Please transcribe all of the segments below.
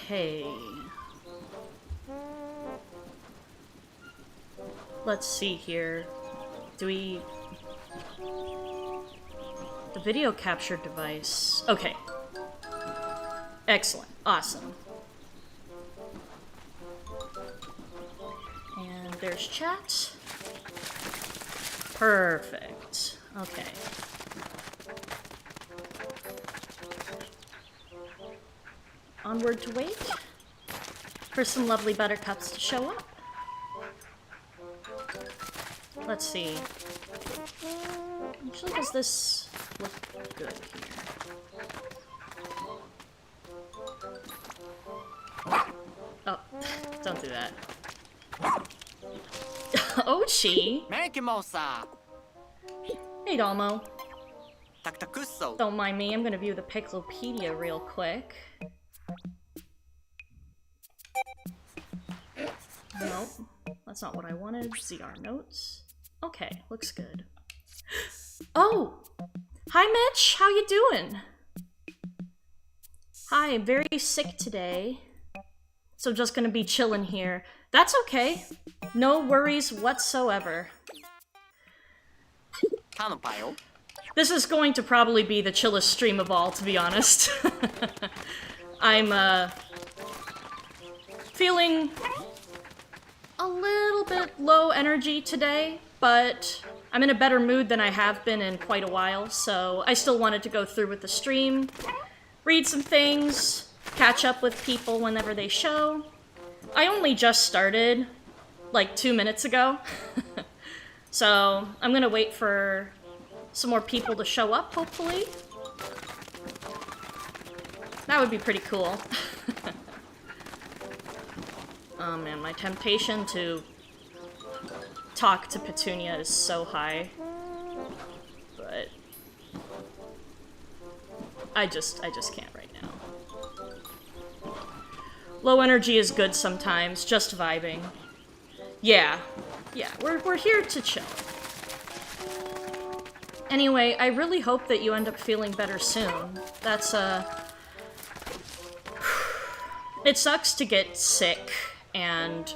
Okay. Let's see here. Do we... The video capture device. Okay. Excellent. Awesome. And there's chat. Perfect. Okay. Onward to wait for some lovely buttercups to show up. Let's see. Actually, does this look good here? Oh, don't do that. Ochi! Hey, Dalmo. Don't mind me, I'm gonna view the Piclopedia real quick. Nope, that's not what I wanted. ZR notes. Okay, looks good. Oh! Hi, Mitch! How you doing? Hi, I'm very sick today. So just gonna be chilling here. That's okay. No worries whatsoever. This is going to probably be the chillest stream of all, to be honest. I'm, feeling a little bit low energy today, but I'm in a better mood than I have been in quite a while, so I still wanted to go through with the stream, read some things, catch up with people whenever they show. I only just started, like, 2 minutes ago, so I'm gonna wait for some more people to show up, hopefully. That would be pretty cool. Oh man, my temptation to talk to Petunia is so high. But I just can't right now. Low energy is good sometimes, just vibing. Yeah, we're here to chill. Anyway, I really hope that you end up feeling better soon. That's, it sucks to get sick and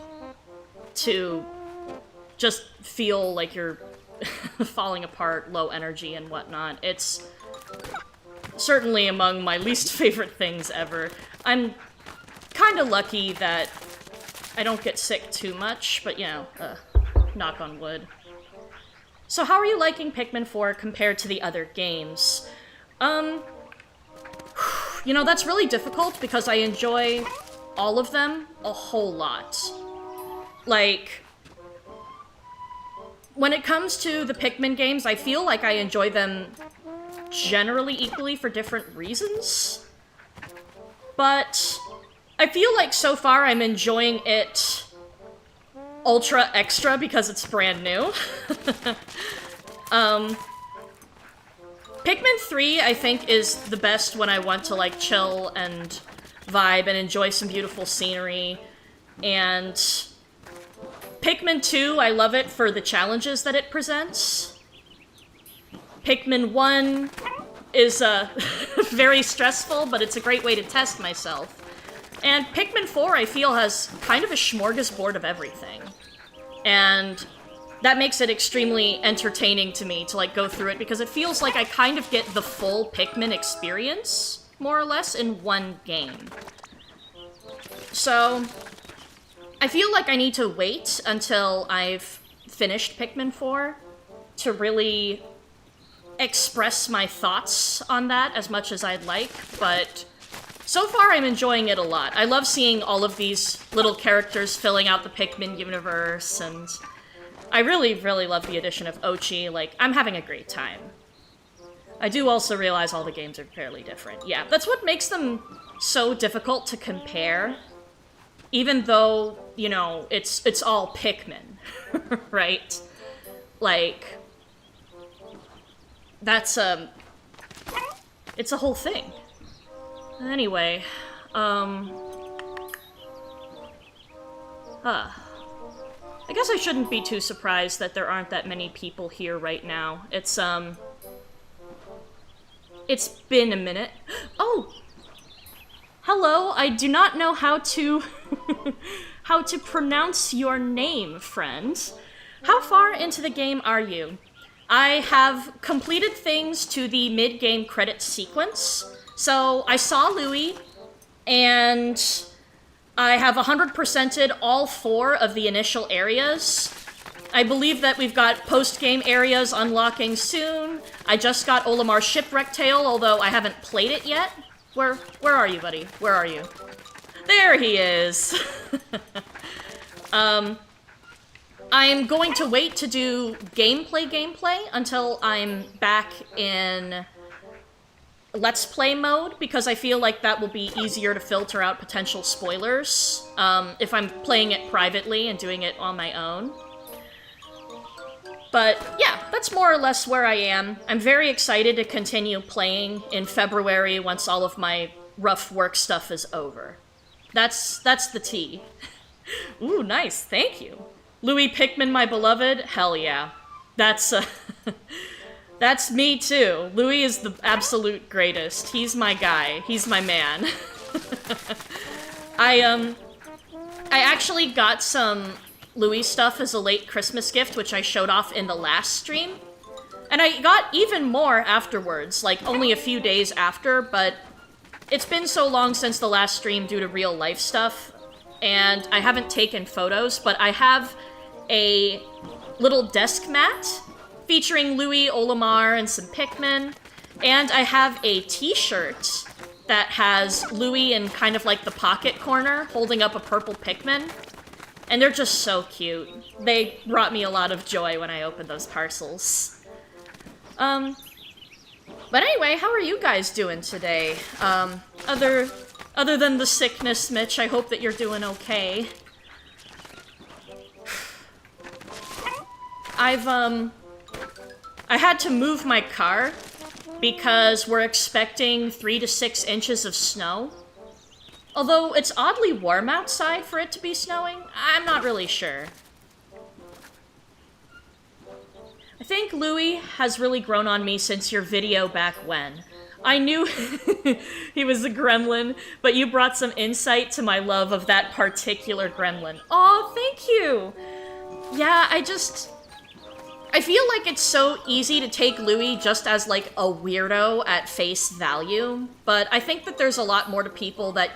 to just feel like you're falling apart, low energy and whatnot. It's certainly among my least favorite things ever. I'm kinda lucky that I don't get sick too much, but you know, knock on wood. So how are you liking Pikmin 4 compared to the other games? You know, that's really difficult because I enjoy all of them a whole lot. Like, when it comes to the Pikmin games, I feel like I enjoy them generally equally for different reasons. But I feel like so far I'm enjoying it ultra extra because it's brand new. Pikmin 3, I think, is the best when I want to, like, chill and vibe and enjoy some beautiful scenery. And Pikmin 2, I love it for the challenges that it presents. Pikmin 1 is, very stressful, but it's a great way to test myself. And Pikmin 4, I feel, has kind of a smorgasbord of everything. And that makes it extremely entertaining to me to, like, go through it, because it feels like I kind of get the full Pikmin experience, more or less, in one game. So I feel like I need to wait until I've finished Pikmin 4 to really express my thoughts on that as much as I'd like, but so far I'm enjoying it a lot. I love seeing all of these little characters filling out the Pikmin universe, and I really, really love the addition of Ochi. Like, I'm having a great time. I do also realize all the games are fairly different. Yeah, that's what makes them so difficult to compare, even though, you know, it's all Pikmin, right? Like, that's, it's a whole thing. Anyway, I guess I shouldn't be too surprised that there aren't that many people here right now. It's been a minute. Oh! Hello, I do not know how to how to pronounce your name, friend. How far into the game are you? I have completed things to the mid-game credit sequence. So I saw Louie, and I have 100%ed all 4 of the initial areas. I believe that we've got post-game areas unlocking soon. I just got Olimar's Shipwreck Tale, although I haven't played it yet. Where are you, buddy? Where are you? There he is! I'm going to wait to do gameplay until I'm back in Let's Play mode, because I feel like that will be easier to filter out potential spoilers if I'm playing it privately and doing it on my own. But yeah, that's more or less where I am. I'm very excited to continue playing in February once all of my rough work stuff is over. That's the tea. Ooh, nice, thank you. Louie Pikmin, my beloved? Hell yeah. That's that's me too. Louie is the absolute greatest. He's my guy. He's my man. I actually got some Louie stuff as a late Christmas gift, which I showed off in the last stream. And I got even more afterwards, like only a few days after, but it's been so long since the last stream due to real life stuff, and I haven't taken photos, but I have a little desk mat featuring Louie, Olimar, and some Pikmin, and I have a t-shirt that has Louie in kind of like the pocket corner holding up a purple Pikmin, and they're just so cute. They brought me a lot of joy when I opened those parcels. But anyway, how are you guys doing today? Other than the sickness, Mitch, I hope that you're doing okay. I had to move my car because we're expecting 3 to 6 inches of snow. Although it's oddly warm outside for it to be snowing, I'm not really sure. I think Louie has really grown on me since your video back when. I knew he was a gremlin, but you brought some insight to my love of that particular gremlin. Aw, thank you! Yeah, I feel like it's so easy to take Louie just as, like, a weirdo at face value, but I think that there's a lot more to people that,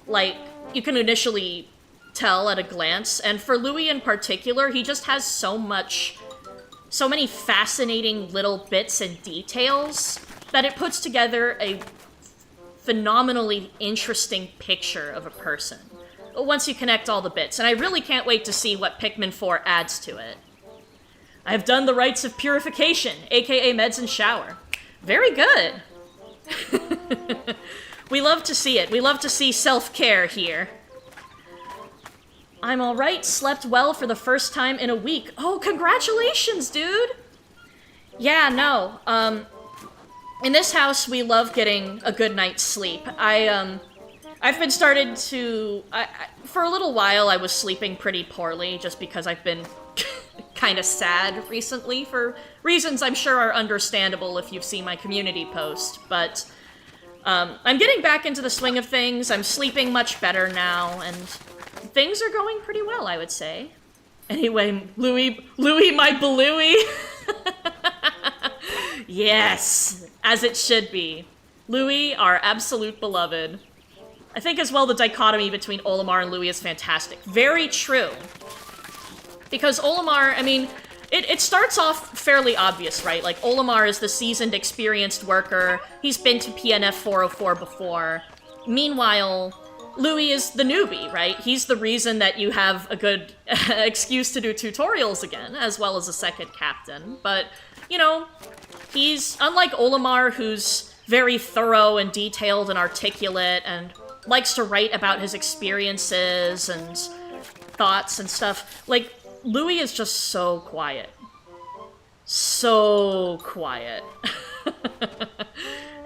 like, you can initially tell at a glance, and for Louie in particular, he just has so many fascinating little bits and details that it puts together a phenomenally interesting picture of a person once you connect all the bits, and I really can't wait to see what Pikmin 4 adds to it. I have done the rites of purification, aka meds and shower. Very good. We love to see it. We love to see self-care here. I'm alright, slept well for the first time in a week. Oh, congratulations, dude! Yeah, no, in this house, we love getting a good night's sleep. I've been started to... for a little while, I was sleeping pretty poorly, just because I've been kind of sad recently, for reasons I'm sure are understandable if you've seen my community post, but I'm getting back into the swing of things. I'm sleeping much better now, and things are going pretty well, I would say. Anyway, Louie, my Balooey! Yes, as it should be. Louie, our absolute beloved. I think as well the dichotomy between Olimar and Louie is fantastic. Very true. Because Olimar, I mean, it starts off fairly obvious, right? Like, Olimar is the seasoned, experienced worker. He's been to PNF 404 before. Meanwhile, Louie is the newbie, right? He's the reason that you have a good excuse to do tutorials again, as well as a second captain. But, you know, he's, unlike Olimar, who's very thorough and detailed and articulate and likes to write about his experiences and thoughts and stuff, like, Louie is just so quiet. So quiet.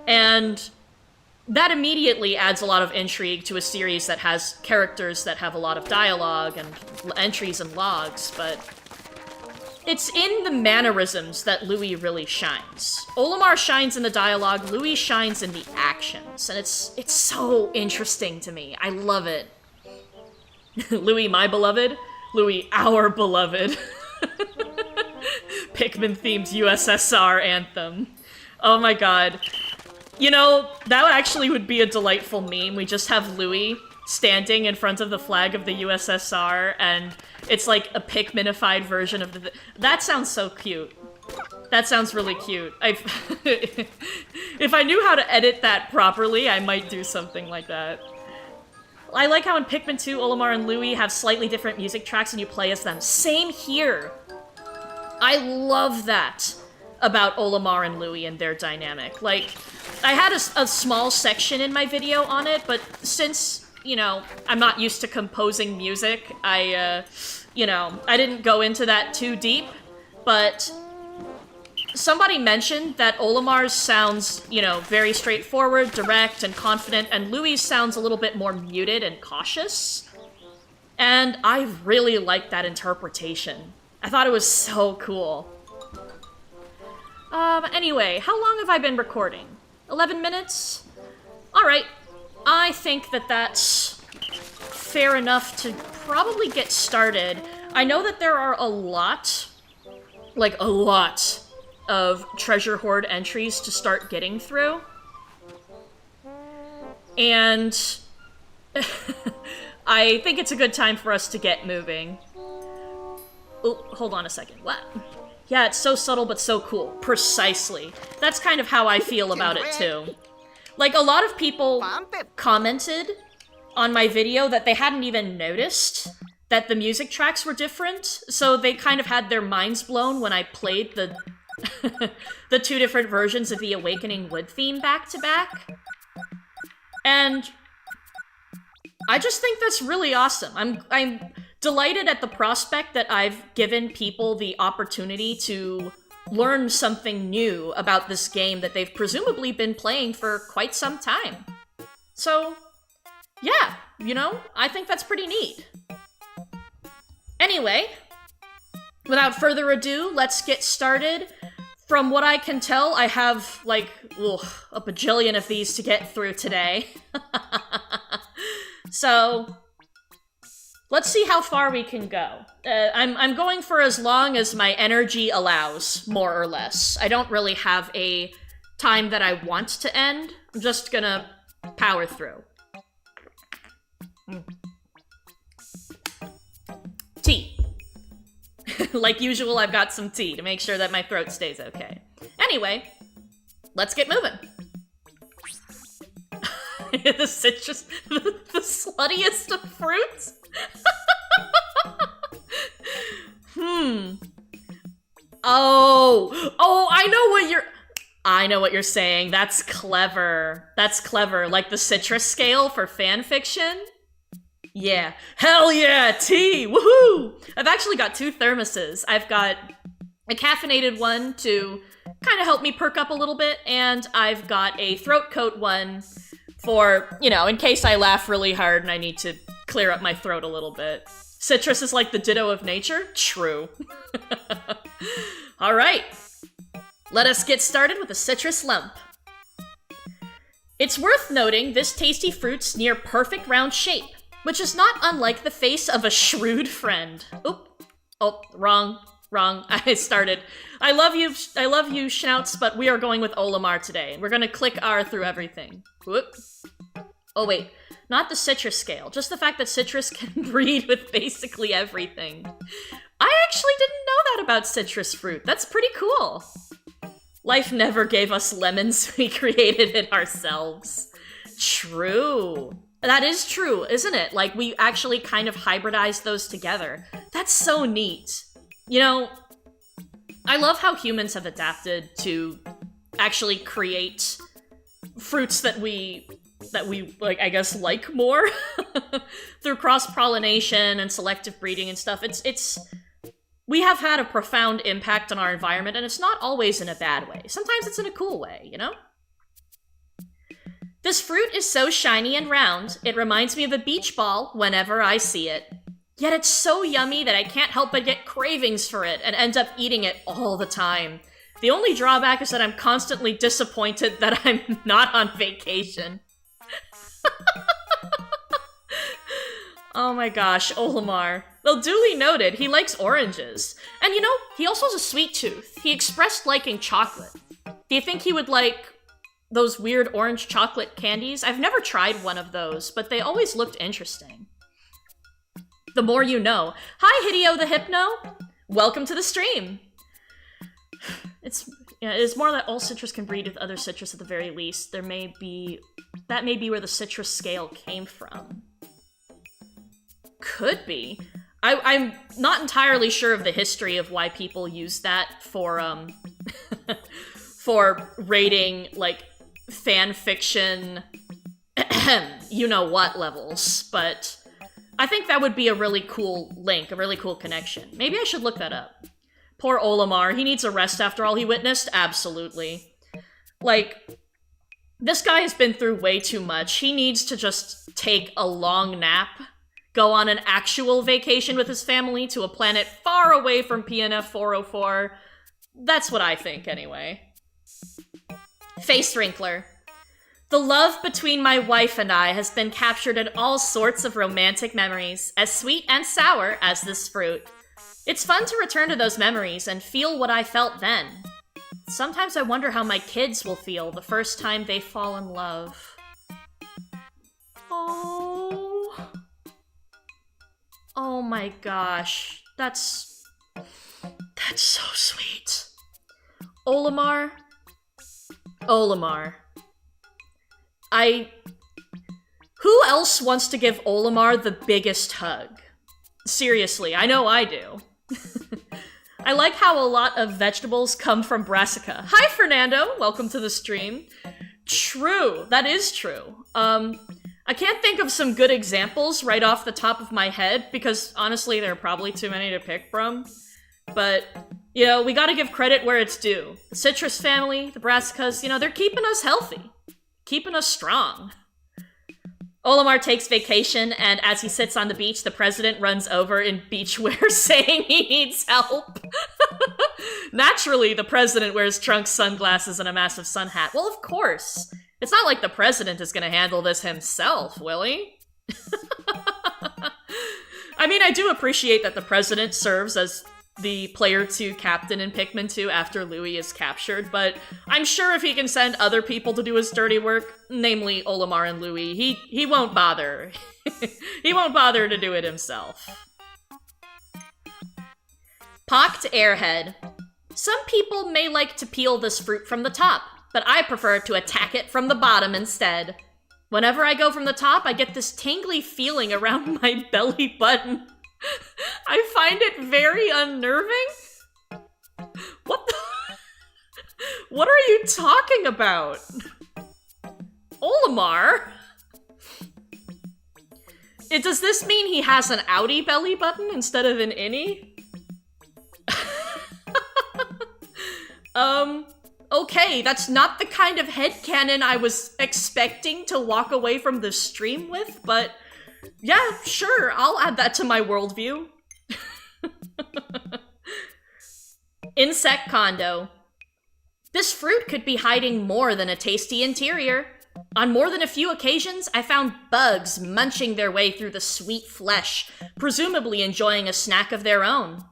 And that immediately adds a lot of intrigue to a series that has characters that have a lot of dialogue and entries and logs, but it's in the mannerisms that Louie really shines. Olimar shines in the dialogue, Louie shines in the actions, and it's so interesting to me. I love it. Louie, my beloved. Louie, our beloved. Pikmin-themed USSR anthem. Oh my god. You know, that actually would be a delightful meme. We just have Louie standing in front of the flag of the USSR, and it's like a Pikminified version of the... That sounds so cute. That sounds really cute. If I knew how to edit that properly, I might do something like that. I like how in Pikmin 2, Olimar and Louie have slightly different music tracks and you play as them. Same here! I love that about Olimar and Louie and their dynamic. Like, I had a small section in my video on it, but since, you know, I'm not used to composing music, I didn't go into that too deep, but somebody mentioned that Olimar's sounds, you know, very straightforward, direct, and confident, and Louie's sounds a little bit more muted and cautious. And I really liked that interpretation. I thought it was so cool. Anyway, how long have I been recording? 11 minutes? Alright, I think that that's fair enough to probably get started. I know that there are a lot of treasure hoard entries to start getting through. And I think it's a good time for us to get moving. Oh, hold on a second. What? Yeah, it's so subtle but so cool. Precisely. That's kind of how I feel about it too. Like, a lot of people commented on my video that they hadn't even noticed that the music tracks were different, so they kind of had their minds blown when I played the the two different versions of the Awakening Wood theme back to back. And I just think that's really awesome. I'm delighted at the prospect that I've given people the opportunity to learn something new about this game that they've presumably been playing for quite some time. So, yeah, you know, I think that's pretty neat. Anyway, without further ado, let's get started. From what I can tell, I have, like, a bajillion of these to get through today. So, let's see how far we can go. I'm going for as long as my energy allows, more or less. I don't really have a time that I want to end. I'm just gonna power through. Tea. Like usual, I've got some tea to make sure that my throat stays okay. Anyway, let's get moving. The citrus, the sluttiest of fruits? Oh, I know what you're saying. That's clever. That's clever. Like the citrus scale for fan fiction? Yeah. Hell yeah, tea! Woohoo! I've actually got 2 thermoses. I've got a caffeinated one to kind of help me perk up a little bit, and I've got a throat coat one for, you know, in case I laugh really hard and I need to clear up my throat a little bit. Citrus is like the ditto of nature? True. Alright. Let us get started with a citrus lump. It's worth noting this tasty fruit's near perfect round shape, which is not unlike the face of a shrewd friend. Oop. Oh, wrong. I started. I love you, Schnauts, but we are going with Olimar today. We're gonna click R through everything. Whoop. Oh, wait. Not the citrus scale, just the fact that citrus can breed with basically everything. I actually didn't know that about citrus fruit. That's pretty cool. Life never gave us lemons, we created it ourselves. True. That is true, isn't it? Like, we actually kind of hybridized those together. That's so neat. You know, I love how humans have adapted to actually create fruits that we like, I guess, like more through cross-pollination and selective breeding and stuff. We have had a profound impact on our environment, and it's not always in a bad way. Sometimes it's in a cool way, you know? This fruit is so shiny and round, it reminds me of a beach ball whenever I see it. Yet it's so yummy that I can't help but get cravings for it and end up eating it all the time. The only drawback is that I'm constantly disappointed that I'm not on vacation. Oh my gosh, Olimar. Well, duly noted, he likes oranges. And you know, he also has a sweet tooth. He expressed liking chocolate. Do you think he would like those weird orange chocolate candies? I've never tried one of those, but they always looked interesting. The more you know. Hi, Hideo the Hypno! Welcome to the stream! It's more that all citrus can breed with other citrus at the very least. That may be where the citrus scale came from. Could be. I'm not entirely sure of the history of why people use that for, for rating, like, fan fiction, you-know-what levels, but I think that would be a really cool link, a really cool connection. Maybe I should look that up. Poor Olimar, he needs a rest after all he witnessed? Absolutely. Like, this guy has been through way too much. He needs to just take a long nap, go on an actual vacation with his family to a planet far away from PNF 404. That's what I think, anyway. Face Wrinkler. The love between my wife and I has been captured in all sorts of romantic memories, as sweet and sour as this fruit. It's fun to return to those memories and feel what I felt then. Sometimes I wonder how my kids will feel the first time they fall in love. Oh. Oh my gosh. That's so sweet. Olimar. Who else wants to give Olimar the biggest hug? Seriously, I know I do. I like how a lot of vegetables come from brassica. Hi, Fernando! Welcome to the stream. True, that is true. I can't think of some good examples right off the top of my head, because honestly, there are probably too many to pick from. But, you know, we gotta give credit where it's due. The citrus family, the brassicas, you know, they're keeping us healthy. Keeping us strong. Olimar takes vacation, and as he sits on the beach, the president runs over in beachwear saying he needs help. Naturally, the president wears trunks, sunglasses, and a massive sun hat. Well, of course. It's not like the president is gonna handle this himself, will he? I mean, I do appreciate that the president serves as the player 2 captain in Pikmin 2 after Louie is captured, but I'm sure if he can send other people to do his dirty work, namely Olimar and Louie, he won't bother. He won't bother to do it himself. Pocked Airhead. Some people may like to peel this fruit from the top, but I prefer to attack it from the bottom instead. Whenever I go from the top, I get this tingly feeling around my belly button. I find it very unnerving. What the? What are you talking about? Olimar? Does this mean he has an outie belly button instead of an innie? Okay, that's not the kind of headcanon I was expecting to walk away from the stream with, but yeah, sure, I'll add that to my worldview. Insect Condo. This fruit could be hiding more than a tasty interior. On more than a few occasions, I found bugs munching their way through the sweet flesh, presumably enjoying a snack of their own.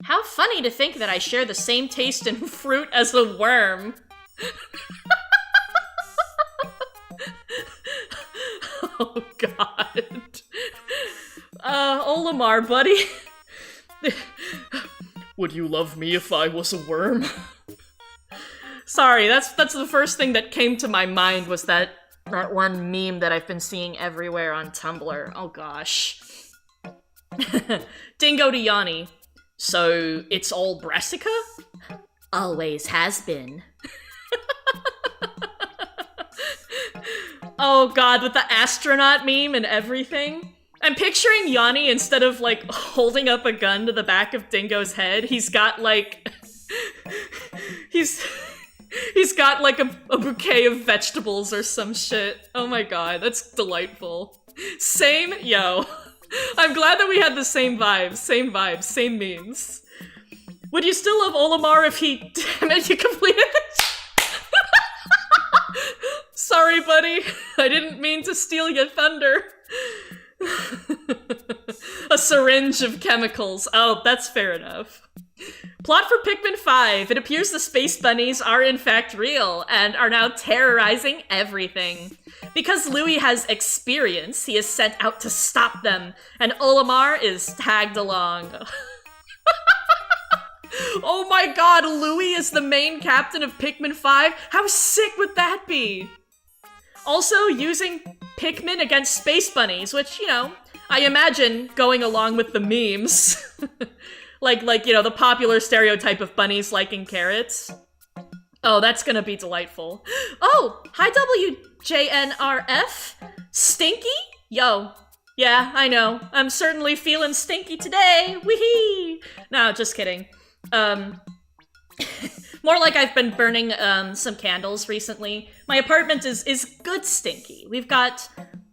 How funny to think that I share the same taste in fruit as a worm. Oh god. Olimar, buddy. Would you love me if I was a worm? Sorry, that's the first thing that came to my mind was that one meme that I've been seeing everywhere on Tumblr. Oh gosh. Dingo to Yanni. So, it's all brassica? Always has been. Oh god, with the astronaut meme and everything. I'm picturing Yanni, instead of, like, holding up a gun to the back of Dingo's head, he's got, like... he's got, like, a bouquet of vegetables or some shit. Oh my god, that's delightful. Same? Yo. I'm glad that we had the same vibes, same memes. Would you still love Olimar if he damaged you completed it? Sorry, buddy. I didn't mean to steal your thunder. A syringe of chemicals. Oh, that's fair enough. Plot for Pikmin 5. It appears the space bunnies are in fact real and are now terrorizing everything. Because Louie has experience, he is sent out to stop them, and Olimar is tagged along. Oh my god, Louie is the main captain of Pikmin 5? How sick would that be? Also, using Pikmin against space bunnies, which, you know, I imagine going along with the memes. like, you know, the popular stereotype of bunnies liking carrots. Oh, that's gonna be delightful. Oh, hi WJNRF. Stinky? Yo. Yeah, I know. I'm certainly feeling stinky today. Wee-hee. No, just kidding. More like I've been burning some candles recently. My apartment is good stinky. We've got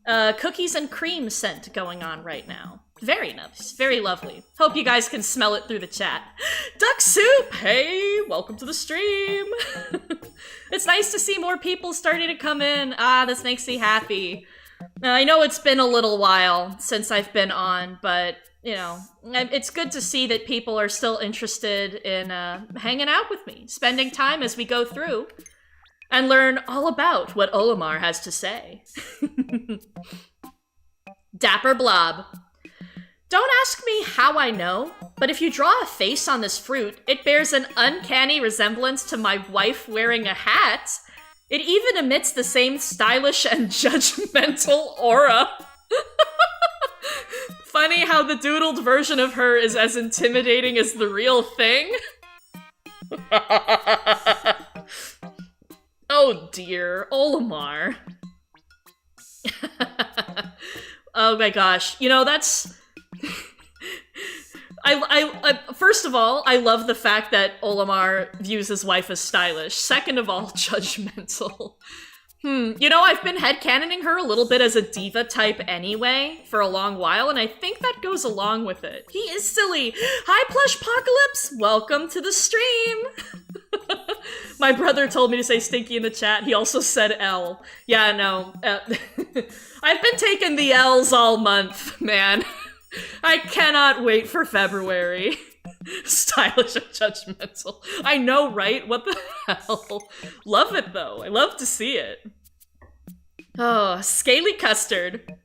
cookies and cream scent going on right now. Very nice, very lovely. Hope you guys can smell it through the chat. Duck Soup, hey, welcome to the stream. It's nice to see more people starting to come in. Ah, this makes me happy. I know it's been a little while since I've been on, but you know, it's good to see that people are still interested in hanging out with me, spending time as we go through, and learn all about what Olimar has to say. Dapper Blob. Don't ask me how I know, but if you draw a face on this fruit, it bears an uncanny resemblance to my wife wearing a hat. It even emits the same stylish and judgmental aura. Funny how the doodled version of her is as intimidating as the real thing. Oh dear, Olimar. Oh my gosh, you know, that's... I first of all, I love the fact that Olimar views his wife as stylish. Second of all, judgmental. You know, I've been headcanoning her a little bit as a diva type anyway for a long while, and I think that goes along with it. He is silly. Hi, Plushpocalypse! Welcome to the stream! My brother told me to say stinky in the chat. He also said L. Yeah, no. I've been taking the L's all month, man. I cannot wait for February. Stylish and judgmental. I know, right? What the hell? Love it, though. I love to see it. Oh, scaly custard.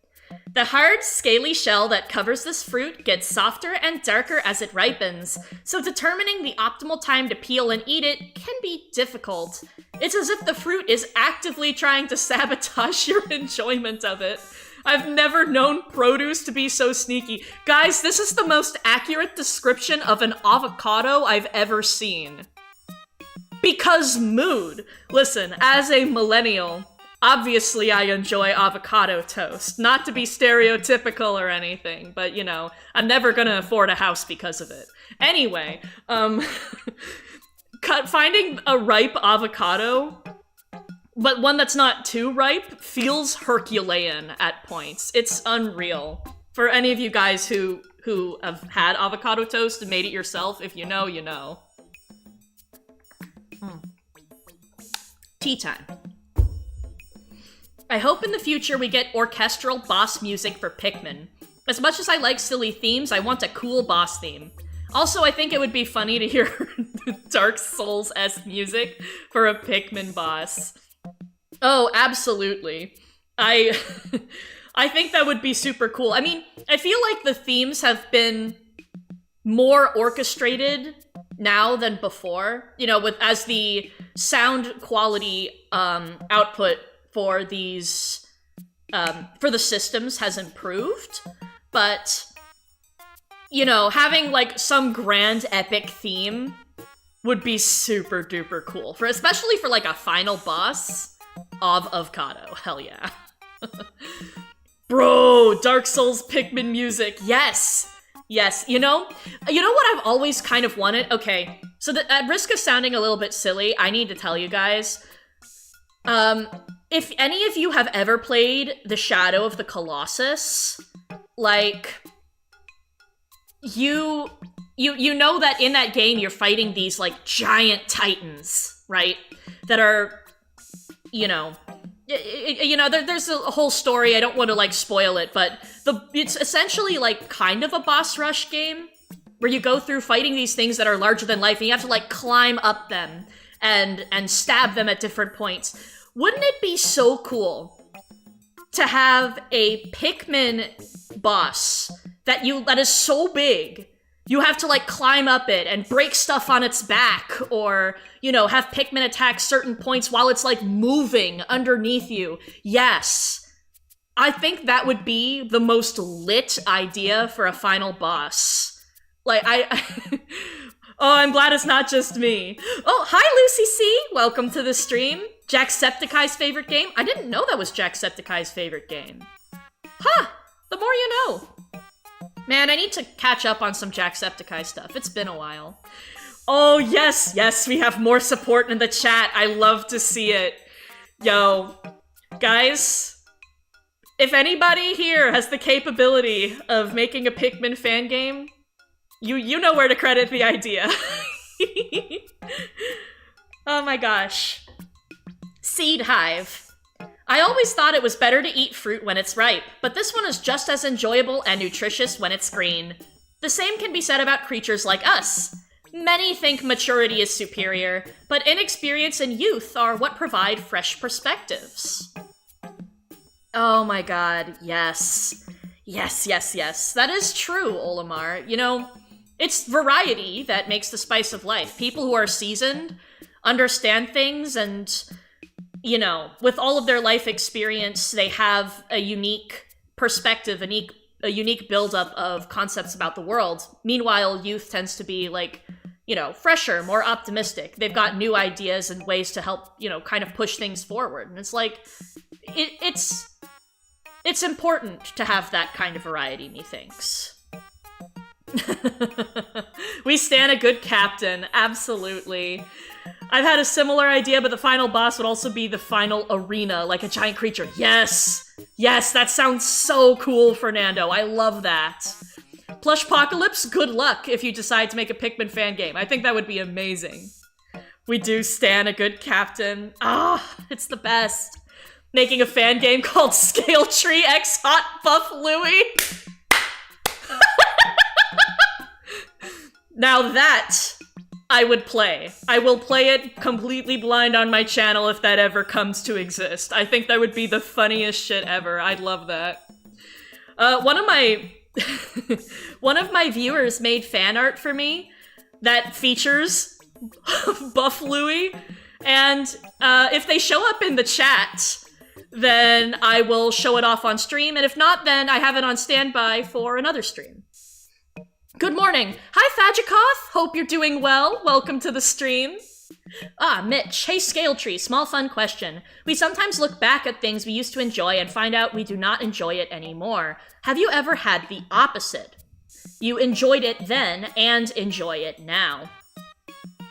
The hard, scaly shell that covers this fruit gets softer and darker as it ripens, so determining the optimal time to peel and eat it can be difficult. It's as if the fruit is actively trying to sabotage your enjoyment of it. I've never known produce to be so sneaky. Guys, this is the most accurate description of an avocado I've ever seen. Because mood. Listen, as a millennial, obviously I enjoy avocado toast. Not to be stereotypical or anything, but you know, I'm never gonna afford a house because of it. Anyway, finding a ripe avocado, but one that's not too ripe, feels Herculean at points. It's unreal. For any of you guys who have had avocado toast and made it yourself, if you know, you know. Tea time. I hope in the future we get orchestral boss music for Pikmin. As much as I like silly themes, I want a cool boss theme. Also, I think it would be funny to hear Dark Souls-esque music for a Pikmin boss. Oh, absolutely. I think that would be super cool. I mean, I feel like the themes have been more orchestrated now than before, you know, as the sound quality output for these for the systems has improved. But you know, having like some grand epic theme would be super duper cool, especially for like a final boss. Avocado, hell yeah. Bro, Dark Souls Pikmin music, yes! Yes, you know what I've always kind of wanted? Okay, so at risk of sounding a little bit silly, I need to tell you guys, if any of you have ever played The Shadow of the Colossus, like, you know that in that game you're fighting these, like, giant titans, right? That are, there's a whole story. I don't want to, like, spoil it, but it's essentially, like, kind of a boss rush game where you go through fighting these things that are larger than life, and you have to, like, climb up them and stab them at different points. Wouldn't it be so cool to have a Pikmin boss that is so big you have to, like, climb up it and break stuff on its back, or, have Pikmin attack certain points while it's, like, moving underneath you? Yes. I think that would be the most lit idea for a final boss. Like, oh, I'm glad it's not just me. Oh, hi, Lucy C. Welcome to the stream. Jacksepticeye's favorite game? I didn't know that was Jacksepticeye's favorite game. Huh, the more you know. Man, I need to catch up on some Jacksepticeye stuff. It's been a while. Oh, yes, we have more support in the chat. I love to see it. Yo, guys, if anybody here has the capability of making a Pikmin fan game, you know where to credit the idea. Oh my gosh. Seed Hive. I always thought it was better to eat fruit when it's ripe, but this one is just as enjoyable and nutritious when it's green. The same can be said about creatures like us. Many think maturity is superior, but inexperience and youth are what provide fresh perspectives. Oh my god, yes. Yes. That is true, Olimar. It's variety that makes the spice of life. People who are seasoned understand things and, with all of their life experience, they have a unique perspective, a unique buildup of concepts about the world. Meanwhile, youth tends to be, like, fresher, more optimistic. They've got new ideas and ways to help, kind of push things forward. And it's like, it's important to have that kind of variety, methinks. We stand a good captain, absolutely. I've had a similar idea, but the final boss would also be the final arena, like a giant creature. Yes, that sounds so cool, Fernando. I love that. Plushpocalypse, good luck if you decide to make a Pikmin fan game. I think that would be amazing. We do stand a good captain. It's the best. Making a fan game called Scale Tree X Hot Buff Louie. Now that I would play. I will play it completely blind on my channel if that ever comes to exist. I think that would be the funniest shit ever. I'd love that. One of my viewers made fan art for me that features Buff Louie, and if they show up in the chat, then I will show it off on stream, and if not, then I have it on standby for another stream. Good morning. Hi, Fajikoth. Hope you're doing well. Welcome to the stream. Mitch. Hey, Scale Tree. Small fun question. We sometimes look back at things we used to enjoy and find out we do not enjoy it anymore. Have you ever had the opposite? You enjoyed it then and enjoy it now.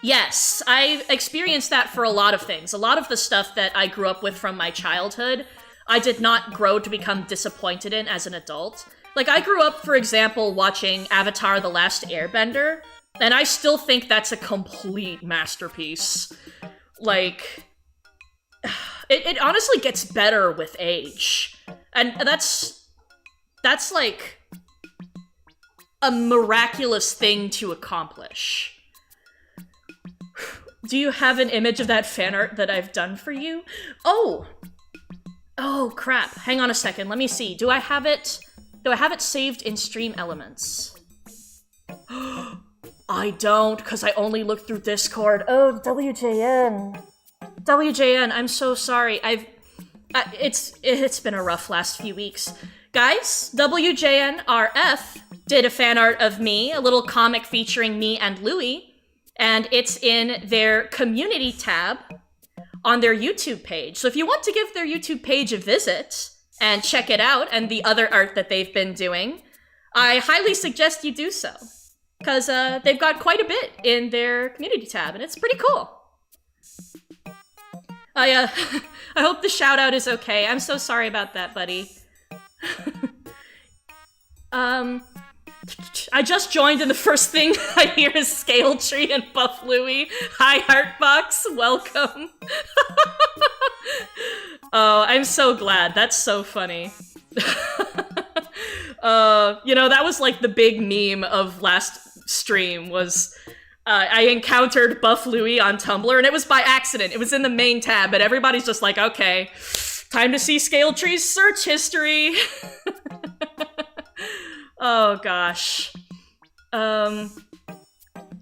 Yes, I experienced that for a lot of things. A lot of the stuff that I grew up with from my childhood, I did not grow to become disappointed in as an adult. Like, I grew up, for example, watching Avatar: The Last Airbender, and I still think that's a complete masterpiece. Like, it honestly gets better with age. And that's like a miraculous thing to accomplish. Do you have an image of that fan art that I've done for you? Oh, crap. Hang on a second. Let me see. Do I have it saved in Stream Elements? I don't, because I only looked through Discord. Oh, WJN. WJN, I'm so sorry. It's been a rough last few weeks. Guys, WJNRF did a fan art of me, a little comic featuring me and Louie, and it's in their community tab on their YouTube page. So if you want to give their YouTube page a visit and check it out and the other art that they've been doing, I highly suggest you do so. Because they've got quite a bit in their community tab, and it's pretty cool. I hope the shout out is okay. I'm so sorry about that, buddy. Um, I just joined and the first thing I hear is Scale Tree and Buff Louie. Hi, Heartbox, welcome. Oh, I'm so glad. That's so funny. You know, that was like the big meme of last stream was I encountered Buff Louie on Tumblr, and it was by accident. It was in the main tab, but everybody's just like, okay, time to see Scale Tree's search history. Oh gosh.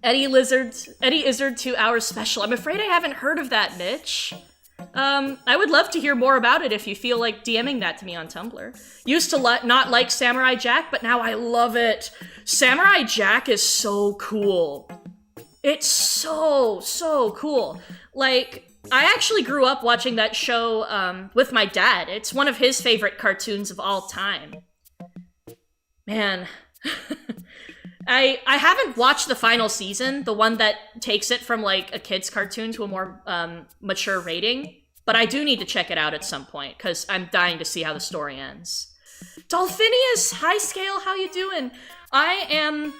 Eddie Izzard 2 hours special. I'm afraid I haven't heard of that, Mitch. I would love to hear more about it if you feel like DMing that to me on Tumblr. Used to not like Samurai Jack, but now I love it. Samurai Jack is so cool. It's so cool. Like, I actually grew up watching that show with my dad. It's one of his favorite cartoons of all time. Man. I haven't watched the final season, the one that takes it from like a kid's cartoon to a more mature rating, but I do need to check it out at some point because I'm dying to see how the story ends. Dolphinius, hi Scale, how you doing? I am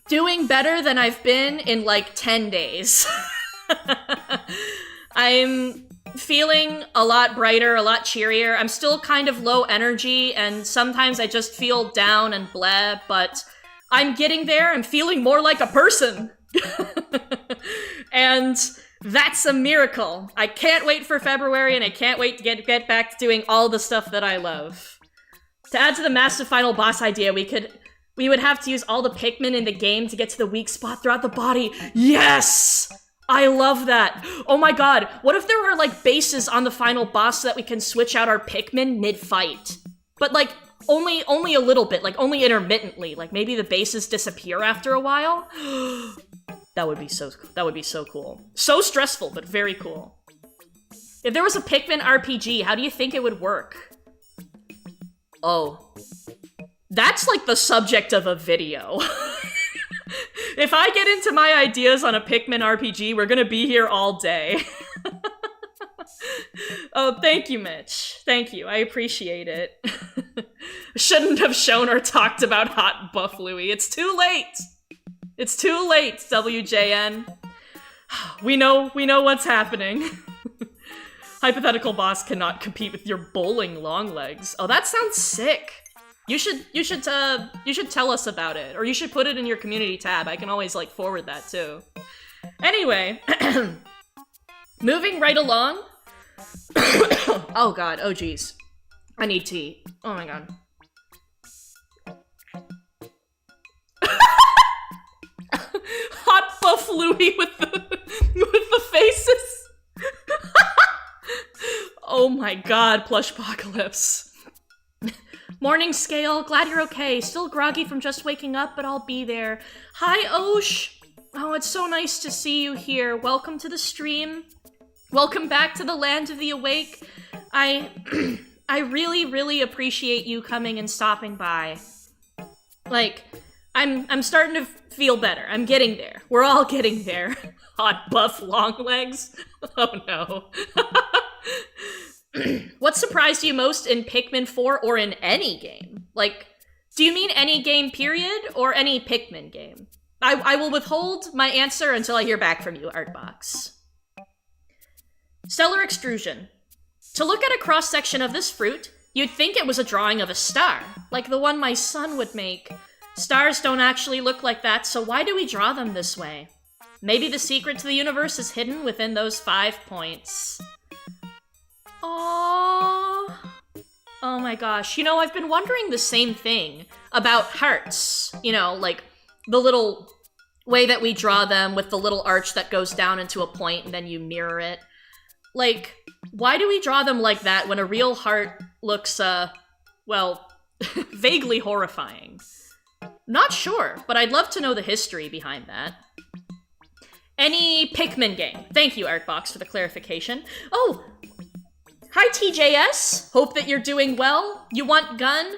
doing better than I've been in like 10 days. I'm feeling a lot brighter, a lot cheerier. I'm still kind of low energy, and sometimes I just feel down and blah, but I'm getting there. I'm feeling more like a person. And that's a miracle. I can't wait for February, and I can't wait to get back to doing all the stuff that I love. To add to the massive final boss idea, we would have to use all the Pikmin in the game to get to the weak spot throughout the body. Yes! I love that. Oh my god, what if there were like bases on the final boss so that we can switch out our Pikmin mid-fight? But like, only a little bit, like only intermittently. Like maybe the bases disappear after a while. That would be so cool. So stressful, but very cool. If there was a Pikmin RPG, how do you think it would work? Oh. That's like the subject of a video. If I get into my ideas on a Pikmin RPG, we're gonna be here all day. Oh, thank you, Mitch. Thank you. I appreciate it. Shouldn't have shown or talked about Hot Buff Louie. It's too late. It's too late, WJN. We know what's happening. Hypothetical boss cannot compete with your bowling long legs. Oh, that sounds sick. You should tell us about it, or you should put it in your community tab. I can always like forward that too. Anyway, moving right along. Oh god, oh geez. I need tea. Oh my god. Hot Buff Louie with the faces. Oh my god, Plushpocalypse. Morning Scale, glad you're okay. Still groggy from just waking up, but I'll be there. Hi, Osh. Oh, it's so nice to see you here. Welcome to the stream. Welcome back to the land of the awake. I really appreciate you coming and stopping by. Like, I'm starting to feel better. I'm getting there. We're all getting there. Hot Buff long legs. Oh no. What surprised you most in Pikmin 4 or in any game? Like, do you mean any game period or any Pikmin game? I will withhold my answer until I hear back from you, Artbox. Stellar Extrusion. To look at a cross-section of this fruit, you'd think it was a drawing of a star, like the one my son would make. Stars don't actually look like that, so why do we draw them this way? Maybe the secret to the universe is hidden within those 5 points. Aww. Oh my gosh. You know, I've been wondering the same thing about hearts. You know, like the little way that we draw them with the little arch that goes down into a point and then you mirror it. Like, why do we draw them like that when a real heart looks, well, vaguely horrifying? Not sure, but I'd love to know the history behind that. Any Pikmin game. Thank you, Artbox, for the clarification. Oh! Hi, TJS. Hope that you're doing well. You want gun?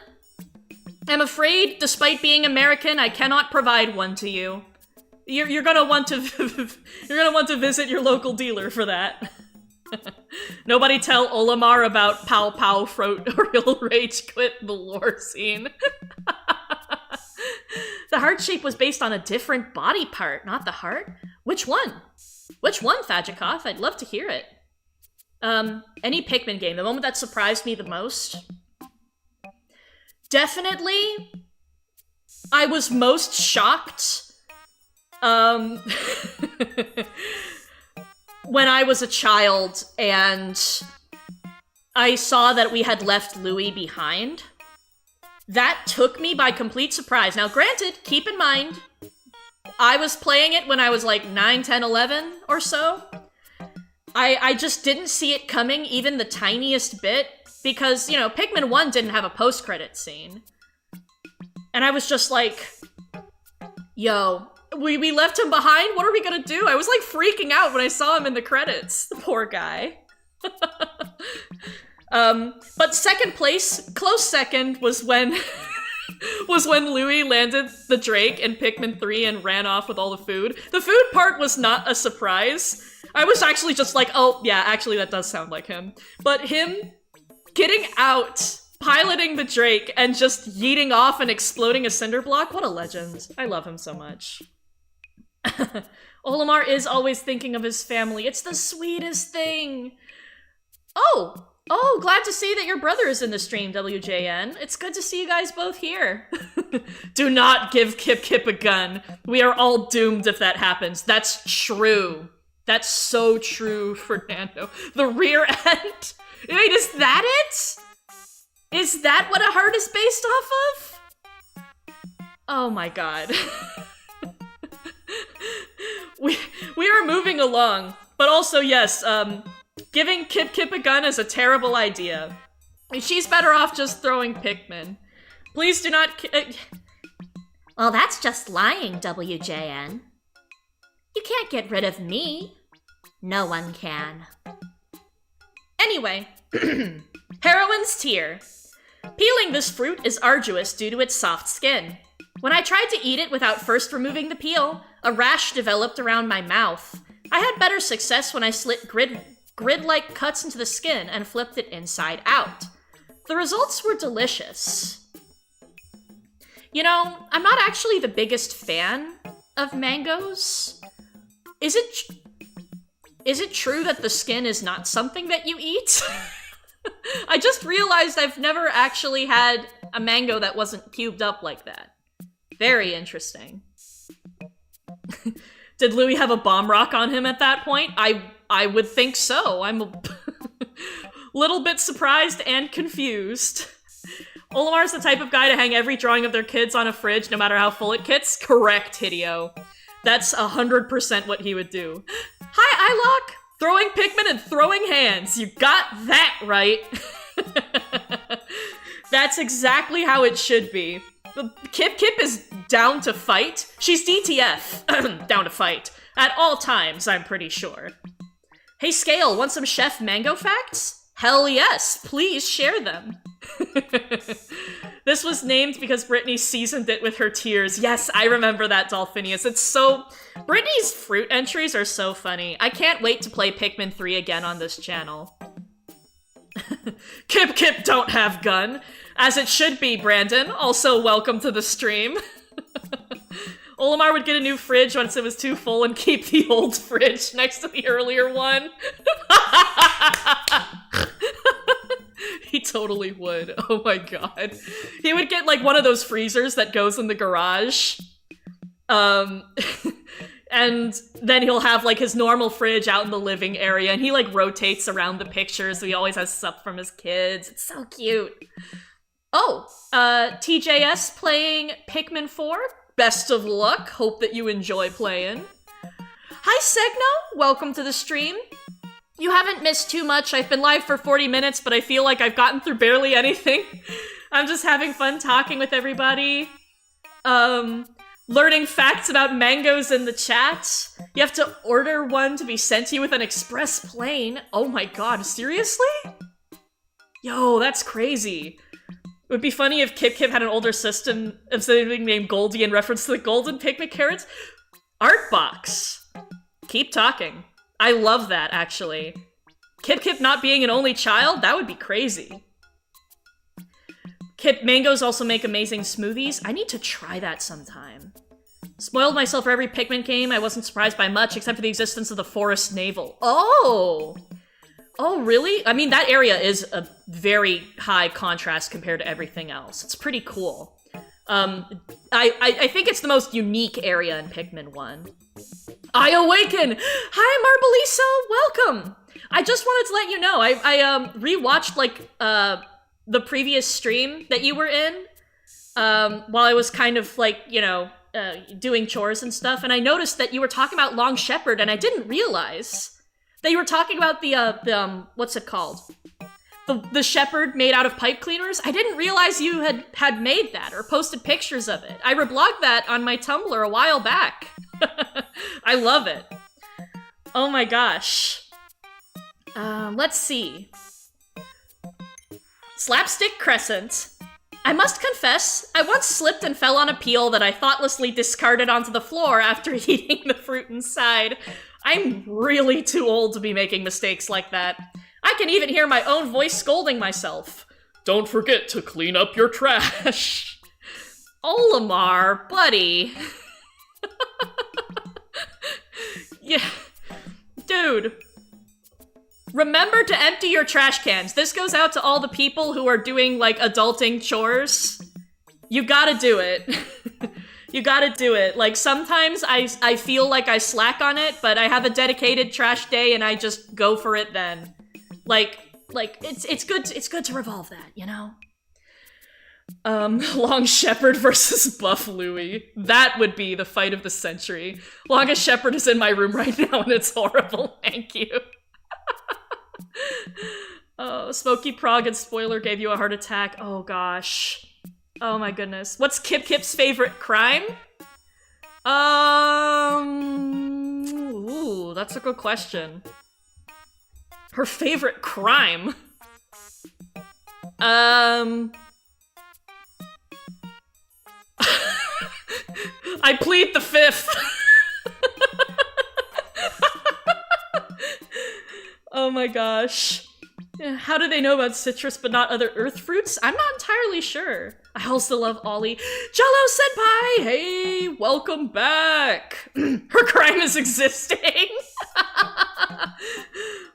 I'm afraid, despite being American, I cannot provide one to you. You're gonna want to visit your local dealer for that. Nobody tell Olimar about Pow Pow Frote or he'll rage quit the lore scene. The heart shape was based on a different body part, not the heart. Which one? Which one, Fajikoth? I'd love to hear it. Any Pikmin game. The moment that surprised me the most? Definitely, I was most shocked, when I was a child and I saw that we had left Louie behind. That took me by complete surprise. Now, granted, keep in mind, I was playing it when I was like 9, 10, 11 or so. I just didn't see it coming even the tiniest bit because, you know, Pikmin 1 didn't have a post-credit scene. And I was just like, yo, we left him behind? What are we gonna do? I was like freaking out when I saw him in the credits. The poor guy. But second place, close second, was when Louie landed the Drake in Pikmin 3 and ran off with all the food. The food part was not a surprise. I was actually just like, oh, yeah, actually that does sound like him. But him getting out, piloting the Drake, and just yeeting off and exploding a cinder block, what a legend. I love him so much. Olimar is always thinking of his family. It's the sweetest thing. Oh, glad to see that your brother is in the stream, WJN. It's good to see you guys both here. Do not give Kip Kip a gun. We are all doomed if that happens. That's true. That's so true, Fernando. The rear end? Wait, is that it? Is that what a heart is based off of? Oh my god. We are moving along. But also, yes, giving Kip Kip a gun is a terrible idea. She's better off just throwing Pikmin. Please do not Well, that's just lying, WJN. You can't get rid of me. No one can. Anyway, Heroine's Tear. Peeling this fruit is arduous due to its soft skin. When I tried to eat it without first removing the peel, a rash developed around my mouth. I had better success when I slit grid-like cuts into the skin and flipped it inside out. The results were delicious. You know, I'm not actually the biggest fan of mangoes. Is it true that the skin is not something that you eat? I just realized I've never actually had a mango that wasn't cubed up like that. Very interesting. Did Louie have a bomb rock on him at that point? I would think so. I'm a little bit surprised and confused. Olimar's the type of guy to hang every drawing of their kids on a fridge, no matter how full it gets. Correct, Hideo. That's 100% what he would do. Hi, Ilock! Throwing Pikmin and throwing hands. You got that right. That's exactly how it should be. Kip Kip is down to fight. She's DTF. Down to fight. At all times, I'm pretty sure. Hey, Scale, want some Chef Mango facts? Hell yes, please share them. This was named because Brittany seasoned it with her tears. Yes, I remember that, Dolphinius. It's so... Brittany's fruit entries are so funny. I can't wait to play Pikmin 3 again on this channel. Kip Kip don't have gun. As it should be, Brandon. Also, welcome to the stream. Olimar would get a new fridge once it was too full and keep the old fridge next to the earlier one. He totally would. Oh my god. He would get like one of those freezers that goes in the garage. And then he'll have like his normal fridge out in the living area and he like rotates around the pictures so he always has stuff from his kids. It's so cute. Oh, TJS playing Pikmin 4. Best of luck. Hope that you enjoy playing. Hi, Segno. Welcome to the stream. You haven't missed too much. I've been live for 40 minutes, but I feel like I've gotten through barely anything. I'm just having fun talking with everybody. Learning facts about mangoes in the chat. You have to order one to be sent to you with an express plane. Oh my god, seriously? Yo, that's crazy. It would be funny if Kip Kip had an older system of something named Goldie in reference to the golden Pikmin carrots. Artbox. Keep talking. I love that, actually. Kip Kip not being an only child? That would be crazy. Mangoes also make amazing smoothies. I need to try that sometime. Spoiled myself for every Pikmin game. I wasn't surprised by much, except for the existence of the Forest Navel. Oh! Oh, really? I mean, that area is a very high contrast compared to everything else. It's pretty cool. I think it's the most unique area in Pikmin 1. I awaken! Hi, Marbaliso! Welcome! I just wanted to let you know, I rewatched, like, the previous stream that you were in, while I was kind of, like, you know, doing chores and stuff, and I noticed that you were talking about Long Shepherd, and I didn't realize that you were talking about the what's it called? The shepherd made out of pipe cleaners. I didn't realize you had made that or posted pictures of it. I reblogged that on my Tumblr a while back. I love it. Oh my gosh. Let's see. Slapstick Crescent. I must confess, I once slipped and fell on a peel that I thoughtlessly discarded onto the floor after eating the fruit inside. I'm really too old to be making mistakes like that. I can even hear my own voice scolding myself. Don't forget to clean up your trash. Olimar, buddy. Yeah. Dude. Remember to empty your trash cans. This goes out to all the people who are doing, like, adulting chores. You gotta do it. You gotta do it. Like, sometimes I feel like I slack on it, but I have a dedicated trash day and I just go for it then. Like, it's good to revolve that, you know? Long Shepherd versus Buff Louie. That would be the fight of the century. Longest Shepherd is in my room right now and it's horrible. Thank you. Oh, Smokey Prog and Spoiler gave you a heart attack. Oh gosh. Oh my goodness. What's Kip Kip's favorite crime? Ooh, that's a good question. Her favorite crime? I plead the fifth. Oh my gosh. How do they know about citrus but not other earth fruits? I'm not entirely sure. I also love Ollie. Jello Senpai! Hey, welcome back! Her crime is existing!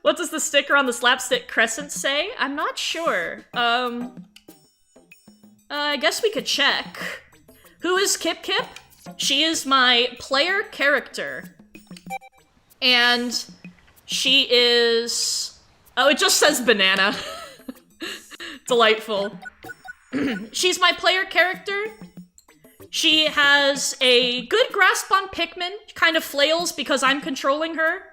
What does the sticker on the Slapstick Crescent say? I'm not sure. I guess we could check. Who is Kip Kip? She is my player character. And she is... Oh, it just says banana. Delightful. She's my player character. She has a good grasp on Pikmin, kind of flails because I'm controlling her.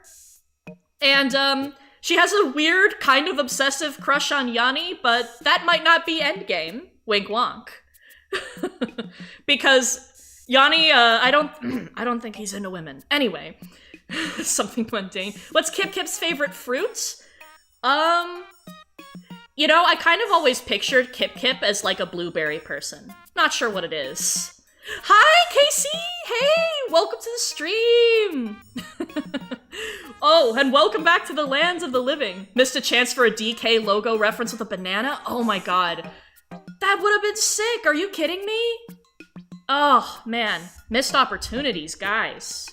And, she has a weird, kind of obsessive crush on Yanni, but that might not be endgame. Wink wonk. Because Yanni, I don't think he's into women. Anyway, something mundane. What's Kip Kip's favorite fruit? You know, I kind of always pictured Kip Kip as like a blueberry person. Not sure what it is. Hi, Casey! Hey, welcome to the stream! Oh, and welcome back to the lands of the living. Missed a chance for a DK logo reference with a banana? Oh my god. That would have been sick, are you kidding me? Oh, man. Missed opportunities, guys.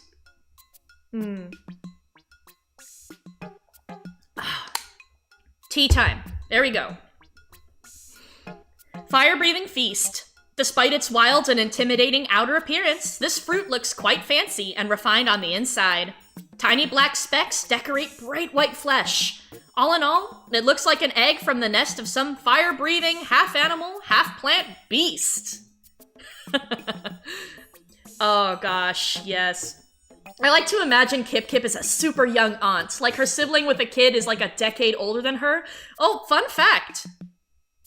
Tea time. There we go. Fire-breathing feast. Despite its wild and intimidating outer appearance, this fruit looks quite fancy and refined on the inside. Tiny black specks decorate bright white flesh. All in all, it looks like an egg from the nest of some fire-breathing, half-animal, half-plant beast. Oh gosh, yes. I like to imagine Kip Kip as a super young aunt, like her sibling with a kid is like a decade older than her. Oh, fun fact.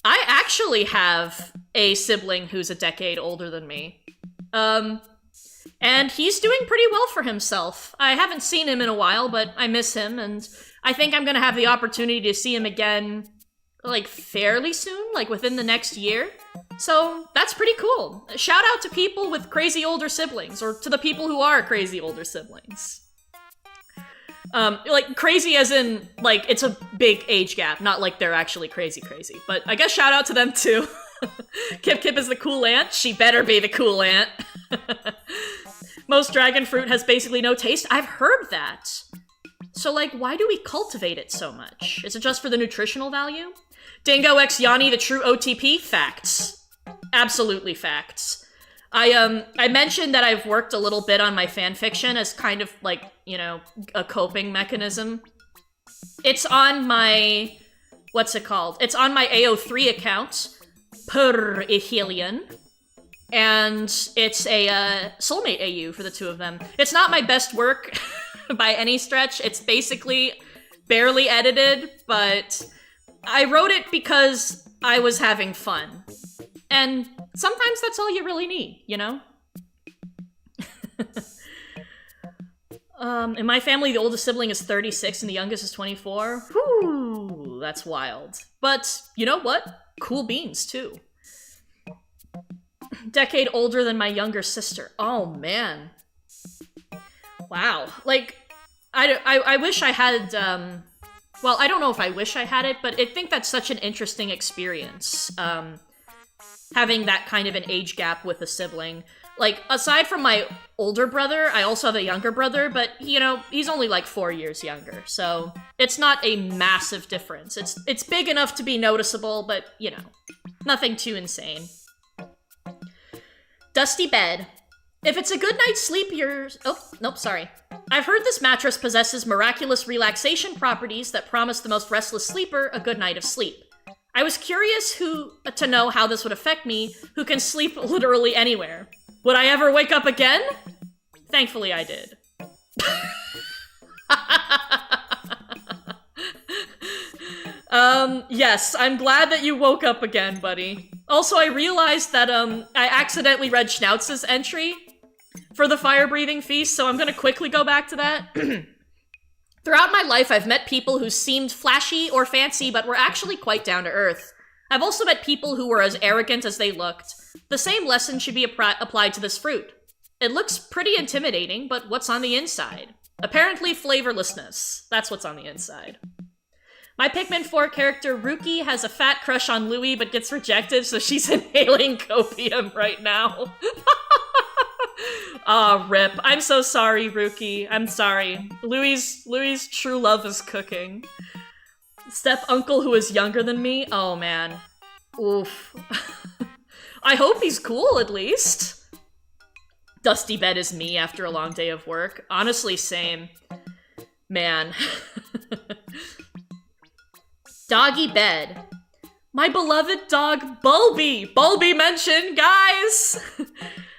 I actually have a sibling who's a decade older than me. And he's doing pretty well for himself. I haven't seen him in a while, but I miss him, and I think I'm gonna have the opportunity to see him again, like, fairly soon, like within the next year. So, that's pretty cool. Shout out to people with crazy older siblings, or to the people who are crazy older siblings. Like, crazy as in, like, it's a big age gap, not like they're actually crazy, but I guess shout out to them too. Kip Kip is the cool ant? She better be the cool ant. Most dragon fruit has basically no taste. I've heard that. So, like, why do we cultivate it so much? Is it just for the nutritional value? Dingo X Yanni, the true OTP? Facts. Absolutely facts. I mentioned that I've worked a little bit on my fanfiction as kind of, like, you know, a coping mechanism. It's on my... what's it called? It's on my AO3 account, Per Ihelion. And it's a soulmate AU for the two of them. It's not my best work by any stretch. It's basically barely edited, but I wrote it because I was having fun. And sometimes that's all you really need, you know? In my family, the oldest sibling is 36 and the youngest is 24. Whew, that's wild. But you know what? Cool beans, too. Decade older than my younger sister. Oh, man. Wow. Like, I wish I had, well, I don't know if I wish I had it, but I think that's such an interesting experience. Having that kind of an age gap with a sibling. Like, aside from my older brother, I also have a younger brother, but, you know, he's only like 4 years younger, so it's not a massive difference. It's big enough to be noticeable, but, you know, nothing too insane. Dusty bed. If it's a good night's sleep, you're... oh, nope, sorry. I've heard this mattress possesses miraculous relaxation properties that promise the most restless sleeper a good night of sleep. I was curious to know how this would affect me, who can sleep literally anywhere. Would I ever wake up again? Thankfully, I did. Yes, I'm glad that you woke up again, buddy. Also, I realized that, I accidentally read Schnauz's entry for the fire-breathing feast, so I'm gonna quickly go back to that. Throughout my life, I've met people who seemed flashy or fancy, but were actually quite down-to-earth. I've also met people who were as arrogant as they looked. The same lesson should be applied to this fruit. It looks pretty intimidating, but what's on the inside? Apparently flavorlessness. That's what's on the inside. My Pikmin 4 character, Ruki, has a fat crush on Louie, but gets rejected, so she's inhaling copium right now. Aw, rip. I'm so sorry, Ruki. I'm sorry. Louie's true love is cooking. Step-uncle who is younger than me? Oh, man. Oof. I hope he's cool, at least. Dusty bed is me after a long day of work. Honestly, same. Man. Doggy bed. My beloved dog, Bulby! Bulby mention, guys!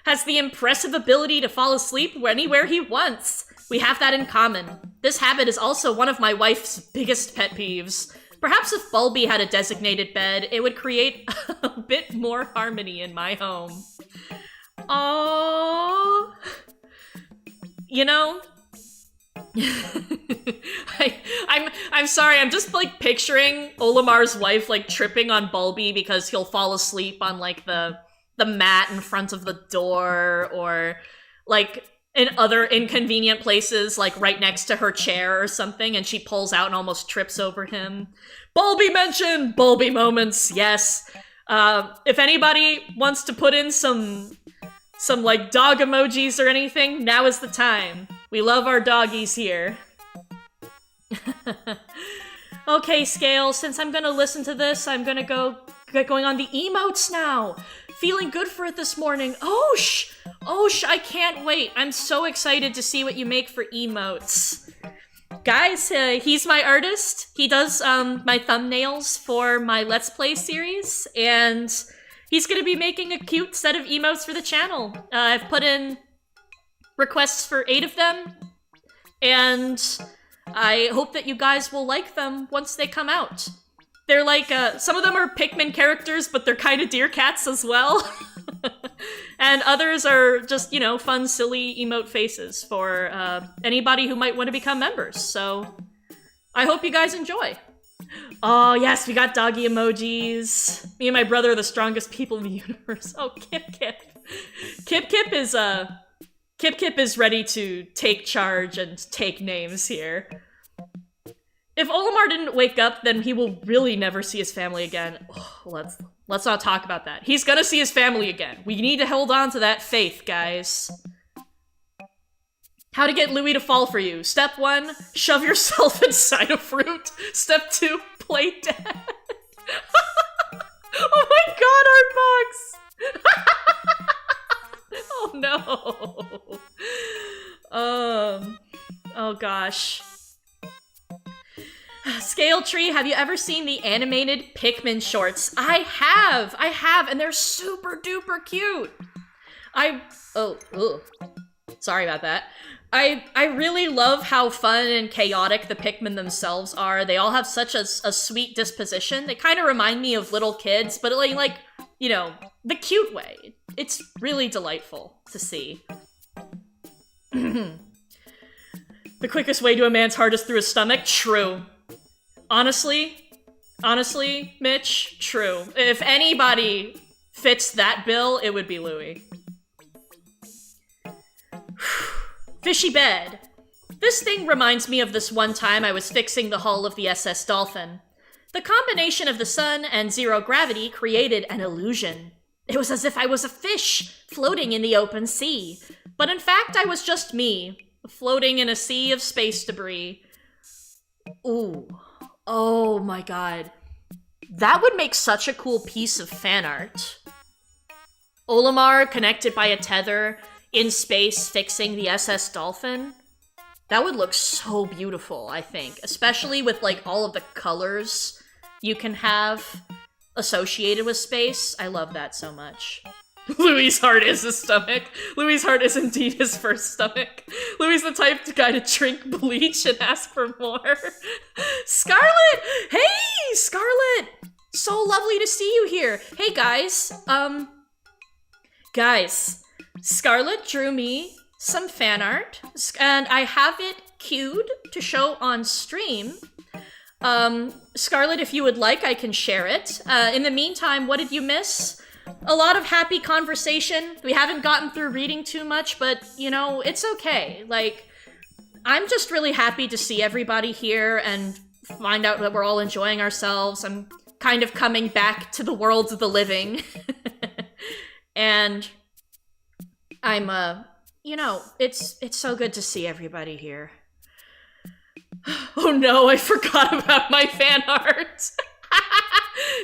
Has the impressive ability to fall asleep anywhere he wants. We have that in common. This habit is also one of my wife's biggest pet peeves. Perhaps if Bulby had a designated bed, it would create a bit more harmony in my home. Aww. You know? I'm sorry, I'm just like picturing Olimar's wife like tripping on Bulby because he'll fall asleep on like the mat in front of the door, or like in other inconvenient places, like right next to her chair or something, and she pulls out and almost trips over him. Bulby mention! Bulby moments, yes. If anybody wants to put in some like dog emojis or anything, now is the time. We love our doggies here. Okay, Scale, since I'm gonna listen to this, I'm gonna get going on the emotes now. Feeling good for it this morning. Osh! Osh, I can't wait. I'm so excited to see what you make for emotes. Guys, he's my artist. He does my thumbnails for my Let's Play series, and he's gonna be making a cute set of emotes for the channel. I've put in requests for 8 of them, and I hope that you guys will like them once they come out. They're like, some of them are Pikmin characters, but they're kind of deer cats as well. And others are just, you know, fun, silly emote faces for anybody who might want to become members. So I hope you guys enjoy. Oh, yes, we got doggy emojis. Me and my brother are the strongest people in the universe. Oh, Kip Kip. Kip Kip is ready to take charge and take names here. If Olimar didn't wake up, then he will really never see his family again. Oh, Let's not talk about that. He's gonna see his family again. We need to hold on to that faith, guys. How to get Louie to fall for you. Step 1, shove yourself inside a fruit. Step 2, play dead. Oh my god, Artbox! Oh no. Oh gosh. Scale Tree, have you ever seen the animated Pikmin shorts? I have, and they're super duper cute. Sorry about that. I really love how fun and chaotic the Pikmin themselves are. They all have such a sweet disposition. They kind of remind me of little kids, but like, you know, the cute way. It's really delightful to see. The quickest way to a man's heart is through his stomach? True. Honestly, Mitch, true. If anybody fits that bill, it would be Louie. Fishy bed. This thing reminds me of this one time I was fixing the hull of the SS Dolphin. The combination of the sun and zero gravity created an illusion. It was as if I was a fish floating in the open sea. But in fact, I was just me, floating in a sea of space debris. Ooh. Oh my god. That would make such a cool piece of fan art. Olimar connected by a tether in space fixing the SS Dolphin. That would look so beautiful, I think. Especially with like all of the colors you can have associated with space. I love that so much. Louie's heart is his stomach. Louie's heart is indeed his first stomach. Louie's the type of guy to drink bleach and ask for more. Scarlet! Hey, Scarlet! So lovely to see you here. Hey, guys. Guys, Scarlet drew me some fan art, and I have it queued to show on stream. Scarlet, if you would like, I can share it. In the meantime, what did you miss? A lot of happy conversation. We haven't gotten through reading too much, but, you know, it's okay. Like, I'm just really happy to see everybody here and find out that we're all enjoying ourselves. I'm kind of coming back to the world of the living. And I'm, you know, it's so good to see everybody here. Oh no, I forgot about my fan art.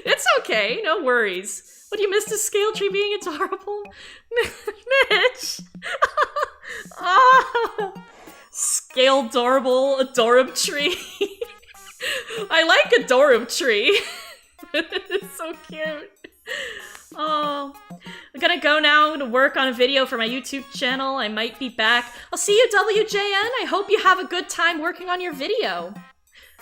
It's okay, no worries. What, you missed a Scale Tree being adorable? Mitch! Oh, Scale Adorable, Adorab Tree. I like Adorab Tree. It's so cute. Oh, I'm gonna go now to work on a video for my YouTube channel. I might be back. I'll see you, WJN. I hope you have a good time working on your video.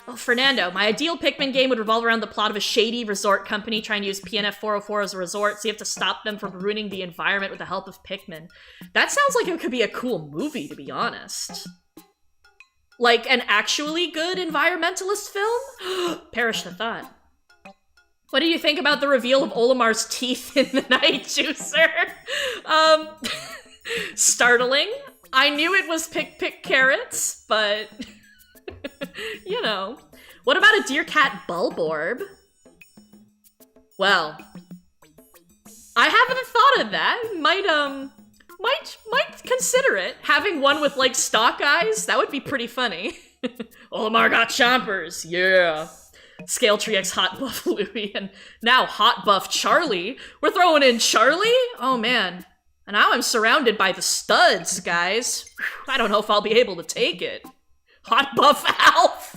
Oh, Fernando, my ideal Pikmin game would revolve around the plot of a shady resort company trying to use PNF 404 as a resort, so you have to stop them from ruining the environment with the help of Pikmin. That sounds like it could be a cool movie, to be honest. Like an actually good environmentalist film? Perish the thought. What do you think about the reveal of Olimar's teeth in the night juicer? Startling. I knew it was pick carrots, but you know. What about a deer cat Bulborb? Well, I haven't thought of that. Might consider it. Having one with like stalk eyes, that would be pretty funny. Olimar got chompers, yeah. Scale Tree X Hot Buff Louie, and now Hot Buff Charlie. We're throwing in Charlie? Oh man. And now I'm surrounded by the studs, guys. I don't know if I'll be able to take it. Hot Buff Alf!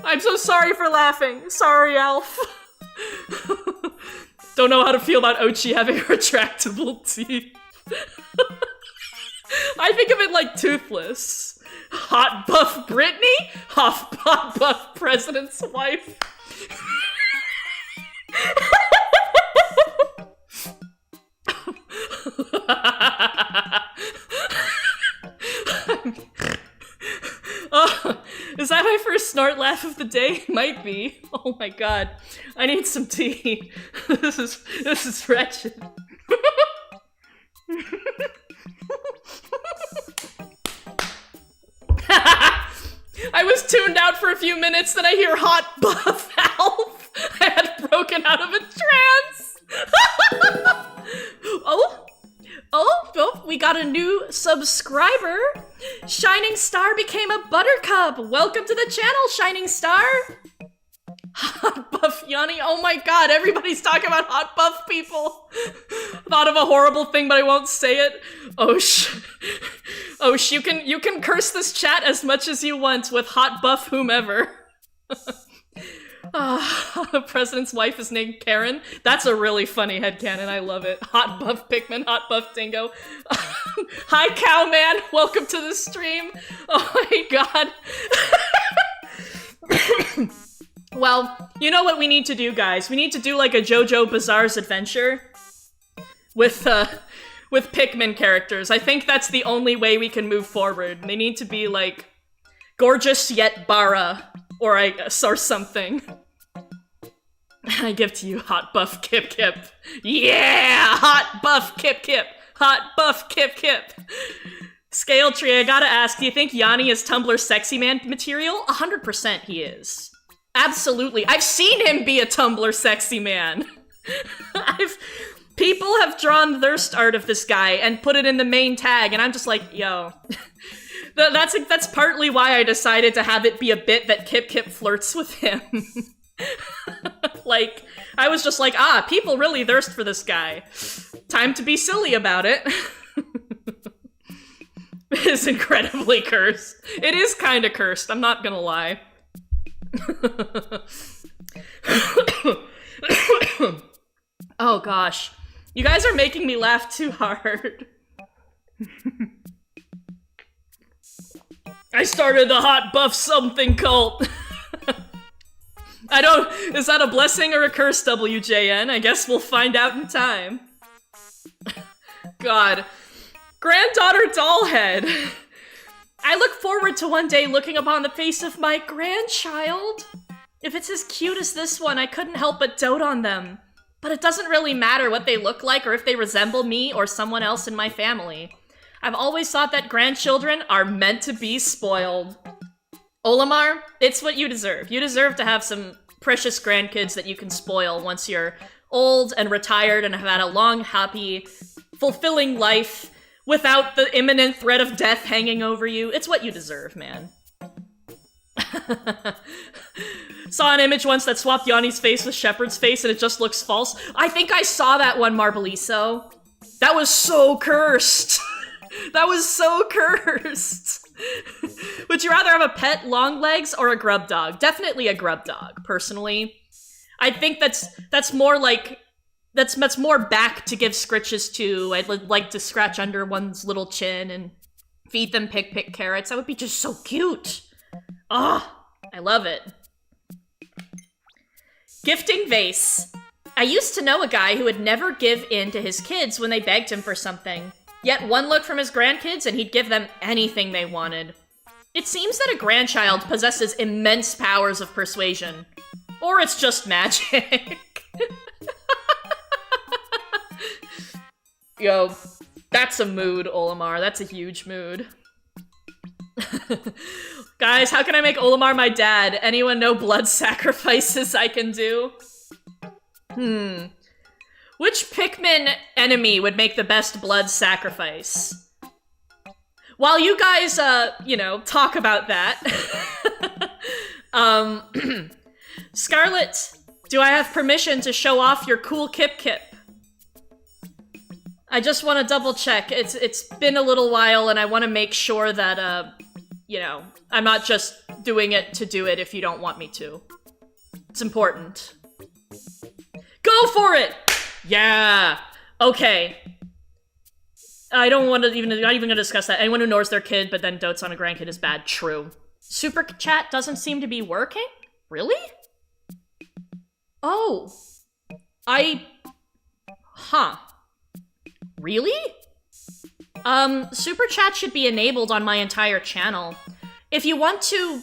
I'm so sorry for laughing. Sorry, Alf. Don't know how to feel about Ochi having retractable teeth. I think of it like Toothless. Hot Buff Brittany? Hot Buff President's wife? Oh, is that my first snort laugh of the day? Might be. Oh my god. I need some tea. This is wretched. I was tuned out for a few minutes, then I hear Hot Buff Alf. I had broken broken out of a trance! Oh, we got a new subscriber. Shining Star became a buttercup. Welcome to the channel, Shining Star. Hot buff Yanni. Oh my god, everybody's talking about hot buff people. Thought of a horrible thing, but I won't say it. Osh, you can curse this chat as much as you want with hot buff whomever. The president's wife is named Karen. That's a really funny headcanon. I love it. Hot buff Pikmin, hot buff Dingo. Hi, Cowman. Welcome to the stream. Oh my god. Well, you know what we need to do, guys? We need to do like a JoJo Bizarre's Adventure with Pikmin characters. I think that's the only way we can move forward. They need to be like gorgeous yet Bara, or something. I give to you hot buff Kip Kip. Yeah! Hot buff Kip Kip! Hot buff Kip Kip! Scale Tree, I gotta ask, do you think Yanni is Tumblr sexy man material? 100% he is. Absolutely. I've seen him be a Tumblr sexy man. People have drawn thirst art of this guy and put it in the main tag, and I'm just like, yo. That's partly why I decided to have it be a bit that Kip Kip flirts with him. Like, I was just like, people really thirst for this guy. Time to be silly about it. It is incredibly cursed. It is kinda cursed, I'm not gonna lie. Oh gosh. You guys are making me laugh too hard. I started the hot buff something cult. Is that a blessing or a curse, WJN? I guess we'll find out in time. God. Granddaughter Dollhead. I look forward to one day looking upon the face of my grandchild. If it's as cute as this one, I couldn't help but dote on them. But it doesn't really matter what they look like or if they resemble me or someone else in my family. I've always thought that grandchildren are meant to be spoiled. Olimar, it's what you deserve. You deserve to have some precious grandkids that you can spoil once you're old and retired and have had a long, happy, fulfilling life without the imminent threat of death hanging over you. It's what you deserve, man. Saw an image once that swapped Yanni's face with Shepard's face and it just looks false. I think I saw that one, Marbeliso. That was so cursed. That was so cursed. Would you rather have a pet, long legs, or a grub dog? Definitely a grub dog, personally. I think that's more like... That's more back to give scritches to. I'd like to scratch under one's little chin and feed them pick carrots. That would be just so cute. Ah, I love it. Gifting vase. I used to know a guy who would never give in to his kids when they begged him for something. Yet one look from his grandkids and he'd give them anything they wanted. It seems that a grandchild possesses immense powers of persuasion. Or it's just magic. Yo, that's a mood, Olimar. That's a huge mood. Guys, how can I make Olimar my dad? Anyone know blood sacrifices I can do? Which Pikmin enemy would make the best blood sacrifice? While you guys, talk about that. Scarlet, do I have permission to show off your cool Kip Kip? I just want to double check. It's been a little while and I want to make sure that, I'm not just doing it to do it if you don't want me to. It's important. Go for it! Yeah! Okay. I don't want to not even gonna discuss that. Anyone who ignores their kid but then dotes on a grandkid is bad. True. Super chat doesn't seem to be working? Really? Oh. Huh. Really? Super chat should be enabled on my entire channel. If you want to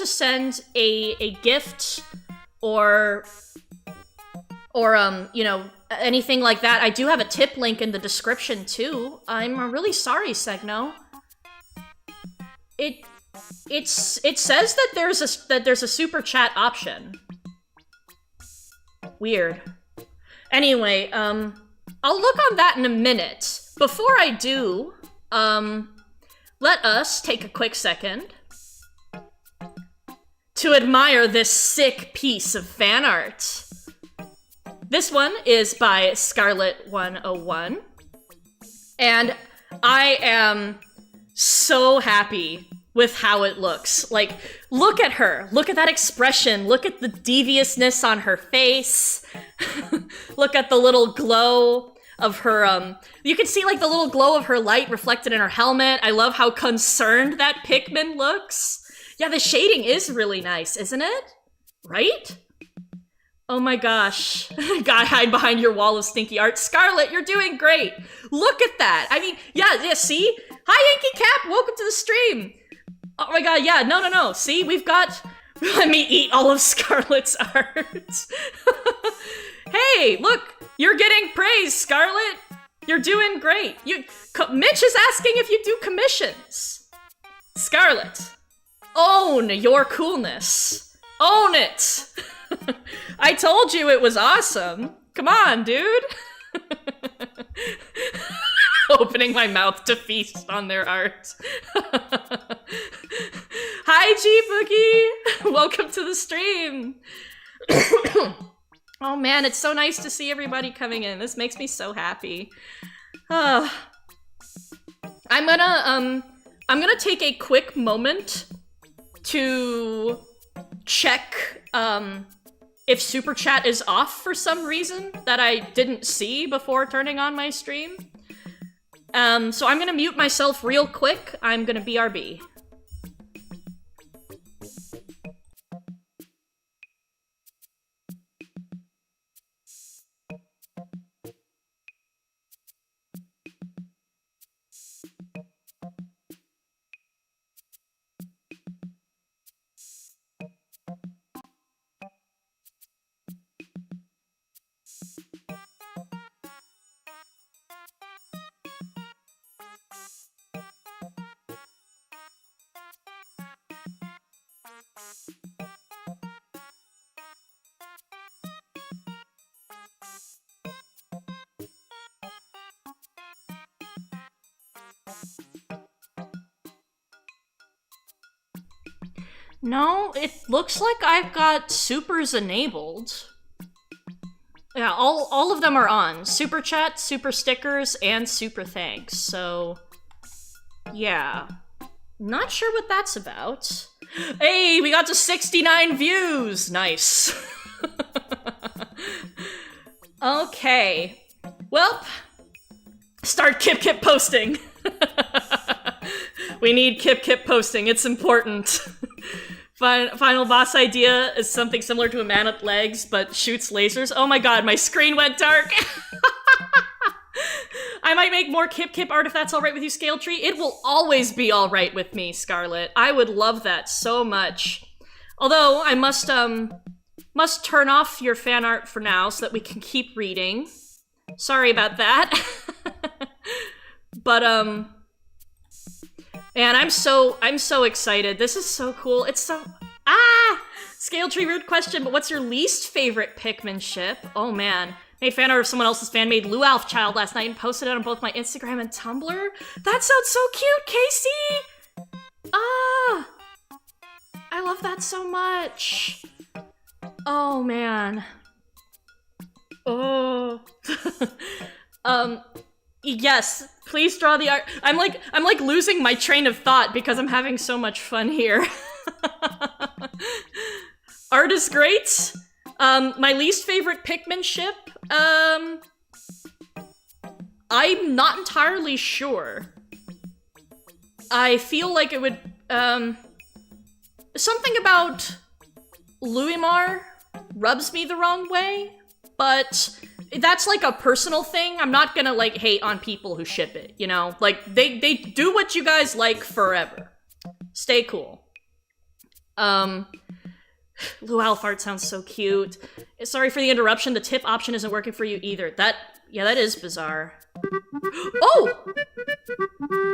send a gift or anything like that, I do have a tip link in the description too. I'm really sorry, Segno. It says that there's a super chat option. Weird. Anyway, I'll look on that in a minute. Before I do, let us take a quick second to admire this sick piece of fan art. This one is by Scarlet101, and I am so happy with how it looks. Like, look at her. Look at that expression. Look at the deviousness on her face. Look at the little glow of her, you can see, like, the little glow of her light reflected in her helmet. I love how concerned that Pikmin looks. Yeah, the shading is really nice, isn't it? Right? Oh my gosh. Gotta hide behind your wall of stinky art. Scarlet, you're doing great. Look at that. I mean, yeah, see? Hi, Yankee Cap, welcome to the stream. Oh my god, yeah, no. See, we've got... Let me eat all of Scarlet's art. Hey, look, you're getting praise, Scarlet. You're doing great. Mitch is asking if you do commissions. Scarlet, own your coolness. Own it. I told you it was awesome. Come on, dude. Opening my mouth to feast on their art. Hi, G-Boogie! Welcome to the stream! Oh man, it's so nice to see everybody coming in. This makes me so happy. I'm gonna take a quick moment to check, if Super Chat is off for some reason that I didn't see before turning on my stream. So I'm gonna mute myself real quick. I'm gonna BRB. No, it looks like I've got supers enabled. Yeah, all of them are on. Super chat, super stickers, and super thanks, so... yeah. Not sure what that's about. Hey, we got to 69 views! Nice. Okay. Well, start Kip posting. We need Kip posting, it's important. Final boss idea is something similar to a man with legs, but shoots lasers. Oh my god, my screen went dark! I might make more Kip art if that's alright with you, Scale Tree. It will always be alright with me, Scarlet. I would love that so much. Although, I must turn off your fan art for now so that we can keep reading. Sorry about that. But, man, I'm so excited. This is so cool. It's so... Scale Tree, rude question, but what's your least favorite Pikmin ship? Oh, man. Made fan art of someone else's fan-made Lou Alf child last night and posted it on both my Instagram and Tumblr. That sounds so cute, Casey! I love that so much. Oh, man. Oh. Yes, please draw the art. I'm like losing my train of thought because I'm having so much fun here. Art is great. My least favorite Pikmin ship, I'm not entirely sure. I feel like it would, something about Louimar rubs me the wrong way, but that's like a personal thing. I'm not gonna like hate on people who ship it, you know? Like, they do what you guys like forever. Stay cool. Lou Alf art sounds so cute. Sorry for the interruption, the tip option isn't working for you either. That is bizarre. Oh!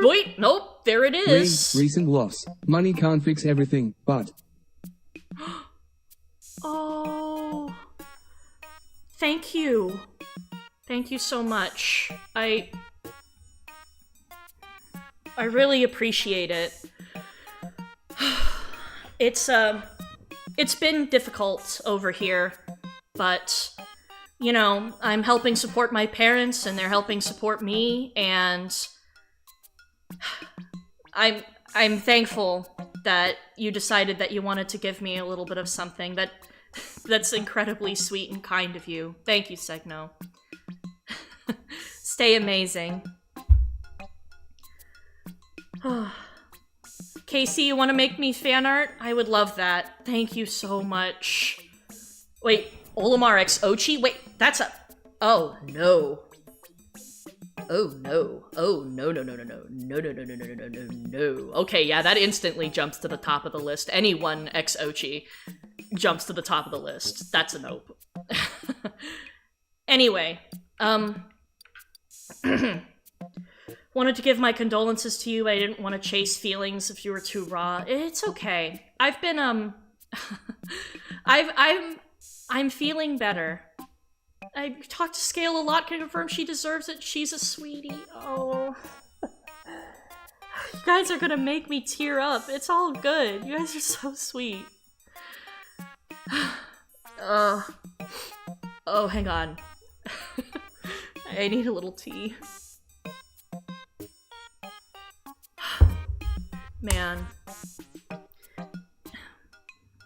Wait, nope, there it is. Recent loss. Money can't fix everything, but... Oh... Thank you. Thank you so much. I really appreciate it. It's been difficult over here, but you know, I'm helping support my parents and they're helping support me, and I'm thankful that you decided that you wanted to give me a little bit of something. That's incredibly sweet and kind of you. Thank you, Segno. Stay amazing. Casey, you want to make me fan art? I would love that. Thank you so much. Wait, Olimar X Ochi? Wait, that's a... Oh, no. Oh, no. Oh, no, no, no, no, no. No, no, no, no, no, no, no, no, no. Okay, yeah, that instantly jumps to the top of the list. Anyone X Ochi jumps to the top of the list. That's a nope. Anyway, wanted to give my condolences to you. I didn't want to chase feelings if you were too raw. It's okay. I've been, I'm feeling better. I talked to Scale a lot, can confirm she deserves it. She's a sweetie. Oh. You guys are gonna make me tear up. It's all good. You guys are so sweet. Oh, hang on. I need a little tea. Man.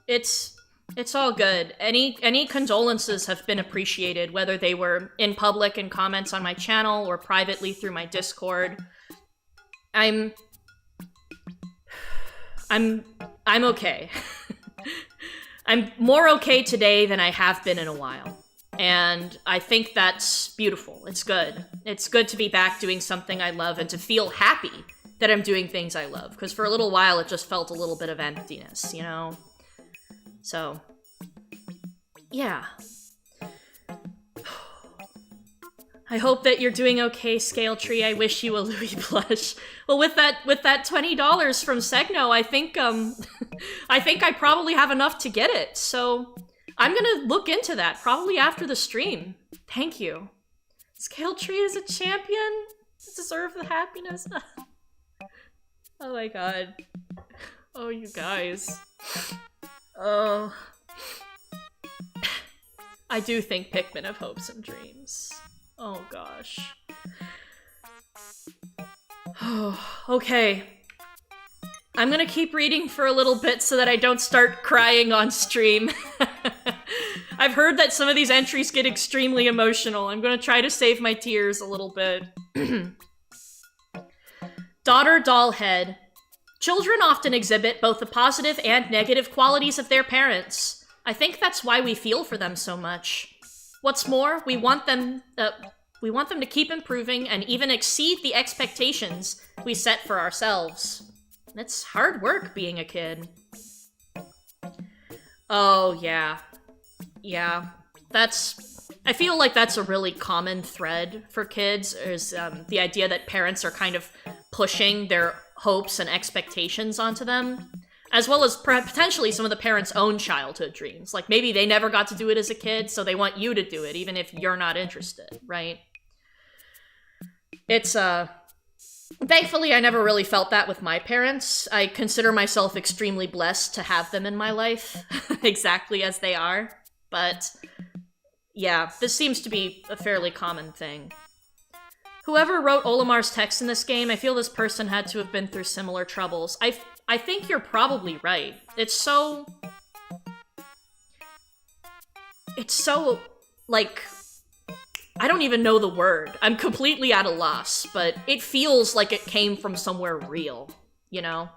It's all good. Any condolences have been appreciated, whether they were in public in comments on my channel or privately through my Discord. I'm okay. I'm more okay today than I have been in a while. And I think that's beautiful. It's good. It's good to be back doing something I love and to feel happy that I'm doing things I love. Because for a little while, it just felt a little bit of emptiness, you know? So, yeah. I hope that you're doing okay, Scale Tree. I wish you a Louie plush. Well, with that $20 from Segno, I think I probably have enough to get it. So I'm gonna look into that probably after the stream. Thank you. Scale Tree is a champion. Deserve the happiness. Oh my god. Oh, you guys. Oh. I do think Pikmin have hopes and dreams. Oh gosh. Okay. I'm gonna keep reading for a little bit so that I don't start crying on stream. I've heard that some of these entries get extremely emotional. I'm gonna try to save my tears a little bit. Daughter Dollhead. Children often exhibit both the positive and negative qualities of their parents. I think that's why we feel for them so much. What's more, we want them to keep improving and even exceed the expectations we set for ourselves. It's hard work being a kid. Oh, yeah. Yeah. I feel like that's a really common thread for kids, is the idea that parents are kind of pushing their hopes and expectations onto them, as well as potentially some of the parents' own childhood dreams. Like, maybe they never got to do it as a kid, so they want you to do it, even if you're not interested, right? It's, thankfully, I never really felt that with my parents. I consider myself extremely blessed to have them in my life, exactly as they are. But, yeah, this seems to be a fairly common thing. Whoever wrote Olimar's text in this game, I feel this person had to have been through similar troubles. I think you're probably right. It's so, like, I don't even know the word. I'm completely at a loss, but it feels like it came from somewhere real, you know?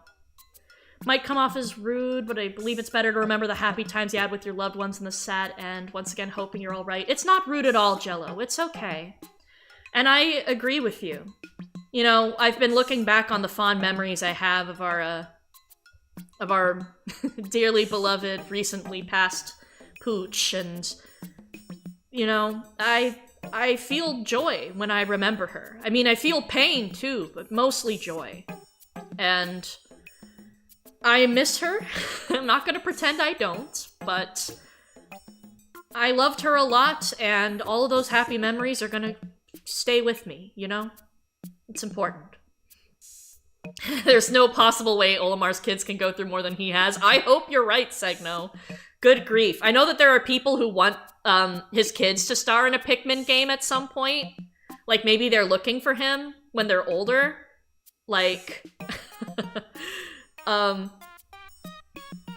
Might come off as rude, but I believe it's better to remember the happy times you had with your loved ones and the sad end. Once again, hoping you're all right. It's not rude at all, Jello. It's okay. And I agree with you. You know, I've been looking back on the fond memories I have of our dearly beloved, recently passed Pooch, and, you know, I feel joy when I remember her. I mean, I feel pain too, but mostly joy. And I miss her. I'm not gonna pretend I don't, but I loved her a lot, and all of those happy memories are gonna stay with me, you know? It's important. There's no possible way Olimar's kids can go through more than he has. I hope you're right, Segno. Good grief. I know that there are people who want his kids to star in a Pikmin game at some point. Like, maybe they're looking for him when they're older. Like, but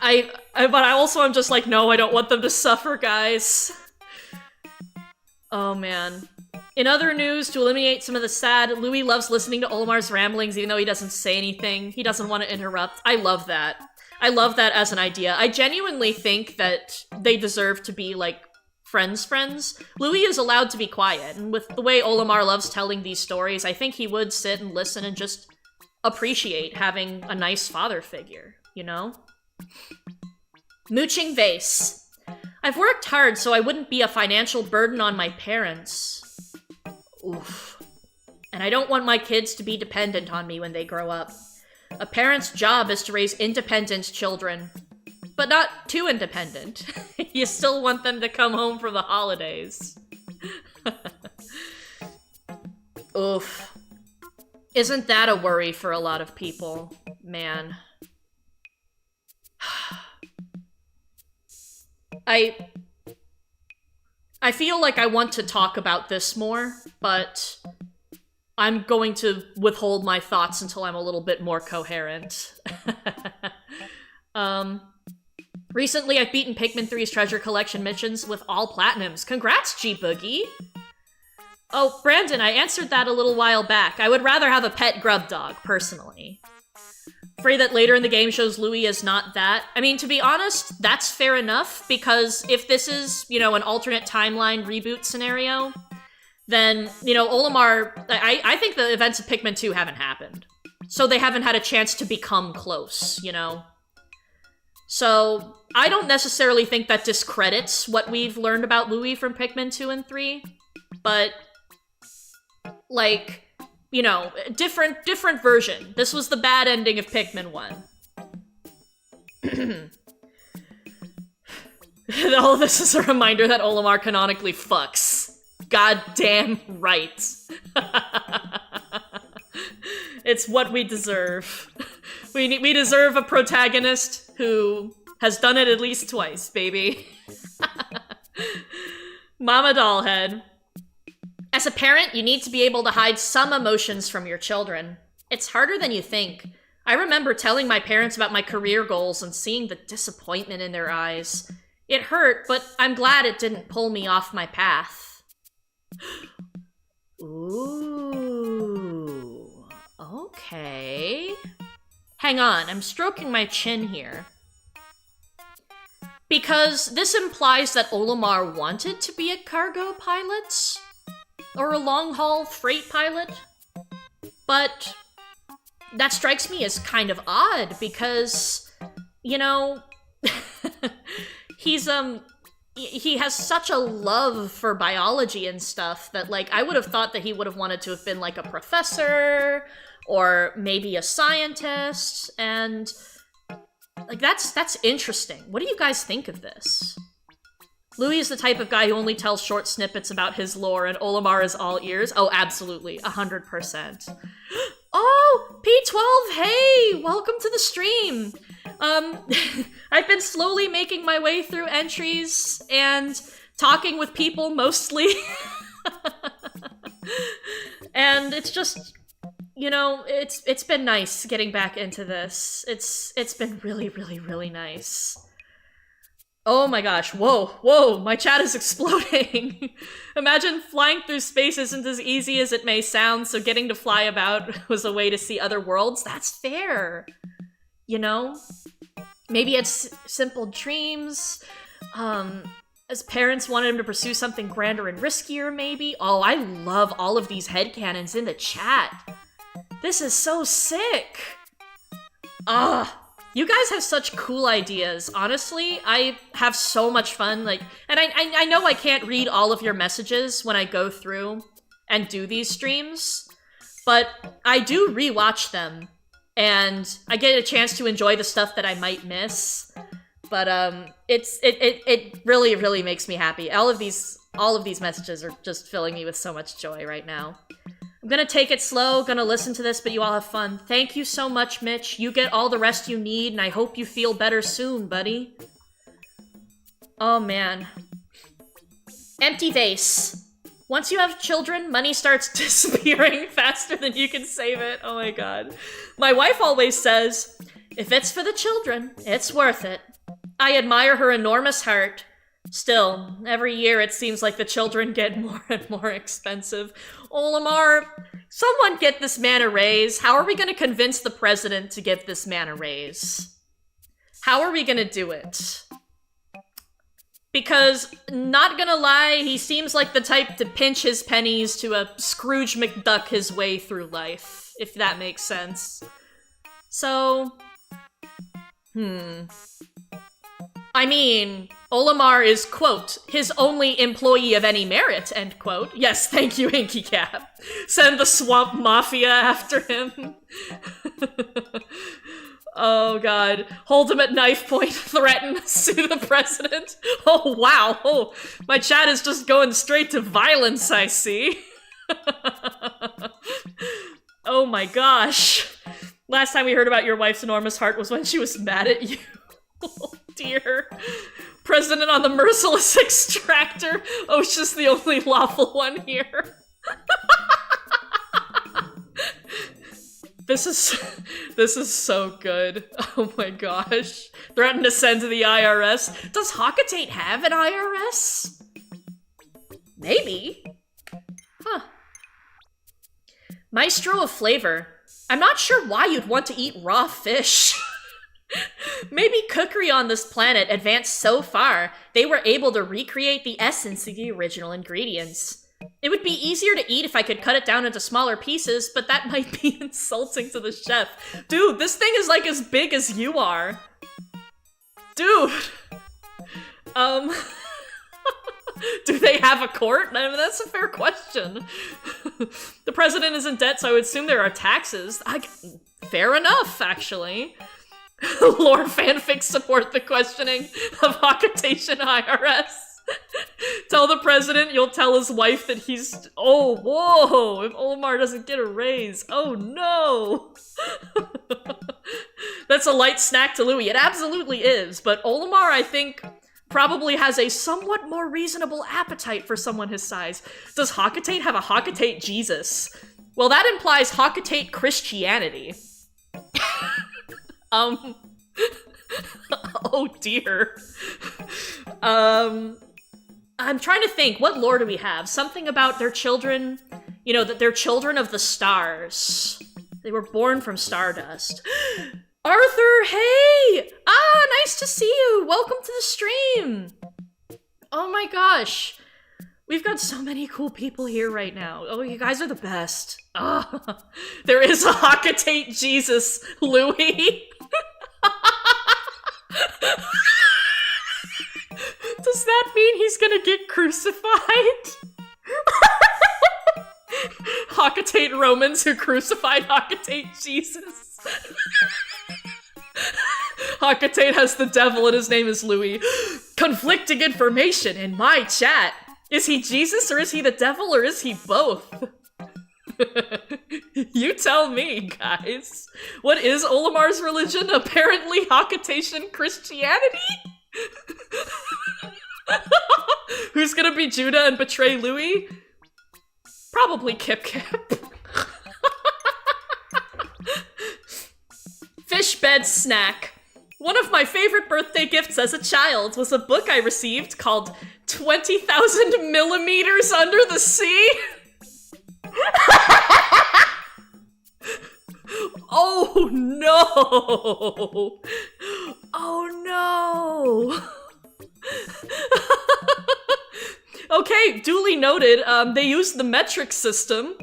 I also am just like, no, I don't want them to suffer, guys. Oh, man. In other news, to eliminate some of the sad, Louie loves listening to Olimar's ramblings even though he doesn't say anything. He doesn't want to interrupt. I love that. I love that as an idea. I genuinely think that they deserve to be, like, friends. Louie is allowed to be quiet, and with the way Olimar loves telling these stories, I think he would sit and listen and just appreciate having a nice father figure, you know? Mooching vase. I've worked hard so I wouldn't be a financial burden on my parents. Oof. And I don't want my kids to be dependent on me when they grow up. A parent's job is to raise independent children. But not too independent. You still want them to come home for the holidays. Oof. Isn't that a worry for a lot of people? Man. I feel like I want to talk about this more, but I'm going to withhold my thoughts until I'm a little bit more coherent. Recently I've beaten Pikmin 3's treasure collection missions with all platinums. Congrats, G-Boogie! Oh, Brandon, I answered that a little while back. I would rather have a pet grub dog, personally. Afraid that later in the game shows Louie is not that. I mean, to be honest, that's fair enough, because if this is, you know, an alternate timeline reboot scenario, then, you know, Olimar, I think the events of Pikmin 2 haven't happened. So they haven't had a chance to become close, you know? So, I don't necessarily think that discredits what we've learned about Louie from Pikmin 2 and 3, but, like, you know, different version. This was the bad ending of Pikmin 1. All of this is a reminder that Olimar canonically fucks. Goddamn right. It's what we deserve. We deserve a protagonist who has done it at least twice, baby. Mama Dollhead. As a parent, you need to be able to hide some emotions from your children. It's harder than you think. I remember telling my parents about my career goals and seeing the disappointment in their eyes. It hurt, but I'm glad it didn't pull me off my path. Ooh. Okay. Hang on, I'm stroking my chin here. Because this implies that Olimar wanted to be a cargo pilot? Or a long-haul freight pilot? But that strikes me as kind of odd, because, you know, he has such a love for biology and stuff that, like, I would have thought that he would have wanted to have been, like, a professor, or maybe a scientist, and, like, that's interesting. What do you guys think of this? Louie is the type of guy who only tells short snippets about his lore, and Olimar is all ears. Oh, absolutely. 100%. Oh, P12, hey! Welcome to the stream! I've been slowly making my way through entries and talking with people, mostly. And it's just, you know, it's been nice getting back into this. It's been really, really, really nice. Oh my gosh, whoa, my chat is exploding. Imagine flying through space isn't as easy as it may sound, so getting to fly about was a way to see other worlds. That's fair. You know? Maybe it's simple dreams. As parents wanted him to pursue something grander and riskier, maybe. Oh, I love all of these headcanons in the chat. This is so sick. You guys have such cool ideas. Honestly, I have so much fun, like, and I know I can't read all of your messages when I go through and do these streams, but I do rewatch them, and I get a chance to enjoy the stuff that I might miss. But it really, really makes me happy. All of these messages are just filling me with so much joy right now. I'm gonna take it slow, gonna listen to this, but you all have fun. Thank you so much, Mitch. You get all the rest you need, and I hope you feel better soon, buddy. Oh, man. Empty vase. Once you have children, money starts disappearing faster than you can save it. Oh my god. My wife always says, if it's for the children, it's worth it. I admire her enormous heart. Still, every year it seems like the children get more and more expensive. Olimar, someone get this man a raise. How are we going to convince the president to give this man a raise? How are we going to do it? Because, not gonna lie, he seems like the type to pinch his pennies to a Scrooge McDuck his way through life, if that makes sense. So, I mean, Olimar is, quote, his only employee of any merit, end quote. Yes, thank you, Inky Cap. Send the Swamp Mafia after him. Oh god. Hold him at knife point, threaten, sue the president. Oh wow. Oh, my chat is just going straight to violence, I see. Oh my gosh. Last time we heard about your wife's enormous heart was when she was mad at you. Oh dear. President on the merciless extractor. OSHA's the only lawful one here. This is so good. Oh my gosh. Threaten to send to the IRS. Does Hakatate have an IRS? Maybe. Huh. Maestro of flavor. I'm not sure why you'd want to eat raw fish. Maybe cookery on this planet advanced so far, they were able to recreate the essence of the original ingredients. It would be easier to eat if I could cut it down into smaller pieces, but that might be insulting to the chef. Dude, this thing is like as big as you are. Dude. Do they have a court? I mean, that's a fair question. The president is in debt, so I would assume there are taxes. Fair enough, actually. Lore fanfics support the questioning of Hakatation IRS. Tell the president you'll tell his wife that he's— oh, whoa! If Olimar doesn't get a raise. Oh, no! That's a light snack to Louie. It absolutely is, but Olimar, I think, probably has a somewhat more reasonable appetite for someone his size. Does Hakatate have a Hakatate Jesus? Well, that implies Hakatate Christianity. Oh dear. I'm trying to think, what lore do we have? Something about their children, you know, that they're children of the stars. They were born from stardust. Arthur, hey! Ah, nice to see you! Welcome to the stream! Oh my gosh. We've got so many cool people here right now. Oh, you guys are the best. Ah, there is a Hakatate Jesus, Louie. Does that mean he's gonna get crucified? Hakatate Romans who crucified Hakatate Jesus. Hakatate has the devil and his name is Louie. Conflicting information in my chat. Is he Jesus or is he the devil or is he both? You tell me, guys. What is Olimar's religion? Apparently Hakatation Christianity? Who's gonna be Judah and betray Louie? Probably Kip Kip. Fish bed snack. One of my favorite birthday gifts as a child was a book I received called 20,000 Millimeters Under the Sea. Oh no! Oh no! Okay, duly noted. They used the metric system.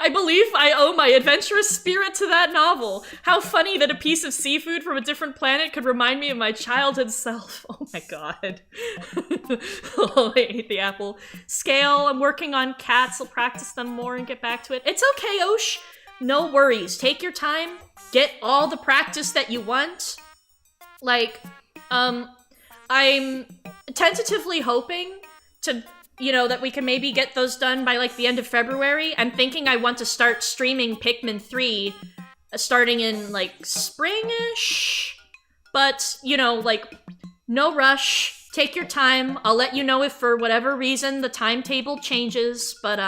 I believe I owe my adventurous spirit to that novel. How funny that a piece of seafood from a different planet could remind me of my childhood self. Oh my god. Oh, I ate the apple. Scale, I'm working on cats. I'll practice them more and get back to it. It's okay, Osh. No worries. Take your time. Get all the practice that you want. Like, I'm tentatively hoping to, that we can maybe get those done by, like, the end of February. I'm thinking I want to start streaming Pikmin 3 starting in, like, spring-ish. But, like, no rush. Take your time. I'll let you know if for whatever reason the timetable changes. But,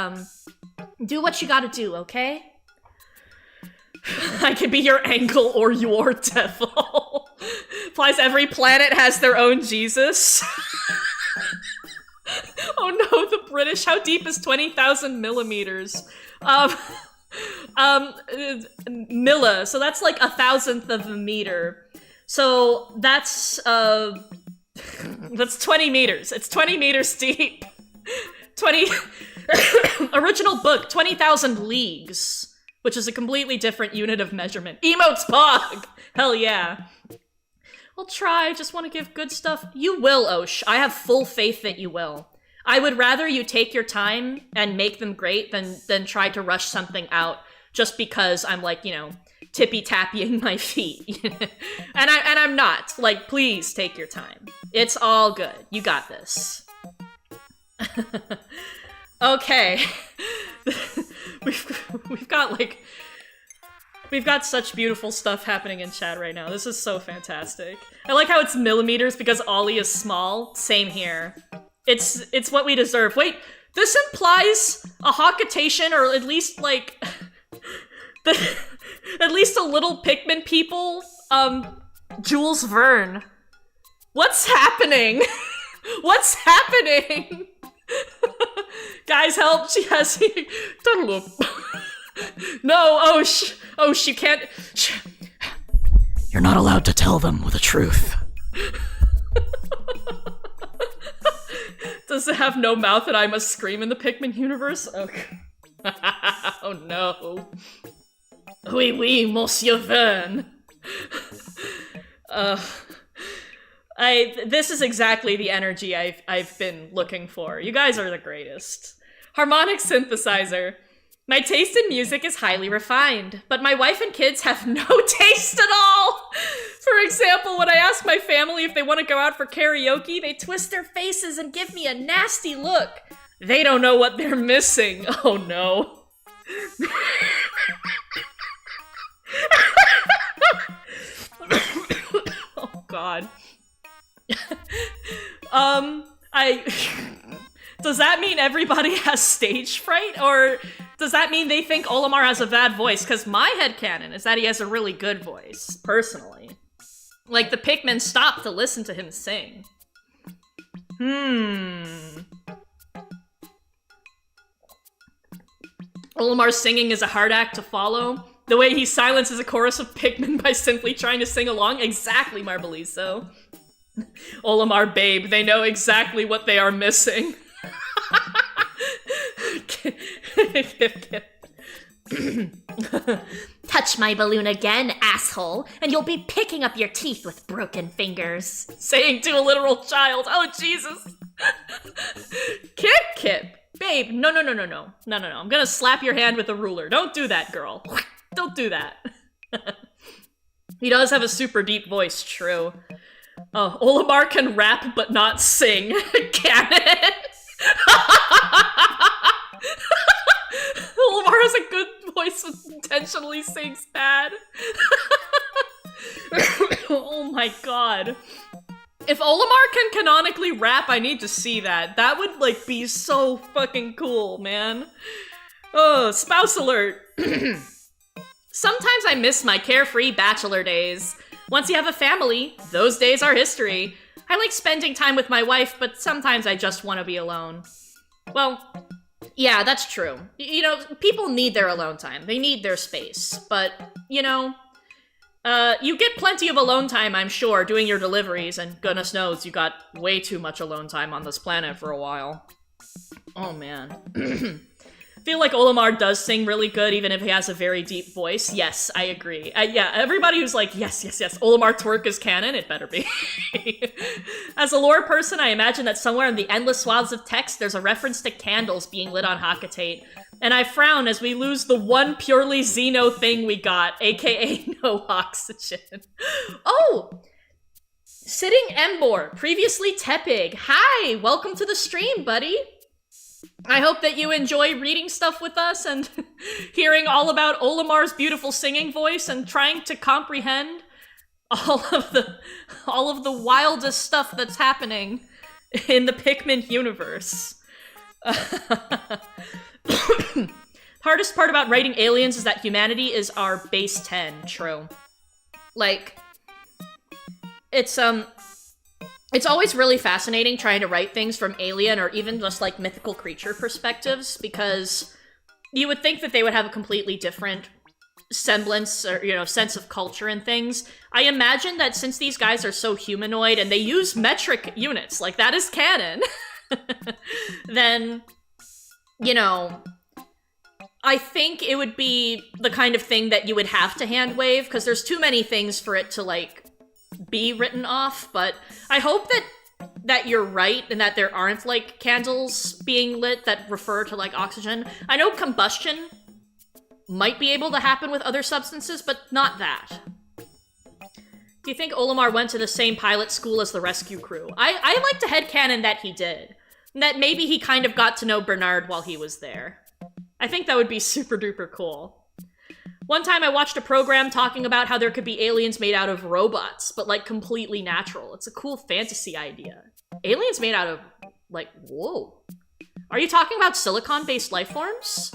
do what you gotta do, okay? I can be your angel or your devil. Implies every planet has their own Jesus. Oh no, the British. How deep is 20,000 millimeters? Milla. So that's like 1,000th of a meter. So that's 20 meters. It's 20 meters deep. 20 original book, 20,000 leagues. Which is a completely different unit of measurement. Emotes pog! Hell yeah. I'll try, just want to give good stuff. You will, Osh. I have full faith that you will. I would rather you take your time and make them great than try to rush something out just because I'm like, tippy-tappying my feet. and I'm not. Like, please take your time. It's all good. You got this. Okay. We've got such beautiful stuff happening in chat right now. This is so fantastic. I like how it's millimeters because Ollie is small. Same here. It's what we deserve. Wait, this implies a Hawkitation, or at least like at least a little Pikmin people. Jules Verne. What's happening? What's happening? Guys, help! She has. No, you can't. You're not allowed to tell them the truth. Does it have no mouth and I must scream in the Pikmin universe? Okay. Oh no. Oui, oui, Monsieur Verne. This is exactly the energy I've been looking for. You guys are the greatest. Harmonic synthesizer. My taste in music is highly refined, but my wife and kids have no taste at all. For example, when I ask my family if they want to go out for karaoke, they twist their faces and give me a nasty look. They don't know what they're missing. Oh no. Oh god. Does that mean everybody has stage fright, or does that mean they think Olimar has a bad voice? Because my headcanon is that he has a really good voice, personally. Like, the Pikmin stopped to listen to him sing. Olimar's singing is a hard act to follow. The way he silences a chorus of Pikmin by simply trying to sing along. Exactly, Marbelizo. Olimar, babe, they know exactly what they are missing. Touch my balloon again, asshole, and you'll be picking up your teeth with broken fingers. Saying to a literal child, oh Jesus. Kip, babe, no. I'm gonna slap your hand with a ruler. Don't do that, girl. Don't do that. He does have a super deep voice, true. Oh, Olimar can rap but not sing. Can it? Olimar has a good voice but intentionally sings bad. Oh my god. If Olimar can canonically rap, I need to see that. That would, like, be so fucking cool, man. Oh, spouse alert. Sometimes I miss my carefree bachelor days. Once you have a family, those days are history. I like spending time with my wife, but sometimes I just want to be alone. Well, yeah, that's true. People need their alone time. They need their space. But, you get plenty of alone time, I'm sure, doing your deliveries, and goodness knows you got way too much alone time on this planet for a while. Oh, man. I feel like Olimar does sing really good, even if he has a very deep voice. Yes, I agree. Yeah, everybody who's like, yes, Olimar twerk is canon, it better be. As a lore person, I imagine that somewhere in the endless swaths of text, there's a reference to candles being lit on Hakatate. And I frown as we lose the one purely Xeno thing we got, aka no oxygen. Oh! Sitting Embor, previously Tepig. Hi, welcome to the stream, buddy. I hope that you enjoy reading stuff with us and hearing all about Olimar's beautiful singing voice and trying to comprehend all of the wildest stuff that's happening in the Pikmin universe. Hardest part about writing aliens is that humanity is our base 10, true. Like, it's always really fascinating trying to write things from alien or even just like mythical creature perspectives, because you would think that they would have a completely different semblance or, you know, sense of culture and things. I imagine that since these guys are so humanoid and they use metric units, like that is canon, then, you know, I think it would be the kind of thing that you would have to hand wave, because there's too many things for it to, like, be written off. But I hope that you're right and that there aren't, like, candles being lit that refer to, like, oxygen. I know combustion might be able to happen with other substances, but not that. Do you think Olimar went to the same pilot school as the rescue crew? I like to headcanon that he did. That maybe he kind of got to know Bernard while he was there. I think that would be super duper cool. One time I watched a program talking about how there could be aliens made out of robots, but like completely natural. It's a cool fantasy idea. Aliens made out of, like, whoa. Are you talking about silicon-based life forms?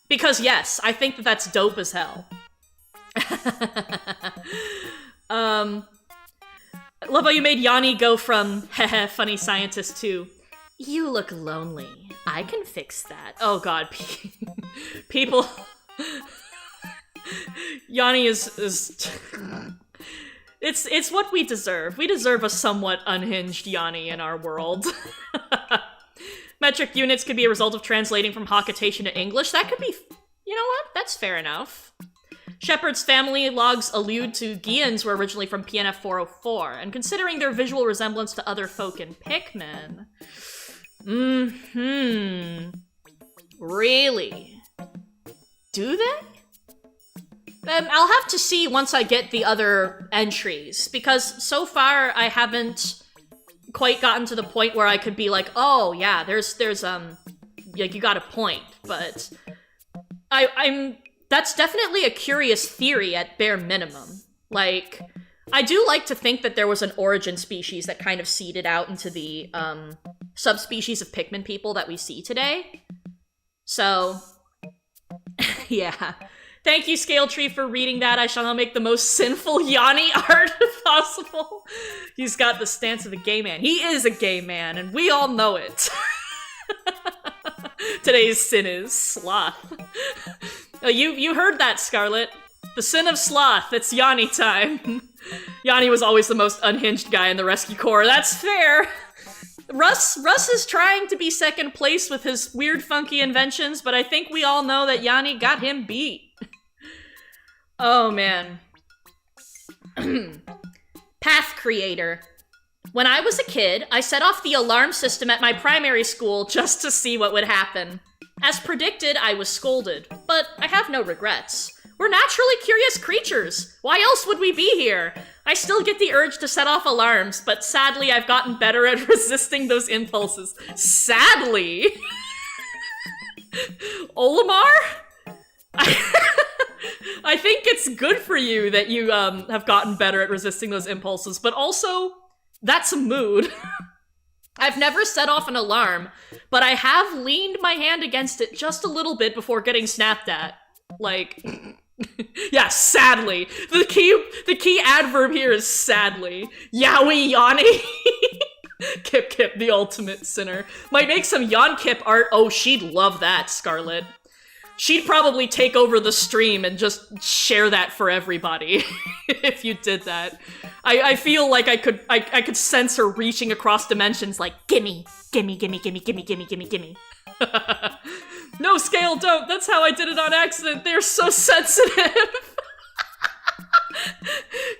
Because yes, I think that that's dope as hell. I love how you made Yanni go from heh funny scientist to you look lonely. I can fix that. Oh god, people. Yanni is it's what we deserve. We deserve a somewhat unhinged Yanni in our world. Metric units could be a result of translating from Hocketation to English. That could be, you know what? That's fair enough. Shepard's family logs allude to Guians were originally from PNF 404, and considering their visual resemblance to other folk in Pikmin. Really? Do they? I'll have to see once I get the other entries, because so far I haven't quite gotten to the point where I could be like, oh yeah, there's like, you got a point, but that's definitely a curious theory at bare minimum. Like, I do like to think that there was an origin species that kind of seeded out into the, subspecies of Pikmin people that we see today. So, yeah. Thank you, Scale Tree, for reading that. I shall now make the most sinful Yanni art possible. He's got the stance of a gay man. He is a gay man, and we all know it. Today's sin is sloth. Oh, you heard that, Scarlet. The sin of sloth. It's Yanni time. Yanni was always the most unhinged guy in the Rescue Corps. That's fair. Russ is trying to be second place with his weird, funky inventions, but I think we all know that Yanni got him beat. Oh, man. Path Creator. When I was a kid, I set off the alarm system at my primary school just to see what would happen. As predicted, I was scolded, but I have no regrets. We're naturally curious creatures. Why else would we be here? I still get the urge to set off alarms, but sadly I've gotten better at resisting those impulses. Sadly? Olimar? I think it's good for you that you have gotten better at resisting those impulses, but also, that's a mood. I've never set off an alarm, but I have leaned my hand against it just a little bit before getting snapped at. Like, yeah, sadly. The key adverb here is sadly. Yowie Yanni. Kip, the ultimate sinner. Might make some Yon Kip art. Oh, she'd love that, Scarlet. She'd probably take over the stream and just share that for everybody if you did that. I feel like I could sense her reaching across dimensions like, gimme. No, Scale, don't. That's how I did it on accident. They're so sensitive.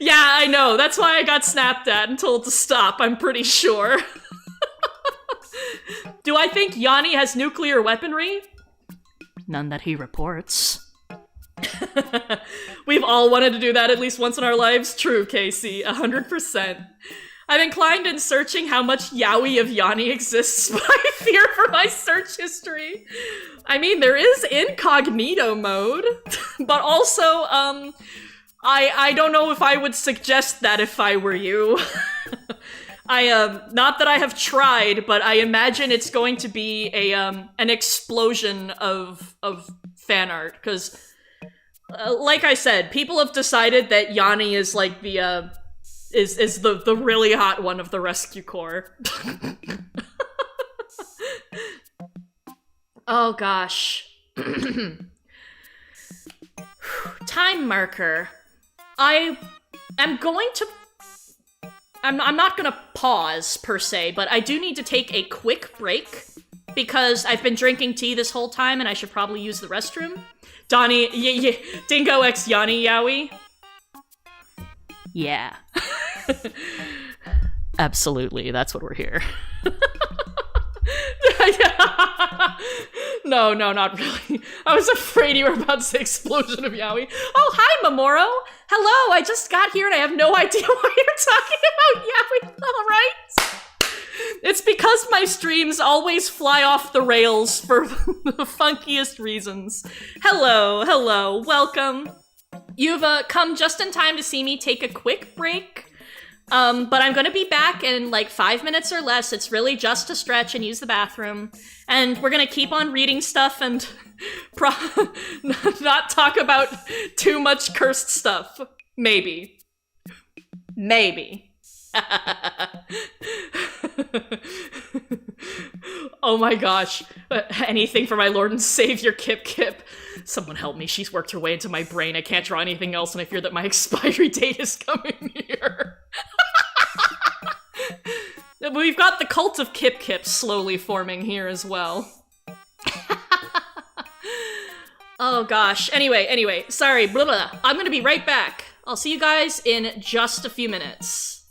Yeah, I know. That's why I got snapped at and told to stop, I'm pretty sure. Do I think Yanni has nuclear weaponry? None that he reports. We've all wanted to do that at least once in our lives. True, Casey. 100%. I'm inclined in searching how much yaoi of Yanni exists, but I fear for my search history. I mean, there is incognito mode, but also, I don't know if I would suggest that if I were you. Not that I have tried, but I imagine it's going to be an explosion of fan art, because, like I said, people have decided that Yanni is like the, is the really hot one of the rescue corps. Oh gosh. Time marker. I am going to... I'm not gonna pause, per se, but I do need to take a quick break, because I've been drinking tea this whole time and I should probably use the restroom. Donnie, Dingo X Yanni Yowie. Yeah. Absolutely, that's what we're here. No, not really. I was afraid you were about to say explosion of yaoi. Oh, hi, Memoro. Hello, I just got here and I have no idea why you're talking about yaoi. All right. It's because my streams always fly off the rails for the funkiest reasons. Hello, welcome. You've come just in time to see me take a quick break. But I'm gonna be back in like 5 minutes or less. It's really just to stretch and use the bathroom. And we're gonna keep on reading stuff and not talk about too much cursed stuff. Maybe. Oh my gosh. Anything for my lord and savior, Kip. Someone help me. She's worked her way into my brain. I can't draw anything else, and I fear that my expiry date is coming near. We've got the cult of Kip slowly forming here as well. Oh gosh. Anyway, sorry. Blah, blah. I'm gonna be right back. I'll see you guys in just a few minutes.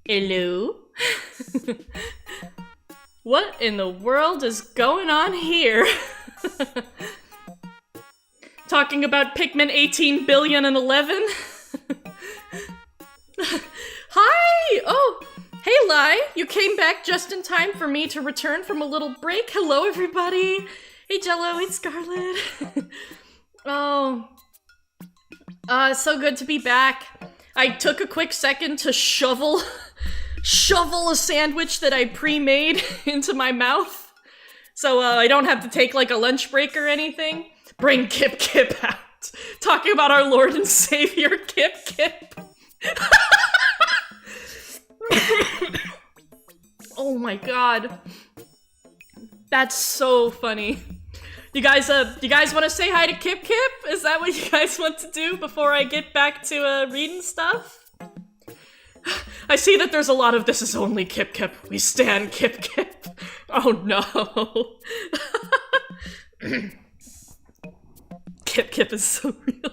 Hello? What in the world is going on here? Talking about Pikmin 18 billion and 11? Hi! Oh, hey Louie, you came back just in time for me to return from a little break. Hello everybody! Hey Jello, it's Scarlet. Oh. So good to be back. I took a quick second to shovel a sandwich that I pre-made into my mouth. So I don't have to take like a lunch break or anything. Bring Kip Kip out. Talking about our Lord and Savior, Kip Kip. Oh my god. That's so funny. You guys want to say hi to Kip Kip? Is that what you guys want to do before I get back to reading stuff? I see that there's a lot of "this is only Kip Kip. We stand Kip Kip." Oh no. Kip Kip is so real.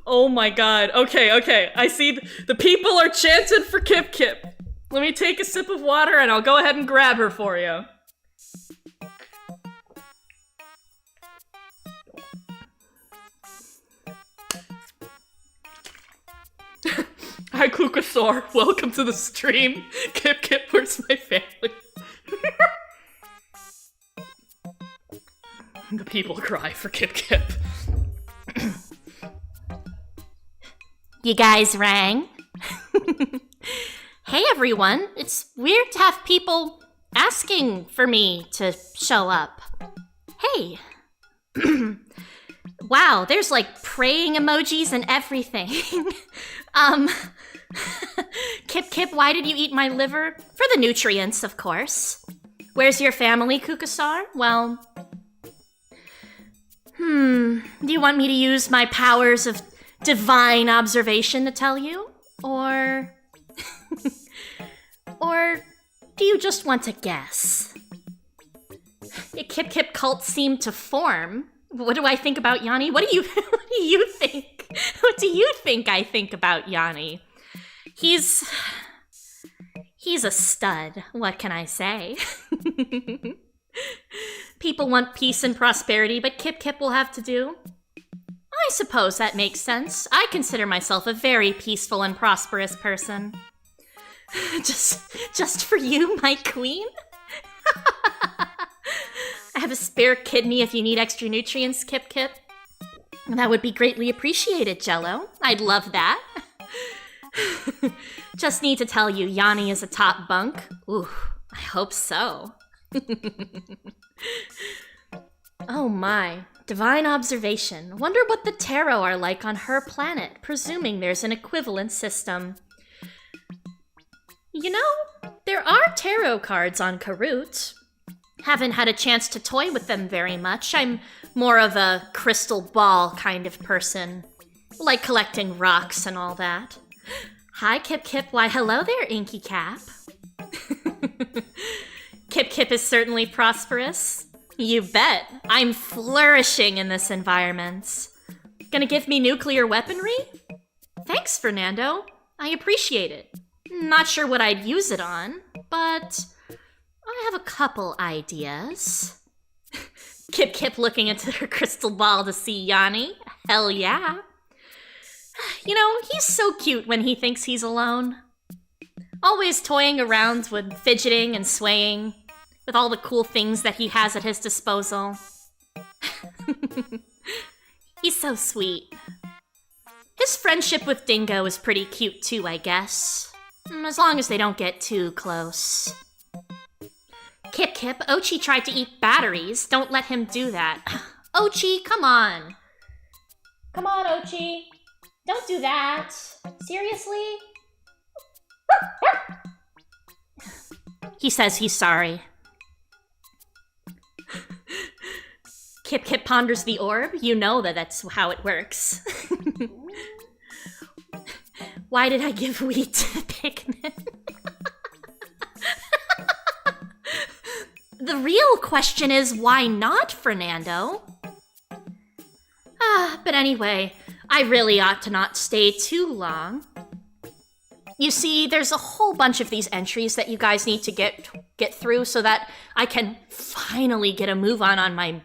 Oh my god. Okay. I see the people are chanting for Kip Kip. Let me take a sip of water and I'll go ahead and grab her for you. Hi, Kukasaur. Welcome to the stream. Kip Kip, where's my family? The people cry for Kip Kip. You guys rang? Hey everyone, it's weird to have people asking for me to show up. Hey. Wow, there's like praying emojis and everything. Kip Kip, why did you eat my liver? For the nutrients, of course. Where's your family, Kukasaur? Well, do you want me to use my powers of divine observation to tell you? Or do you just want to guess? A Kip Kip cult seemed to form. What do I think about Yanni? What do you think? What do you think I think about Yanni? He's a stud. What can I say? People want peace and prosperity, but Kip Kip will have to do. I suppose that makes sense. I consider myself a very peaceful and prosperous person. Just for you, my queen? I have a spare kidney if you need extra nutrients, Kip Kip. That would be greatly appreciated, Jello. I'd love that. Just need to tell you, Yanni is a top bunk. Ooh, I hope so. Oh my. Divine observation. Wonder what the tarot are like on her planet, presuming there's an equivalent system. You know, there are tarot cards on Karut. Haven't had a chance to toy with them very much. I'm more of a crystal ball kind of person. Like collecting rocks and all that. Hi, Kip Kip. Why, hello there, Inky Cap. Kip Kip is certainly prosperous. You bet. I'm flourishing in this environment. Gonna give me nuclear weaponry? Thanks, Fernando. I appreciate it. Not sure what I'd use it on, but I have a couple ideas. Kip Kip looking into her crystal ball to see Yanni. Hell yeah. You know, he's so cute when he thinks he's alone. Always toying around with fidgeting and swaying, with all the cool things that he has at his disposal. He's so sweet. His friendship with Dingo is pretty cute too, I guess. As long as they don't get too close. Kip Kip, Ochi tried to eat batteries. Don't let him do that. Ochi, come on. Come on, Ochi. Don't do that. Seriously? He says he's sorry. Kip Kip ponders the orb, you know that's how it works. Why did I give wheat to Pikmin? The real question is, why not, Fernando? But anyway, I really ought to not stay too long. You see, there's a whole bunch of these entries that you guys need to get through so that I can finally get a move on my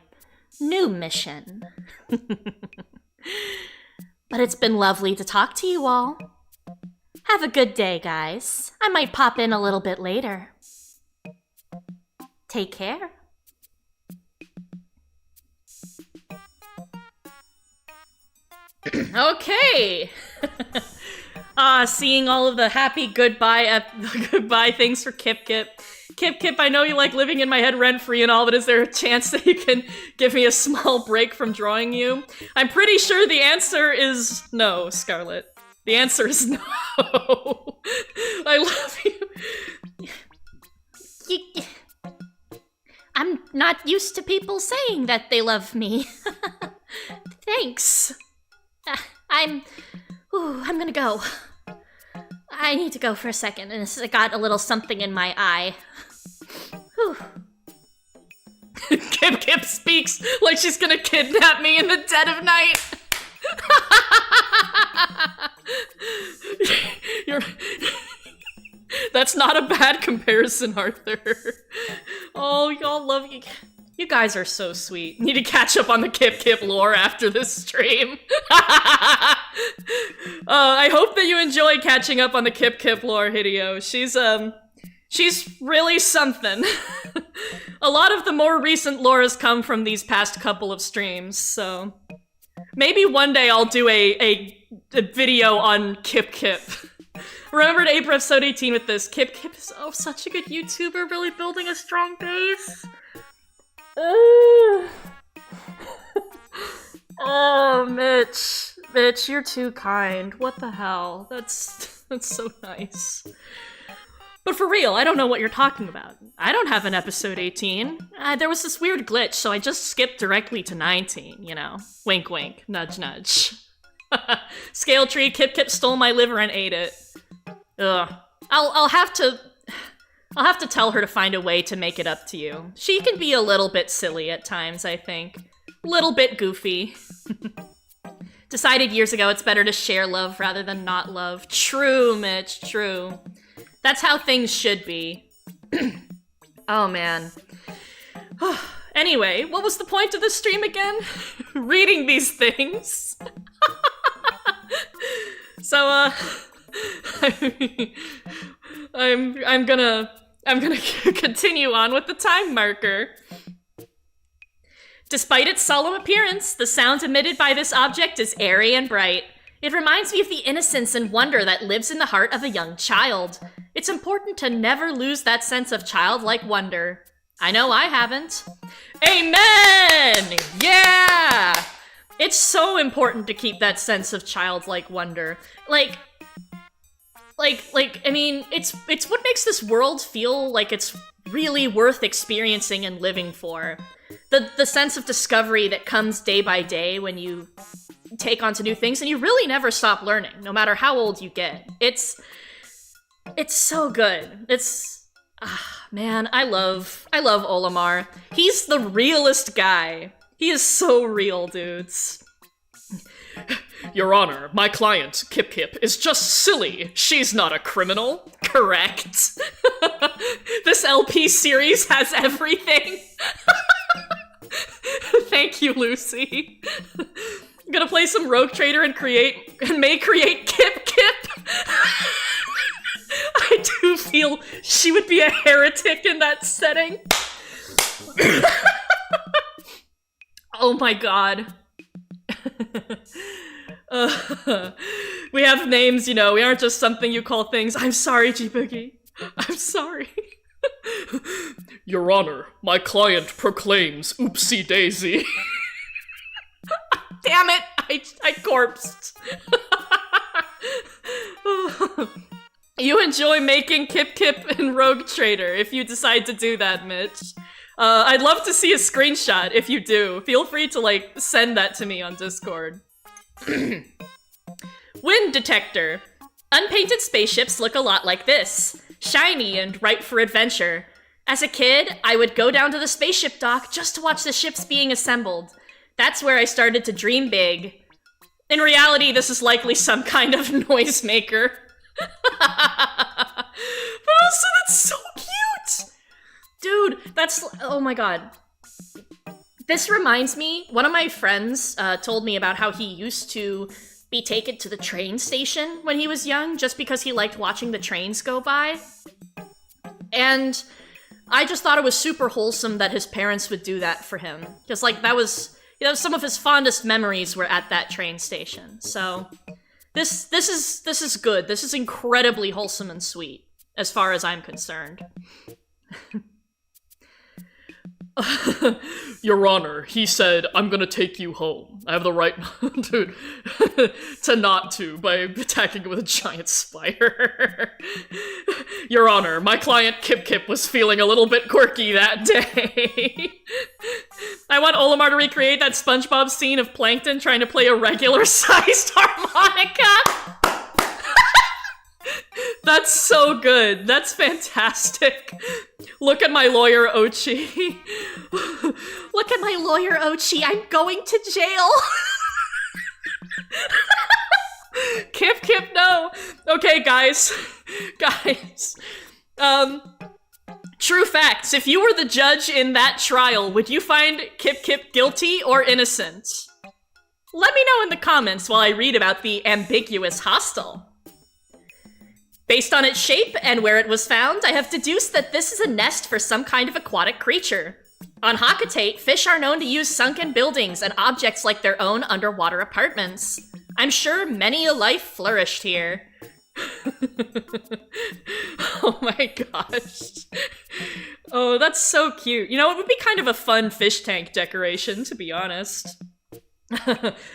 new mission. But it's been lovely to talk to you all. Have a good day, guys. I might pop in a little bit later. Take care. Okay. Seeing all of the happy goodbye things for Kip Kip. Kip Kip, I know you like living in my head rent-free and all, but is there a chance that you can give me a small break from drawing you? I'm pretty sure the answer is no, Scarlet. The answer is no. I love you. I'm not used to people saying that they love me. Thanks. I'm gonna go. I need to go for a second, and I got a little something in my eye. Whew. Kip Kip speaks like she's gonna kidnap me in the dead of night. That's not a bad comparison, Arthur. Oh, y'all love you. You guys are so sweet. Need to catch up on the Kip Kip lore after this stream. I hope that you enjoy catching up on the Kip Kip lore, Hideo. She's really something. A lot of the more recent lore has come from these past couple of streams, so maybe one day I'll do a video on Kip Kip. Remembered April episode 18 with this. Kip Kip is such a good YouTuber, really building a strong base. Oh, Mitch. Mitch, you're too kind. What the hell? That's so nice. But for real, I don't know what you're talking about. I don't have an episode 18. There was this weird glitch, so I just skipped directly to 19, you know. Wink wink, nudge nudge. Scale tree, Kip Kip stole my liver and ate it. Ugh. I'll have to tell her to find a way to make it up to you. She can be a little bit silly at times, I think. Little bit goofy. Decided years ago it's better to share love rather than not love. True, Mitch, true. That's how things should be. Oh, man. Anyway, what was the point of this stream again? Reading these things. So, I'm gonna continue on with the time marker. Despite its solemn appearance, the sound emitted by this object is airy and bright. It reminds me of the innocence and wonder that lives in the heart of a young child. It's important to never lose that sense of childlike wonder. I know I haven't. Amen! Yeah! It's so important to keep that sense of childlike wonder. Like, I mean, it's what makes this world feel like it's really worth experiencing and living for. The sense of discovery that comes day by day when you take on to new things, and you really never stop learning, no matter how old you get. It's so good. Man, I love Olimar. He's the realest guy. He is so real, dudes. Your Honor, my client, Kip Kip, is just silly. She's not a criminal. Correct. This LP series has everything. Thank you, Lucy. I'm gonna play some Rogue Trader and create Kip Kip. I do feel she would be a heretic in that setting. Oh my god. We have names, you know. We aren't just something you call things. I'm sorry, G-Boogie. I'm sorry. Your Honor, my client proclaims oopsie daisy. Damn it! I corpsed. You enjoy making Kip Kip and Rogue Trader if you decide to do that, Mitch. I'd love to see a screenshot if you do. Feel free to, like, send that to me on Discord. Wind detector. Unpainted spaceships look a lot like this. Shiny and ripe for adventure. As a kid, I would go down to the spaceship dock just to watch the ships being assembled. That's where I started to dream big. In reality, this is likely some kind of noisemaker. But also, that's so cute! Dude, that's... oh my god. This reminds me, one of my friends told me about how he used to be taken to the train station when he was young, just because he liked watching the trains go by. And I just thought it was super wholesome that his parents would do that for him. Just like, that was... you know, some of his fondest memories were at that train station. So, this is good. This is incredibly wholesome and sweet, as far as I'm concerned. Your Honor, he said, I'm gonna take you home. I have the right, dude, to not to by attacking it with a giant spider. Your Honor, my client Kip Kip was feeling a little bit quirky that day. I want Olimar to recreate that SpongeBob scene of Plankton trying to play a regular-sized harmonica. That's so good. That's fantastic. Look at my lawyer, Ochi. Look at my lawyer, Ochi. I'm going to jail. Kip Kip, no. Okay, guys. Guys. True facts. If you were the judge in that trial, would you find Kip Kip guilty or innocent? Let me know in the comments while I read about the ambiguous hostel. Based on its shape and where it was found, I have deduced that this is a nest for some kind of aquatic creature. On Hakatate, fish are known to use sunken buildings and objects like their own underwater apartments. I'm sure many a life flourished here. Oh my gosh. Oh, that's so cute. You know, it would be kind of a fun fish tank decoration, to be honest.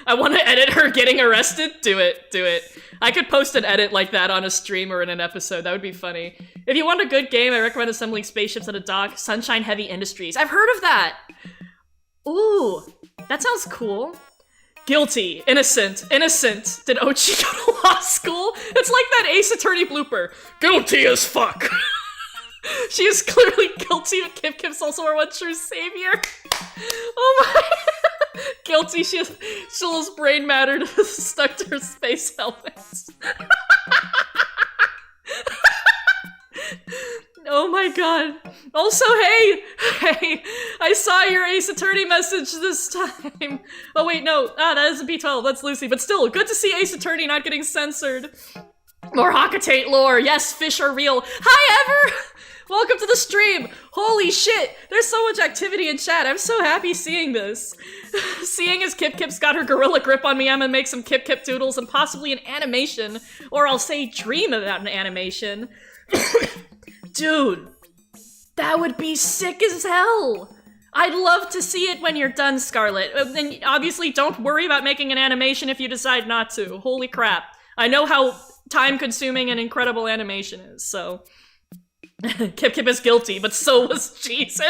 I want to edit her getting arrested? Do it, do it. I could post an edit like that on a stream or in an episode. That would be funny. If you want a good game, I recommend assembling spaceships at a dock. Sunshine Heavy Industries. I've heard of that! Ooh, that sounds cool. Guilty. Innocent. Innocent. Did Ochi go to law school? It's like that Ace Attorney blooper. Guilty as fuck. She is clearly guilty, but Kip Kip's also our one true savior. Oh my. Guilty, she still has brain matter stuck to her space helmet. Oh my god. Also, hey, I saw your Ace Attorney message this time. Oh wait, no, that isn't B12, that's Lucy, but still, good to see Ace Attorney not getting censored. More Hakatate lore, yes, fish are real. Hi, Ever! Welcome to the stream! Holy shit, there's so much activity in chat, I'm so happy seeing this. Seeing as Kip Kip's got her gorilla grip on me, I'm gonna make some Kip Kip doodles and possibly an animation, or I'll say dream about an animation. Dude, that would be sick as hell! I'd love to see it when you're done, Scarlet. And obviously don't worry about making an animation if you decide not to. Holy crap. I know how time-consuming and incredible animation is, so... Kip Kip is guilty, but so was Jesus.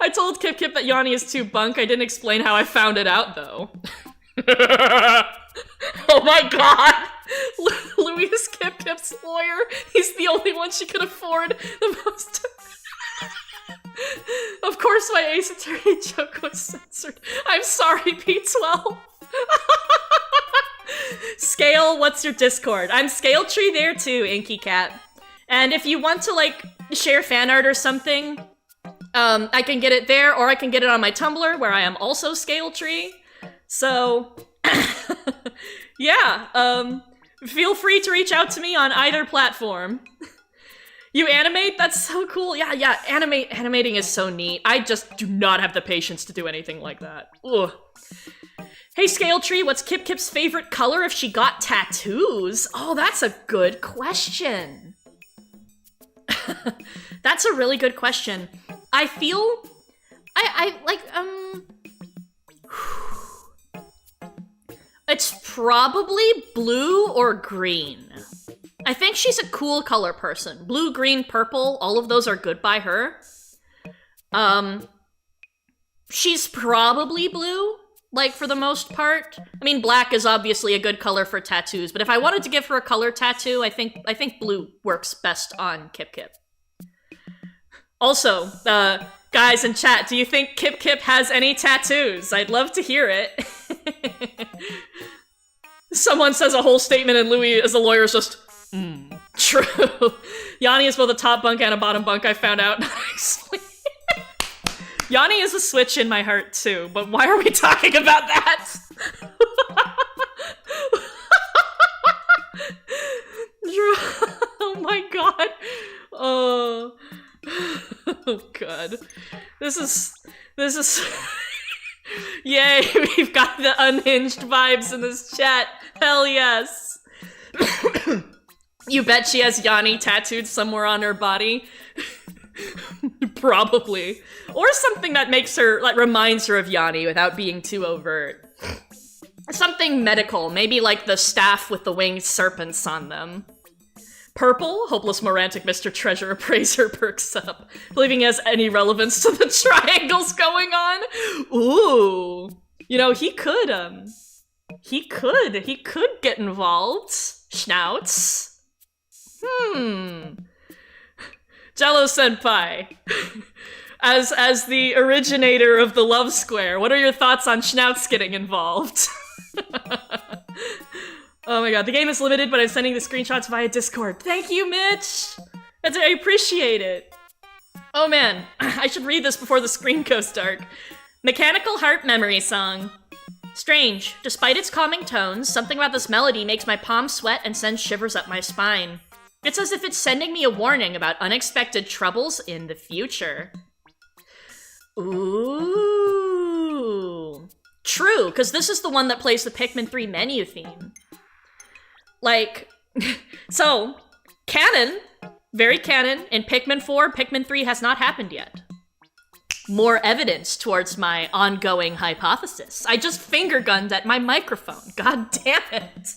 I told Kip Kip that Yanni is too bunk. I didn't explain how I found it out, though. Oh my god! Louie is Kip Kip's lawyer. He's the only one she could afford the most. Of course my Ace Attorney joke was censored. I'm sorry, P12. Scale, what's your Discord? I'm Scale Tree there too, Inky Cat. And if you want to, like, share fan art or something, I can get it there, or I can get it on my Tumblr, where I am also Scale Tree. So, yeah, feel free to reach out to me on either platform. You animate? That's so cool. Yeah, animating is so neat. I just do not have the patience to do anything like that. Ugh. Hey, Scale Tree, what's Kip Kip's favorite color if she got tattoos? Oh, that's a good question. That's a really good question. I feel... It's probably blue or green. I think she's a cool color person. Blue, green, purple, all of those are good by her. She's probably blue, like, for the most part. I mean, black is obviously a good color for tattoos, but if I wanted to give her a color tattoo, I think blue works best on Kip Kip. Also, guys in chat, do you think Kip Kip has any tattoos? I'd love to hear it. Someone says a whole statement and Louie, as a lawyer, is just, true. Yanni is both a top bunk and a bottom bunk, I found out. Yanni is a switch in my heart, too, but why are we talking about that? Oh my god. Oh god. This is... Yay, we've got the Unhinged vibes in this chat. Hell yes. You bet she has Yanni tattooed somewhere on her body? Probably. Or something that makes her, like, reminds her of Yanni without being too overt. Something medical, maybe like the staff with the winged serpents on them. Purple, hopeless morantic Mr. Treasure Appraiser perks up, believing he has any relevance to the triangles going on. Ooh. You know, he could get involved. Schnauts. Jello Senpai. As the originator of the love square, what are your thoughts on Schnauts getting involved? Oh my god, the game is limited, but I'm sending the screenshots via Discord. Thank you, Mitch! I appreciate it. Oh man, I should read this before the screen goes dark. Mechanical Heart Memory Song. Strange. Despite its calming tones, something about this melody makes my palms sweat and sends shivers up my spine. It's as if it's sending me a warning about unexpected troubles in the future. Ooh. True, because this is the one that plays the Pikmin 3 menu theme. Like, so, canon, very canon, in Pikmin 4, Pikmin 3 has not happened yet. More evidence towards my ongoing hypothesis. I just finger gunned at my microphone. God damn it.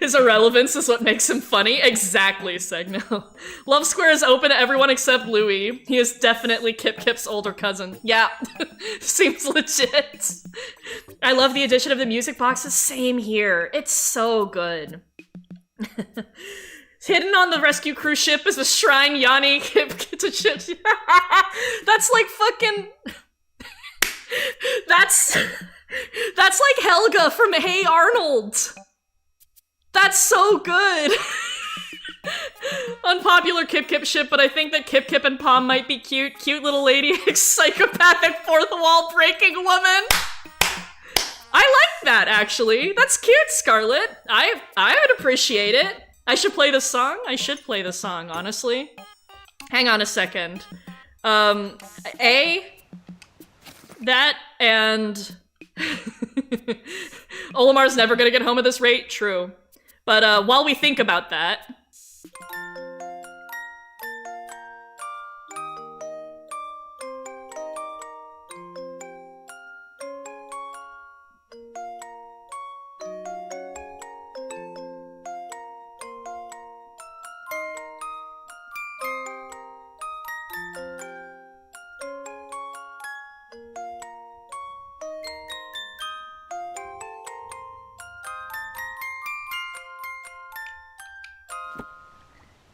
His irrelevance is what makes him funny. Exactly, Segno. Love Square is open to everyone except Louie. He is definitely Kip Kip's older cousin. Yeah, seems legit. I love the addition of the music boxes. Same here. It's so good. Hidden on the rescue cruise ship is a shrine Yanni Kip to ship. That's like fucking... That's like Helga from Hey Arnold. That's so good! Unpopular Kip Kip ship, but I think that Kip Kip and Palm might be cute. Cute little lady, psychopathic fourth wall breaking woman! I like that, actually. That's cute, Scarlet. I would appreciate it. I should play the song? I should play the song, honestly. Hang on a second. That and... Olimar's never gonna get home at this rate? True. But while we think about that...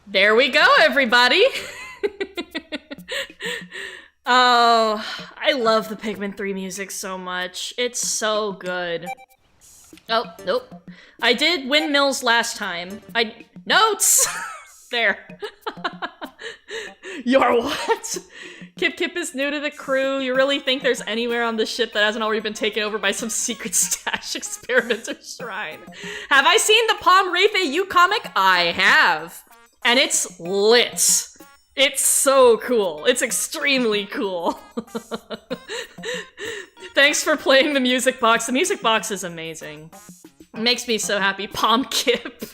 There we go, everybody! Oh, I love the Pikmin 3 music so much. It's so good. Oh, nope. I did windmills last time. Notes! There. You're what? Kip Kip is new to the crew. You really think there's anywhere on the ship that hasn't already been taken over by some secret stash experimenter shrine? Have I seen the Palm Wraith AU comic? I have. And it's lit. It's so cool. It's extremely cool. Thanks for playing the music box. The music box is amazing. It makes me so happy. Palm Kip.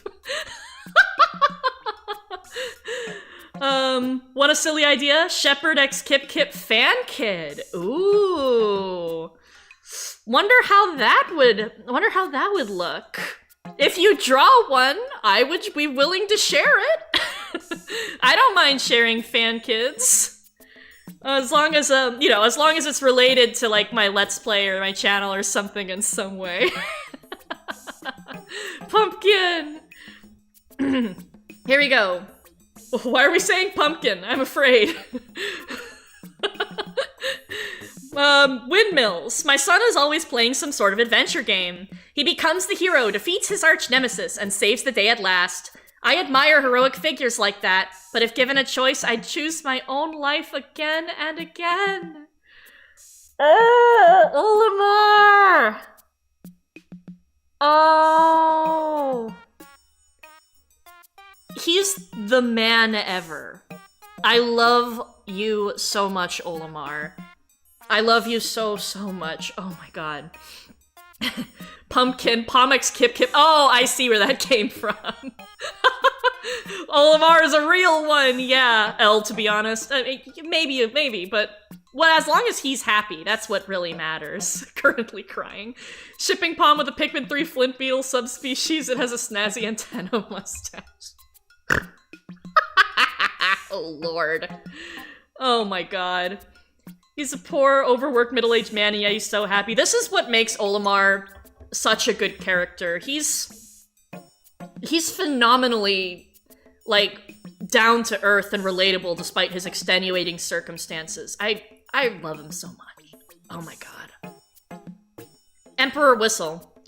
Want a silly idea? Shepherd x Kip Kip fan kid. Ooh. Wonder how that would look. If you draw one, I would be willing to share it. I don't mind sharing fan kids. As long as, as long as it's related to, like, my Let's Play or my channel or something in some way. Pumpkin! Here we go. Why are we saying pumpkin? I'm afraid. Windmills. My son is always playing some sort of adventure game. He becomes the hero, defeats his arch nemesis, and saves the day at last. I admire heroic figures like that, but if given a choice, I'd choose my own life again and again. Olimar! Oh. He's the man ever. I love you so much, Olimar. I love you so, so much. Oh my god. Pumpkin, Pomix, Kip Kip. Oh, I see where that came from. Olimar is a real one, yeah. L, to be honest. I mean, maybe, but well, as long as he's happy, that's what really matters. Currently crying. Shipping Pom with a Pikmin 3 Flint Beetle subspecies. It has a snazzy antenna mustache. Oh lord. Oh my god. He's a poor, overworked, middle-aged man, and yeah, he's so happy. This is what makes Olimar such a good character. He's phenomenally, like, down-to-earth and relatable despite his extenuating circumstances. I love him so much. Oh my god. Emperor Whistle.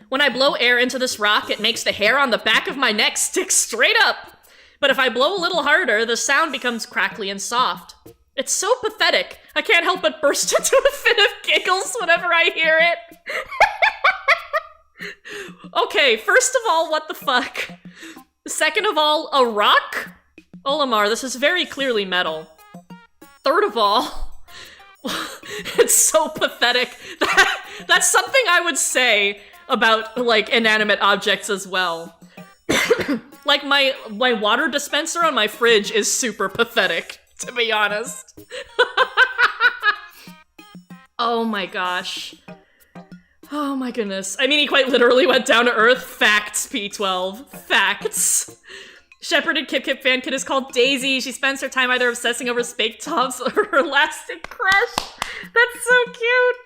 When I blow air into this rock, it makes the hair on the back of my neck stick straight up. But if I blow a little harder, the sound becomes crackly and soft. It's so pathetic. I can't help but burst into a fit of giggles whenever I hear it. Okay, first of all, what the fuck? Second of all, a rock? Olimar, this is very clearly metal. Third of all, it's so pathetic. That's something I would say about, like, inanimate objects as well. Like, my water dispenser on my fridge is super pathetic, to be honest. Oh my gosh. Oh my goodness. I mean, he quite literally went down to earth. Facts, P12. Facts. Shepherded Kip Kip fan kid is called Daisy. She spends her time either obsessing over spake tops or her elastic crush. That's so cute.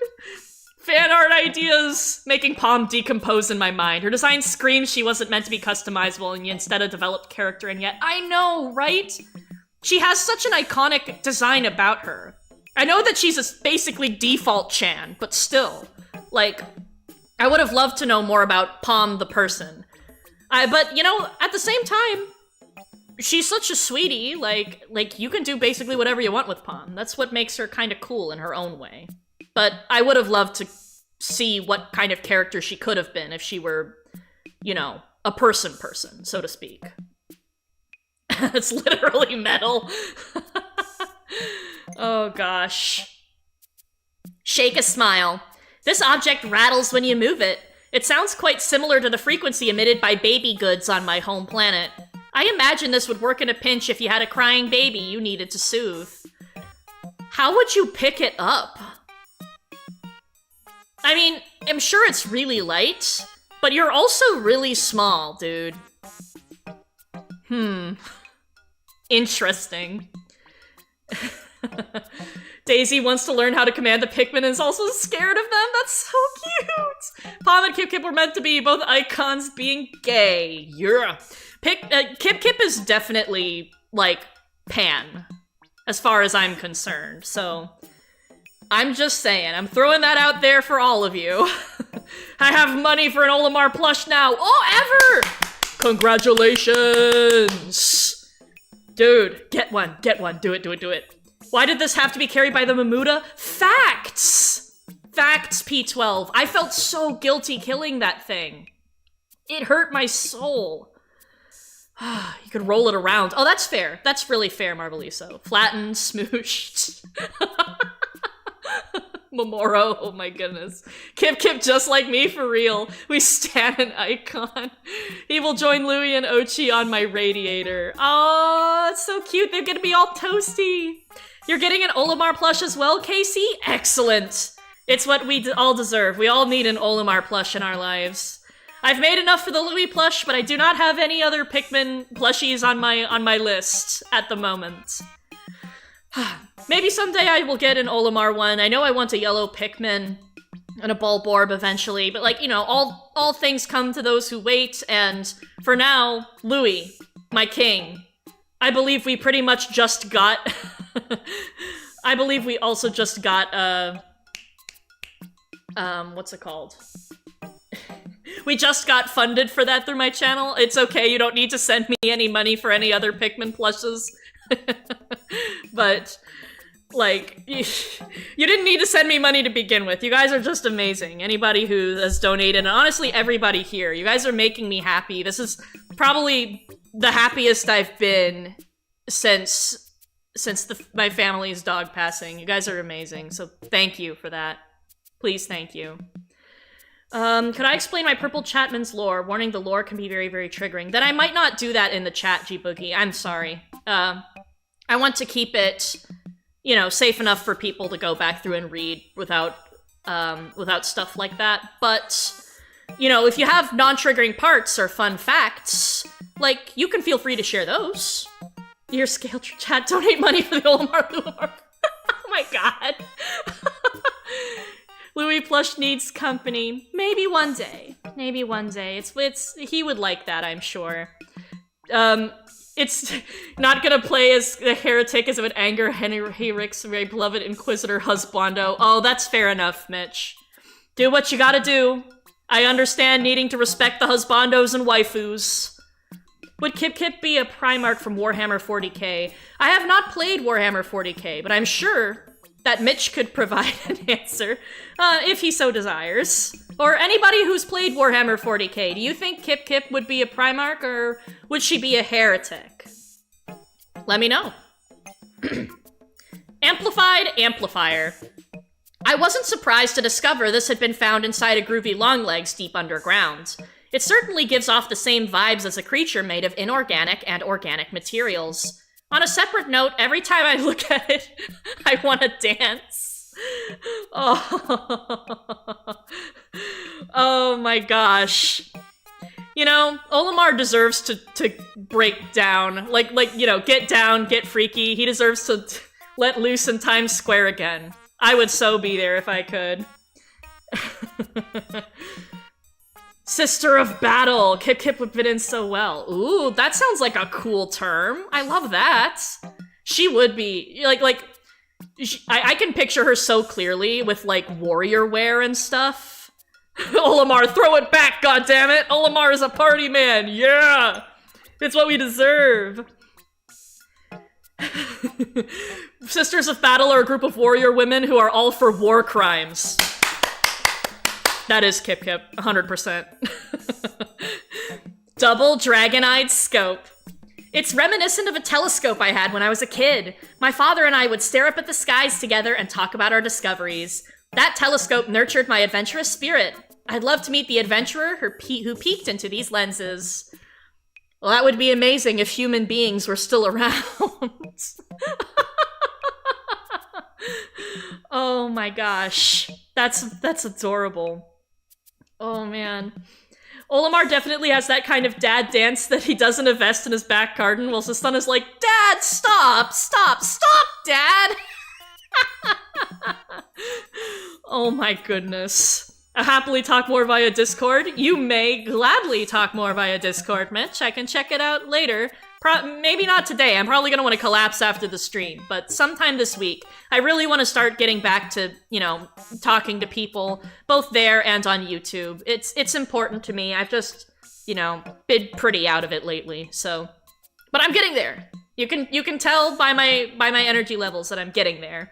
Fan art ideas making Pom decompose in my mind. Her design screams she wasn't meant to be customizable and instead a developed character, and yet I know, right? She has such an iconic design about her. I know that she's a basically default Chan, but still. Like, I would have loved to know more about Pom the person. But, you know, at the same time, she's such a sweetie, like you can do basically whatever you want with Pom. That's what makes her kind of cool in her own way. But I would have loved to see what kind of character she could have been if she were, you know, a person, so to speak. It's literally metal. Oh gosh. Shake a smile. This object rattles when you move it. It sounds quite similar to the frequency emitted by baby goods on my home planet. I imagine this would work in a pinch if you had a crying baby you needed to soothe. How would you pick it up? I mean, I'm sure it's really light, but you're also really small, dude. Interesting. Daisy wants to learn how to command the Pikmin and is also scared of them. That's so cute. Pom and Kip Kip were meant to be both icons being gay. Yeah. Kip Kip is definitely, like, pan, as far as I'm concerned. So, I'm just saying. I'm throwing that out there for all of you. I have money for an Olimar plush now. Oh, ever! Congratulations! Dude, get one. Do it. Why did this have to be carried by the Mamuda? Facts! Facts, P12. I felt so guilty killing that thing. It hurt my soul. You could roll it around. Oh, that's fair. That's really fair, Marbaliso. Flattened, smooshed. Momoro, oh my goodness. Kip Kip just like me, for real. We stan an icon. He will join Louie and Ochi on my radiator. Oh, it's so cute. They're gonna be all toasty. You're getting an Olimar plush as well, Casey? Excellent. It's what we all deserve. We all need an Olimar plush in our lives. I've made enough for the Louie plush, but I do not have any other Pikmin plushies on my list at the moment. Maybe someday I will get an Olimar one. I know I want a yellow Pikmin and a Bulborb eventually, but like, you know, all things come to those who wait, and for now, Louie, my king. I believe we pretty much just got... I believe we also just got, what's it called? We just got funded for that through my channel. It's okay, you don't need to send me any money for any other Pikmin plushes. But, like, you didn't need to send me money to begin with. You guys are just amazing. Anybody who has donated, and honestly, everybody here. You guys are making me happy. This is probably the happiest I've been since my family's dog passing. You guys are amazing, so thank you for that. Please, thank you. Could I explain my Purple Chatman's lore? Warning, the lore can be very, very triggering. Then I might not do that in the chat, G-Boogie. I'm sorry. I want to keep it, you know, safe enough for people to go back through and read without stuff like that. But, you know, if you have non-triggering parts or fun facts, like, you can feel free to share those. Your scale chat, donate money for the Olimar lore. Oh my god. Louie plush needs company. Maybe one day. Maybe one day. He would like that, I'm sure. It's not gonna play as the heretic as it would anger Henrik's very beloved Inquisitor husbando. Oh, that's fair enough, Mitch. Do what you gotta do. I understand needing to respect the husbandos and waifus. Would Kip Kip be a Primarch from Warhammer 40k? I have not played Warhammer 40k, but I'm sure that Mitch could provide an answer, if he so desires. Or anybody who's played Warhammer 40k, do you think Kip Kip would be a Primarch, or would she be a heretic? Let me know. Amplified Amplifier. I wasn't surprised to discover this had been found inside a groovy Longlegs deep underground. It certainly gives off the same vibes as a creature made of inorganic and organic materials. On a separate note, every time I look at it, I want to dance. Oh. Oh my gosh. You know, Olimar deserves to break down. Like, you know, get down, get freaky. He deserves to let loose in Times Square again. I would so be there if I could. Sister of Battle. Kip Kip would fit in so well. Ooh, that sounds like a cool term. I love that. She would be, I can picture her so clearly with, like, warrior wear and stuff. Olimar, throw it back, goddammit! Olimar is a party man, yeah! It's what we deserve. Sisters of Battle are a group of warrior women who are all for war crimes. That is Kip Kip, 100%. Double dragon-eyed scope. It's reminiscent of a telescope I had when I was a kid. My father and I would stare up at the skies together and talk about our discoveries. That telescope nurtured my adventurous spirit. I'd love to meet the adventurer who peeked into these lenses. Well, that would be amazing if human beings were still around. Oh my gosh. That's adorable. Oh man. Olimar definitely has that kind of dad dance that he does in a vest in his back garden whilst his son is like, Dad, stop, stop, stop, Dad! Oh my goodness. I happily talk more via Discord. You may gladly talk more via Discord, Mitch. I can check it out later. Maybe not today. I'm probably gonna want to collapse after the stream, but sometime this week. I really want to start getting back to, you know, talking to people, both there and on YouTube. It's important to me. I've just, you know, been pretty out of it lately, so. But I'm getting there. You can tell by my energy levels that I'm getting there.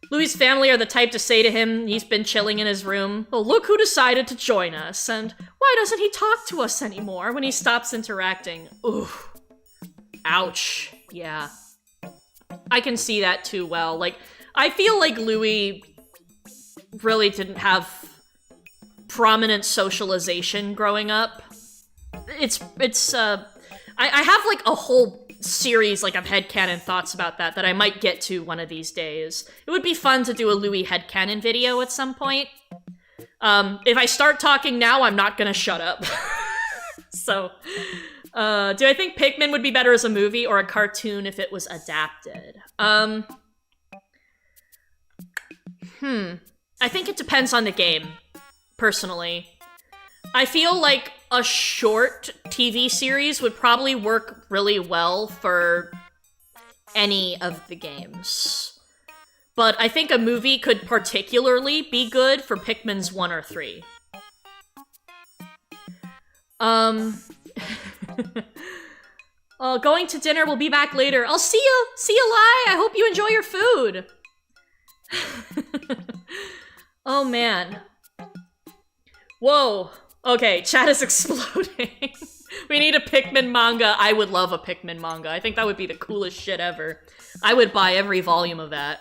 Louie's family are the type to say to him he's been chilling in his room, "Oh, look who decided to join us, and why doesn't he talk to us anymore when he stops interacting?" Ooh. Ouch. Yeah. I can see that too well. Like, I feel like Louie really didn't have prominent socialization growing up. I have like a whole series like of headcanon thoughts about that I might get to one of these days. It would be fun to do a Louie headcanon video at some point. If I start talking now, I'm not gonna shut up. So, Do I think Pikmin would be better as a movie or a cartoon if it was adapted? I think it depends on the game, personally. I feel like a short TV series would probably work really well for any of the games. But I think a movie could particularly be good for Pikmin's 1 or 3. Going to dinner, we'll be back later. I'll see you! See you, Lai! I hope you enjoy your food! Oh, man. Whoa. Okay, chat is exploding. We need a Pikmin manga. I would love a Pikmin manga. I think that would be the coolest shit ever. I would buy every volume of that.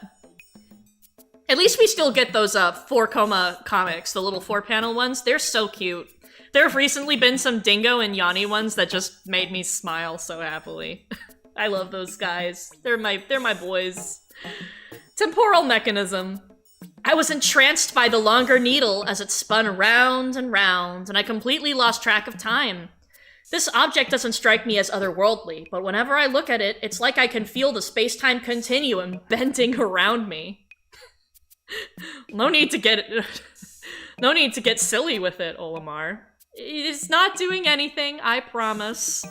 At least we still get those 4-coma comics, the little 4-panel ones. They're so cute. There have recently been some Dingo and Yanni ones that just made me smile so happily. I love those guys. They're my boys. Temporal mechanism. I was entranced by the longer needle as it spun round and round, and I completely lost track of time. This object doesn't strike me as otherworldly, but whenever I look at it, it's like I can feel the space-time continuum bending around me. No need to get silly with it, Olimar. It's not doing anything, I promise.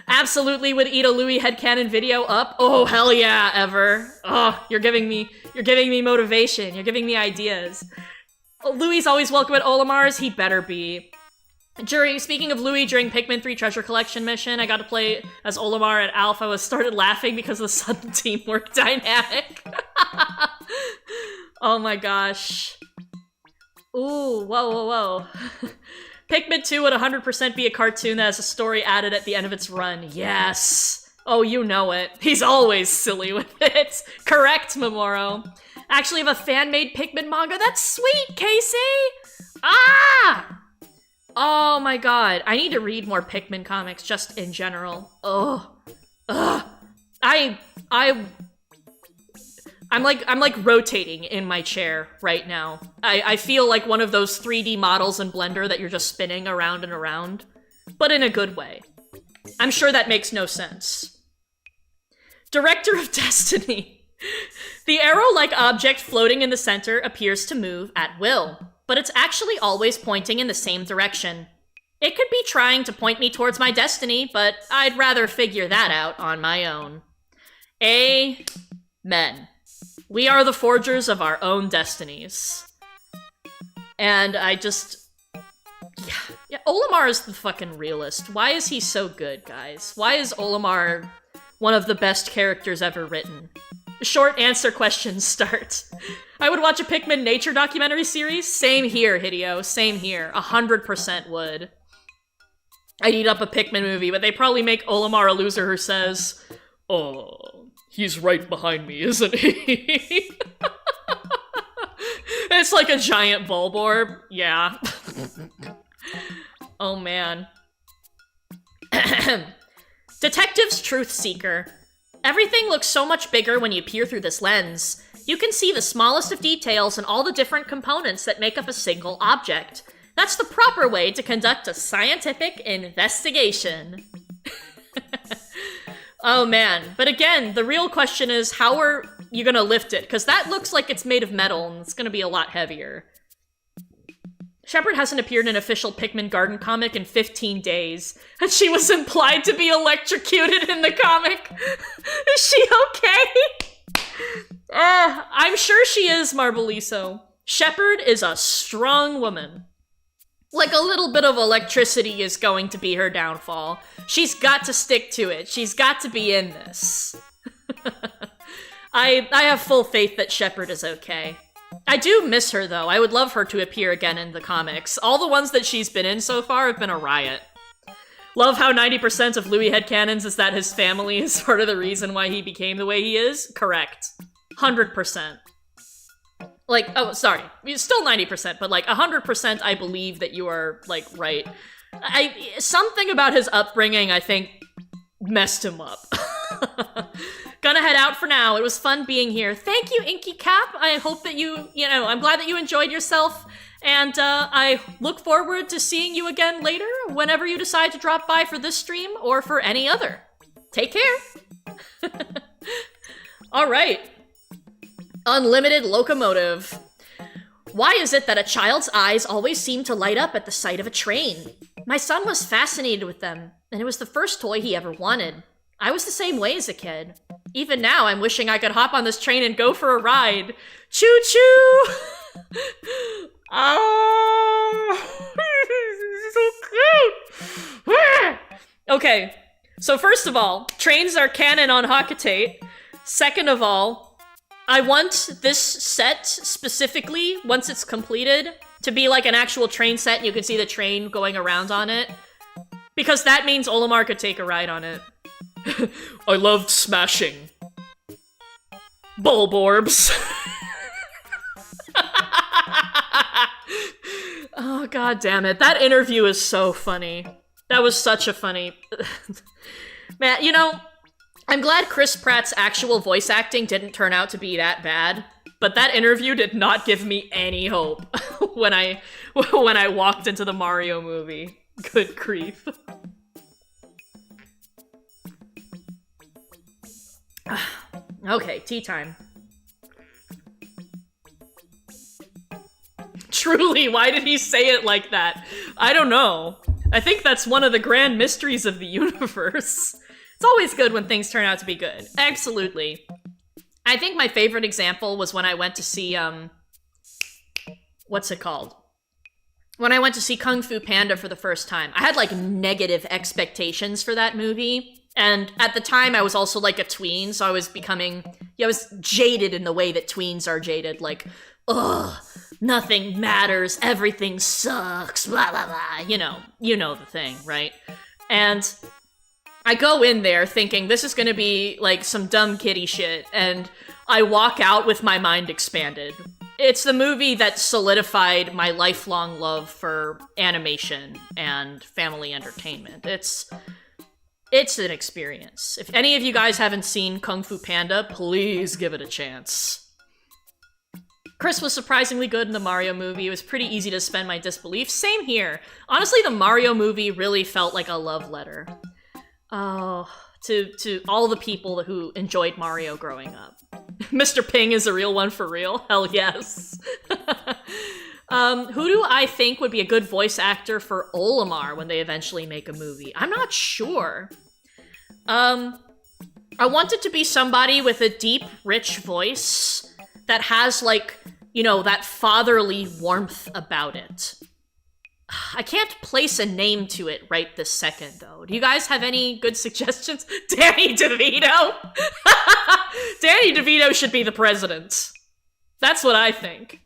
Absolutely would eat a Louie headcanon video up. Oh, hell yeah, ever. Oh, you're giving me motivation. You're giving me ideas. Oh, Louie's always welcome at Olimar's. He better be. Jury, speaking of Louie, during Pikmin 3 Treasure Collection mission, I got to play as Olimar at Alpha. I started laughing because of the sudden teamwork dynamic. Oh my gosh. Ooh, whoa. Pikmin 2 would 100% be a cartoon that has a story added at the end of its run. Yes! Oh, you know it. He's always silly with it. Correct, Memoro. Actually have a fan-made Pikmin manga. That's sweet, Casey! Ah! Oh my god. I need to read more Pikmin comics, just in general. Ugh. I'm like rotating in my chair right now. I feel like one of those 3D models in Blender that you're just spinning around and around, but in a good way. I'm sure that makes no sense. Director of Destiny. The arrow-like object floating in the center appears to move at will, but it's actually always pointing in the same direction. It could be trying to point me towards my destiny, but I'd rather figure that out on my own. Amen. We are the forgers of our own destinies. And I just... Yeah, Olimar is the fucking realist. Why is he so good, guys? Why is Olimar one of the best characters ever written? Short answer questions start. I would watch a Pikmin nature documentary series. Same here, Hideo. Same here. 100% would. I'd eat up a Pikmin movie, but they probably make Olimar a loser who says, "Oh, he's right behind me, isn't he?" It's like a giant Bulborb. Yeah. Oh, man. Detective's Truth Seeker. Everything looks so much bigger when you peer through this lens. You can see the smallest of details and all the different components that make up a single object. That's the proper way to conduct a scientific investigation. Oh man, but again, the real question is, how are you gonna lift it? Because that looks like it's made of metal, and it's gonna be a lot heavier. Shepard hasn't appeared in an official Pikmin Garden comic in 15 days, and she was implied to be electrocuted in the comic. Is she okay? I'm sure she is, Marboliso. Shepard is a strong woman. Like, a little bit of electricity is going to be her downfall. She's got to stick to it. She's got to be in this. I have full faith that Shepard is okay. I do miss her, though. I would love her to appear again in the comics. All the ones that she's been in so far have been a riot. Love how 90% of Louie headcanons is that his family is part of the reason why he became the way he is. Correct. 100%. Like, oh, sorry. Still 90%, but like 100% I believe that you are, like, right. Something about his upbringing, I think, messed him up. Gonna head out for now. It was fun being here. Thank you, Inky Cap. I hope that I'm glad that you enjoyed yourself. And I look forward to seeing you again later, whenever you decide to drop by for this stream or for any other. Take care. All right. Unlimited locomotive. Why is it that a child's eyes always seem to light up at the sight of a train? My son was fascinated with them, and it was the first toy he ever wanted. I was the same way as a kid. Even now, I'm wishing I could hop on this train and go for a ride. Choo-choo! Oh, so cute! Okay, so first of all, trains are canon on Hakatate. Second of all, I want this set specifically, once it's completed, to be like an actual train set and you can see the train going around on it. Because that means Olimar could take a ride on it. I loved smashing Bulborbs. Oh, god damn it. That interview is so funny. That was such a funny... Man, you know, I'm glad Chris Pratt's actual voice acting didn't turn out to be that bad, but that interview did not give me any hope when I walked into the Mario movie. Good grief. Okay, tea time. Truly, why did he say it like that? I don't know. I think that's one of the grand mysteries of the universe. It's always good when things turn out to be good. Absolutely. I think my favorite example was when I went to see, what's it called? When I went to see Kung Fu Panda for the first time. I had, like, negative expectations for that movie. And at the time, I was also, like, a tween, so I was becoming... Yeah, I was jaded in the way that tweens are jaded. Like, ugh, nothing matters, everything sucks, blah, blah, blah. You know the thing, right? And I go in there thinking this is gonna be, like, some dumb kiddie shit, and I walk out with my mind expanded. It's the movie that solidified my lifelong love for animation and family entertainment. It's an experience. If any of you guys haven't seen Kung Fu Panda, please give it a chance. Chris was surprisingly good in the Mario movie. It was pretty easy to suspend my disbelief. Same here. Honestly, the Mario movie really felt like a love letter. Oh, to all the people who enjoyed Mario growing up. Mr. Ping is a real one for real? Hell yes. Who do I think would be a good voice actor for Olimar when they eventually make a movie? I'm not sure. I want it to be somebody with a deep, rich voice that has, like, you know, that fatherly warmth about it. I can't place a name to it right this second, though. Do you guys have any good suggestions? Danny DeVito? Danny DeVito should be the president. That's what I think.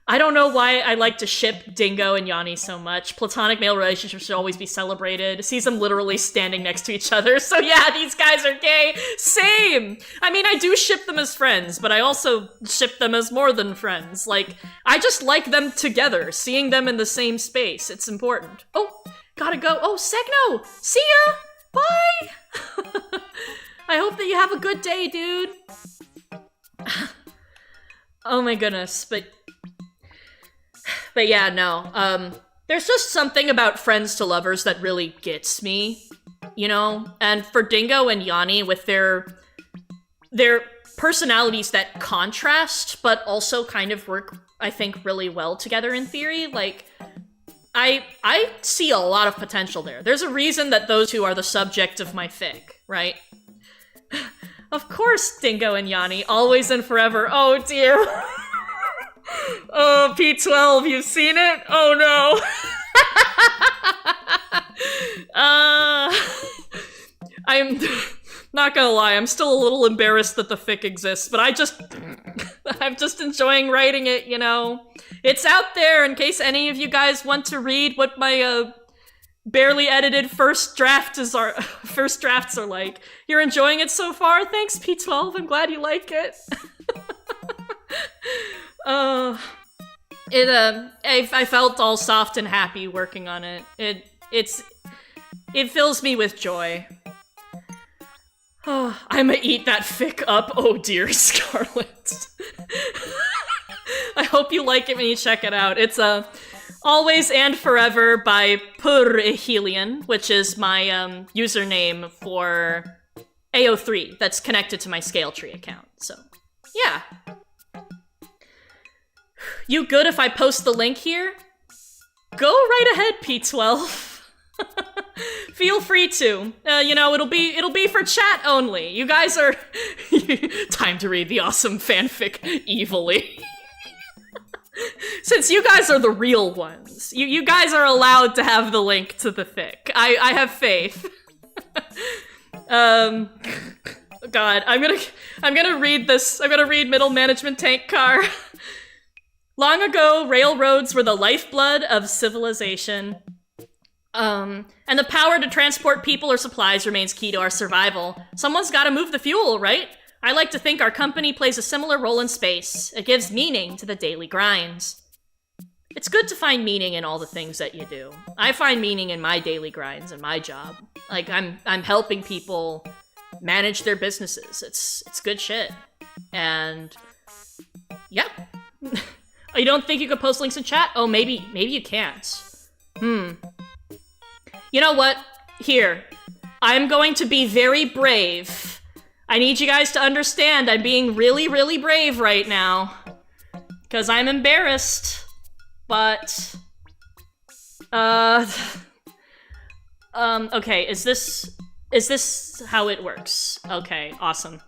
I don't know why I like to ship Dingo and Yanni so much. Platonic male relationships should always be celebrated. Sees them literally standing next to each other. So yeah, these guys are gay. Same! I mean, I do ship them as friends, but I also ship them as more than friends. Like, I just like them together, seeing them in the same space. It's important. Oh, gotta go. Oh, Segno! See ya! Bye! I hope that you have a good day, dude. Oh my goodness, But yeah, no. There's just something about friends to lovers that really gets me, you know? And for Dingo and Yanni, with their personalities that contrast, but also kind of work, I think, really well together in theory, like, I see a lot of potential there. There's a reason that those two are the subject of my fic, right? Of course, Dingo and Yanni, always and forever. Oh dear. Oh, P12, you've seen it? Oh no. I'm not gonna lie, I'm still a little embarrassed that the fic exists, but I'm just enjoying writing it, you know? It's out there in case any of you guys want to read what my, barely edited first drafts are like. You're enjoying it so far? Thanks, P12, I'm glad you like it. I felt all soft and happy working on it. It fills me with joy. Oh, I'ma eat that fic up. Oh dear, Scarlet. I hope you like it when you check it out. It's Always and Forever by Purhelion, which is my username for AO3 that's connected to my Scale Tree account. So, yeah. You good if I post the link here? Go right ahead, P12. Feel free to. You know, it'll be for chat only. You guys are time to read the awesome fanfic evilly. Since you guys are the real ones, you guys are allowed to have the link to the fic. I have faith. God, I'm gonna read this. I'm gonna read Middle Management Tank Car. Long ago, railroads were the lifeblood of civilization. And the power to transport people or supplies remains key to our survival. Someone's gotta move the fuel, right? I like to think our company plays a similar role in space. It gives meaning to the daily grinds. It's good to find meaning in all the things that you do. I find meaning in my daily grinds and my job. Like, I'm helping people manage their businesses. It's good shit. And, yeah. You don't think you could post links in chat? Oh, maybe you can't. You know what? Here. I'm going to be very brave. I need you guys to understand I'm being really, really brave right now. Because I'm embarrassed. But... okay, is this how it works? Okay, awesome.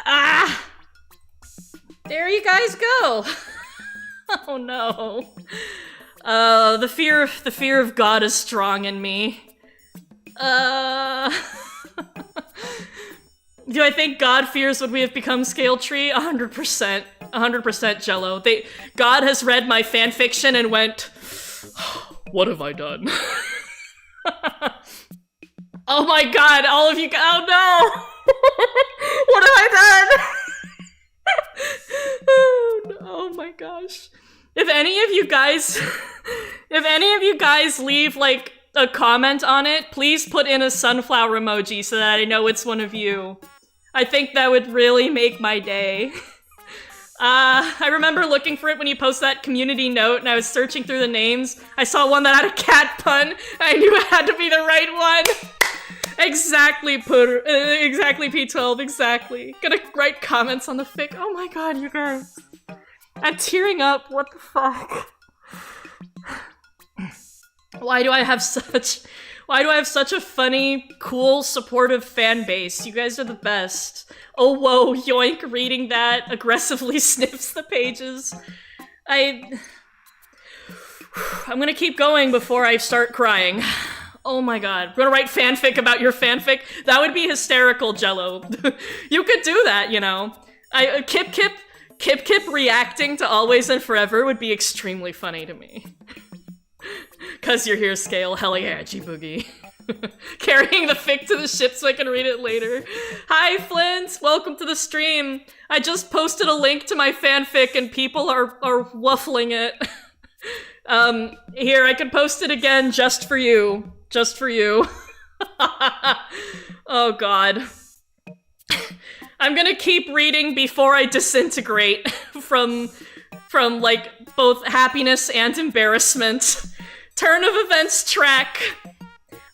Ah! There you guys go! Oh no. The fear of God is strong in me. Do I think God fears when we have become Scale Tree? 100%. 100% Jello. God has read my fanfiction and went, what have I done? Oh my god, all of you, oh no! What have I done? Oh my gosh. If any of you guys leave, like, a comment on it, please put in a sunflower emoji so that I know it's one of you. I think that would really make my day. I remember looking for it when you post that community note and I was searching through the names. I saw one that had a cat pun, and I knew it had to be the right one. Exactly, exactly, P12, exactly. Gonna write comments on the fic. Oh my god, you guys. I'm tearing up, what the fuck? Why do I have such a funny, cool, supportive fan base? You guys are the best. Oh whoa, yoink, reading that aggressively sniffs the pages. I'm gonna keep going before I start crying. Oh my god. I'm gonna write fanfic about your fanfic? That would be hysterical, Jello. You could do that, you know. Kip reacting to Always and Forever would be extremely funny to me. Cause you're here, Scale. Hell yeah, G-Boogie. Carrying the fic to the ship so I can read it later. Hi, Flint! Welcome to the stream. I just posted a link to my fanfic and people are waffling it. Here, I can post it again just for you. Just for you. Oh god. I'm gonna keep reading before I disintegrate from like, both happiness and embarrassment. Turn of events track.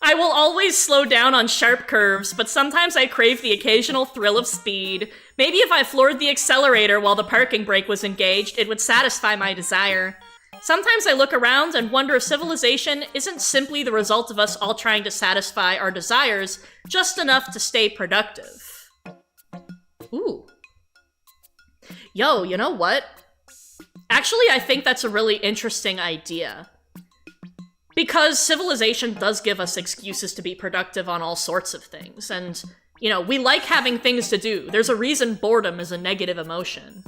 I will always slow down on sharp curves, but sometimes I crave the occasional thrill of speed. Maybe if I floored the accelerator while the parking brake was engaged, it would satisfy my desire. Sometimes I look around and wonder if civilization isn't simply the result of us all trying to satisfy our desires just enough to stay productive. Ooh. Yo, you know what? Actually, I think that's a really interesting idea. Because civilization does give us excuses to be productive on all sorts of things, and, you know, we like having things to do. There's a reason boredom is a negative emotion.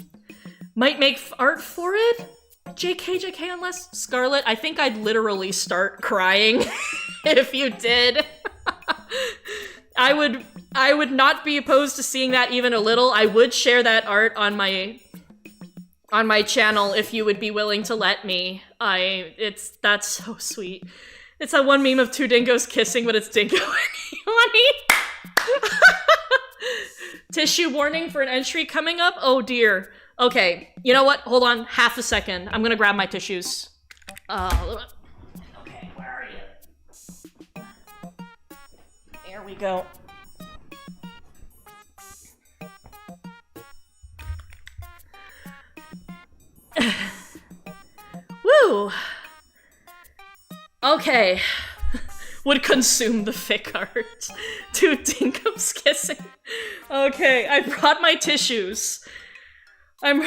Might make art for it? JK, unless Scarlet, I think I'd literally start crying if you did. I would not be opposed to seeing that even a little. I would share that art on my channel if you would be willing to let me. That's so sweet. It's that one meme of two dingoes kissing, but it's Dingo and Honey. Tissue warning for an entry coming up? Oh dear. Okay, you know what? Hold on half a second. I'm gonna grab my tissues. Okay, where are you? There we go. Woo! Okay. Would consume the fic art. Two dinkum kissing. Okay, I brought my tissues. I'm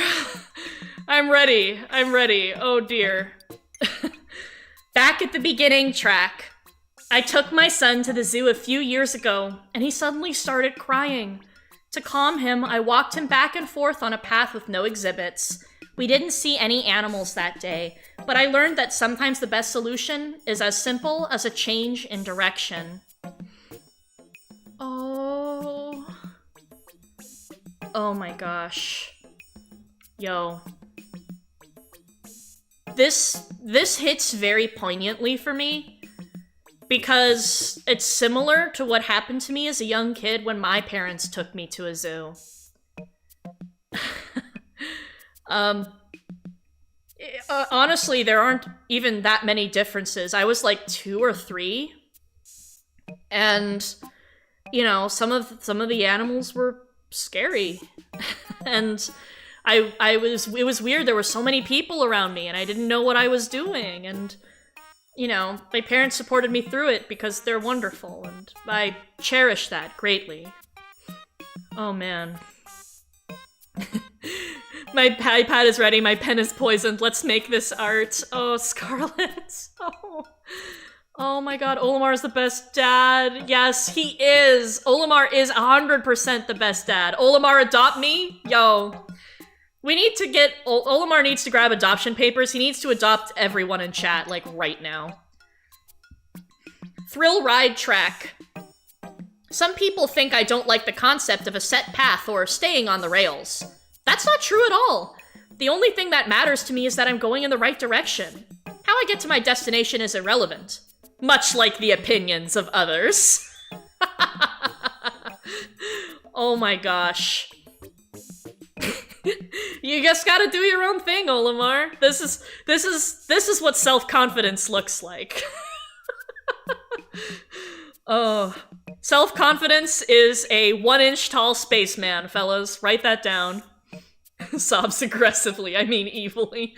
ready. I'm ready. Oh dear. Back at the beginning track. I took my son to the zoo a few years ago, and he suddenly started crying. To calm him, I walked him back and forth on a path with no exhibits. We didn't see any animals that day, but I learned that sometimes the best solution is as simple as a change in direction. Oh my gosh. Yo. This hits very poignantly for me because it's similar to what happened to me as a young kid when my parents took me to a zoo. Honestly, there aren't even that many differences. I was like 2 or 3, and you know, some of the animals were scary, and it was weird. There were so many people around me, and I didn't know what I was doing, and you know, my parents supported me through it because they're wonderful, and I cherish that greatly. Oh man. My iPad is ready, my pen is poisoned, let's make this art. Oh, Scarlet. Oh my god, Olimar is the best dad. Yes, he is. Olimar is 100% the best dad. Olimar, adopt me? Yo. We need to get... Olimar needs to grab adoption papers. He needs to adopt everyone in chat, like, right now. Thrill ride track. Some people think I don't like the concept of a set path or staying on the rails. That's not true at all. The only thing that matters to me is that I'm going in the right direction. How I get to my destination is irrelevant. Much like the opinions of others. Oh my gosh. You just gotta do your own thing, Olimar. This is what self-confidence looks like. Oh. Self-confidence is a 1-inch tall spaceman, fellas. Write that down. Sobs aggressively, I mean evilly.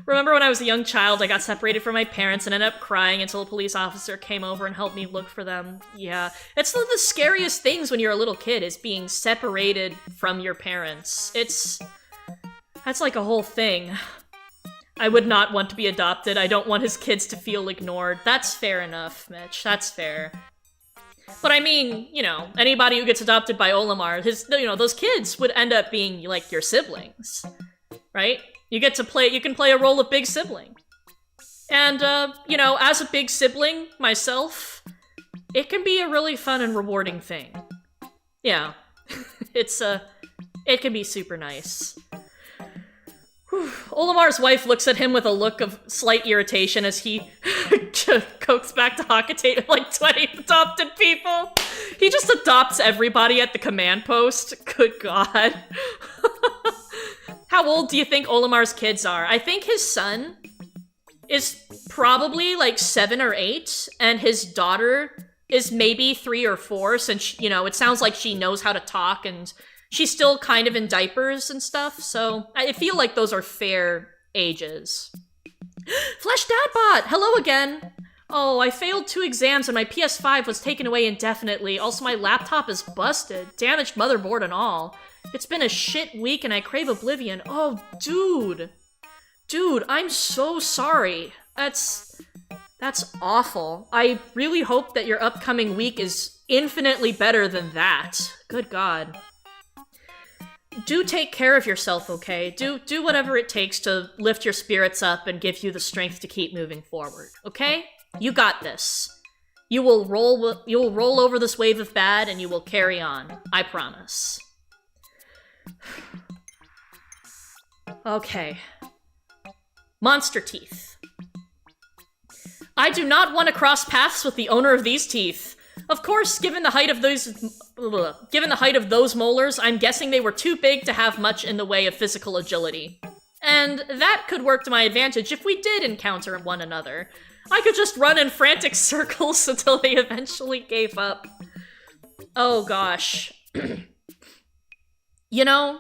Remember when I was a young child, I got separated from my parents and ended up crying until a police officer came over and helped me look for them. Yeah. It's one of the scariest things when you're a little kid, is being separated from your parents. That's like a whole thing. I would not want to be adopted. I don't want his kids to feel ignored. That's fair enough, Mitch. That's fair. But I mean, you know, anybody who gets adopted by Olimar, those kids would end up being like your siblings, right? You can play a role of big sibling. And, you know, as a big sibling myself, it can be a really fun and rewarding thing. Yeah. It can be super nice. Whew. Olimar's wife looks at him with a look of slight irritation as he coax back to Hakatate like 20 adopted people. He just adopts everybody at the command post. Good god. How old do you think Olimar's kids are? I think his son is probably like 7 or 8, and his daughter is maybe 3 or 4, since, you know, it sounds like she knows how to talk and she's still kind of in diapers and stuff, so I feel like those are fair ages. Flesh Dadbot! Hello again! Oh, I failed 2 exams and my PS5 was taken away indefinitely. Also, my laptop is busted. Damaged motherboard and all. It's been a shit week and I crave oblivion. Oh, dude. Dude, I'm so sorry. That's awful. I really hope that your upcoming week is infinitely better than that. Good god. Do take care of yourself, okay? Do whatever it takes to lift your spirits up and give you the strength to keep moving forward, okay? You got this. You will roll over this wave of bad and you will carry on. I promise. Okay. Monster teeth. I do not want to cross paths with the owner of these teeth. Of course, given the height of those molars, I'm guessing they were too big to have much in the way of physical agility. And that could work to my advantage if we did encounter one another. I could just run in frantic circles until they eventually gave up. Oh gosh. You know?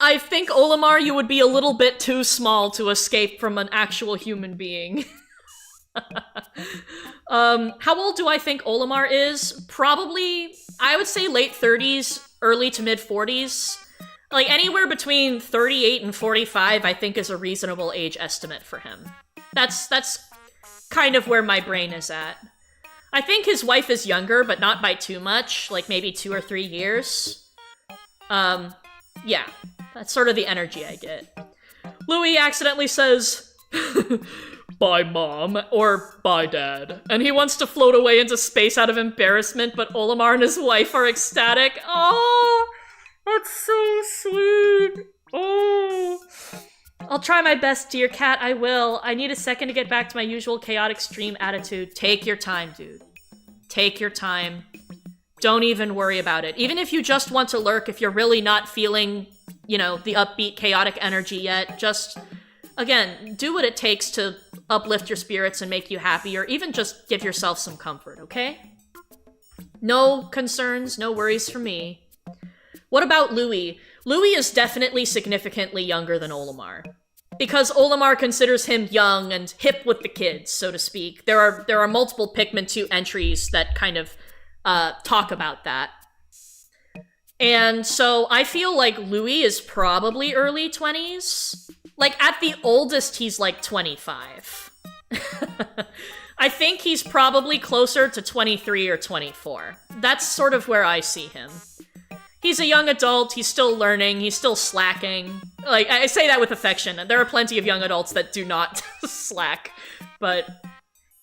I think, Olimar, you would be a little bit too small to escape from an actual human being. How old do I think Olimar is? Probably, I would say late 30s, early to mid 40s. Like, anywhere between 38 and 45, I think, is a reasonable age estimate for him. That's kind of where my brain is at. I think his wife is younger, but not by too much, like maybe 2 or 3 years. Yeah, that's sort of the energy I get. Louie accidentally says, "Bye, Mom," or "Bye, Dad," and he wants to float away into space out of embarrassment, but Olimar and his wife are ecstatic. Oh, that's so sweet. Oh. I'll try my best, dear cat, I will. I need a second to get back to my usual chaotic stream attitude. Take your time, dude. Take your time. Don't even worry about it. Even if you just want to lurk, if you're really not feeling, you know, the upbeat, chaotic energy yet, just, again, do what it takes to uplift your spirits and make you happy, or even just give yourself some comfort, okay? No concerns, no worries for me. What about Louie? Louie is definitely significantly younger than Olimar. Because Olimar considers him young and hip with the kids, so to speak. There are multiple Pikmin 2 entries that kind of talk about that. And so I feel like Louie is probably early 20s. Like, at the oldest, he's like 25. I think he's probably closer to 23 or 24. That's sort of where I see him. He's a young adult, he's still learning, he's still slacking. Like, I say that with affection. There are plenty of young adults that do not slack, but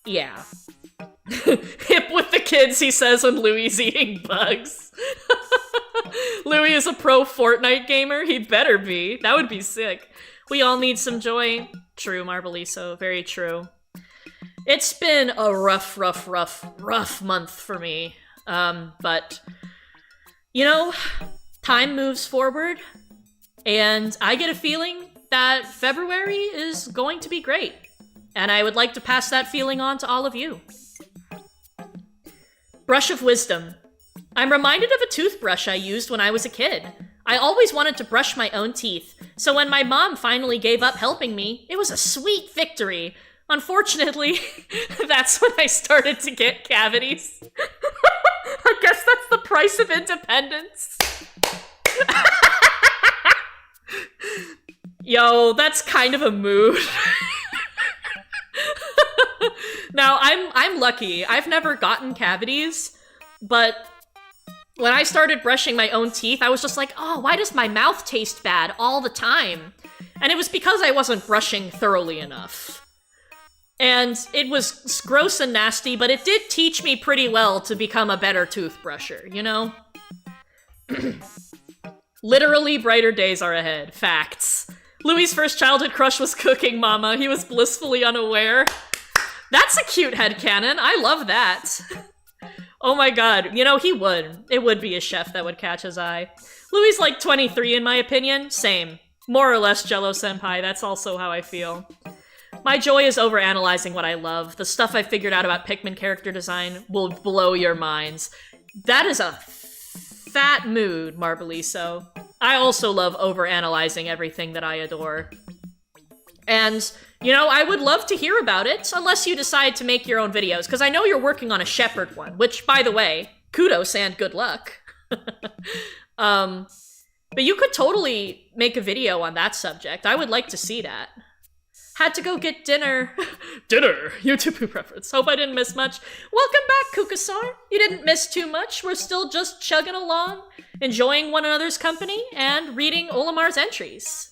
yeah. Hip with the kids, he says when Louie's eating bugs. Louie is a pro Fortnite gamer? He better be. That would be sick. We all need some joy. True, Marboliso. Very true. It's been a rough month for me. But, you know, time moves forward, and I get a feeling that February is going to be great. And I would like to pass that feeling on to all of you. Brush of wisdom. I'm reminded of a toothbrush I used when I was a kid. I always wanted to brush my own teeth, so when my mom finally gave up helping me, it was a sweet victory. Unfortunately, that's when I started to get cavities. I guess that's the price of independence. Yo, that's kind of a mood. Now, I'm lucky. I've never gotten cavities, but when I started brushing my own teeth, I was just like, oh, why does my mouth taste bad all the time? And it was because I wasn't brushing thoroughly enough. And it was gross and nasty, but it did teach me pretty well to become a better toothbrusher, you know? Literally brighter days are ahead. Facts. Louie's first childhood crush was Cooking Mama. He was blissfully unaware. That's a cute headcanon. I love that. Oh my god. You know, he would. It would be a chef that would catch his eye. Louie's like 23 in my opinion. Same. More or less Jello Senpai. That's also how I feel. My joy is overanalyzing what I love. The stuff I figured out about Pikmin character design will blow your minds. That is a fat mood, Marboliso. I also love overanalyzing everything that I adore. And, you know, I would love to hear about it, unless you decide to make your own videos, because I know you're working on a Shepherd one, which, by the way, kudos and good luck. But you could totally make a video on that subject. I would like to see that. Had to go get dinner. Dinner! YouTube preference. Hope I didn't miss much. Welcome back, Kukasar. You didn't miss too much. We're still just chugging along, enjoying one another's company, and reading Olimar's entries.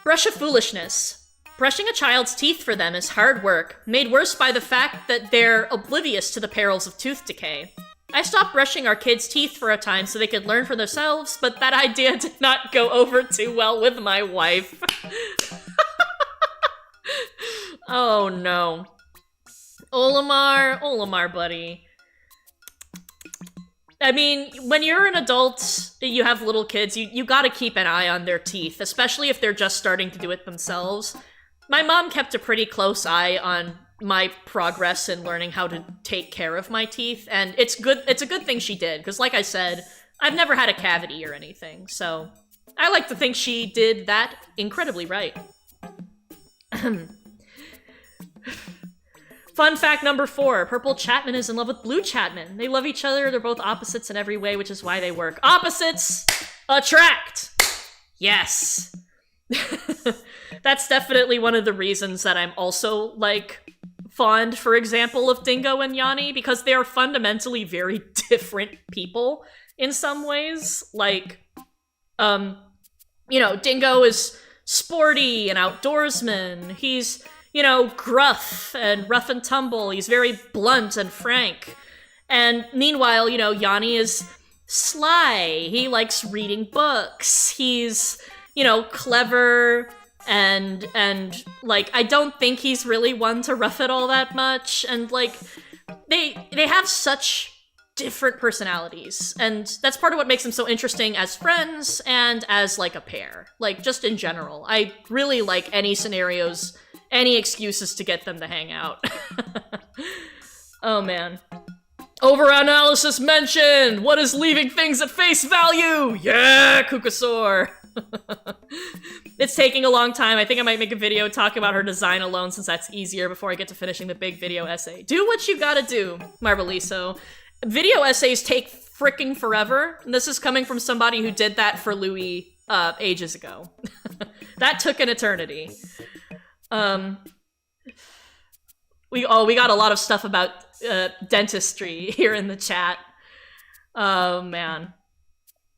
Brush of foolishness. Brushing a child's teeth for them is hard work, made worse by the fact that they're oblivious to the perils of tooth decay. I stopped brushing our kids' teeth for a time so they could learn for themselves, but that idea did not go over too well with my wife. Oh no. Olimar, buddy. I mean, when you're an adult, you have little kids, you gotta keep an eye on their teeth, especially if they're just starting to do it themselves. My mom kept a pretty close eye on my progress in learning how to take care of my teeth, and it's a good thing she did, because like I said, I've never had a cavity or anything, so I like to think she did that incredibly right. Fun fact number 4, Purple Chapman is in love with Blue Chapman. They love each other, they're both opposites in every way, which is why they work. Opposites attract! Yes! That's definitely one of the reasons that I'm also, like, fond, for example, of Dingo and Yanni, because they are fundamentally very different people in some ways. Like, you know, Dingo is sporty and outdoorsman. He's, you know, gruff and rough and tumble. He's very blunt and frank. And meanwhile, you know, Yanni is sly. He likes reading books. He's, you know, clever and like, I don't think he's really one to rough it all that much. And like, they have such different personalities, and that's part of what makes them so interesting as friends and as like a pair. Like, just in general, I really like any scenarios, any excuses to get them to hang out. Oh man. Overanalysis mentioned! What is leaving things at face value? Yeah, Kukasaur! It's taking a long time. I think I might make a video talking about her design alone, since that's easier before I get to finishing the big video essay. Do what you gotta do, Marbeliso. Video essays take freaking forever, and this is coming from somebody who did that for Louie ages ago. That took an eternity. We got a lot of stuff about dentistry here in the chat. Oh man.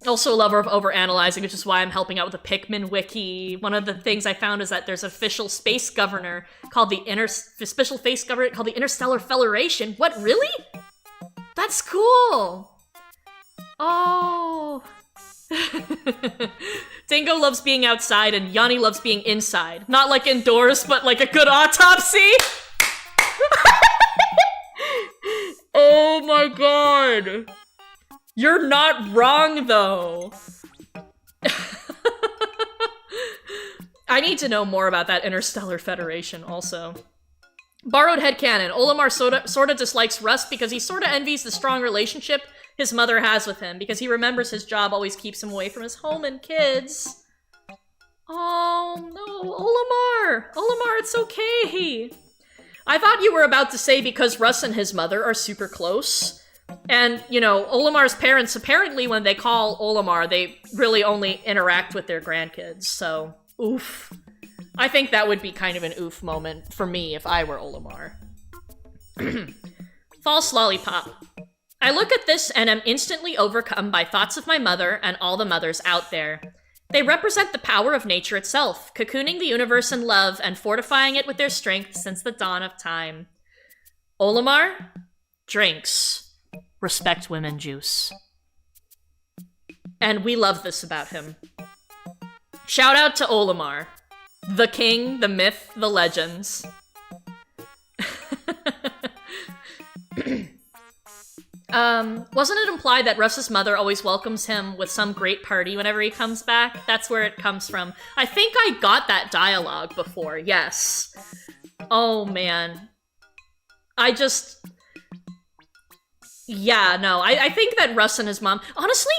Also a lover of overanalyzing, which is why I'm helping out with the Pikmin wiki. One of the things I found is that there's an official space governor called the Interstellar Federation. What, really? That's cool! Oh. Dingo loves being outside and Yanni loves being inside. Not like indoors, but like a good autopsy! Oh my god! You're not wrong, though! I need to know more about that Interstellar Federation, also. Borrowed headcanon. Olimar sorta dislikes Rust because he sorta envies the strong relationship his mother has with him, because he remembers his job always keeps him away from his home and kids. Oh, no. Olimar, it's okay! I thought you were about to say because Russ and his mother are super close. And, you know, Olimar's parents, apparently when they call Olimar, they really only interact with their grandkids, so oof. I think that would be kind of an oof moment for me if I were Olimar. False lollipop. I look at this and am instantly overcome by thoughts of my mother and all the mothers out there. They represent the power of nature itself, cocooning the universe in love and fortifying it with their strength since the dawn of time. Olimar drinks respect women juice. And we love this about him. Shout out to Olimar. The king, the myth, the legends. Wasn't it implied that Russ's mother always welcomes him with some great party whenever he comes back? That's where it comes from. I think I got that dialogue before, yes. Oh man. Yeah, no, I think that Russ and his mom... Honestly,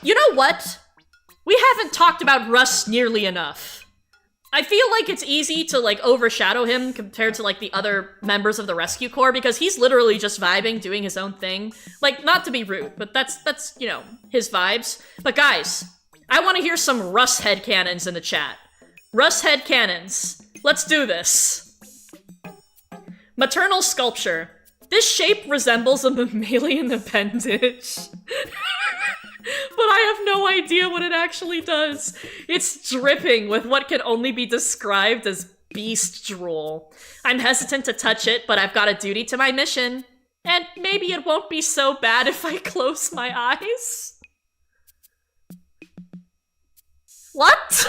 you know what? We haven't talked about Russ nearly enough. I feel like it's easy to, like, overshadow him compared to, like, the other members of the Rescue Corps, because he's literally just vibing, doing his own thing. Like, not to be rude, but that's you know, his vibes. But guys, I want to hear some Russ headcanons in the chat. Russ headcanons. Let's do this. Maternal sculpture. This shape resembles a mammalian appendage. But I have no idea what it actually does. It's dripping with what can only be described as beast drool. I'm hesitant to touch it, but I've got a duty to my mission. And maybe it won't be so bad if I close my eyes. What?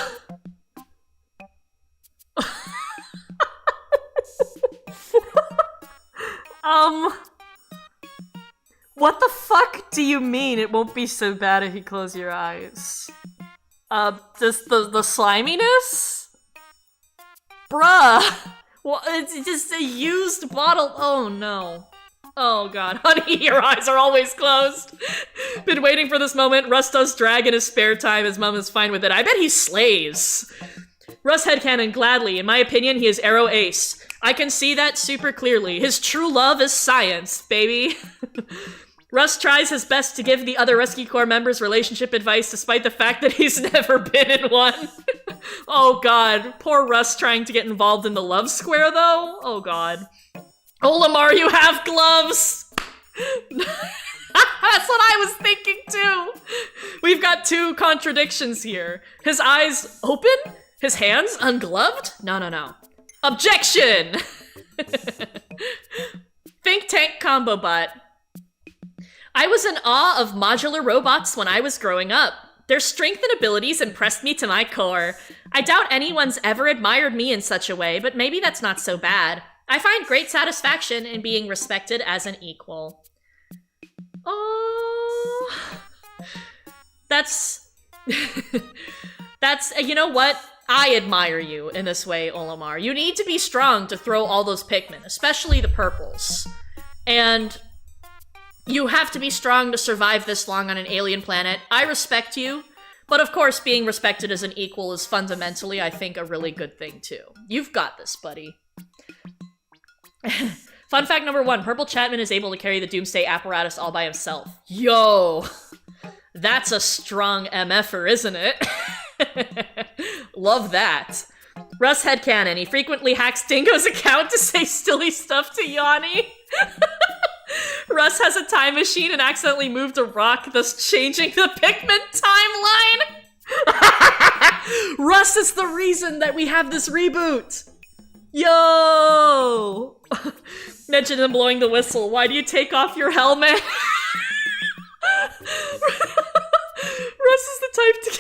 What the fuck do you mean it won't be so bad if you close your eyes? Just the sliminess? Bruh! Well, it's just a used bottle. Oh no. Oh god, honey, your eyes are always closed. Been waiting for this moment. Russ does drag in his spare time. His mom is fine with it. I bet he slays. Russ headcanon, gladly. In my opinion, he is Arrow Ace. I can see that super clearly. His true love is science, baby. Russ tries his best to give the other Rescue Corps members relationship advice despite the fact that he's never been in one. Oh god, poor Russ trying to get involved in the love square though? Oh god. Olimar, you have gloves! That's what I was thinking too! We've got two contradictions here. His eyes open? His hands ungloved? No. Objection! Think tank combo bot. I was in awe of modular robots when I was growing up. Their strength and abilities impressed me to my core. I doubt anyone's ever admired me in such a way, but maybe that's not so bad. I find great satisfaction in being respected as an equal. Oh... That's... you know what? I admire you in this way, Olimar. You need to be strong to throw all those Pikmin, especially the purples. And... you have to be strong to survive this long on an alien planet. I respect you, but of course being respected as an equal is fundamentally, I think, a really good thing too. You've got this, buddy. Fun fact number 1, Purple Chapman is able to carry the Doomsday apparatus all by himself. Yo! That's a strong MFer, isn't it? Love that. Russ headcanon, he frequently hacks Dingo's account to say silly stuff to Yanni. Russ has a time machine and accidentally moved a rock, thus changing the Pikmin timeline! Russ is the reason that we have this reboot! Yo! Mention him blowing the whistle. Why do you take off your helmet? Russ is the type to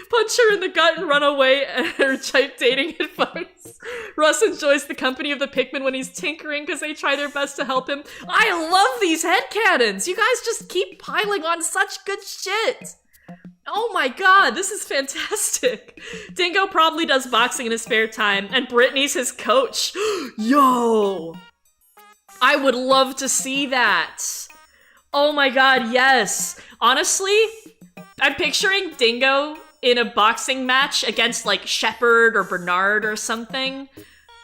punch her in the gut and run away and her type dating advice. Russ enjoys the company of the Pikmin when he's tinkering because they try their best to help him. I love these headcanons! You guys just keep piling on such good shit! Oh my god, this is fantastic! Dingo probably does boxing in his spare time, and Brittany's his coach. Yo! I would love to see that! Oh my god, yes! Honestly, I'm picturing Dingo in a boxing match against, like, Shepard or Bernard or something.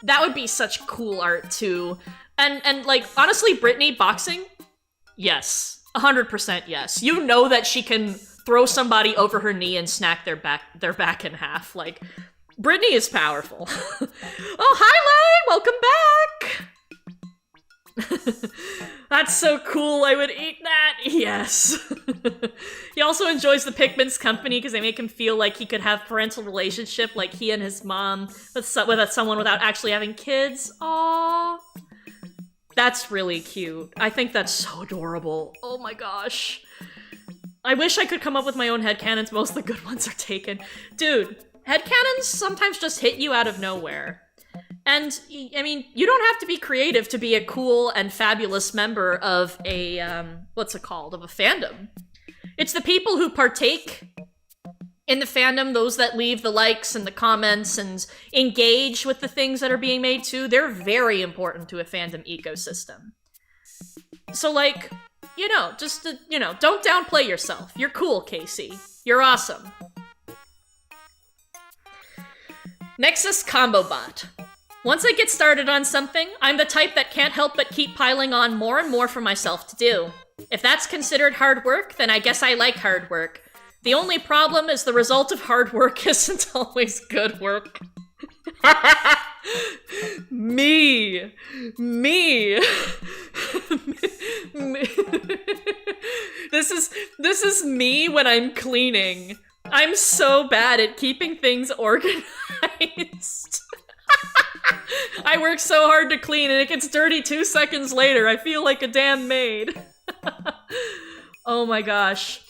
That would be such cool art, too. And like, honestly, Brittany, boxing? Yes. 100% yes. You know that she can throw somebody over her knee and snack their back in half. Like, Brittany is powerful. Oh, hi, Lai! Welcome back! That's so cool, I would eat that! Yes! He also enjoys the Pikmin's company because they make him feel like he could have parental relationship like he and his mom with someone without actually having kids. Aww. That's really cute. I think that's so adorable. Oh my gosh. I wish I could come up with my own headcanons. Most of the good ones are taken. Dude, headcanons sometimes just hit you out of nowhere. And, I mean, you don't have to be creative to be a cool and fabulous member of a, what's it called? Of a fandom. It's the people who partake in the fandom, those that leave the likes and the comments and engage with the things that are being made too. They're very important to a fandom ecosystem. So, like, you know, just, you know, don't downplay yourself. You're cool, Casey. You're awesome. Nexus Combo Bot. Once I get started on something, I'm the type that can't help but keep piling on more and more for myself to do. If that's considered hard work, then I guess I like hard work. The only problem is the result of hard work isn't always good work. Me. This is me when I'm cleaning. I'm so bad at keeping things organized. I work so hard to clean and it gets dirty 2 seconds later. I feel like a damn maid. Oh my gosh.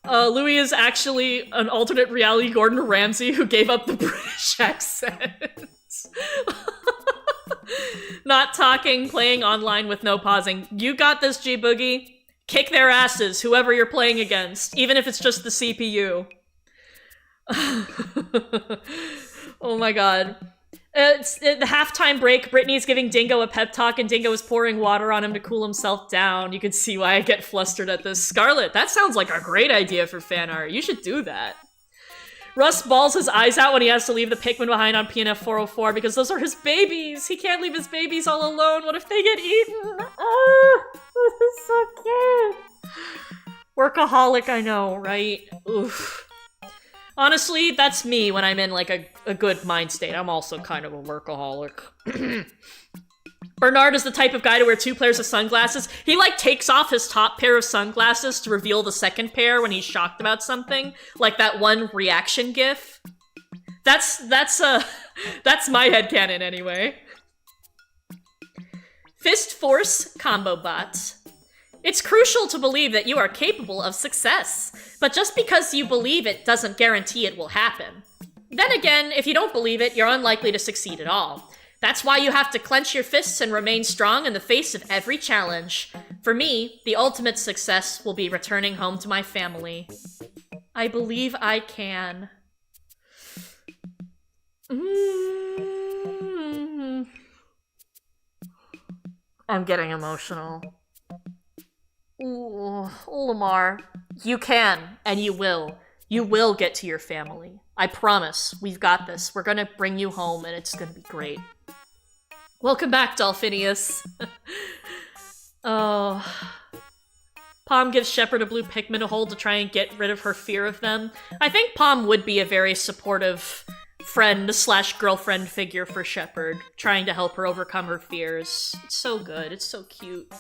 Louie is actually an alternate reality Gordon Ramsay who gave up the British accent. Not talking, playing online with no pausing. You got this, G-Boogie. Kick their asses, whoever you're playing against, even if it's just the CPU. Oh my god. It's the halftime break, Brittany's giving Dingo a pep talk and Dingo is pouring water on him to cool himself down. You can see why I get flustered at this. Scarlet, that sounds like a great idea for fan art. You should do that. Russ bawls his eyes out when he has to leave the Pikmin behind on PNF 404 because those are his babies. He can't leave his babies all alone. What if they get eaten? Oh, this is so cute. Workaholic, I know, right? Oof. Honestly, that's me when I'm in, like, a good mind state. I'm also kind of a workaholic. Bernard is the type of guy to wear 2 pairs of sunglasses. He, like, takes off his top pair of sunglasses to reveal the second pair when he's shocked about something. Like that one reaction gif. That's my headcanon anyway. Fist Force Combo Bot. It's crucial to believe that you are capable of success, but just because you believe it doesn't guarantee it will happen. Then again, if you don't believe it, you're unlikely to succeed at all. That's why you have to clench your fists and remain strong in the face of every challenge. For me, the ultimate success will be returning home to my family. I believe I can. I'm getting emotional. Ooh, Olimar, you can, and you will. You will get to your family. I promise. We've got this. We're gonna bring you home, and it's gonna be great. Welcome back, Dolphinius. Oh. Pom gives Shepard a blue Pikmin to hold to try and get rid of her fear of them. I think Pom would be a very supportive friend/girlfriend figure for Shepard, trying to help her overcome her fears. It's so good. It's so cute.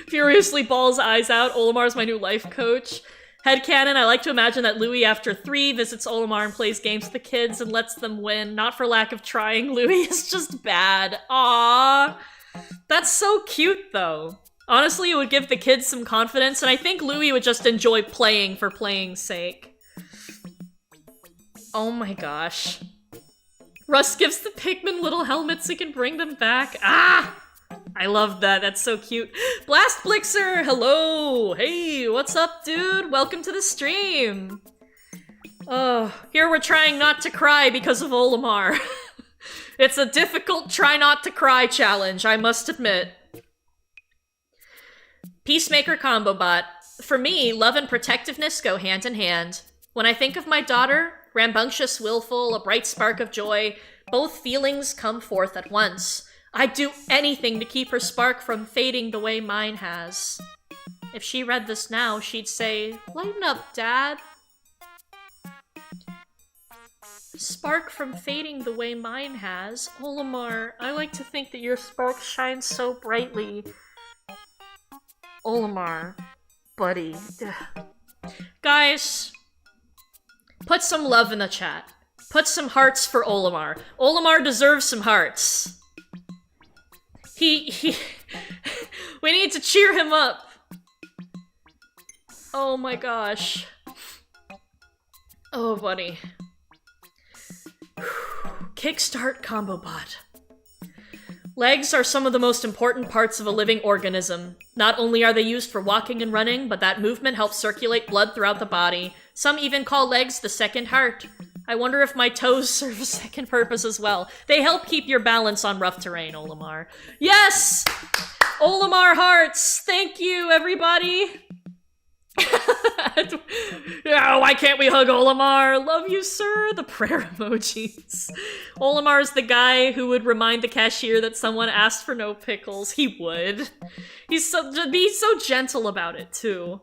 Furiously bawls eyes out. Olimar's my new life coach. Headcanon, I like to imagine that Louie, after 3, visits Olimar and plays games with the kids and lets them win. Not for lack of trying. Louie is just bad. Aww. That's so cute, though. Honestly, it would give the kids some confidence, and I think Louie would just enjoy playing for playing's sake. Oh my gosh. Russ gives the Pikmin little helmets so he can bring them back. Ah! I love that. That's so cute. Blast Blixer, hello! Hey, what's up, dude? Welcome to the stream. Oh, here we're trying not to cry because of Olimar. It's a difficult try not to cry challenge, I must admit. Peacemaker Combo Bot. For me, love and protectiveness go hand in hand. When I think of my daughter, rambunctious, willful, a bright spark of joy, both feelings come forth at once. I'd do anything to keep her spark from fading the way mine has. If she read this now, she'd say, "Lighten up, Dad." Spark from fading the way mine has. Olimar, I like to think that your spark shines so brightly. Olimar, buddy. Guys, put some love in the chat. Put some hearts for Olimar. Olimar deserves some hearts. We need to cheer him up. Oh my gosh. Oh, buddy. Kickstart Combo Bot. Legs are some of the most important parts of a living organism. Not only are they used for walking and running, but that movement helps circulate blood throughout the body. Some even call legs the second heart. I wonder if my toes serve a second purpose as well. They help keep your balance on rough terrain, Olimar. Yes! Olimar hearts! Thank you, everybody! Oh, why can't we hug Olimar? Love you, sir. The prayer emojis. Olimar is the guy who would remind the cashier that someone asked for no pickles. He would. He's so gentle about it, too.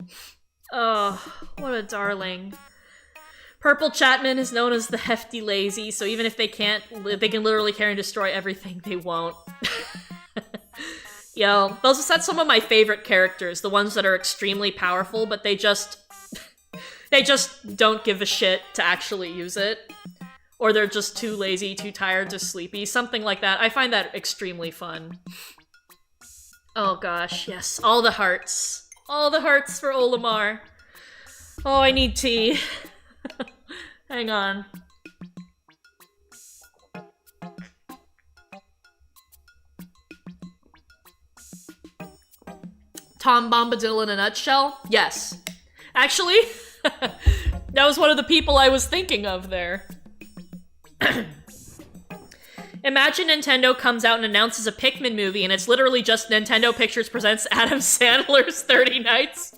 Oh, what a darling. Purple Chatman is known as the Hefty Lazy, so even if they can literally carry and destroy everything, they won't. Yo, that's some of my favorite characters, the ones that are extremely powerful, but they They just don't give a shit to actually use it. Or they're just too lazy, too tired, too sleepy. Something like that. I find that extremely fun. Oh gosh, yes. All the hearts. All the hearts for Olimar. Oh, I need tea. Hang on. Tom Bombadil in a nutshell? Yes. Actually, that was one of the people I was thinking of there. Imagine Nintendo comes out and announces a Pikmin movie and it's literally just Nintendo Pictures presents Adam Sandler's 30 Nights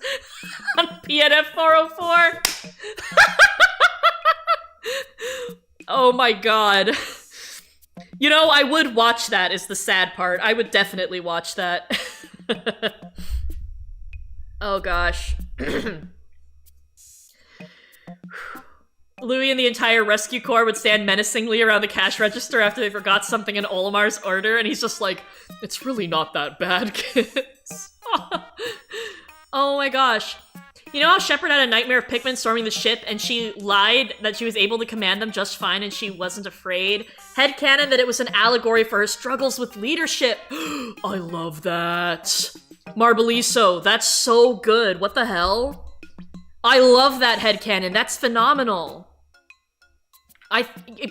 on PNF 404. Oh my god. You know, I would watch that is the sad part. I would definitely watch that. Oh gosh. Louie and the entire rescue corps would stand menacingly around the cash register after they forgot something in Olimar's order, and he's just like, it's really not that bad, kids. Oh my gosh. You know how Shepard had a nightmare of Pikmin storming the ship, and she lied that she was able to command them just fine and she wasn't afraid? Headcanon that it was an allegory for her struggles with leadership. I love that. Marbeliso, that's so good. What the hell? I love that headcanon. That's phenomenal.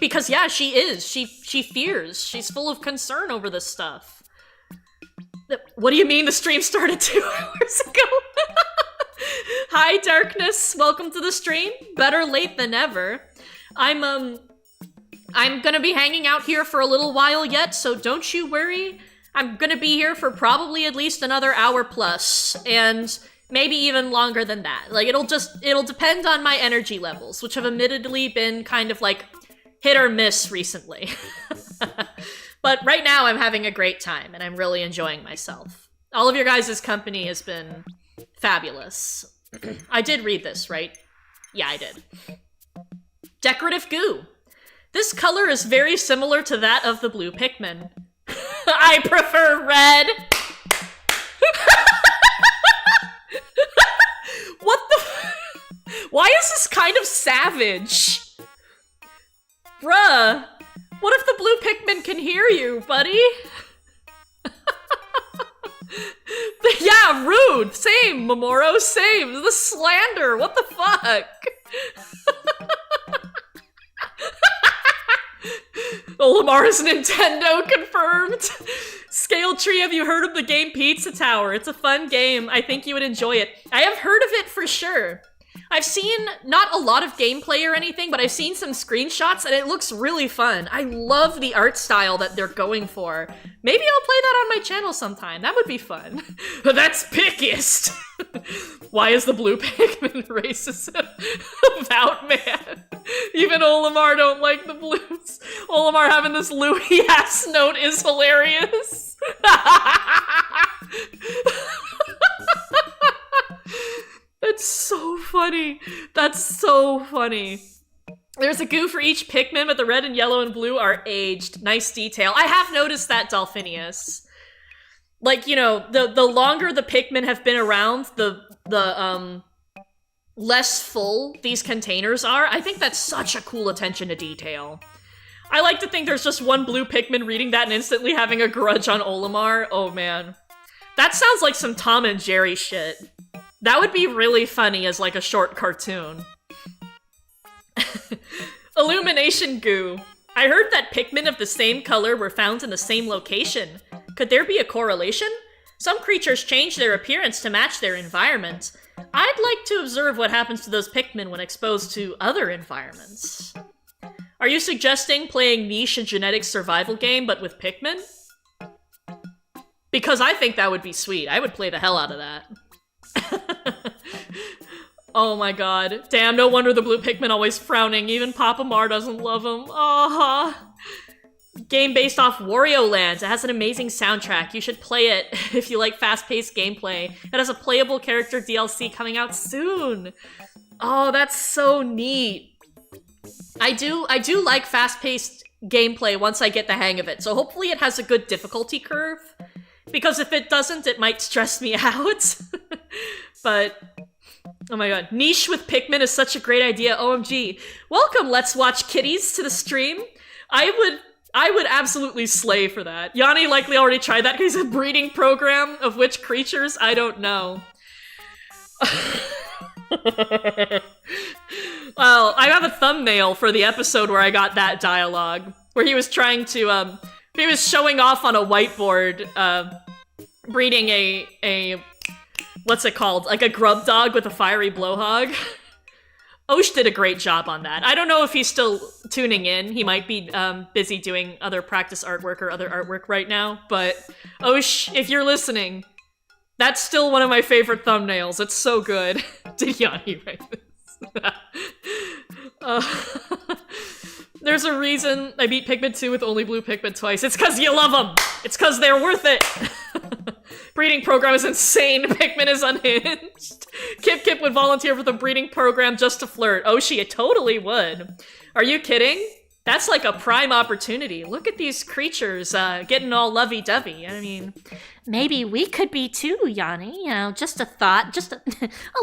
Because yeah, she is. She fears. She's full of concern over this stuff. What do you mean the stream started 2 hours ago? Hi, Darkness. Welcome to the stream. Better late than never. I'm gonna be hanging out here for a little while yet, so don't you worry. I'm gonna be here for probably at least another hour plus, and maybe even longer than that. Like, it'll depend on my energy levels, which have admittedly been kind of like hit or miss recently. But right now I'm having a great time, and I'm really enjoying myself. All of your guys' company has been fabulous. I did read this, right? Yeah, I did. Decorative goo. This color is very similar to that of the blue Pikmin. I prefer red. What the? Why is this kind of savage? Bruh. What if the blue Pikmin can hear you, buddy? Yeah, rude. Same, Momoro, same. The slander. What the fuck? Olimar is Nintendo confirmed. Scale Tree, have you heard of the game Pizza Tower? It's a fun game. I think you would enjoy it. I have heard of it for sure. I've seen not a lot of gameplay or anything, but I've seen some screenshots and it looks really fun. I love the art style that they're going for. Maybe I'll play that on my channel sometime. That would be fun. That's pickiest. Why is the blue Pikmin racist? About man. Even Olimar don't like the blues. Olimar having this Louie ass note is hilarious. That's so funny. That's so funny. There's a goo for each Pikmin, but the red and yellow and blue are aged. Nice detail. I have noticed that, Dolphinius. Like, you know, the longer the Pikmin have been around, the less full these containers are. I think that's such a cool attention to detail. I like to think there's just one blue Pikmin reading that and instantly having a grudge on Olimar. Oh, man. That sounds like some Tom and Jerry shit. That would be really funny as, like, a short cartoon. Illumination goo. I heard that Pikmin of the same color were found in the same location. Could there be a correlation? Some creatures change their appearance to match their environment. I'd like to observe what happens to those Pikmin when exposed to other environments. Are you suggesting playing niche and genetic survival game, but with Pikmin? Because I think that would be sweet. I would play the hell out of that. Oh my god. Damn, no wonder the blue Pikmin always frowning. Even Papa Mar doesn't love him. Game based off Wario Land. It has an amazing soundtrack. You should play it if you like fast-paced gameplay. It has a playable character DLC coming out soon. Oh, that's so neat. I do like fast-paced gameplay once I get the hang of it. So hopefully it has a good difficulty curve. Because if it doesn't, it might stress me out. But Oh my god. Niche with Pikmin is such a great idea. OMG. Welcome, Let's Watch Kitties, to the stream. I would absolutely slay for that. Yanni likely already tried that because he's a breeding program of which creatures, I don't know. Well, I have a thumbnail for the episode where I got that dialogue, where he was trying to, he was showing off on a whiteboard, breeding a what's it called? Like a grub dog with a fiery blowhog. Osh did a great job on that. I don't know if he's still tuning in. He might be busy doing other practice artwork or other artwork right now, but Osh, if you're listening, that's still one of my favorite thumbnails. It's so good. Did Yanni write this? There's a reason I beat Pikmin 2 with only blue Pikmin twice. It's because you love them! It's because they're worth it! Breeding program is insane. Pikmin is unhinged. Kip would volunteer for the breeding program just to flirt. Oshi, it totally would. Are you kidding? That's like a prime opportunity. Look at these creatures getting all lovey-dovey. I mean, Maybe we could be too, Yanni. You know, just a thought, just a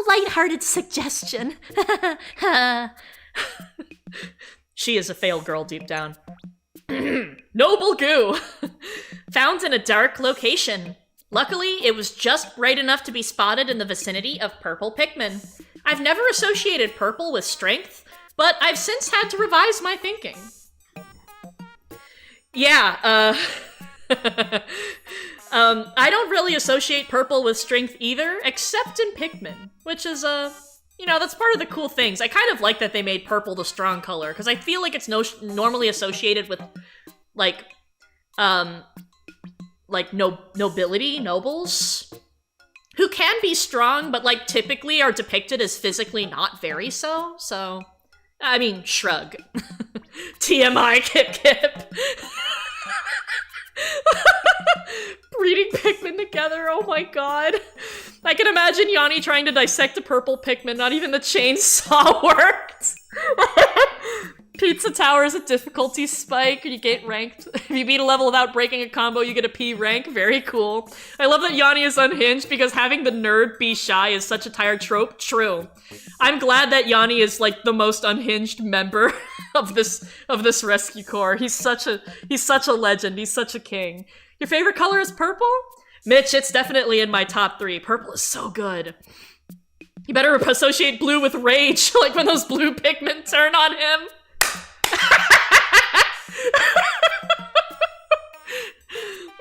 lighthearted suggestion. she is a failed girl deep down. Noble goo! Found in a dark location. Luckily, it was just right enough to be spotted in the vicinity of purple Pikmin. I've never associated purple with strength, but I've since had to revise my thinking. Yeah, I don't really associate purple with strength either, except in Pikmin, which is, you know, that's part of the cool things. I kind of like that they made purple the strong color, because I feel like it's normally associated with, like, nobility, nobles, who can be strong, but, like, typically are depicted as physically not very so, I mean, shrug. TMI, Kip. Breeding Pikmin together, oh my god. I can imagine Yanni trying to dissect a purple Pikmin, not even the chainsaw worked. Pizza Tower is a difficulty spike, you get ranked. If you beat a level without breaking a combo, you get a P rank, very cool. I love that Yanni is unhinged because having the nerd be shy is such a tired trope, true. I'm glad that Yanni is like the most unhinged member of this rescue corps. He's such a legend, he's such a king. Your favorite color is purple? Mitch, it's definitely in my top 3. Purple is so good. You better associate blue with rage, like when those blue Pikmin turn on him.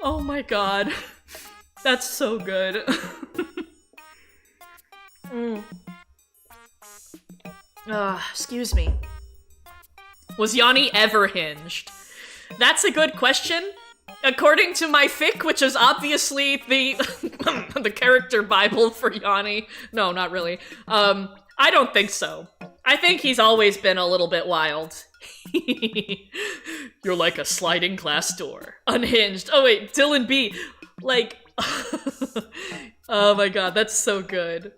Oh my god. That's so good. Excuse me. Was Yanni ever hinged? That's a good question. According to my fic, which is obviously the the character bible for Yanni. No, not really. I don't think so. I think he's always been a little bit wild. You're like a sliding glass door. Unhinged. Oh wait, Dylan B. Like, oh my god, that's so good.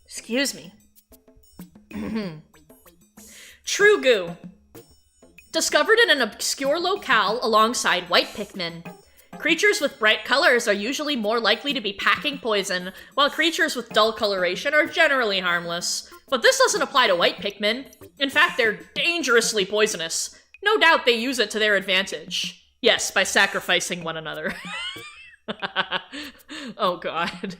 Excuse me. True goo. Discovered in an obscure locale alongside white Pikmin. Creatures with bright colors are usually more likely to be packing poison, while creatures with dull coloration are generally harmless. But this doesn't apply to white Pikmin. In fact, they're dangerously poisonous. No doubt they use it to their advantage. Yes, by sacrificing one another. Oh god.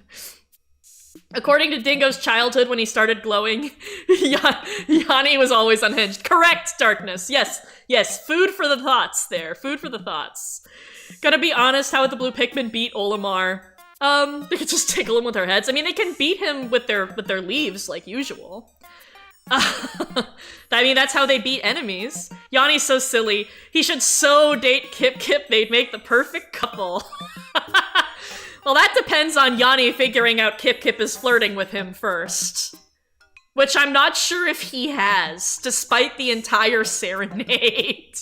According to Dingo's childhood when he started glowing, Yanni was always unhinged. Correct, Darkness. Yes, food for the thoughts there. Food for the thoughts. Gotta be honest, how would the blue Pikmin beat Olimar? They could just tickle him with their heads. I mean, they can beat him with their leaves, like usual. I mean, that's how they beat enemies. Yanni's so silly. He should so date Kip. They'd make the perfect couple. Well, that depends on Yanni figuring out Kip is flirting with him first. Which I'm not sure if he has, despite the entire serenade.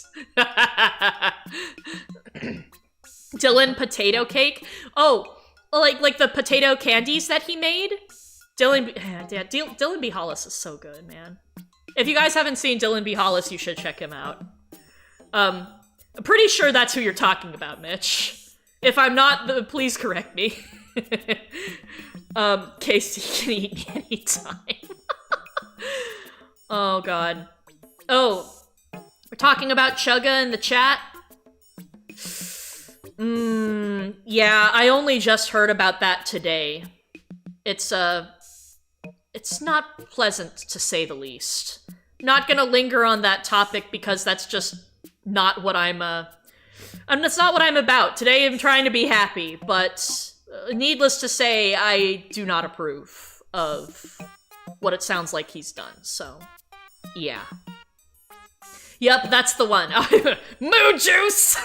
Dylan Potato Cake? Oh, like the potato candies that he made? Dylan B. Hollis is so good, man. If you guys haven't seen Dylan B. Hollis, you should check him out. I'm pretty sure that's who you're talking about, Mitch. If I'm not, please correct me. Casey can eat anytime. Oh, God. Oh, we're talking about Chugga in the chat? Yeah, I only just heard about that today. It's not pleasant, to say the least. Not gonna linger on that topic because that's just not what that's not what I'm about. Today I'm trying to be happy, but needless to say, I do not approve of what it sounds like he's done, so yeah. Yep, that's the one. Moo juice!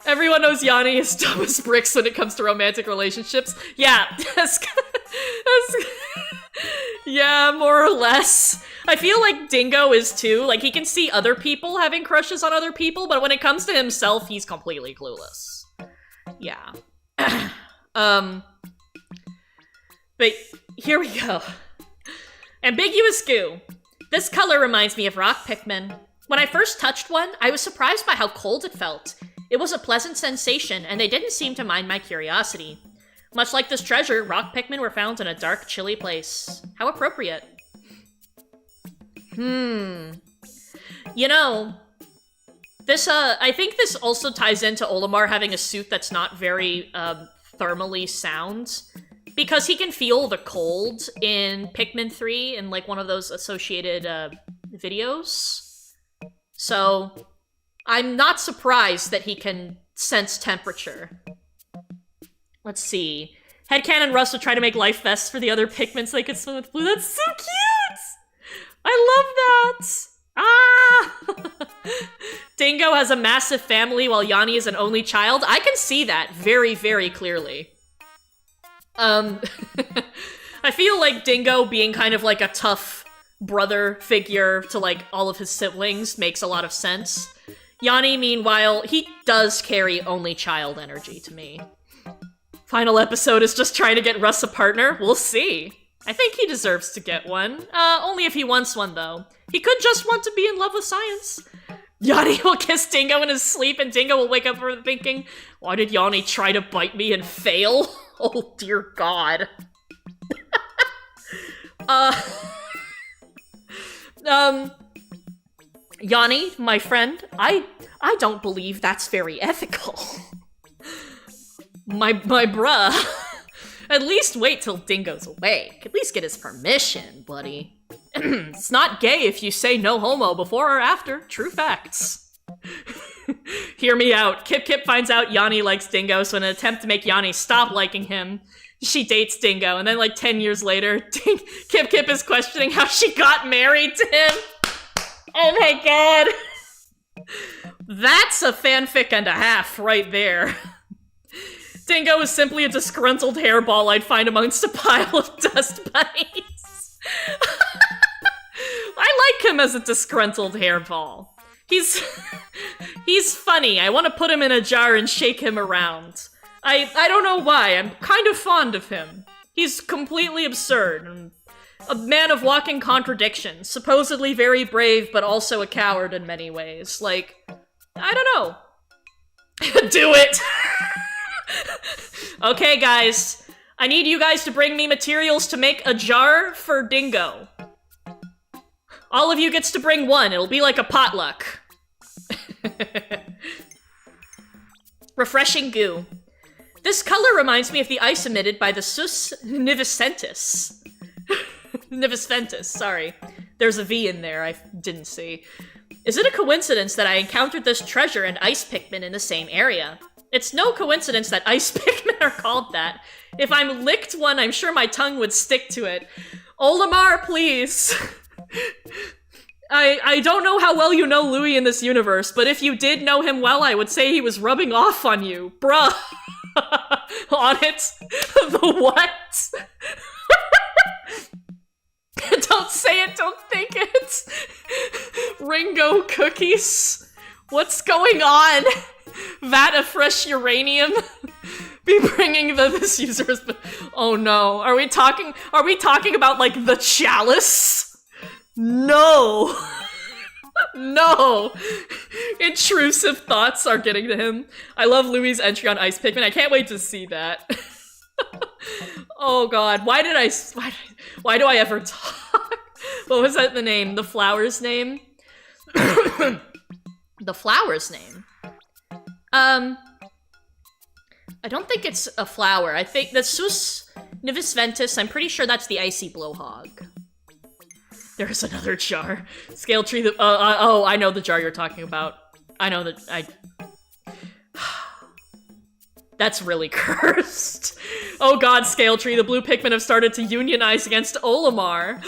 Everyone knows Yanni is dumb as bricks when it comes to romantic relationships. Yeah, yeah, more or less. I feel like Dingo is too. Like, he can see other people having crushes on other people, but when it comes to himself, he's completely clueless. Yeah. But here we go. Ambiguous goo. This color reminds me of rock Pikmin. When I first touched one, I was surprised by how cold it felt. It was a pleasant sensation, and they didn't seem to mind my curiosity. Much like this treasure, rock Pikmin were found in a dark, chilly place. How appropriate. You know, this, I think this also ties into Olimar having a suit that's not very, thermally sound. Because he can feel the cold in Pikmin 3 in, like, one of those associated, videos. So, I'm not surprised that he can sense temperature. Let's see. Headcanon Russ would try to make life vests for the other Pikmin so they could swim with blue. That's so cute! I love that! Ah! Dingo has a massive family while Yanni is an only child. I can see that very, very clearly. I feel like Dingo being kind of like a tough brother figure to, like, all of his siblings makes a lot of sense. Yanni, meanwhile, he does carry only child energy to me. Final episode is just trying to get Russ a partner. We'll see. I think he deserves to get one. Only if he wants one, though. He could just want to be in love with science. Yanni will kiss Dingo in his sleep, and Dingo will wake up thinking, why did Yanni try to bite me and fail? Oh, dear God. Yanni, my friend, I don't believe that's very ethical. My bruh. At least wait till Dingo's awake. At least get his permission, buddy. It's not gay if you say no homo before or after. True facts. Hear me out. Kip Kip finds out Yanni likes Dingo, so in an attempt to make Yanni stop liking him, she dates Dingo, and then like 10 years later, Kip Kip is questioning how she got married to him. Oh my god. That's a fanfic and a half right there. Dingo is simply a disgruntled hairball I'd find amongst a pile of dust bunnies. I like him as a disgruntled hairball. He's funny. I want to put him in a jar and shake him around. I don't know why. I'm kind of fond of him. He's completely absurd and a man of walking contradictions. Supposedly very brave, but also a coward in many ways. Like, I don't know. Do it! Okay, guys. I need you guys to bring me materials to make a jar for Dingo. All of you gets to bring one. It'll be like a potluck. Refreshing goo. This color reminds me of the ice emitted by the Sus nivicentis. Nivicentis, sorry. There's a V in there, I didn't see. Is it a coincidence that I encountered this treasure and ice Pikmin in the same area? It's no coincidence that ice Pikmin are called that. If I'm licked one, I'm sure my tongue would stick to it. Olimar, please. I don't know how well you know Louie in this universe, but if you did know him well, I would say he was rubbing off on you. Bruh. On it? The what? Don't say it, don't think it. Ringo cookies? What's going on? Vat of fresh uranium? Be bringing this user's... Oh no. Are we talking about, like, the chalice? No! No! Intrusive thoughts are getting to him. I love Louie's entry on Ice Pikmin. I can't wait to see that. Oh god, why do I ever talk? What was that the name? The flower's name? The flower's name? I don't think it's a flower. I think that's Sus Nivis Ventus. I'm pretty sure that's the icy blowhog. There's another jar. Scale tree. Oh, I know the jar you're talking about. I know that. That's really cursed. Oh god, Scale Tree. The blue Pikmin have started to unionize against Olimar.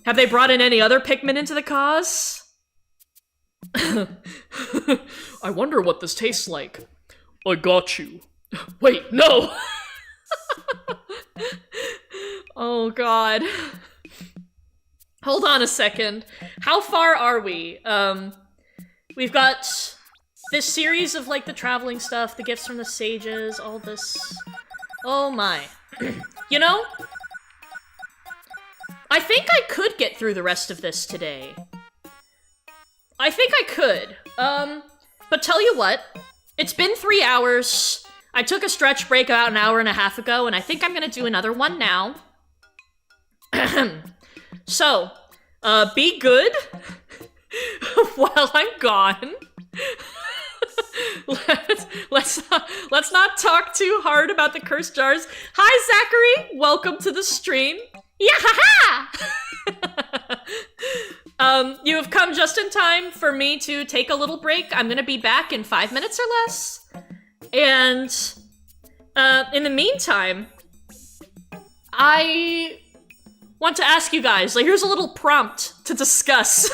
Have they brought in any other Pikmin into the cause? I wonder what this tastes like. I got you. Wait, no! Oh god. Hold on a second. How far are we? We've got this series of, like, the traveling stuff, the gifts from the sages, all this. Oh my. You know? I think I could get through the rest of this today. I think I could. But tell you what, it's been 3 hours. I took a stretch break about an hour and a half ago, and I think I'm gonna do another one now. So, be good while I'm gone. Let's not talk too hard about the cursed jars. Hi, Zachary. Welcome to the stream. Yeah, you have come just in time for me to take a little break. I'm gonna be back in 5 minutes or less. And, in the meantime, I want to ask you guys, like, here's a little prompt to discuss.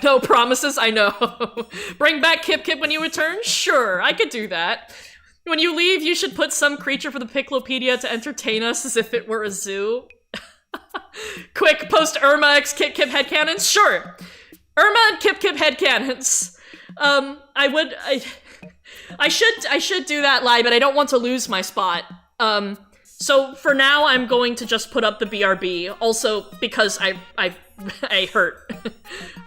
No promises, I know. Bring back Kip Kip when you return? Sure, I could do that. When you leave, you should put some creature from the Piclopedia to entertain us as if it were a zoo. Quick, post Irma x Kip Kip headcanons? Sure. Irma and Kip Kip headcanons. I should do that live, but I don't want to lose my spot. So for now, I'm going to just put up the BRB. Also, because I hurt.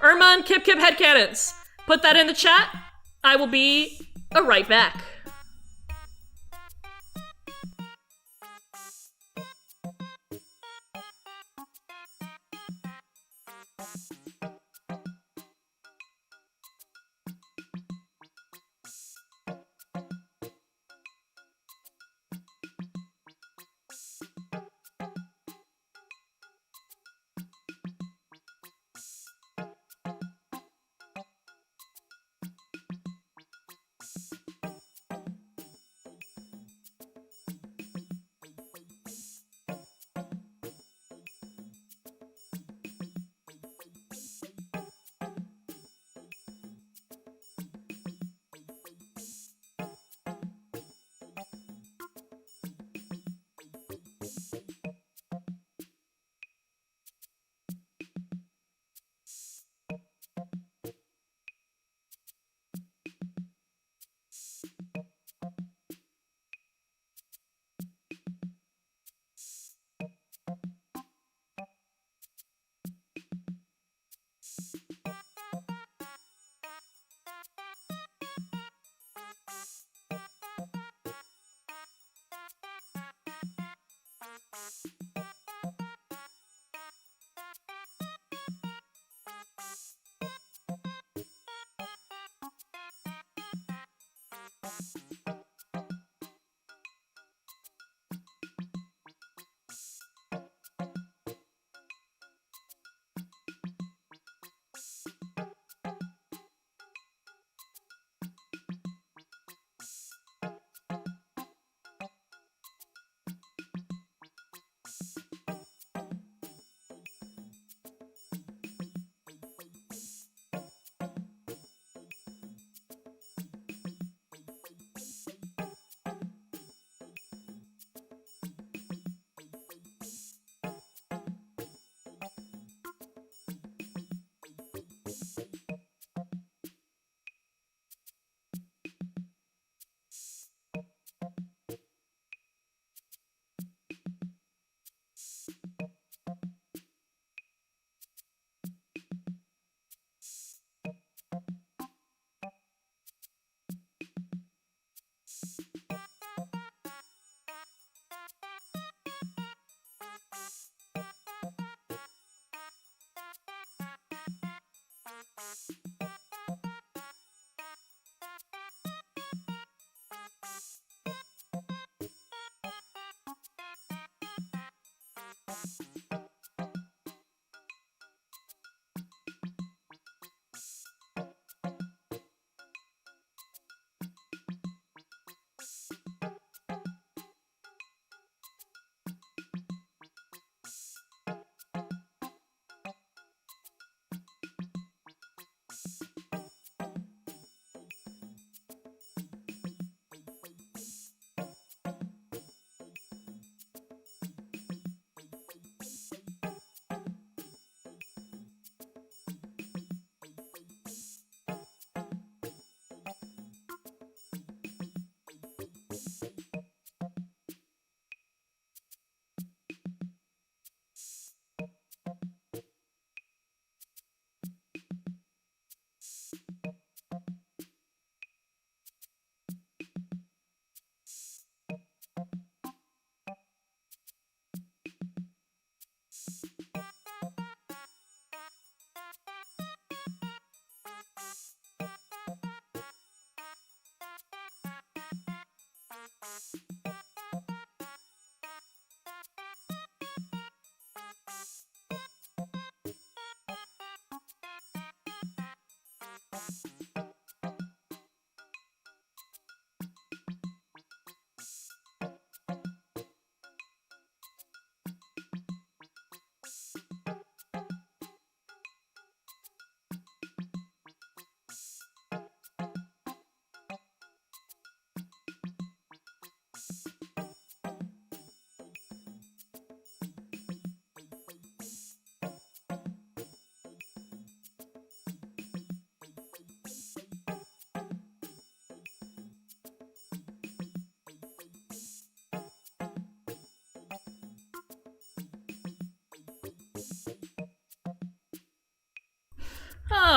Irma and Kip Kip headcanons. Put that in the chat. I will be right back.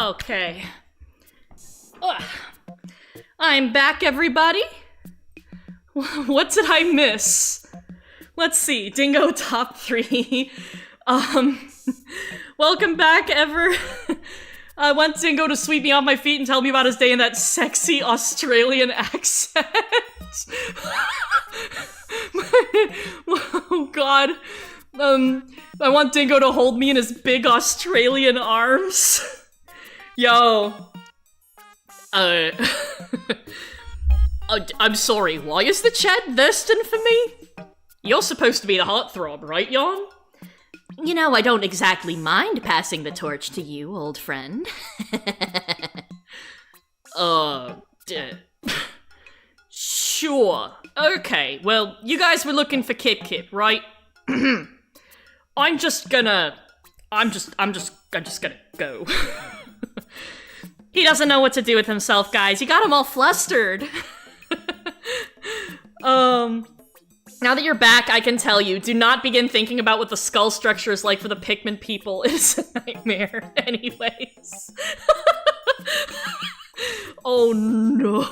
Okay. Ugh. I'm back, everybody. What did I miss? Let's see. Dingo top 3. Welcome back, Ever. I want Dingo to sweep me off my feet and tell me about his day in that sexy Australian accent. Oh god. I want Dingo to hold me in his big Australian arms. Yo. I'm sorry, why is the chat thirsting for me? You're supposed to be the heartthrob, right, Yon? You know, I don't exactly mind passing the torch to you, old friend. Sure. Okay, well, you guys were looking for Kip Kip, right? I'm just gonna go. He doesn't know what to do with himself, guys. You got him all flustered. Now that you're back, I can tell you, do not begin thinking about what the skull structure is like for the Pikmin people. It's a nightmare, anyways. Oh no.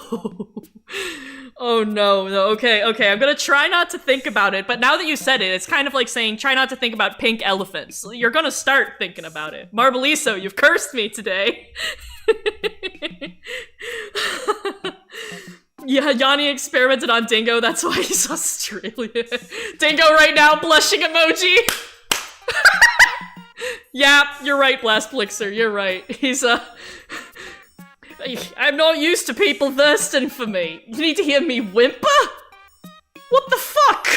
Oh no, okay, I'm gonna try not to think about it, but now that you said it, it's kind of like saying, try not to think about pink elephants. You're gonna start thinking about it. Marbaliso, you've cursed me today. Yeah, Yanni experimented on Dingo, that's why he's Australian. Dingo right now, blushing emoji! Yeah, you're right, Blast Blixer, you're right. He's, I'm not used to people thirsting for me. You need to hear me whimper? What the fuck?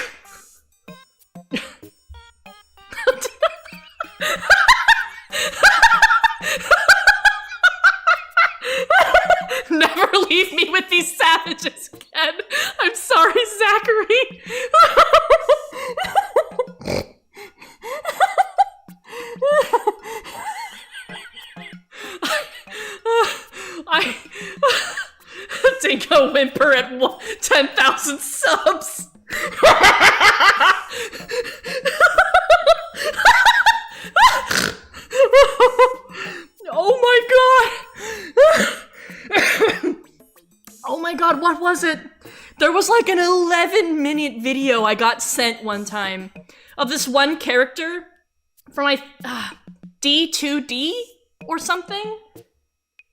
Never leave me with these savages again. I'm sorry, Zachary. Dingo whimper at 10,000 subs. Oh my god. Oh my god, what was it? There was like an 11-minute video I got sent one time of this one character from my D2D or something.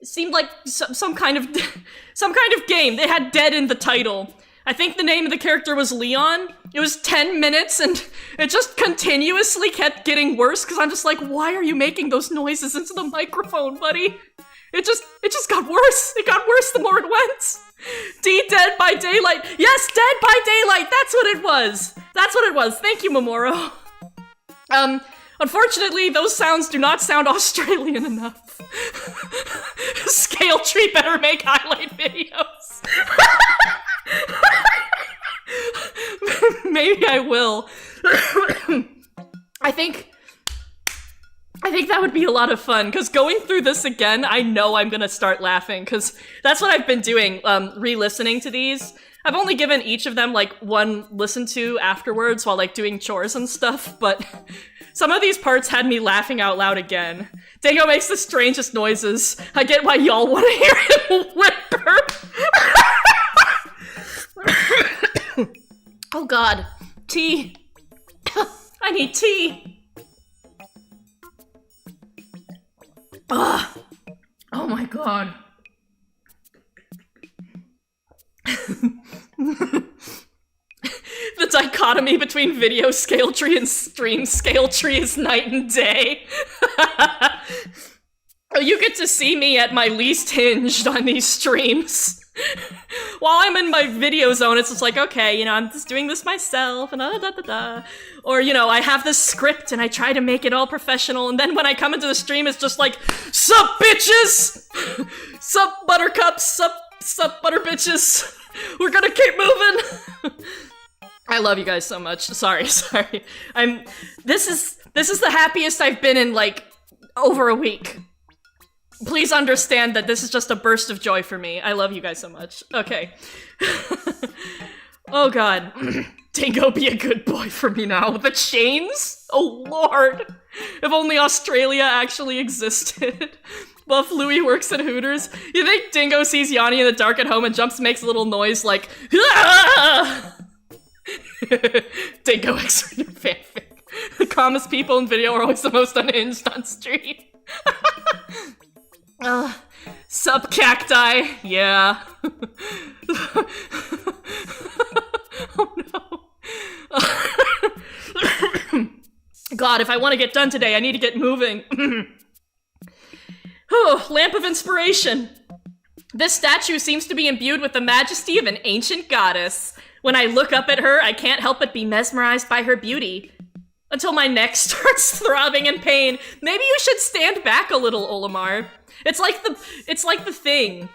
It seemed like some kind of game. They had dead in the title. I think the name of the character was Leon. It was 10 minutes and it just continuously kept getting worse because I'm just like, why are you making those noises into the microphone, buddy? It just got worse. It got worse the more it went. D Dead by Daylight. Yes, Dead by Daylight. That's what it was. That's what it was. Thank you, Momoro. Unfortunately, those sounds do not sound Australian enough. Scale Tree better make highlight videos. Maybe I will. I think that would be a lot of fun, because going through this again, I know I'm gonna start laughing, because that's what I've been doing, re-listening to these. I've only given each of them, like, one listen to afterwards while, like, doing chores and stuff, but some of these parts had me laughing out loud again. Dingo makes the strangest noises. I get why y'all want to hear him whimper. Oh god. Tea. I need tea. Ugh. Oh my god. dichotomy between video scale tree and stream scale tree is night and day. You get to see me at my least hinged on these streams. While I'm in my video zone, it's just like, okay, you know, I'm just doing this myself, and da-da-da-da. Or, you know, I have this script, and I try to make it all professional, and then when I come into the stream, it's just like, sup, bitches! Sup, buttercups! Sup, butter bitches! We're gonna keep moving! I love you guys so much. Sorry. This is the happiest I've been in, like, over a week. Please understand that this is just a burst of joy for me. I love you guys so much. Okay. Oh god. Dingo, be a good boy for me now. The chains? Oh lord. If only Australia actually existed. Buff Louie works at Hooters. You think Dingo sees Yanni in the dark at home and jumps, makes a little noise like, ah! Dingo X-rated fanfic. The calmest people in video are always the most unhinged on stream. Sup, cacti? Yeah. Oh no. God, if I want to get done today, I need to get moving. Oh, lamp of inspiration. This statue seems to be imbued with the majesty of an ancient goddess. When I look up at her, I can't help but be mesmerized by her beauty. Until my neck starts throbbing in pain. Maybe you should stand back a little, Olimar. It's like the thing.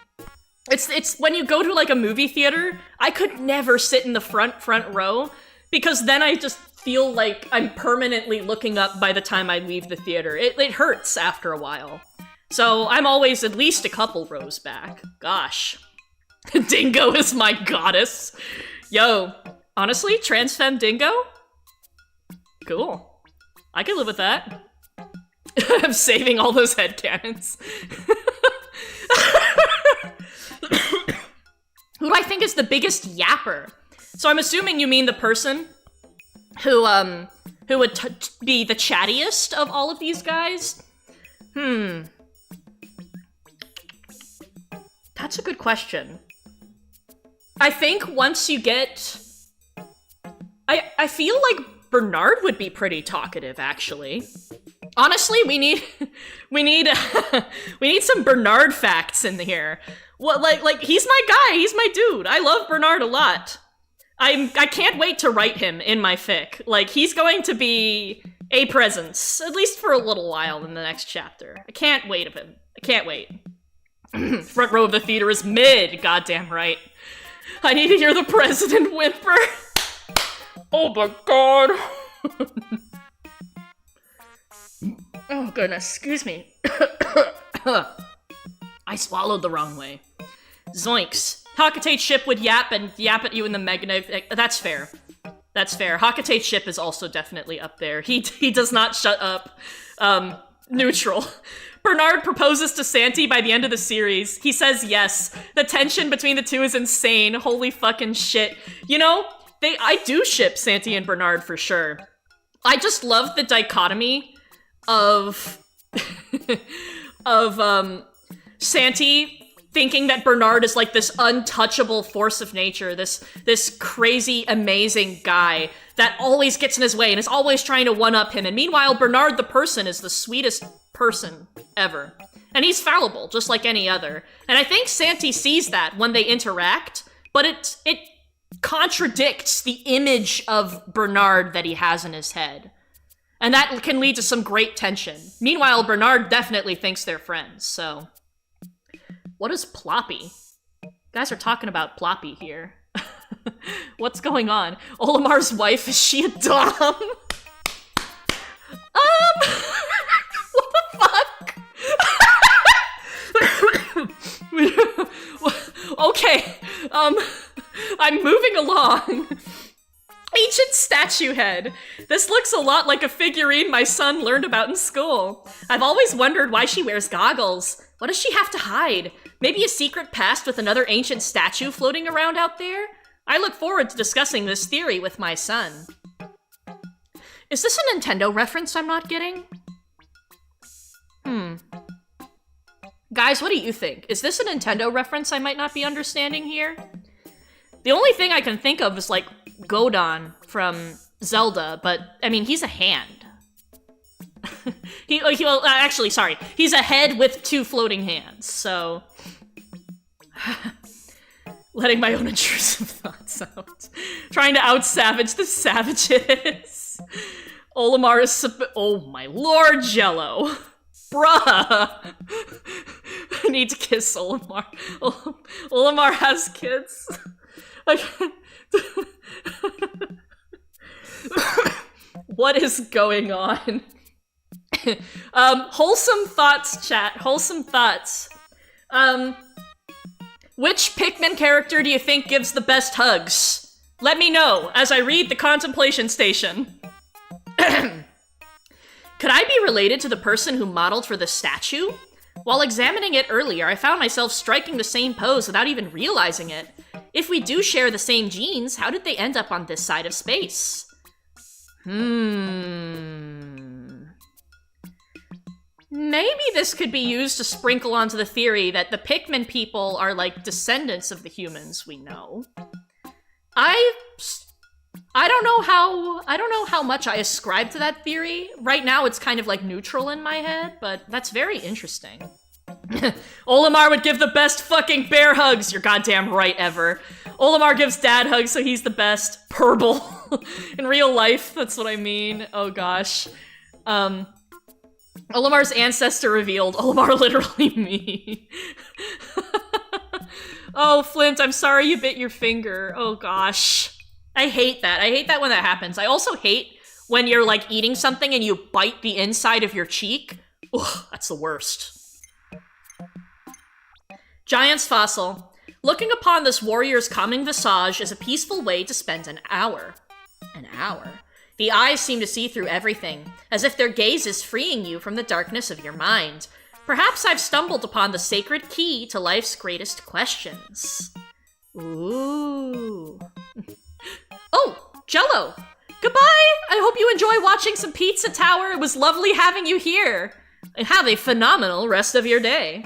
It's when you go to like a movie theater, I could never sit in the front row because then I just feel like I'm permanently looking up by the time I leave the theater. It hurts after a while. So I'm always at least a couple rows back. Gosh. Dingo is my goddess. Yo, honestly, trans femme dingo? Cool. I can live with that. I'm saving all those headcanons. Who do I think is the biggest yapper? So I'm assuming you mean the person who would be the chattiest of all of these guys? That's a good question. I think once you get... I feel like Bernard would be pretty talkative, actually. Honestly, we need some Bernard facts in here. What, like he's my guy, he's my dude. I love Bernard a lot. I can't wait to write him in my fic. Like, he's going to be a presence, at least for a little while in the next chapter. I can't wait of him. I can't wait. Front row of the theater is mid, goddamn right. I need to hear the president whimper. Oh my god. Oh goodness, excuse me. I swallowed the wrong way. Zoinks. Hakate's ship would yap at you in the mega... That's fair. That's fair. Hakate's ship is also definitely up there. He does not shut up. Neutral. Bernard proposes to Santi by the end of the series. He says yes. The tension between the two is insane. Holy fucking shit. You know, I do ship Santi and Bernard for sure. I just love the dichotomy of Santi thinking that Bernard is like this untouchable force of nature, this crazy, amazing guy that always gets in his way and is always trying to one-up him. And meanwhile, Bernard the person is the sweetest person ever. And he's fallible, just like any other. And I think Santi sees that when they interact, but it contradicts the image of Bernard that he has in his head. And that can lead to some great tension. Meanwhile, Bernard definitely thinks they're friends, so... What is Ploppy? You guys are talking about Ploppy here. What's going on? Olimar's wife, is she a dom? What the fuck? Okay, I'm moving along. Ancient statue head. This looks a lot like a figurine my son learned about in school. I've always wondered why she wears goggles. What does she have to hide? Maybe a secret past with another ancient statue floating around out there? I look forward to discussing this theory with my son. Is this a Nintendo reference I'm not getting? Guys, what do you think? Is this a Nintendo reference I might not be understanding here? The only thing I can think of is, like, Godon from Zelda, but, I mean, he's a hand. Actually, sorry. He's a head with 2 floating hands, so... Letting my own intrusive thoughts out. Trying to out-savage the savages. Olimar is oh my lord, Jello. Bruh! I need to kiss Olimar. Olimar has kids. What is going on? Wholesome thoughts, chat. Wholesome thoughts. Which Pikmin character do you think gives the best hugs? Let me know as I read the contemplation station. Could I be related to the person who modeled for the statue? While examining it earlier, I found myself striking the same pose without even realizing it. If we do share the same genes, how did they end up on this side of space? Maybe this could be used to sprinkle onto the theory that the Pikmin people are like descendants of the humans we know. I don't know how much I ascribe to that theory. Right now it's kind of like neutral in my head, but that's very interesting. Olimar would give the best fucking bear hugs. You're goddamn right, ever. Olimar gives dad hugs, so he's the best. Purble. In real life, that's what I mean. Oh gosh. Olimar's ancestor revealed. Olimar literally me. Oh, Flint, I'm sorry you bit your finger. Oh gosh. I hate that. I hate that when that happens. I also hate when you're like eating something and you bite the inside of your cheek. Ugh, that's the worst. Giant's fossil. Looking upon this warrior's calming visage is a peaceful way to spend an hour. An hour? The eyes seem to see through everything, as if their gaze is freeing you from the darkness of your mind. Perhaps I've stumbled upon the sacred key to life's greatest questions. Ooh. Oh, Jello! Goodbye! I hope you enjoy watching some Pizza Tower. It was lovely having you here. And have a phenomenal rest of your day.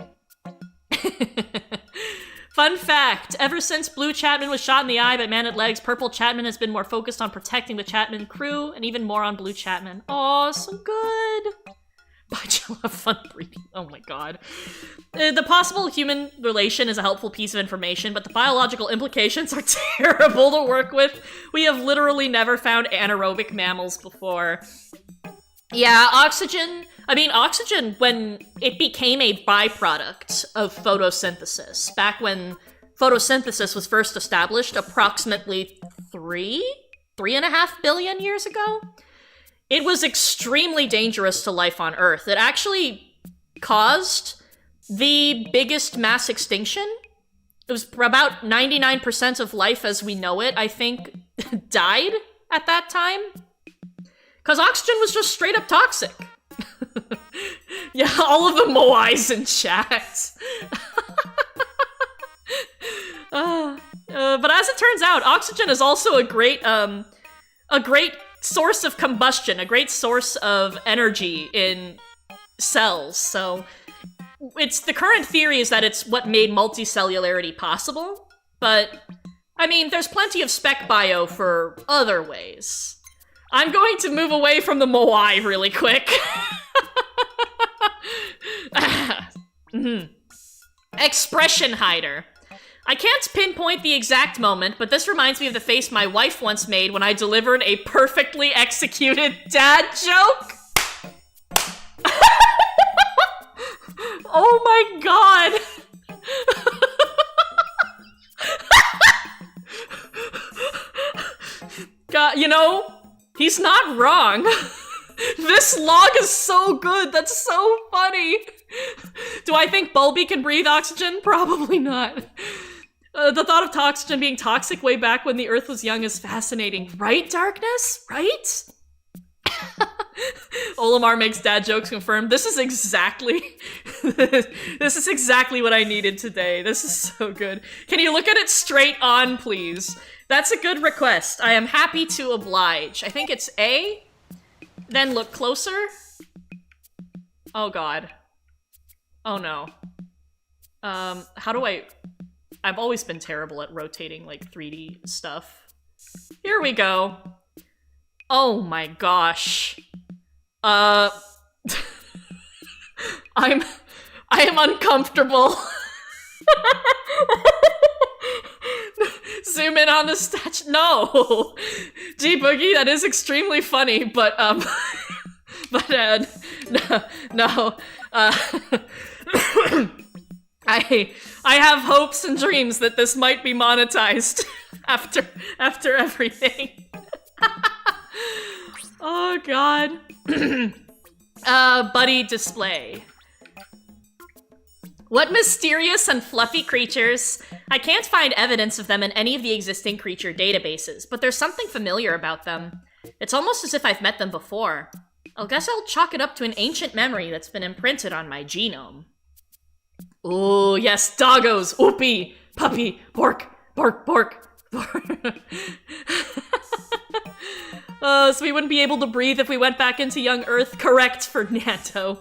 Fun fact, ever since Blue Chapman was shot in the eye by Man at Legs, Purple Chapman has been more focused on protecting the Chapman crew, and even more on Blue Chapman. Aw, so good! Bye, Jill, have fun breeding. Oh my god. The possible human relation is a helpful piece of information, but the biological implications are terrible to work with. We have literally never found anaerobic mammals before. Yeah, oxygen, when it became a byproduct of photosynthesis, back when photosynthesis was first established approximately 3.5 billion years ago, it was extremely dangerous to life on Earth. It actually caused the biggest mass extinction. It was about 99% of life as we know it, I think, died at that time. Because oxygen was just straight up toxic. Yeah, all of the Moais in chat. But as it turns out, oxygen is also a great source of combustion, a great source of energy in cells. So it's the current theory is that it's what made multicellularity possible. But I mean, there's plenty of spec bio for other ways. I'm going to move away from the Moai really quick. Expression hider. I can't pinpoint the exact moment, but this reminds me of the face my wife once made when I delivered a perfectly executed dad joke. Oh my god. God, you know, he's not wrong. This log is so good. That's so funny. Do I think Bulby can breathe oxygen? Probably not. The thought of oxygen being toxic way back when the Earth was young is fascinating. Right, Darkness? Right? Olimar makes dad jokes confirmed. This is exactly what I needed today. This is so good. Can you look at it straight on, please? That's a good request. I am happy to oblige. I think it's A. Then look closer. Oh god. Oh no. How do I... I've always been terrible at rotating, like, 3D stuff. Here we go. Oh my gosh. I am uncomfortable. Zoom in on the statue. No! G-Boogie, that is extremely funny, but, no. I have hopes and dreams that this might be monetized after everything. Oh god. Buddy display. What mysterious and fluffy creatures? I can't find evidence of them in any of the existing creature databases, but there's something familiar about them. It's almost as if I've met them before. I guess I'll chalk it up to an ancient memory that's been imprinted on my genome. Oh, yes, doggos, oopie, puppy, bork, bork, bork, bork. So we wouldn't be able to breathe if we went back into young Earth. Correct, Fernando.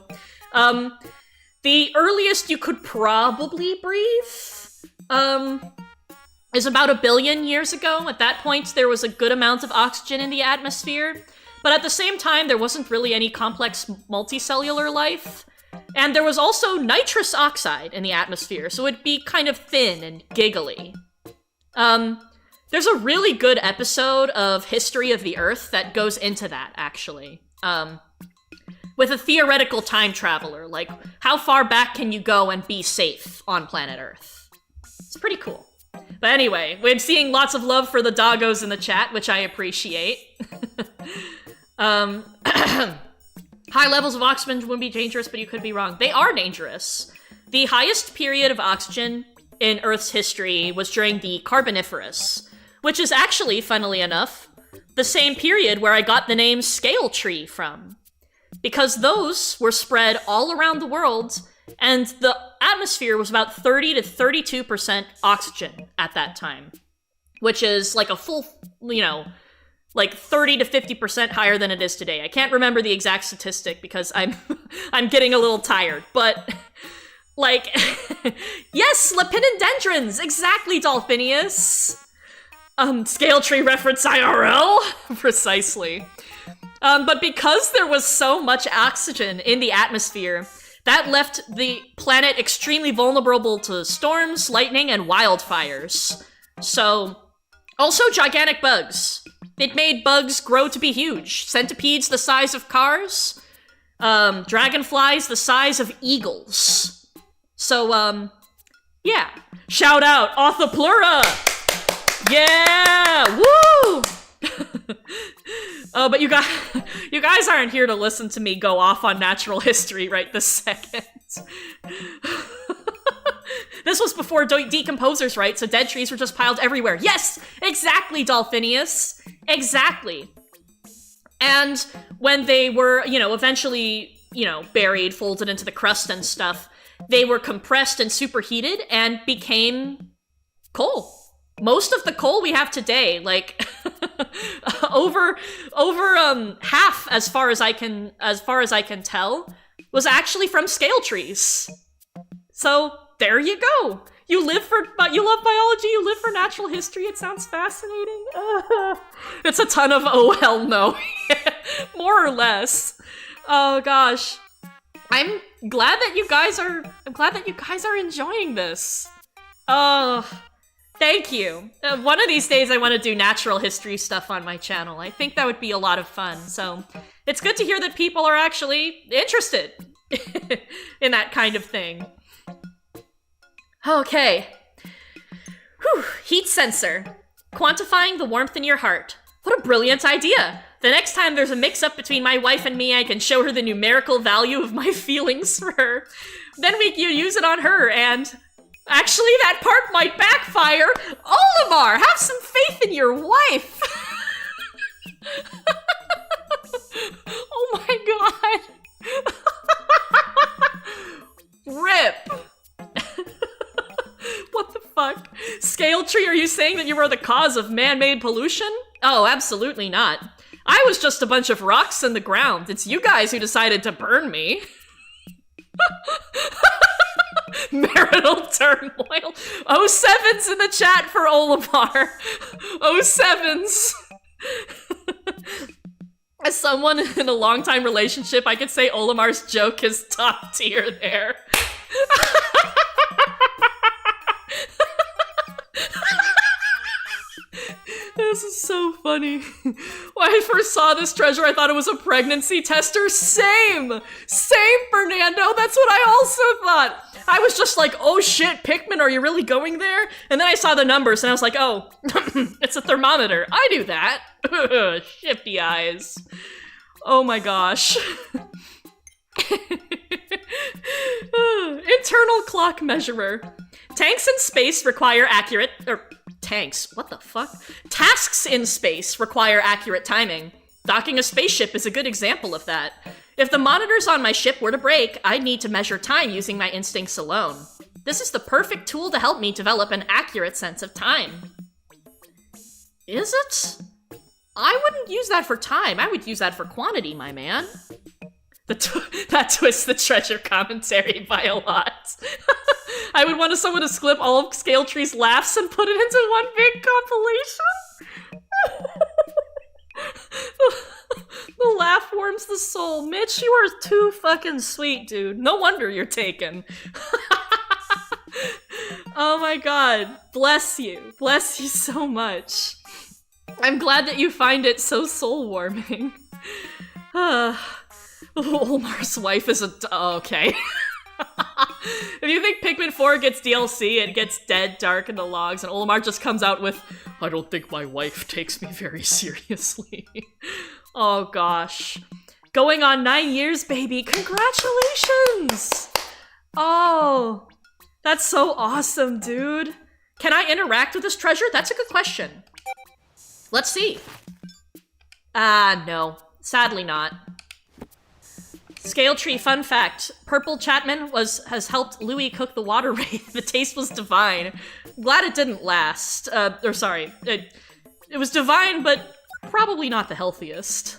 The earliest you could probably breathe, is about 1 billion years ago. At that point, there was a good amount of oxygen in the atmosphere, but at the same time, there wasn't really any complex multicellular life. And there was also nitrous oxide in the atmosphere, so it'd be kind of thin and giggly. There's a really good episode of History of the Earth that goes into that, actually. With a theoretical time traveler, like, how far back can you go and be safe on planet Earth? It's pretty cool. But anyway, we're seeing lots of love for the doggos in the chat, which I appreciate. High levels of oxygen wouldn't be dangerous, but you could be wrong. They are dangerous. The highest period of oxygen in Earth's history was during the Carboniferous, which is actually, funnily enough, the same period where I got the name scale tree from. Because those were spread all around the world, and the atmosphere was about 30 to 32% oxygen at that time. Which is like a full, like 30 to 50% higher than it is today. I can't remember the exact statistic because I'm getting a little tired, but like, yes, lepidodendrons, exactly, Dolphinius. Scale tree reference IRL, precisely. But because there was so much oxygen in the atmosphere, that left the planet extremely vulnerable to storms, lightning, and wildfires. So, also gigantic bugs. It made bugs grow to be huge. Centipedes the size of cars. Dragonflies the size of eagles. So, yeah. Shout out, Orthoplura! Yeah! Woo! Oh, but you guys aren't here to listen to me go off on natural history right this second. This was before decomposers, right? So dead trees were just piled everywhere. Yes! Exactly, Dolphinius! Exactly. And when they were, eventually, buried, folded into the crust and stuff, they were compressed and superheated and became coal. Most of the coal we have today, like over half, as far as I can tell, was actually from scale trees. So there you go. You love biology, you live for natural history. It sounds fascinating. It's a ton of oh hell no, more or less. Oh gosh, I'm glad that you guys are enjoying this. Oh. Thank you. One of these days I want to do natural history stuff on my channel. I think that would be a lot of fun. So it's good to hear that people are actually interested in that kind of thing. Okay. Whew. Heat sensor. Quantifying the warmth in your heart. What a brilliant idea. The next time there's a mix-up between my wife and me, I can show her the numerical value of my feelings for her. Then we can use it on her and... Actually, that part might backfire. Olimar, have some faith in your wife. Oh my god. Rip. What the fuck? Scale tree, are you saying that you are the cause of man-made pollution? Oh, absolutely not. I was just a bunch of rocks in the ground. It's you guys who decided to burn me. Marital turmoil. 07's in the chat for Olimar. 07's. As someone in a long-time relationship, I could say Olimar's joke is top tier there. This is so funny. When I first saw this treasure, I thought it was a pregnancy tester. Same! Same, Fernando! That's what I also thought! I was just like, oh shit, Pikmin, are you really going there? And then I saw the numbers and I was like, oh, it's a thermometer. I knew that. Shifty eyes. Oh my gosh. Internal clock measurer. Tanks in space require accurate, tanks, what the fuck? Tasks in space require accurate timing. Docking a spaceship is a good example of that. If the monitors on my ship were to break, I'd need to measure time using my instincts alone. This is the perfect tool to help me develop an accurate sense of time. Is it? I wouldn't use that for time. I would use that for quantity, my man. That twists the treasure commentary by a lot. I would want someone to clip all of Scale Tree's laughs and put it into one big compilation. The laugh warms the soul. Mitch, you are too fucking sweet, dude. No wonder you're taken. Oh my god. Bless you. Bless you so much. I'm glad that you find it so soul-warming. Olimar's wife is a... okay. If you think Pikmin 4 gets DLC, it gets dead, dark in the logs, and Olimar just comes out with, I don't think my wife takes me very seriously. Oh gosh. Going on 9 years, baby. Congratulations! Oh, that's so awesome, dude. Can I interact with this treasure? That's a good question. Let's see. No. Sadly not. Scale Tree, fun fact. Purple Chapman has helped Louie cook the water wraith. The taste was divine. Glad it didn't last. It was divine, but probably not the healthiest.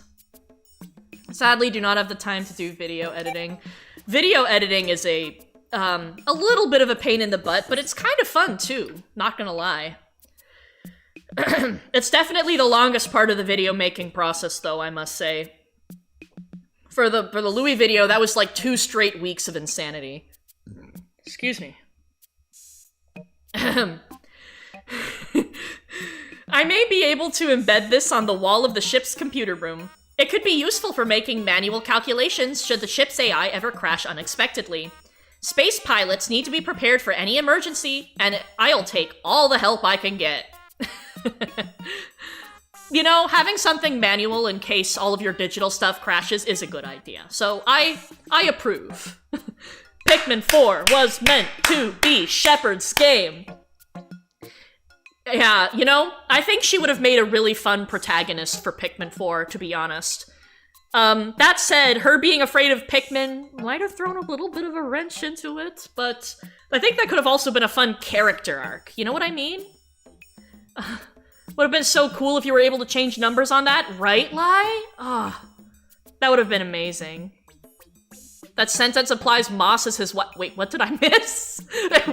Sadly, do not have the time to do video editing. Video editing is a little bit of a pain in the butt, but it's kind of fun too, not gonna lie. It's definitely the longest part of the video making process though, I must say. For the Louie video, that was like 2 straight weeks of insanity. Excuse me. I may be able to embed this on the wall of the ship's computer room. It could be useful for making manual calculations should the ship's AI ever crash unexpectedly. Space pilots need to be prepared for any emergency, and I'll take all the help I can get. You know, having something manual in case all of your digital stuff crashes is a good idea. So I approve. Pikmin 4 was meant to be Shepard's game. Yeah, you know, I think she would have made a really fun protagonist for Pikmin 4, to be honest. That said, her being afraid of Pikmin might have thrown a little bit of a wrench into it, but I think that could have also been a fun character arc. You know what I mean? Would have been so cool if you were able to change numbers on that, right, Lai? Ah, that would have been amazing. That sentence applies Moss as his what? Wait, what did I miss?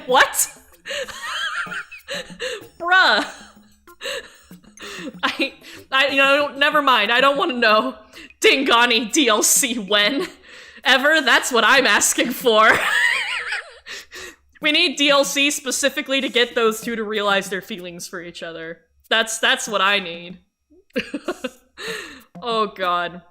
What? Bruh. You know, never mind. I don't want to know. Dingani DLC when? Ever? That's what I'm asking for. We need DLC specifically to get those two to realize their feelings for each other. That's what I need. Oh god.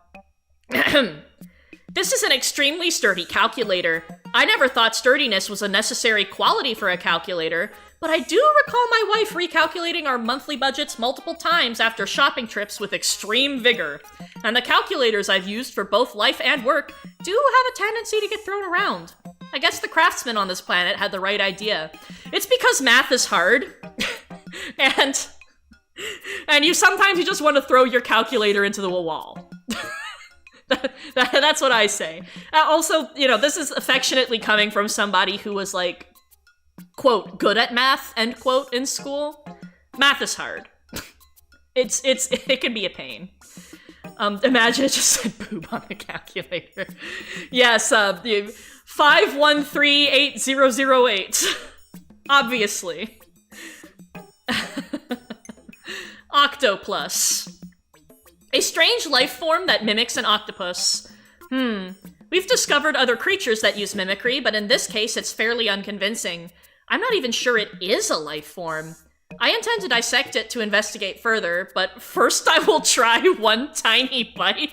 This is an extremely sturdy calculator. I never thought sturdiness was a necessary quality for a calculator, but I do recall my wife recalculating our monthly budgets multiple times after shopping trips with extreme vigor. And the calculators I've used for both life and work do have a tendency to get thrown around. I guess the craftsman on this planet had the right idea. It's because math is hard, and you sometimes just want to throw your calculator into the wall. That's what I say. Also, you know, this is affectionately coming from somebody who was like, quote, good at math, end quote, in school. Math is hard. It can be a pain. Imagine it just said boob on the calculator. Yes, 5138008. Obviously. Octoplus. A strange life form that mimics an octopus. We've discovered other creatures that use mimicry, but in this case, it's fairly unconvincing. I'm not even sure it is a life form. I intend to dissect it to investigate further, but first I will try one tiny bite.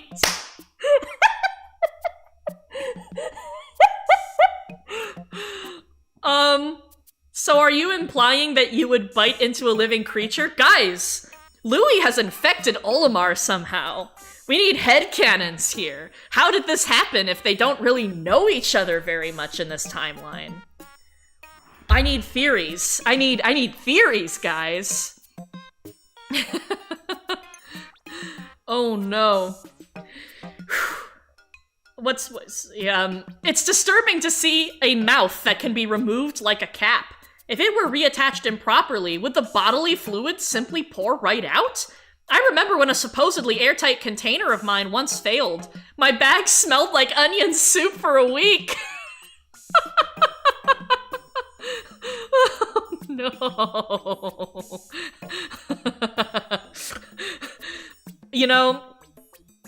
So are you implying that you would bite into a living creature? Guys, Louie has infected Olimar somehow. We need headcanons here. How did this happen if they don't really know each other very much in this timeline? I need theories. I need theories, guys. Oh no. It's disturbing to see a mouth that can be removed like a cap. If it were reattached improperly, would the bodily fluid simply pour right out? I remember when a supposedly airtight container of mine once failed. My bag smelled like onion soup for a week. Oh, no. You know,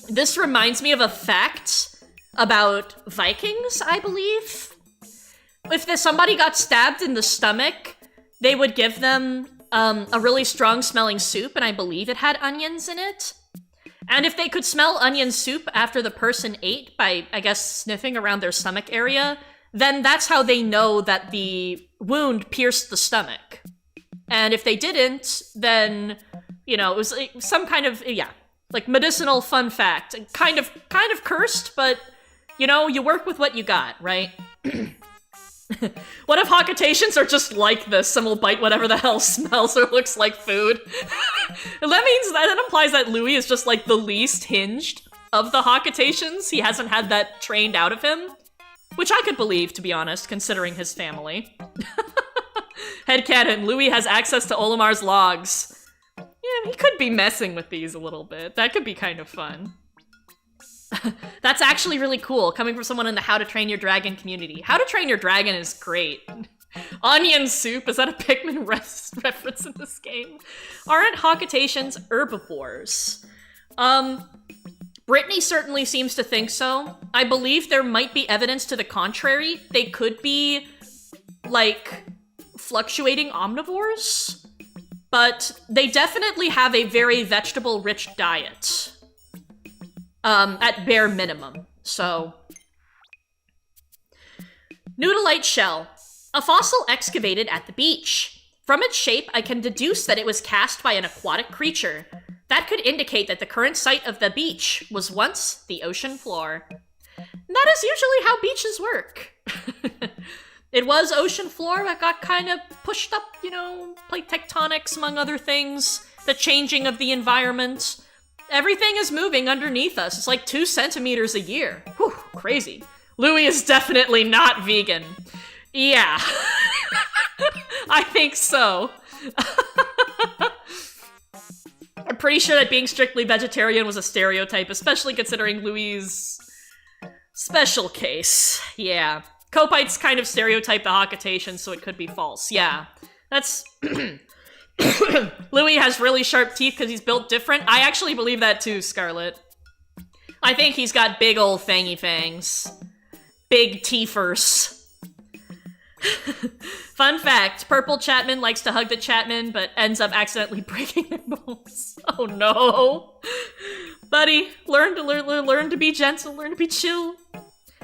this reminds me of a fact about Vikings, I believe. If somebody got stabbed in the stomach, they would give them a really strong smelling soup, and I believe it had onions in it. And if they could smell onion soup after the person ate by, I guess, sniffing around their stomach area, then that's how they know that the wound pierced the stomach. And if they didn't, then, you know, it was like some kind of, like medicinal fun fact. Kind of cursed, but, you know, you work with what you got, right? What if Hawkatations are just like this and will bite whatever the hell smells or looks like food? That implies that Louie is just like the least hinged of the Hawkatations. He hasn't had that trained out of him. Which I could believe, to be honest, considering his family. Headcanon, Louie has access to Olimar's logs. Yeah, he could be messing with these a little bit. That could be kind of fun. That's actually really cool, coming from someone in the How to Train Your Dragon community. How to Train Your Dragon is great. Onion soup, is that a Pikmin reference in this game? Aren't Hawkatations herbivores? Brittany certainly seems to think so. I believe there might be evidence to the contrary. They could be, like, fluctuating omnivores, but they definitely have a very vegetable-rich diet. At bare minimum, so. Noodleite shell. A fossil excavated at the beach. From its shape, I can deduce that it was cast by an aquatic creature. That could indicate that the current site of the beach was once the ocean floor. That is usually how beaches work. It was ocean floor that got kind of pushed up, you know, plate tectonics, among other things, the changing of the environment. Everything is moving underneath us. It's like 2 centimeters a year. Whew, crazy. Louie is definitely not vegan. Yeah. I think so. I'm pretty sure that being strictly vegetarian was a stereotype, especially considering Louie's special case. Yeah. Copites kind of stereotype the Hawkatations, so it could be false. Yeah. That's... Louie has really sharp teeth because he's built different. I actually believe that too, Scarlet. I think he's got big old fangy fangs. Big teethers. Fun fact, Purple Chapman likes to hug the Chapman, but ends up accidentally breaking their bones. Oh no. Buddy, learn to be gentle, learn to be chill.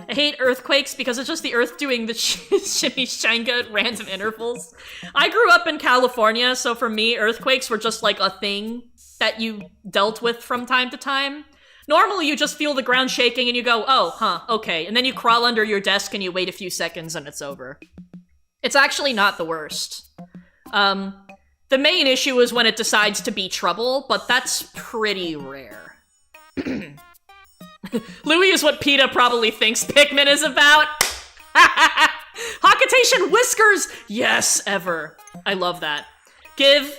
I hate earthquakes because it's just the earth doing the shimmy shanga at random intervals. I grew up in California, so for me, earthquakes were just like a thing that you dealt with from time to time. Normally, you just feel the ground shaking and you go, oh, huh, okay. And then you crawl under your desk and you wait a few seconds and it's over. It's actually not the worst. The main issue is when it decides to be trouble, but that's pretty rare. Louie is what PETA probably thinks Pikmin is about. Hawkatation whiskers! Yes, ever. I love that. Give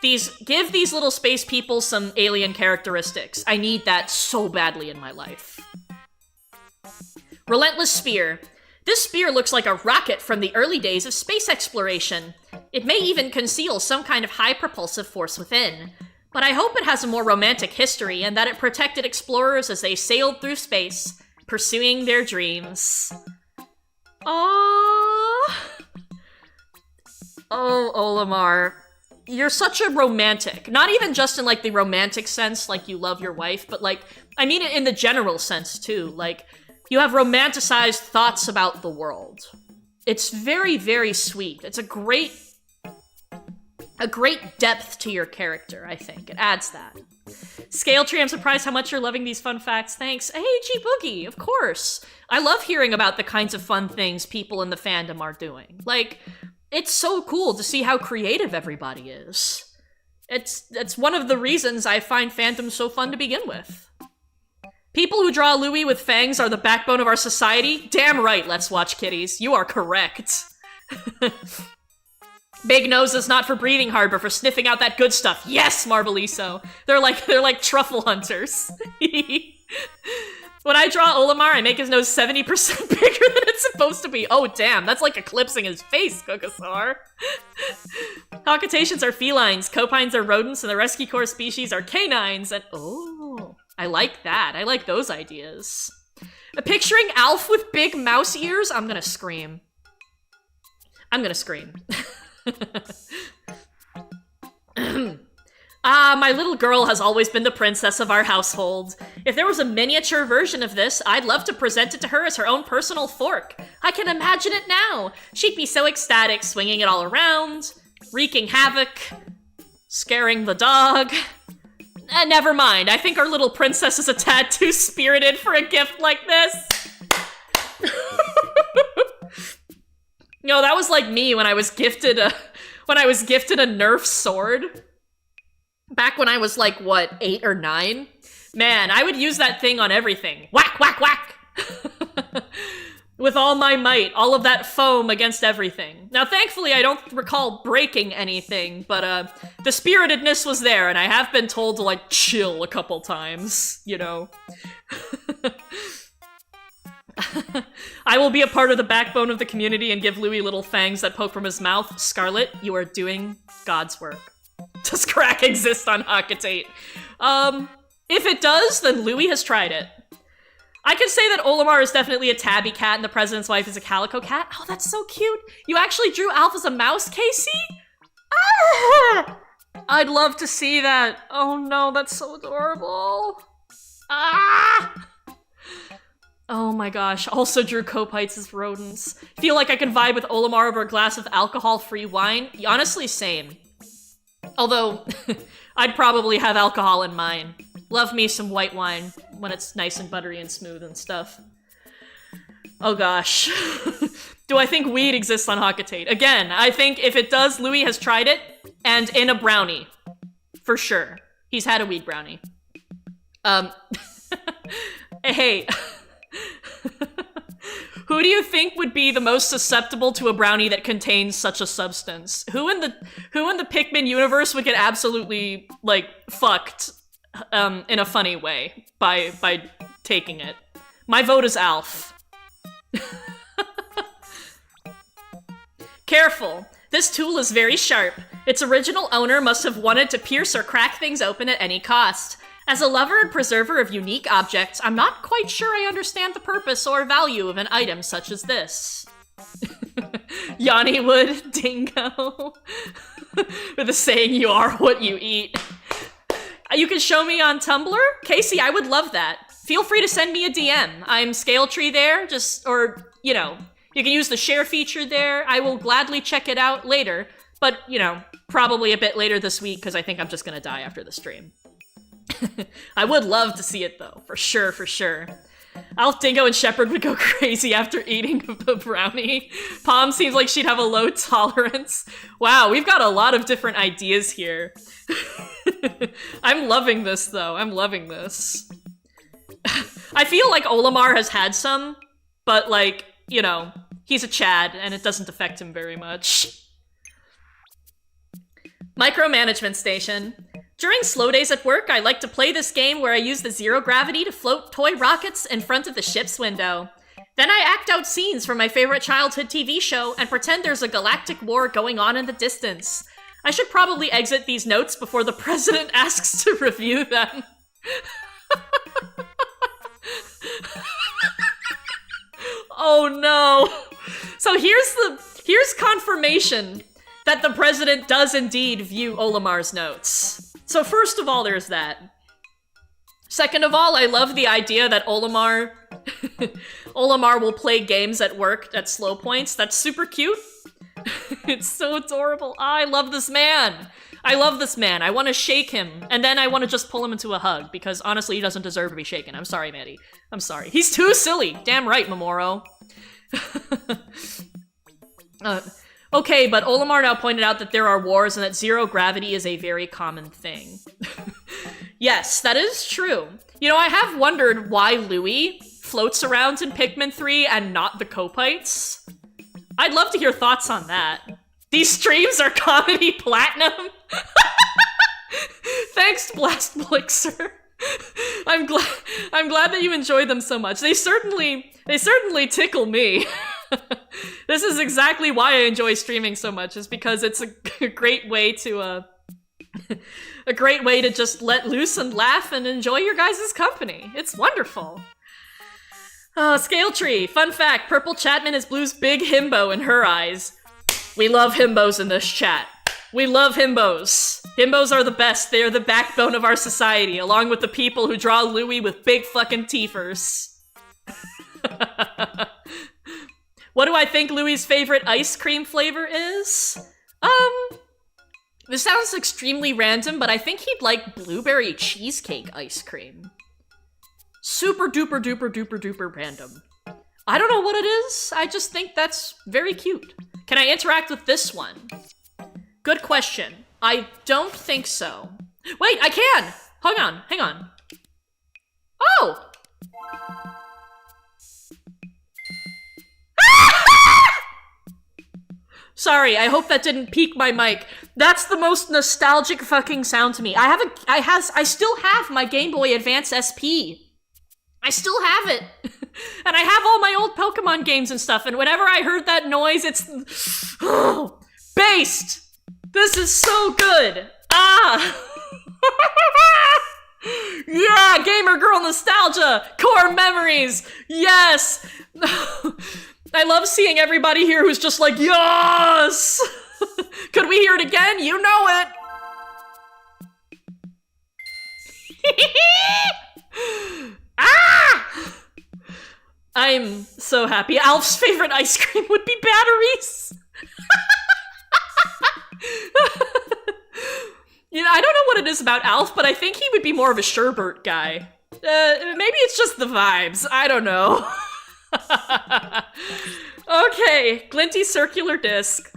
these little space people some alien characteristics. I need that so badly in my life. Relentless Spear. This spear looks like a rocket from the early days of space exploration. It may even conceal some kind of high propulsive force within. But I hope it has a more romantic history and that it protected explorers as they sailed through space, pursuing their dreams. Oh, Olimar. You're such a romantic. Not even just in, like, the romantic sense, like you love your wife, but, like, I mean it in the general sense, too. Like, you have romanticized thoughts about the world. It's very, very sweet. It's a great depth to your character, I think. It adds that. Scale Tree, I'm surprised how much you're loving these fun facts. Thanks. Hey, G Boogie, of course. I love hearing about the kinds of fun things people in the fandom are doing. Like, it's so cool to see how creative everybody is. It's one of the reasons I find fandom so fun to begin with. People who draw Louie with fangs are the backbone of our society? Damn right, Let's Watch Kitties. You are correct. Big nose is not for breathing hard, but for sniffing out that good stuff. Yes, Marboliso. They're like truffle hunters. When I draw Olimar, I make his nose 70% bigger than it's supposed to be. Oh, damn, that's like eclipsing his face, Kokosar. Hawkatations are felines, copines are rodents, and the rescue corps species are canines, and oh, I like that. I like those ideas. Picturing Alf with big mouse ears? I'm gonna scream. I'm gonna scream. My little girl has always been the princess of our household. If there was a miniature version of this, I'd love to present it to her as her own personal fork. I can imagine it now. She'd be so ecstatic, swinging it all around, wreaking havoc, scaring the dog. Never mind, I think our little princess is a tad too spirited for a gift like this. No, that was like me when I was gifted a Nerf sword. Back when I was like, what, 8 or 9? Man, I would use that thing on everything. Whack, whack, whack! With all my might, all of that foam against everything. Now, thankfully, I don't recall breaking anything, but the spiritedness was there, and I have been told to, like, chill a couple times, you know? I will be a part of the backbone of the community and give Louie little fangs that poke from his mouth. Scarlet, you are doing God's work. Does crack exist on Hakatate? If it does, then Louie has tried it. I can say that Olimar is definitely a tabby cat and the president's wife is a calico cat. Oh, that's so cute. You actually drew Alf as a mouse, Casey? Ah! I'd love to see that. Oh no, that's so adorable. Ah! Oh my gosh, also drew copites as rodents. Feel like I can vibe with Olimar over a glass of alcohol-free wine? Honestly, same. Although, I'd probably have alcohol in mine. Love me some white wine when it's nice and buttery and smooth and stuff. Oh gosh. Do I think weed exists on Hakatate? Again, I think if it does, Louie has tried it, and in a brownie. For sure. He's had a weed brownie. Hey. Who do you think would be the most susceptible to a brownie that contains such a substance? Who in the Pikmin universe would get absolutely, like, fucked in a funny way by taking it? My vote is Alf. Careful. This tool is very sharp. Its original owner must have wanted to pierce or crack things open at any cost. As a lover and preserver of unique objects, I'm not quite sure I understand the purpose or value of an item such as this. Yanni would, dingo. With the saying, you are what you eat. You can show me on Tumblr? Casey, I would love that. Feel free to send me a DM. I'm Scale Tree there, or, you know, you can use the share feature there. I will gladly check it out later, but, you know, probably a bit later this week, because I think I'm just gonna die after the stream. I would love to see it, though. For sure, for sure. Alf, Dingo, and Shepherd would go crazy after eating a brownie. Palm seems like she'd have a low tolerance. Wow, we've got a lot of different ideas here. I'm loving this, though. I'm loving this. I feel like Olimar has had some, but, like, you know, he's a Chad, and it doesn't affect him very much. Micromanagement station. During slow days at work, I like to play this game where I use the zero gravity to float toy rockets in front of the ship's window. Then I act out scenes from my favorite childhood TV show and pretend there's a galactic war going on in the distance. I should probably exit these notes before the president asks to review them. Oh no. So here's confirmation that the president does indeed view Olimar's notes. So first of all, there's that. Second of all, I love the idea that Olimar will play games at work at slow points. That's super cute. It's so adorable. I love this man. I love this man. I want to shake him, and then I want to just pull him into a hug, because honestly, he doesn't deserve to be shaken. I'm sorry, Maddie. I'm sorry. He's too silly. Damn right, Momoro. Okay, but Olimar now pointed out that there are wars and that zero gravity is a very common thing. Yes, that is true. You know, I have wondered why Louie floats around in Pikmin 3 and not the Copites. I'd love to hear thoughts on that. These streams are comedy platinum. Thanks, Blast Blixer. I'm glad that you enjoy them so much. They certainly tickle me. This is exactly why I enjoy streaming so much, is because it's a great way to a great way to just let loose and laugh and enjoy your guys' company. It's wonderful. Scale Tree. Fun fact, Purple Chatman is Blue's big himbo in her eyes. We love himbos in this chat. We love himbos. Himbos are the best. They are the backbone of our society, along with the people who draw Louie with big fucking teethers. What do I think Louie's favorite ice cream flavor is? This sounds extremely random, but I think he'd like blueberry cheesecake ice cream. Super duper duper duper duper random. I don't know what it is, I just think that's very cute. Can I interact with this one? Good question. I don't think so. Wait, I can! Hang on. Oh! Sorry, I hope that didn't peak my mic. That's the most nostalgic fucking sound to me. I still have my Game Boy Advance SP. I still have it. And I have all my old Pokemon games and stuff, and whenever I heard that noise, it's... Oh, based! This is so good! Ah! Yeah, gamer girl nostalgia! Core memories! Yes! I love seeing everybody here who's just like, yes! Could we hear it again? You know it! Ah! I'm so happy. Alf's favorite ice cream would be batteries. You know, I don't know what it is about Alf, but I think he would be more of a sherbet guy. Maybe it's just the vibes. I don't know. Okay, glinty circular disc.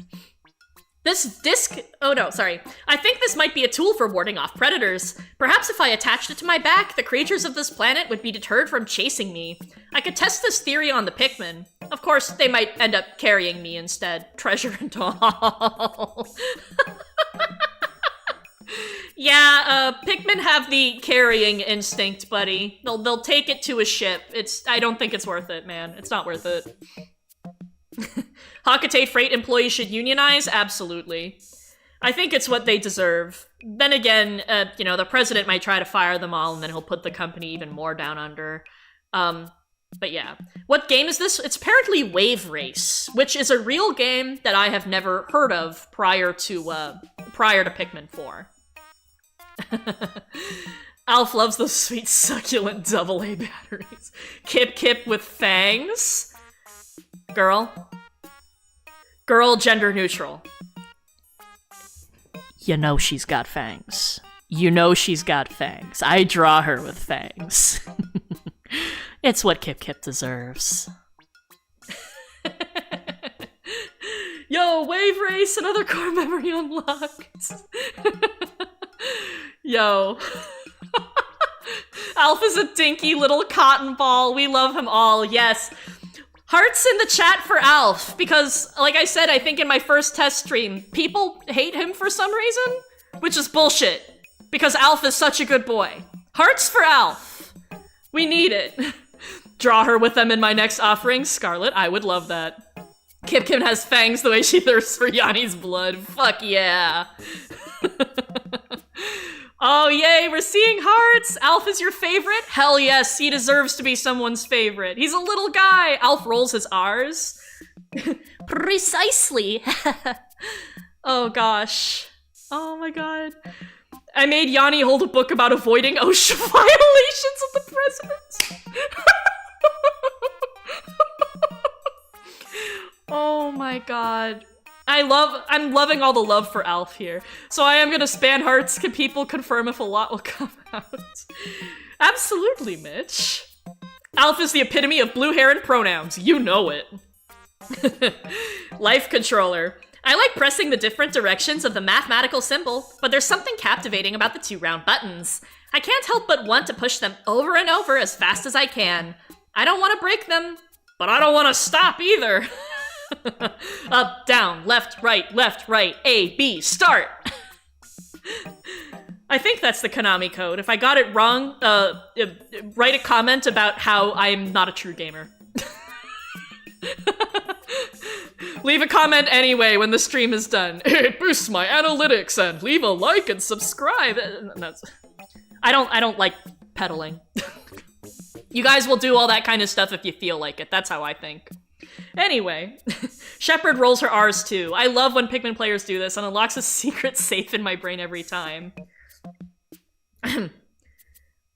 This disc, oh no, sorry. I think this might be a tool for warding off predators. Perhaps if I attached it to my back, the creatures of this planet would be deterred from chasing me. I could test this theory on the Pikmin. Of course, they might end up carrying me instead. Treasure and all. Yeah, Pikmin have the carrying instinct, buddy. They'll take it to a ship. I don't think it's worth it, man. It's not worth it. Hockaday Freight employees should unionize? Absolutely. I think it's what they deserve. Then again, you know, the president might try to fire them all, and then he'll put the company even more down under. But yeah. What game is this? It's apparently Wave Race, which is a real game that I have never heard of prior to Pikmin 4. Alf loves those sweet succulent AA batteries. Kip with fangs. Girl, gender neutral. You know she's got fangs. You know she's got fangs. I draw her with fangs. It's what Kip deserves. Yo, Wave Race, another core memory unlocked. Yo. Alf is a dinky little cotton ball. We love him all, yes. Hearts in the chat for Alf, because, like I said, I think in my first test stream, people hate him for some reason, which is bullshit, because Alf is such a good boy. Hearts for Alf. We need it. Draw her with them in my next offering. Scarlet, I would love that. Kip Kim has fangs the way she thirsts for Yanni's blood. Fuck yeah. Oh, yay, we're seeing hearts. Alf is your favorite? Hell yes, he deserves to be someone's favorite. He's a little guy. Alf rolls his R's. Precisely. Oh, gosh. Oh, my God. I made Yanni hold a book about avoiding OSHA violations of the president. Oh my god. I'm loving all the love for Alf here. So I am gonna span hearts. Can people confirm if a lot will come out? Absolutely, Mitch. Alf is the epitome of blue hair and pronouns. You know it. Life controller. I like pressing the different directions of the mathematical symbol, but there's something captivating about the 2 round buttons. I can't help but want to push them over and over as fast as I can. I don't want to break them, but I don't want to stop either. Up, down, left, right, A, B, start! I think that's the Konami code. If I got it wrong, write a comment about how I'm not a true gamer. Leave a comment anyway when the stream is done. It boosts my analytics, and leave a like and subscribe. I don't like peddling. You guys will do all that kind of stuff if you feel like it. That's how I think. Anyway, Shepard rolls her R's too. I love when Pikmin players do this and unlocks a secret safe in my brain every time.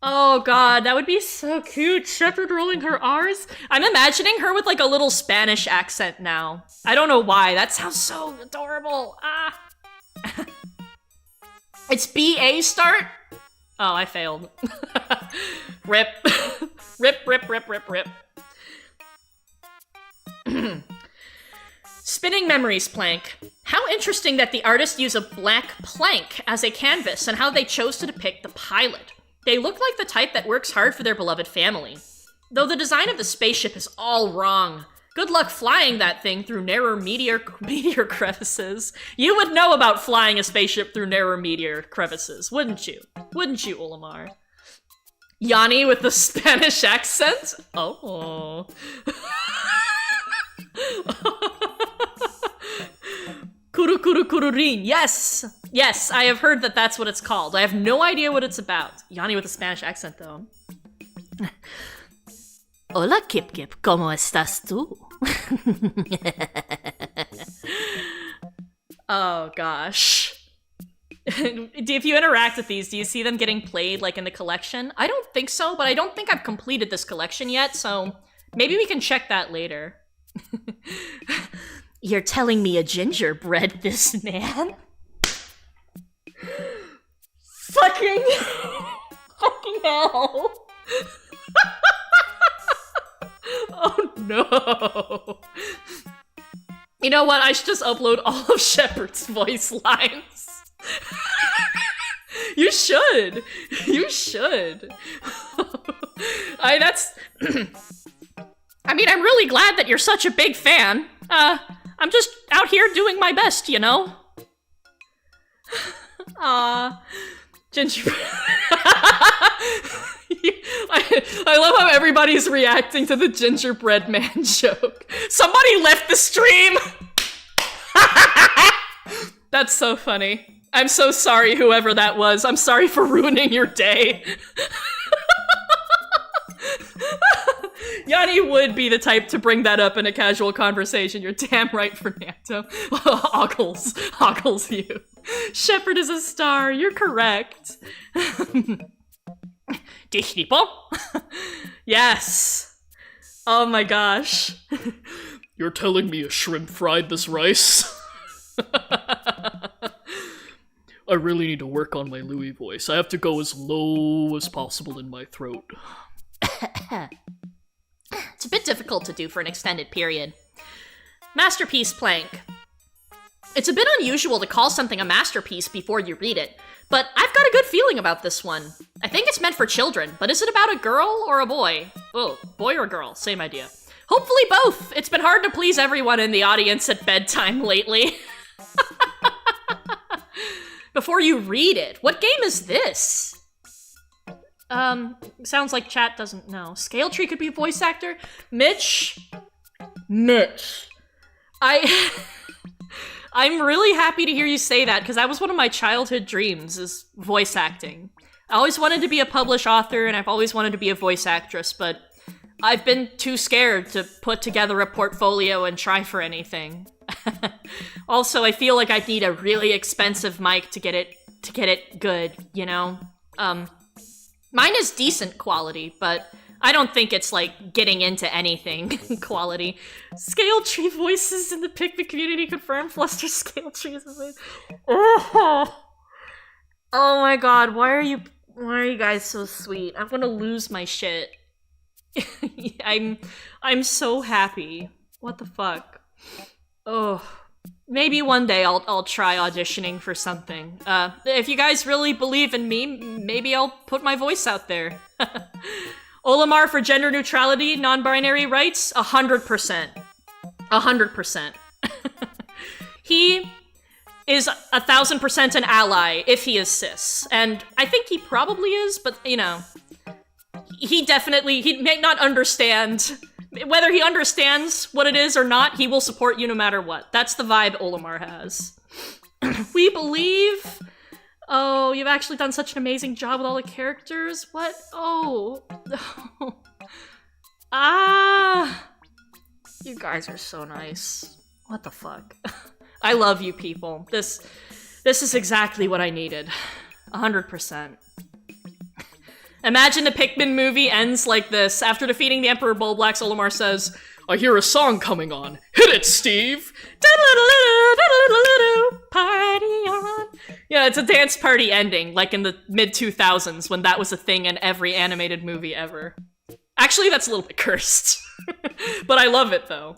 Oh god, that would be so cute. Shepard rolling her R's. I'm imagining her with like a little Spanish accent now. I don't know why. That sounds so adorable. Ah. It's B-A start? Oh, I failed. Rip. Rip. Spinning Memories plank. How interesting that the artist used a black plank as a canvas and how they chose to depict the pilot. They look like the type that works hard for their beloved family. Though the design of the spaceship is all wrong. Good luck flying that thing through narrow meteor crevices. You would know about flying a spaceship through narrow meteor crevices, wouldn't you? Wouldn't you, Olimar? Yanni with the Spanish accent? Oh. Kururin. Yes, I have heard that that's what it's called. I have no idea what it's about. Yanni with a Spanish accent, though. Hola, Kip Kip. ¿Cómo estás tú? Oh, gosh. If you interact with these, do you see them getting played, like, in the collection? I don't think so, but I don't think I've completed this collection yet, so maybe we can check that later. You're telling me a gingerbread this man? Fucking hell. Oh no. You know what? I should just upload all of Shepard's voice lines. You should. I mean, I'm really glad that you're such a big fan. I'm just out here doing my best, you know? Gingerbread. I love how everybody's reacting to the gingerbread man joke. Somebody left the stream! That's so funny. I'm so sorry, whoever that was. I'm sorry for ruining your day. Yanni would be the type to bring that up in a casual conversation. You're damn right, Fernando. Ogles you. Shepard is a star. You're correct. Yes. Oh my gosh. You're telling me a shrimp fried this rice? I really need to work on my Louie voice. I have to go as low as possible in my throat. It's a bit difficult to do for an extended period. Masterpiece plank. It's a bit unusual to call something a masterpiece before you read it, but I've got a good feeling about this one. I think it's meant for children, but is it about a girl or a boy? Oh, boy or girl, same idea. Hopefully both! It's been hard to please everyone in the audience at bedtime lately. Before you read it, what game is this? Sounds like chat doesn't know. Scale Tree could be a voice actor? Mitch. I'm really happy to hear you say that, because that was one of my childhood dreams, is voice acting. I always wanted to be a published author, and I've always wanted to be a voice actress, but I've been too scared to put together a portfolio and try for anything. Also, I feel like I'd need a really expensive mic to get it good, you know? Mine is decent quality, but I don't think it's, like, getting into anything quality. Scale Tree voices in the Pikmin community confirmed. Fluster Scale Tree is amazing. Oh my god, why are you guys so sweet? I'm gonna lose my shit. I'm so happy. What the fuck? Oh, maybe one day I'll try auditioning for something. If you guys really believe in me, maybe I'll put my voice out there. Olimar for gender neutrality, non-binary rights, 100%. 100%. He is 1000% an ally if he is cis, and I think he probably is, but, you know, he may not understand. Whether he understands what it is or not, he will support you no matter what. That's the vibe Olimar has. We believe... Oh, you've actually done such an amazing job with all the characters. What? Oh. Ah. You guys are so nice. What the fuck? I love you people. This is exactly what I needed. 100%. Imagine the Pikmin movie ends like this. After defeating the Emperor Bulblax, Olimar says, "I hear a song coming on. Hit it, Steve!" Party on. Yeah, it's a dance party ending, like in the mid-2000s, when that was a thing in every animated movie ever. Actually, that's a little bit cursed. But I love it, though.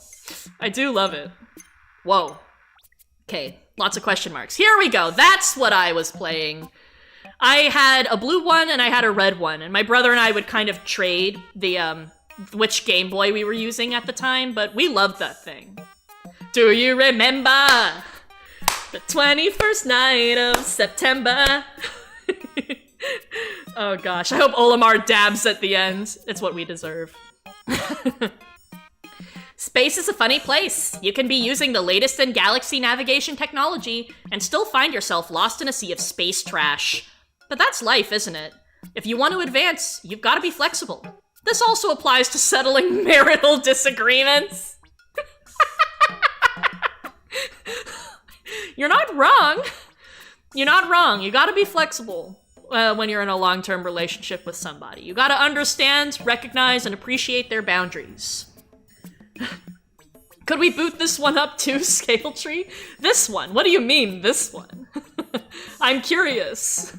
I do love it. Whoa. Okay, lots of question marks. Here we go. That's what I was playing. I had a blue one and I had a red one, and my brother and I would kind of trade the, which Game Boy we were using at the time, but we loved that thing. Do you remember the 21st night of September? Oh gosh, I hope Olimar dabs at the end. It's what we deserve. Space is a funny place. You can be using the latest in galaxy navigation technology and still find yourself lost in a sea of space trash. But that's life, isn't it? If you want to advance, you've got to be flexible. This also applies to settling marital disagreements. You're not wrong. You're not wrong. You gotta be flexible when you're in a long-term relationship with somebody. You gotta understand, recognize, and appreciate their boundaries. Could we boot this one up too, Scale Tree? This one? What do you mean, this one? I'm curious.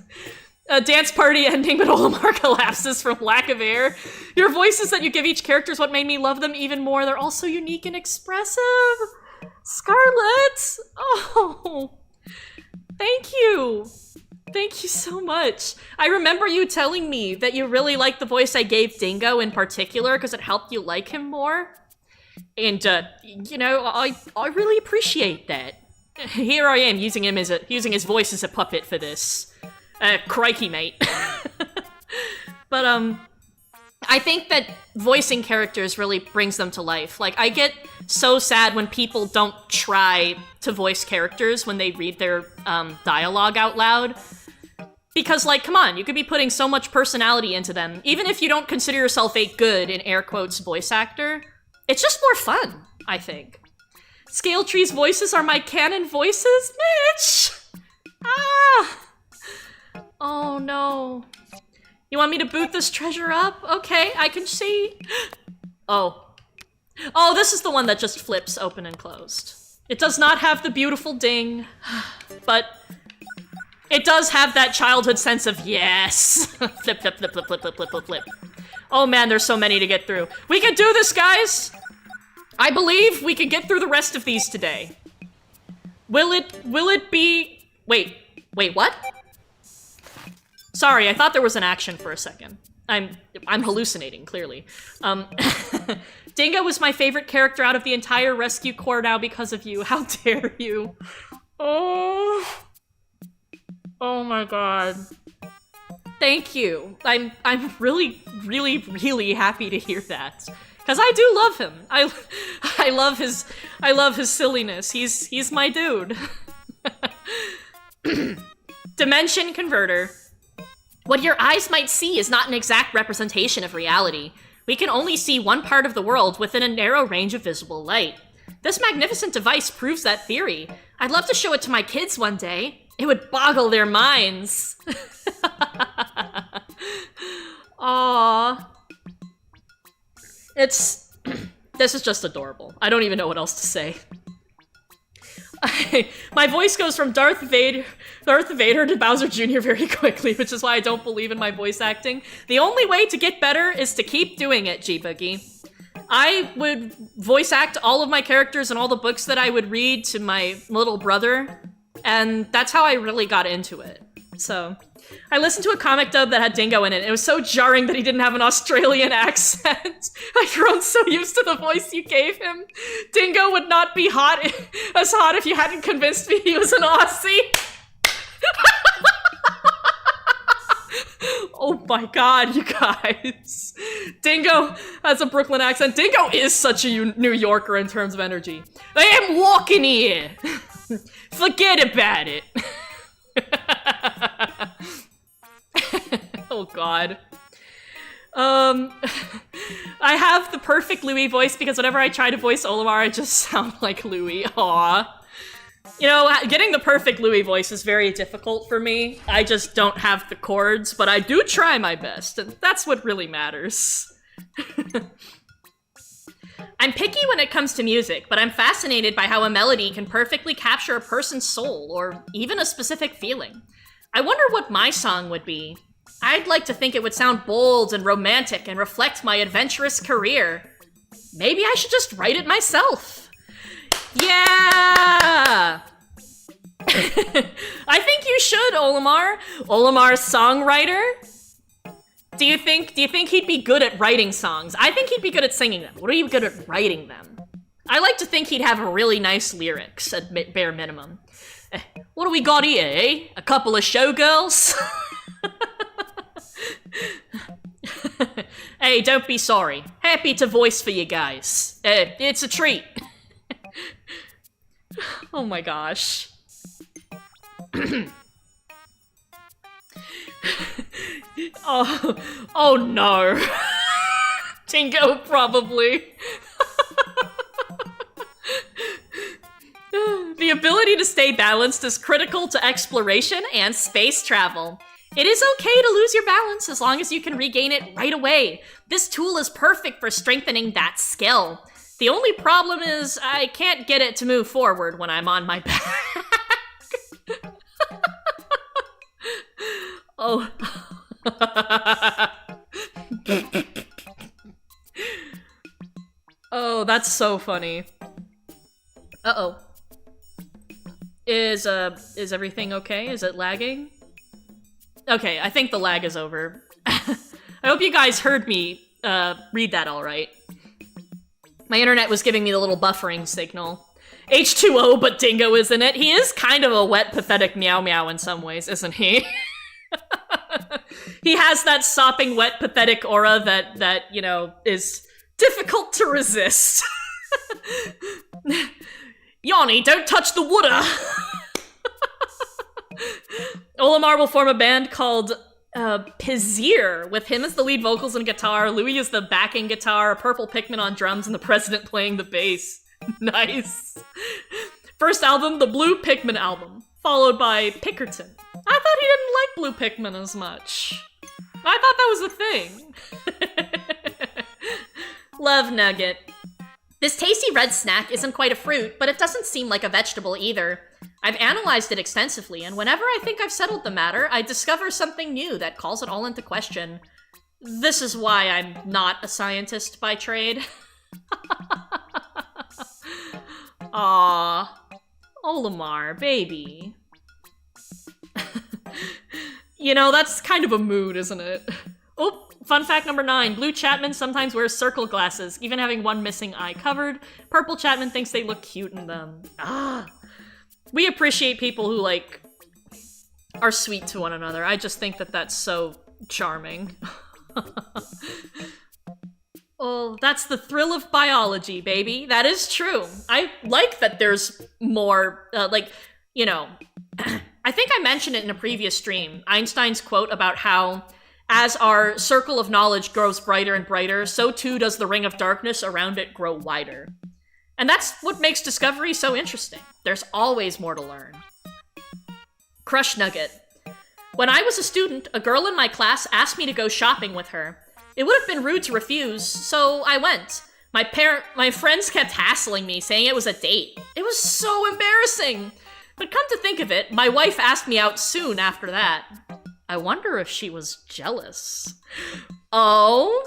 A dance party ending, but Olimar collapses from lack of air. Your voices that you give each character is what made me love them even more. They're all so unique and expressive. Scarlet! Oh, thank you. Thank you so much. I remember you telling me that you really liked the voice I gave Dingo in particular because it helped you like him more. And, you know, I really appreciate that. Here I am using his voice as a puppet for this. Crikey, mate. But, I think that voicing characters really brings them to life. Like, I get so sad when people don't try to voice characters when they read their, dialogue out loud. Because, like, come on, you could be putting so much personality into them. Even if you don't consider yourself a good, in air quotes, voice actor, it's just more fun, I think. Scale Tree's voices are my canon voices? Mitch! Ah! Oh, no. You want me to boot this treasure up? Okay, I can see. Oh. Oh, this is the one that just flips open and closed. It does not have the beautiful ding, but it does have that childhood sense of yes. Flip, flip, flip, flip, flip, flip, flip, flip, flip. Oh man, there's so many to get through. We can do this, guys! I believe we can get through the rest of these today. Will it be... Wait, what? Sorry, I thought there was an action for a second. I'm hallucinating, clearly. Dingo was my favorite character out of the entire Rescue Corps now because of you. How dare you? Oh my god. Thank you. I'm really, really, really happy to hear that. Because I do love him. I love his silliness. He's my dude. Dimension converter. What your eyes might see is not an exact representation of reality. We can only see one part of the world within a narrow range of visible light. This magnificent device proves that theory. I'd love to show it to my kids one day. It would boggle their minds. Aww. This is just adorable. I don't even know what else to say. My voice goes from Darth Vader to Bowser Jr. very quickly, which is why I don't believe in my voice acting. The only way to get better is to keep doing it, G-Boogie. I would voice act all of my characters and all the books that I would read to my little brother, and that's how I really got into it. So, I listened to a comic dub that had Dingo in it. It was so jarring that he didn't have an Australian accent. I'd grown so used to the voice you gave him. Dingo would not be as hot if you hadn't convinced me he was an Aussie. Oh my god, you guys. Dingo has a Brooklyn accent. Dingo is such a New Yorker in terms of energy. I am walking here. Forget about it. Oh god. I have the perfect Louie voice because whenever I try to voice Olimar, I just sound like Louie. Aw. You know, getting the perfect Louie voice is very difficult for me. I just don't have the chords, but I do try my best, and that's what really matters. I'm picky when it comes to music, but I'm fascinated by how a melody can perfectly capture a person's soul, or even a specific feeling. I wonder what my song would be. I'd like to think it would sound bold and romantic and reflect my adventurous career. Maybe I should just write it myself. Yeah! I think you should, Olimar. Olimar's songwriter? Do you think he'd be good at writing songs? I think he'd be good at singing them. What are you good at writing them? I like to think he'd have really nice lyrics, at bare minimum. What do we got here, eh? A couple of showgirls? Hey, don't be sorry. Happy to voice for you guys. It's a treat. Oh my gosh. Oh no. Dingo, probably. The ability to stay balanced is critical to exploration and space travel. It is okay to lose your balance as long as you can regain it right away. This tool is perfect for strengthening that skill. The only problem is I can't get it to move forward when I'm on my back. Oh. Oh, that's so funny. Uh-oh. Is everything okay? Is it lagging? Okay, I think the lag is over. I hope you guys heard me read that all right. My internet was giving me the little buffering signal. H2O, but Dingo is in it. He is kind of a wet, pathetic meow meow in some ways, isn't he? He has that sopping, wet, pathetic aura that, you know, is difficult to resist. Yanni, don't touch the water! Olimar will form a band called Pizier, with him as the lead vocals and guitar, Louie is the backing guitar, a purple Pikmin on drums, and the president playing the bass. Nice. First album, the Blue Pikmin album, followed by Pickerton. I thought he didn't like Blue Pikmin as much. I thought that was a thing. Love Nugget. This tasty red snack isn't quite a fruit, but it doesn't seem like a vegetable either. I've analyzed it extensively, and whenever I think I've settled the matter, I discover something new that calls it all into question. This is why I'm not a scientist by trade. Aww. Olimar, baby. You know, that's kind of a mood, isn't it? Oh, fun fact number 9. Blue Chapman sometimes wears circle glasses, even having one missing eye covered. Purple Chapman thinks they look cute in them. Ah. We appreciate people who, like, are sweet to one another. I just think that that's so charming. Oh, that's the thrill of biology, baby. That is true. I like that there's more, I think I mentioned it in a previous stream, Einstein's quote about how as our circle of knowledge grows brighter and brighter, so too does the ring of darkness around it grow wider. And that's what makes discovery so interesting. There's always more to learn. Crush Nugget. When I was a student, a girl in my class asked me to go shopping with her. It would have been rude to refuse, so I went. My friends kept hassling me, saying it was a date. It was so embarrassing. But come to think of it, my wife asked me out soon after that. I wonder if she was jealous. Oh?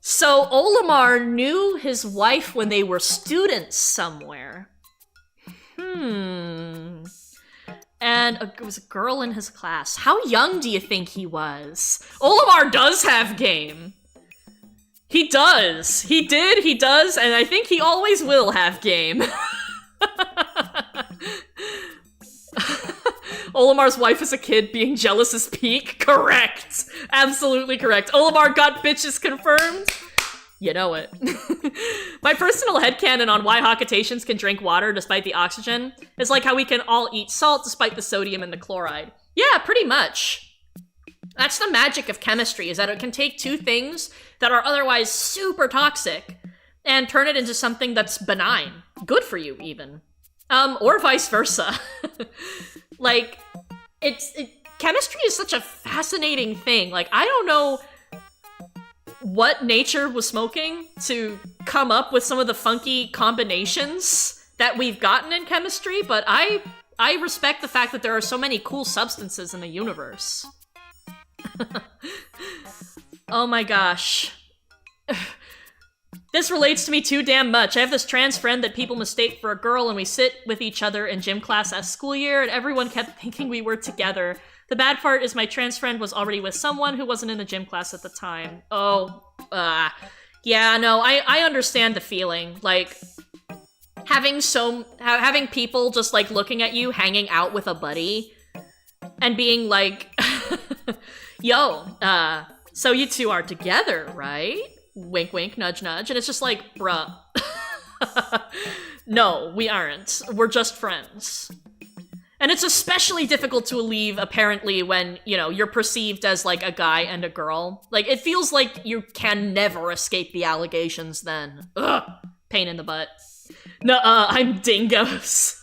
So Olimar knew his wife when they were students somewhere. And it was a girl in his class. How young do you think he was? Olimar does have game. He does. He did, he does, and I think he always will have game. Olimar's wife as a kid being jealous is peak? Correct. Absolutely correct. Olimar got bitches confirmed. You know it. My personal headcanon on why Hakatations can drink water despite the oxygen is like how we can all eat salt despite the sodium and the chloride. Yeah, pretty much. That's the magic of chemistry, is that it can take two things that are otherwise super toxic and turn it into something that's benign. Good for you, even. Or vice versa. Like, chemistry is such a fascinating thing. Like, I don't know what nature was smoking to come up with some of the funky combinations that we've gotten in chemistry, but I respect the fact that there are so many cool substances in the universe. Oh my gosh. This relates to me too damn much. I have this trans friend that people mistake for a girl, and we sit with each other in gym class as school year, and everyone kept thinking we were together. The bad part is my trans friend was already with someone who wasn't in the gym class at the time. Yeah, no, I understand the feeling. Like, having people just, like, looking at you hanging out with a buddy and being like, yo, so you two are together, right? Wink, wink, nudge, nudge. And it's just like, bruh. No, we aren't. We're just friends. And it's especially difficult to leave, apparently, when, you're perceived as, like, a guy and a girl. Like, it feels like you can never escape the allegations then. Ugh. Pain in the butt. Nuh-uh, I'm dingoes.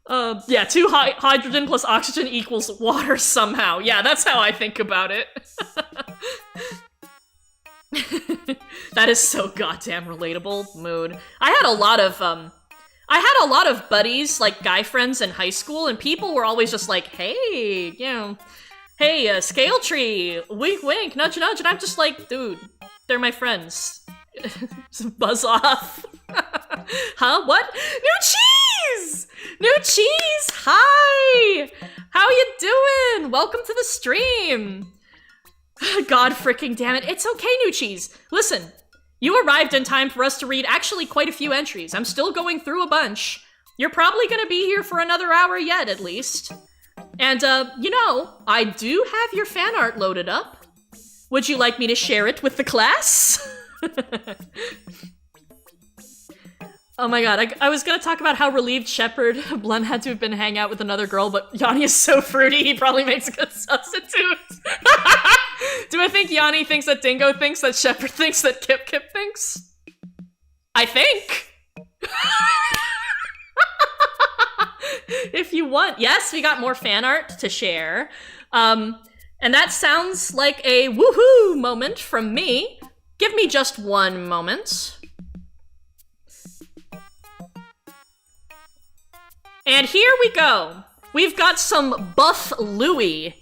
Yeah, hydrogen plus oxygen equals water somehow. Yeah, that's how I think about it. That is so goddamn relatable. Mood. I had a lot of buddies, like guy friends in high school, and people were always just like, hey, hey, scale tree, wink wink, nudge nudge, and I'm just like, dude, they're my friends. Buzz off. Huh? What? New cheese! New cheese! Hi! How you doing? Welcome to the stream. God freaking damn it. It's okay, New Cheese. Listen, you arrived in time for us to read actually quite a few entries. I'm still going through a bunch. You're probably gonna be here for another hour yet, at least. And, I do have your fan art loaded up. Would you like me to share it with the class? Oh my god, I was gonna talk about how relieved Shepard Blunt had to have been hang out with another girl, but Yanni is so fruity, he probably makes a good substitute. Do I think Yanni thinks that Dingo thinks that Shepard thinks that Kip Kip thinks? I think. If you want. Yes, we got more fan art to share. And that sounds like a woohoo moment from me. Give me just one moment. And here we go. We've got some buff Louie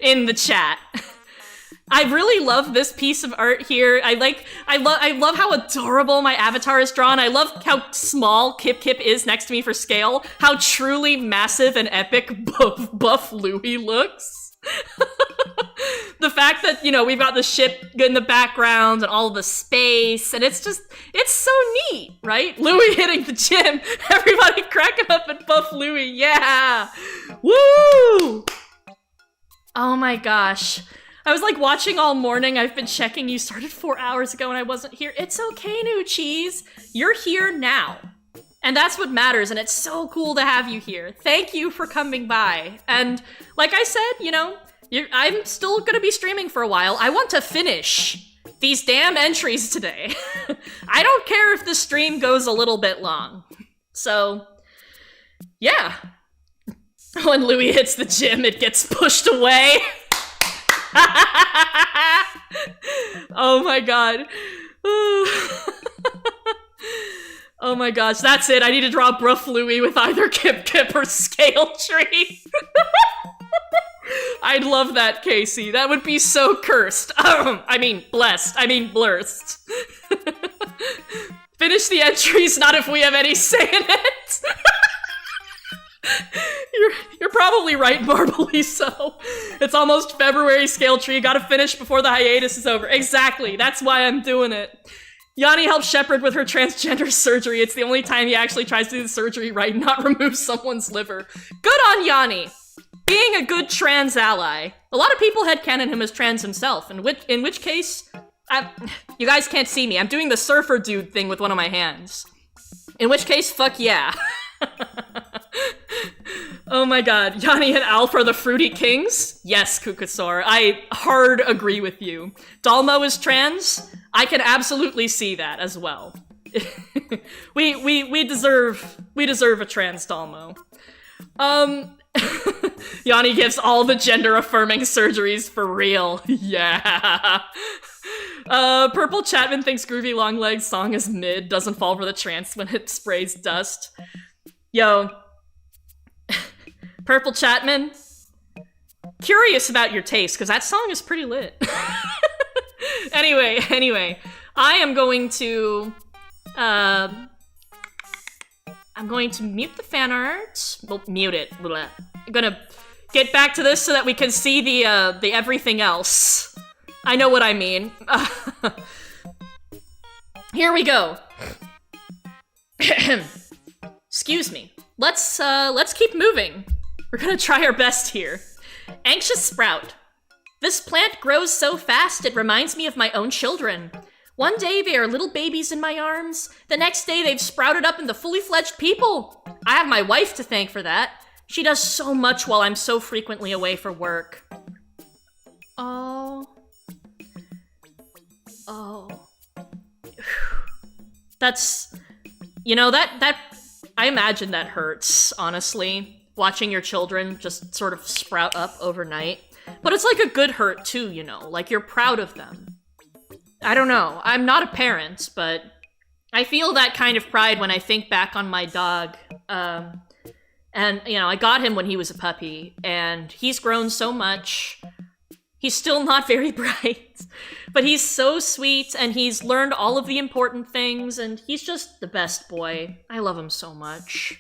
in the chat. I really love this piece of art here. I love how adorable my avatar is drawn. I love how small Kip Kip is next to me for scale. How truly massive and epic buff Louie looks. The fact that, we've got the ship in the background and all the space, and it's It's so neat, right? Louie hitting the gym. Everybody cracking up and buff Louie. Yeah. Woo! Oh my gosh. I was like watching all morning. I've been checking. You started 4 hours ago and I wasn't here. It's okay, New Cheese. You're here now. And that's what matters, and it's so cool to have you here. Thank you for coming by. And like I said, you know, I'm still gonna be streaming for a while. I want to finish these damn entries today. I don't care if the stream goes a little bit long. So, yeah. When Louie hits the gym, it gets pushed away. Oh my god. Oh my gosh, that's it. I need to draw Bruff Louie with either Kip Kip or Scale Tree. I'd love that, Casey. That would be so cursed. I mean, blessed. I mean, blurst. Finish the entries, not if we have any say in it. You're probably right, Marbly so. It's almost February, Scale Tree. Gotta finish before the hiatus is over. Exactly, that's why I'm doing it. Yanni helps Shepard with her transgender surgery. It's the only time he actually tries to do the surgery right, not remove someone's liver. Good on Yanni! Being a good trans ally. A lot of people headcanon him as trans himself, in which case... you guys can't see me. I'm doing the surfer dude thing with one of my hands. In which case, fuck yeah. Oh my god. Yanni and Alf are the fruity kings? Yes, Kukasaur. I hard agree with you. Dalmo is trans? I can absolutely see that as well. we deserve a trans Dalmo. Yanni gives all the gender-affirming surgeries for real. Yeah. Purple Chapman thinks Groovy Longlegs' song is mid, doesn't fall for the trance when it sprays dust. Yo. Purple Chapman, curious about your taste, because that song is pretty lit. Anyway, I am going to, mute the fan art. Well, mute it. Blah. I'm gonna get back to this so that we can see the everything else. I know what I mean. Here we go. Excuse me. Let's keep moving. We're gonna try our best here. Anxious Sprout. This plant grows so fast it reminds me of my own children. One day they are little babies in my arms. The next day they've sprouted up into fully fledged people. I have my wife to thank for that. She does so much while I'm so frequently away for work. Oh. That's... You know, that I imagine that hurts, honestly. Watching your children just sort of sprout up overnight. But it's like a good hurt too, you know, like you're proud of them. I don't know, I'm not a parent, but I feel that kind of pride when I think back on my dog. And, you know, I got him when he was a puppy, and he's grown so much. He's still not very bright, but he's so sweet, and he's learned all of the important things, and he's just the best boy. I love him so much.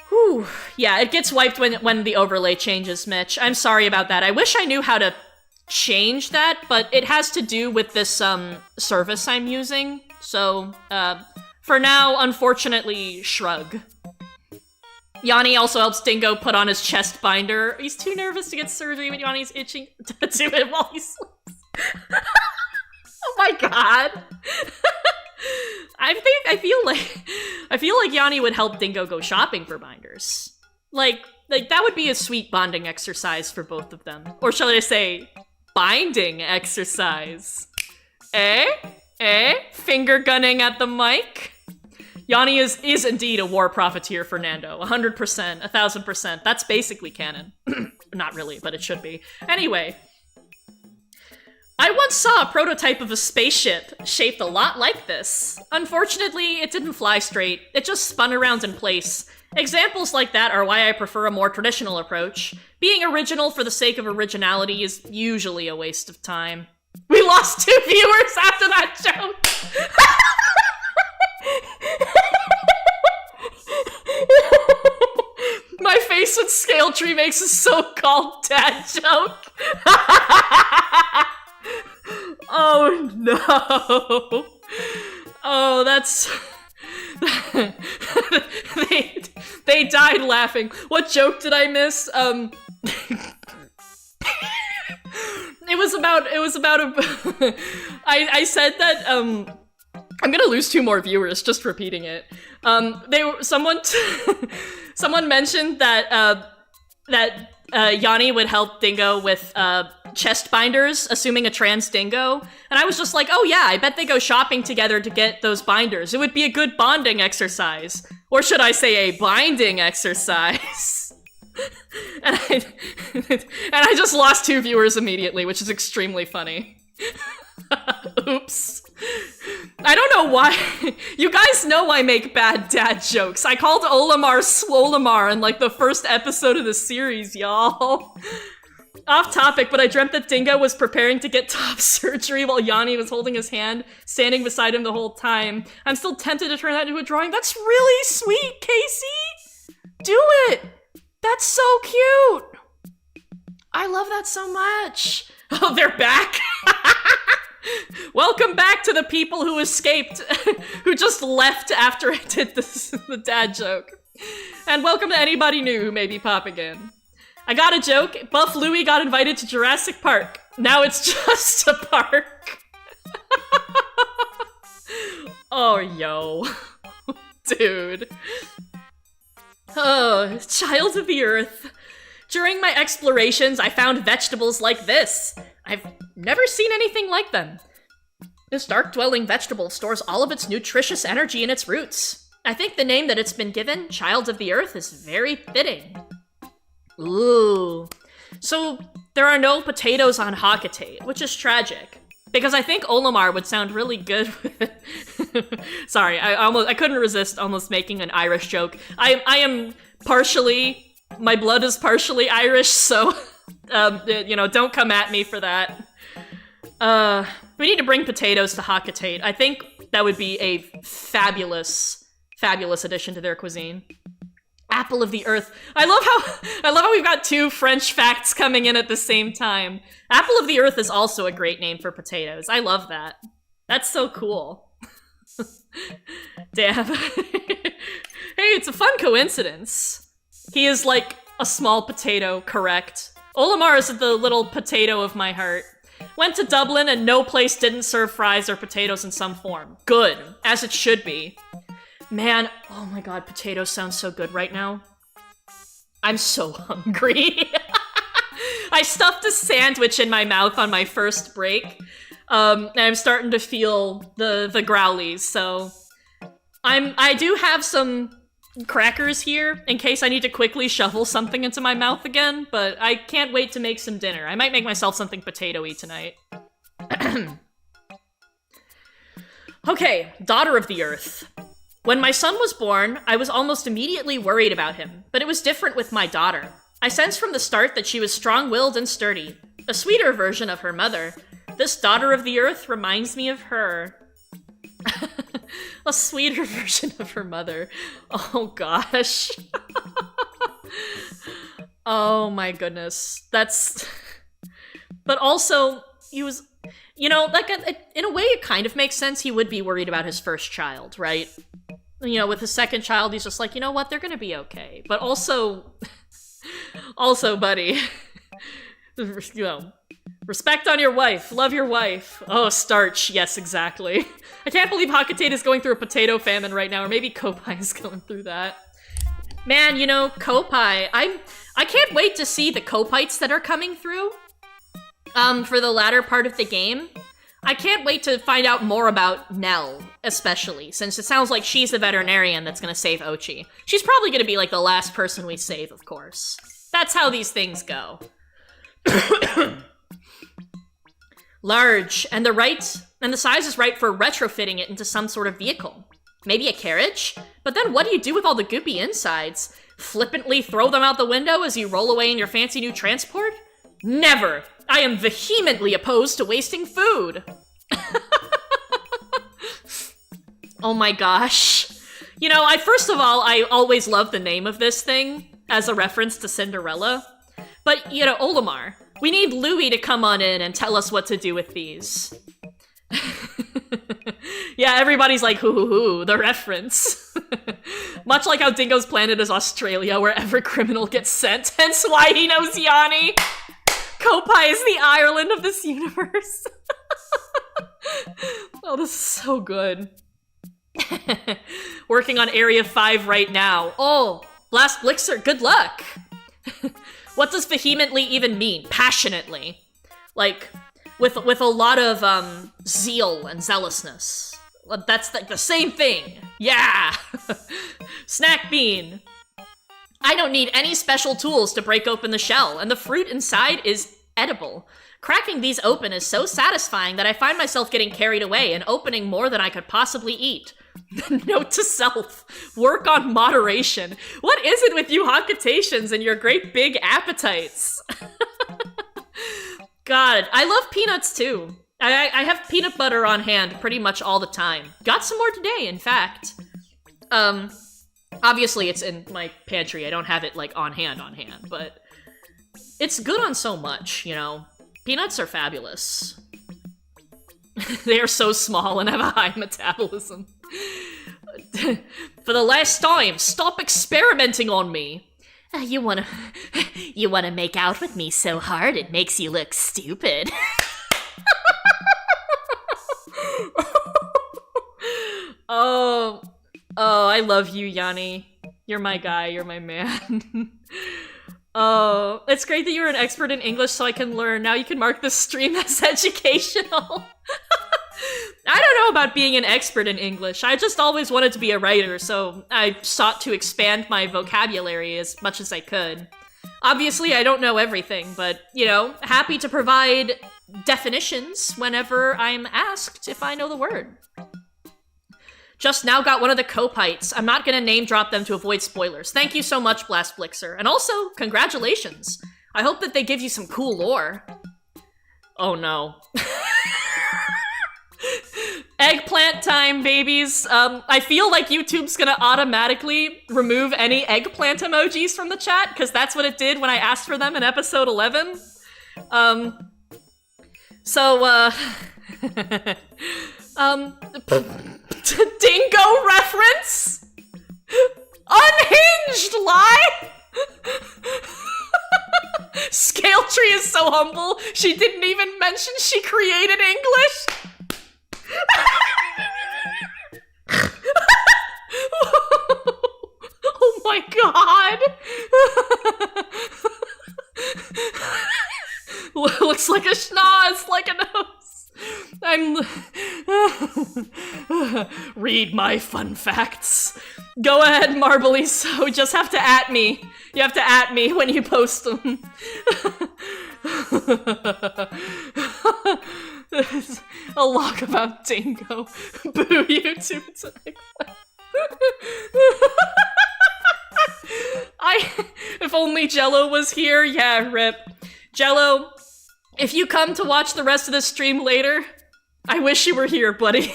Whew. Yeah, it gets wiped when the overlay changes, Mitch. I'm sorry about that. I wish I knew how to change that, but it has to do with this service I'm using. So, for now, unfortunately, shrug. Yanni also helps Dingo put on his chest binder. He's too nervous to get surgery, but Yanni's itching to do it while he sleeps. Oh my god. I feel like Yanni would help Dingo go shopping for binders. Like that would be a sweet bonding exercise for both of them. Or shall I say, binding exercise. Eh? Finger gunning at the mic? Yanni is indeed a war profiteer for Nando. 100%, 1000%. That's basically canon. Not really, but it should be. Anyway. I once saw a prototype of a spaceship shaped a lot like this. Unfortunately, it didn't fly straight. It just spun around in place. Examples like that are why I prefer a more traditional approach. Being original for the sake of originality is usually a waste of time. We lost 2 viewers after that joke! My face with Scale Tree makes a so-called dad joke. Oh no. Oh, that's... they died laughing. What joke did I miss? It was about a... I said that, I'm gonna lose 2 more viewers just repeating it. Someone mentioned that, Yanni would help Dingo with, chest binders, assuming a trans dingo. And I was just like, oh yeah, I bet they go shopping together to get those binders. It would be a good bonding exercise. Or should I say a binding exercise? and I just lost 2 viewers immediately, which is extremely funny. Oops. I don't know why. You guys know I make bad dad jokes. I called Olimar Swolimar in like the first episode of the series, y'all. Off topic, but I dreamt that Dingo was preparing to get top surgery while Yanni was holding his hand, standing beside him the whole time. I'm still tempted to turn that into a drawing. That's really sweet, Casey! Do it! That's so cute! I love that so much. Oh, they're back? Welcome back to the people who escaped, who just left after I did the dad joke. And welcome to anybody new who may be popping in. I got a joke. Buff Louie got invited to Jurassic Park. Now it's just a park. Oh, yo. Dude. Oh, child of the earth. During my explorations, I found vegetables like this. I've never seen anything like them. This dark-dwelling vegetable stores all of its nutritious energy in its roots. I think the name that it's been given, Child of the Earth, is very fitting. Ooh. So, there are no potatoes on Hockatate, which is tragic. Because I think Olimar would sound really good with it. Sorry, I couldn't resist almost making an Irish joke. I am partially, my blood is partially Irish, so, you know, don't come at me for that. We need to bring potatoes to Hockatate. I think that would be a fabulous, fabulous addition to their cuisine. Apple of the Earth. I love how we've got 2 French facts coming in at the same time. Apple of the Earth is also a great name for potatoes. I love that. That's so cool. Damn. Hey, it's a fun coincidence. He is like a small potato, correct? Olimar is the little potato of my heart. Went to Dublin and no place didn't serve fries or potatoes in some form. Good, as it should be. Man, oh my god, potatoes sound so good right now. I'm so hungry. I stuffed a sandwich in my mouth on my first break, and I'm starting to feel the growlies, so... I do have some crackers here, in case I need to quickly shovel something into my mouth again, but I can't wait to make some dinner. I might make myself something potato-y tonight. Okay, Daughter of the Earth. When my son was born, I was almost immediately worried about him, but it was different with my daughter. I sensed from the start that she was strong-willed and sturdy, a sweeter version of her mother. This Daughter of the Earth reminds me of her. A sweeter version of her mother. Oh gosh. Oh my goodness. That's... But also, he was... You know, like, in a way it kind of makes sense. He would be worried about his first child, right? You know, with his second child, he's just like, you know what, they're gonna be okay. But also... Also, buddy... You know... Respect on your wife. Love your wife. Oh, starch. Yes, exactly. I can't believe Hockatate is going through a potato famine right now, or maybe Kopai is going through that. Man, you know, Kopai. I can't wait to see the Kopites that are coming through. For the latter part of the game. I can't wait to find out more about Nell, especially, since it sounds like she's the veterinarian that's gonna save Ochi. She's probably gonna be like the last person we save, of course. That's how these things go. Large, and the size is right for retrofitting it into some sort of vehicle. Maybe a carriage? But then what do you do with all the goopy insides? Flippantly throw them out the window as you roll away in your fancy new transport? Never! I am vehemently opposed to wasting food! Oh my gosh. You know, first of all, I always love the name of this thing as a reference to Cinderella. But, you know, Olimar, we need Louie to come on in and tell us what to do with these. Yeah, everybody's like, hoo hoo hoo, the reference. Much like how Dingo's Planet is Australia, where every criminal gets sent, hence why he knows Yanni. Kopai is the Ireland of this universe. Oh, this is so good. Working on Area 5 right now. Oh, Blast Blixer, good luck! What does vehemently even mean? Passionately. Like, with a lot of, zeal and zealousness. That's the same thing. Yeah! Snack bean. I don't need any special tools to break open the shell, and the fruit inside is edible. Cracking these open is so satisfying that I find myself getting carried away and opening more than I could possibly eat. Note to self, work on moderation. What is it with you Hakatations and your great big appetites? God, I love peanuts too. I have peanut butter on hand pretty much all the time. Got some more today, in fact. Obviously it's in my pantry. I don't have it, like, on hand, but it's good on so much, you know? Peanuts are fabulous. They are so small and have a high metabolism. For the last time, stop experimenting on me. You wanna make out with me so hard it makes you look stupid. Oh, I love you, Yanni. You're my guy, you're my man. Oh, it's great that you're an expert in English so I can learn. Now you can mark this stream as educational. I don't know about being an expert in English. I just always wanted to be a writer, so I sought to expand my vocabulary as much as I could. Obviously, I don't know everything, but, you know, happy to provide definitions whenever I'm asked if I know the word. Just now got one of the Copites. I'm not gonna name drop them to avoid spoilers. Thank you so much, Blast Blixer. And also, congratulations. I hope that they give you some cool lore. Oh no. Eggplant time, babies. I feel like YouTube's gonna automatically remove any eggplant emojis from the chat, because that's what it did when I asked for them in episode 11. Dingo reference? Unhinged lie? Scale Tree is so humble, she didn't even mention she created English. Oh my god! Looks like a schnoz, like a nose. Read my fun facts. Go ahead, Marbly, so just have to at me. You have to at me when you post them. A log about Dingo. Boo, YouTube, it's an eggplant. If only Jello was here. Yeah, rip. Jello, if you come to watch the rest of the stream later, I wish you were here, buddy.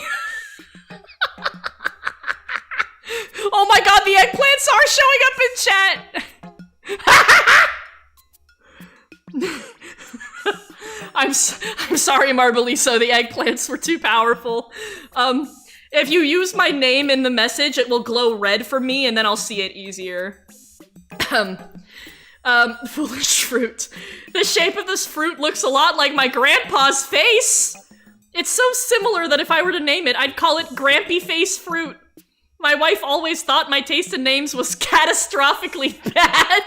Oh my god, the eggplants are showing up in chat! I'm sorry, Marbeliso, the eggplants were too powerful. If you use my name in the message, it will glow red for me, and then I'll see it easier. Foolish fruit. The shape of this fruit looks a lot like my grandpa's face! It's so similar that if I were to name it, I'd call it Grampy Face Fruit. My wife always thought my taste in names was catastrophically bad,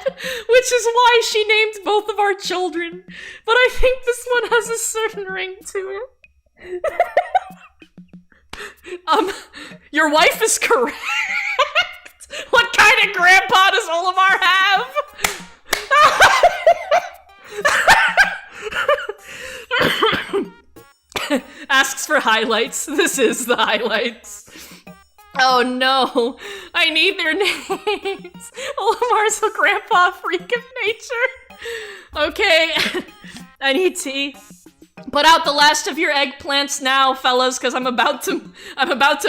which is why she named both of our children. But I think this one has a certain ring to it. Your wife is correct. What kind of grandpa does Olimar have? Asks for highlights. This is the highlights. Oh no, I need their names. Olimar's a grandpa freak of nature. Okay, I need tea. Put out the last of your eggplants now, fellas, because I'm about to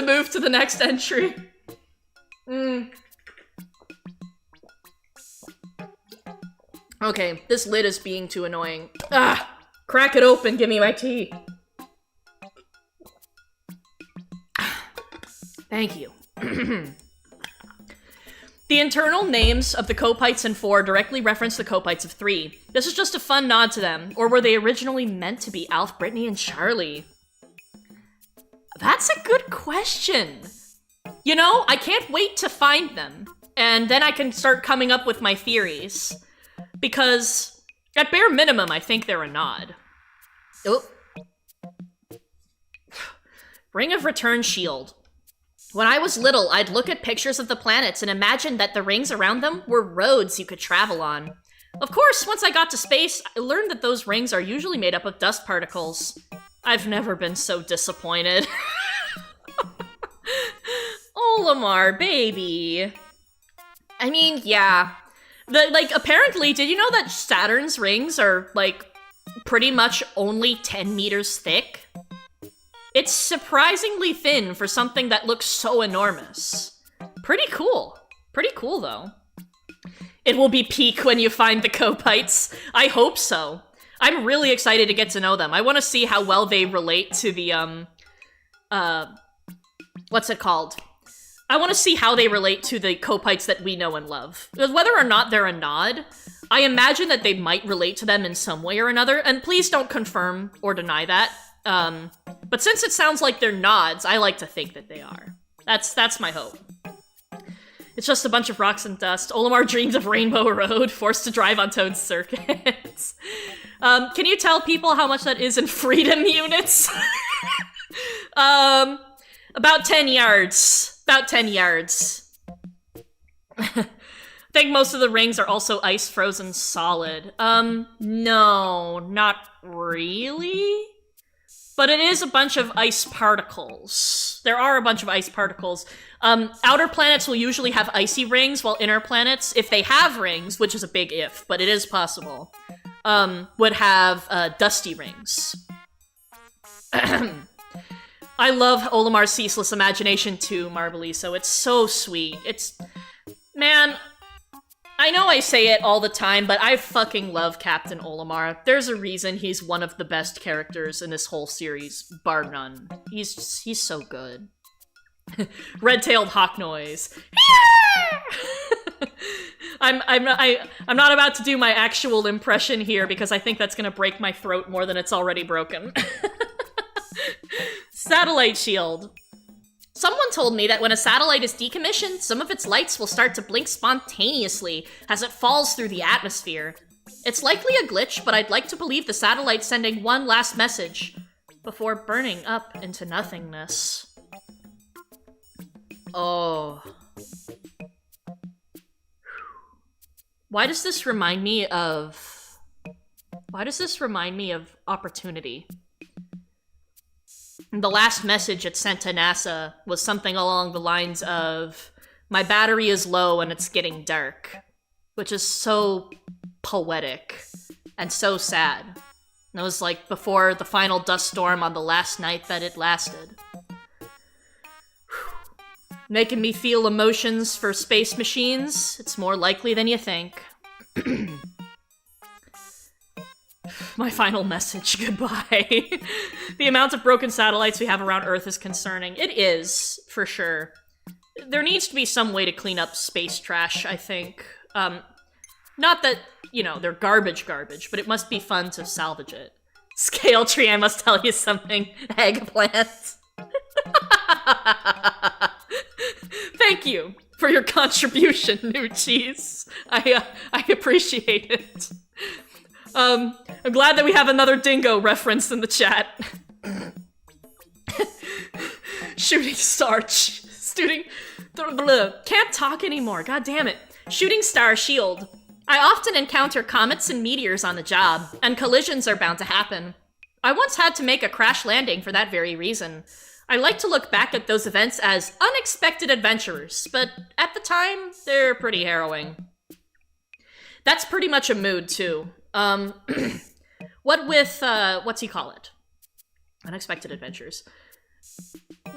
move to the next entry. Okay, this lid is being too annoying. Ah, crack it open, give me my tea. Thank you. The internal names of the Copites in 4 directly reference the Copites of 3. This is just a fun nod to them, or were they originally meant to be Alf, Brittany, and Charlie? That's a good question. You know, I can't wait to find them, and then I can start coming up with my theories. Because, at bare minimum, I think they're a nod. Oh. Ring of Return Shield. When I was little, I'd look at pictures of the planets and imagine that the rings around them were roads you could travel on. Of course, once I got to space, I learned that those rings are usually made up of dust particles. I've never been so disappointed. Olimar, baby. I mean, yeah. Apparently, did you know that Saturn's rings are, pretty much only 10 meters thick? It's surprisingly thin for something that looks so enormous. Pretty cool. Pretty cool, though. It will be peak when you find the Copites. I hope so. I'm really excited to get to know them. I want to see how well they relate to the, what's it called? I want to see how they relate to the Copites that we know and love. Because whether or not they're a nod, I imagine that they might relate to them in some way or another, and please don't confirm or deny that. But since it sounds like they're nods, I like to think that they are. That's my hope. It's just a bunch of rocks and dust. Olimar dreams of Rainbow Road, forced to drive on Toad's circuits. Can you tell people how much that is in freedom units? About 10 yards. About 10 yards. I think most of the rings are also ice frozen solid. No, not really. But it is a bunch of ice particles. There are a bunch of ice particles. Outer planets will usually have icy rings, while inner planets, if they have rings, which is a big if, but it is possible, would have dusty rings. I love Olimar's ceaseless imagination too, Marbly, so it's so sweet. Man, I know I say it all the time, but I fucking love Captain Olimar. There's a reason he's one of the best characters in this whole series, bar none. He's so good. Red-tailed hawk noise. I'm not about to do my actual impression here because I think that's gonna break my throat more than it's already broken. Satellite shield. Someone told me that when a satellite is decommissioned, some of its lights will start to blink spontaneously as it falls through the atmosphere. It's likely a glitch, but I'd like to believe the satellite's sending one last message before burning up into nothingness. Oh. Why does this remind me of Opportunity? The last message it sent to NASA was something along the lines of, "My battery is low and it's getting dark," which is so poetic and so sad. And it was like before the final dust storm on the last night that it lasted. Making me feel emotions for space machines. It's more likely than you think. My final message, goodbye. The amount of broken satellites we have around Earth is concerning. It is, for sure. There needs to be some way to clean up space trash, I think. Not that, they're garbage, but it must be fun to salvage it. Scale tree, I must tell you something. Eggplant. Thank you for your contribution, New Cheese. I appreciate it. I'm glad that we have another dingo reference in the chat. Shooting star can't talk anymore, god damn it. Shooting star shield. I often encounter comets and meteors on the job, and collisions are bound to happen. I once had to make a crash landing for that very reason. I like to look back at those events as unexpected adventures, but at the time, they're pretty harrowing. That's pretty much a mood, too. What with, unexpected adventures.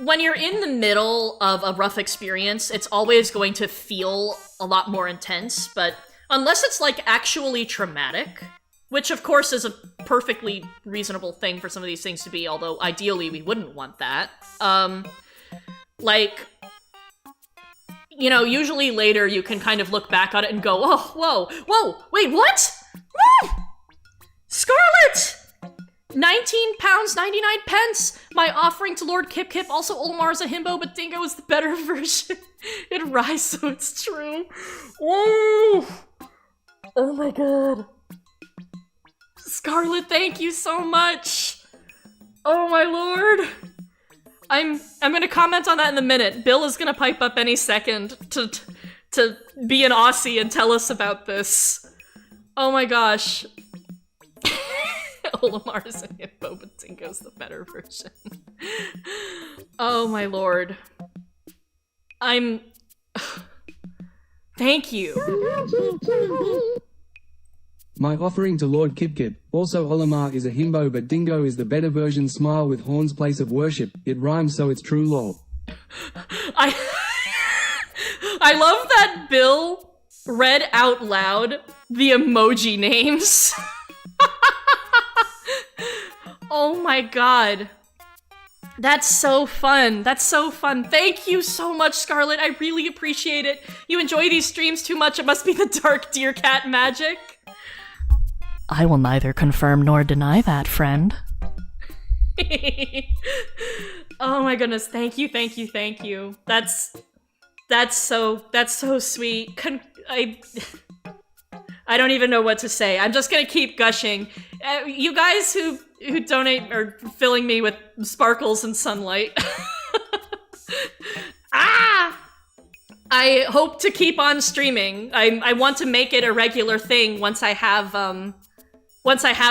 When you're in the middle of a rough experience, it's always going to feel a lot more intense, but unless it's, actually traumatic, which, of course, is a perfectly reasonable thing for some of these things to be, although ideally we wouldn't want that, you know, usually later you can kind of look back on it and go, oh, whoa, wait, what? Woo! Scarlet! £19.99. My offering to Lord Kip Kip. Also, Olimar is a himbo, but Dingo is the better version. It rhymes, so it's true. Ooh! Oh my god. Scarlet, thank you so much. Oh my lord. I'm gonna comment on that in a minute. Bill is gonna pipe up any second to be an Aussie and tell us about this. Oh my gosh. Olimar is a hippo, but Dingo's the better version. Oh my lord. Thank you. My offering to Lord Kip Kip. Also Olimar is a himbo but Dingo is the better version. Smile with horns place of worship. It rhymes so it's true lol. I love that Bill read out loud the emoji names. Oh my god. That's so fun. That's so fun. Thank you so much, Scarlet. I really appreciate it. You enjoy these streams too much. It must be the dark deer cat magic. I will neither confirm nor deny that, friend. Oh my goodness. Thank you, thank you, thank you. That's so sweet. I don't even know what to say. I'm just gonna keep gushing. You guys who donate are filling me with sparkles and sunlight. I hope to keep on streaming. I want to make it a regular thing once I have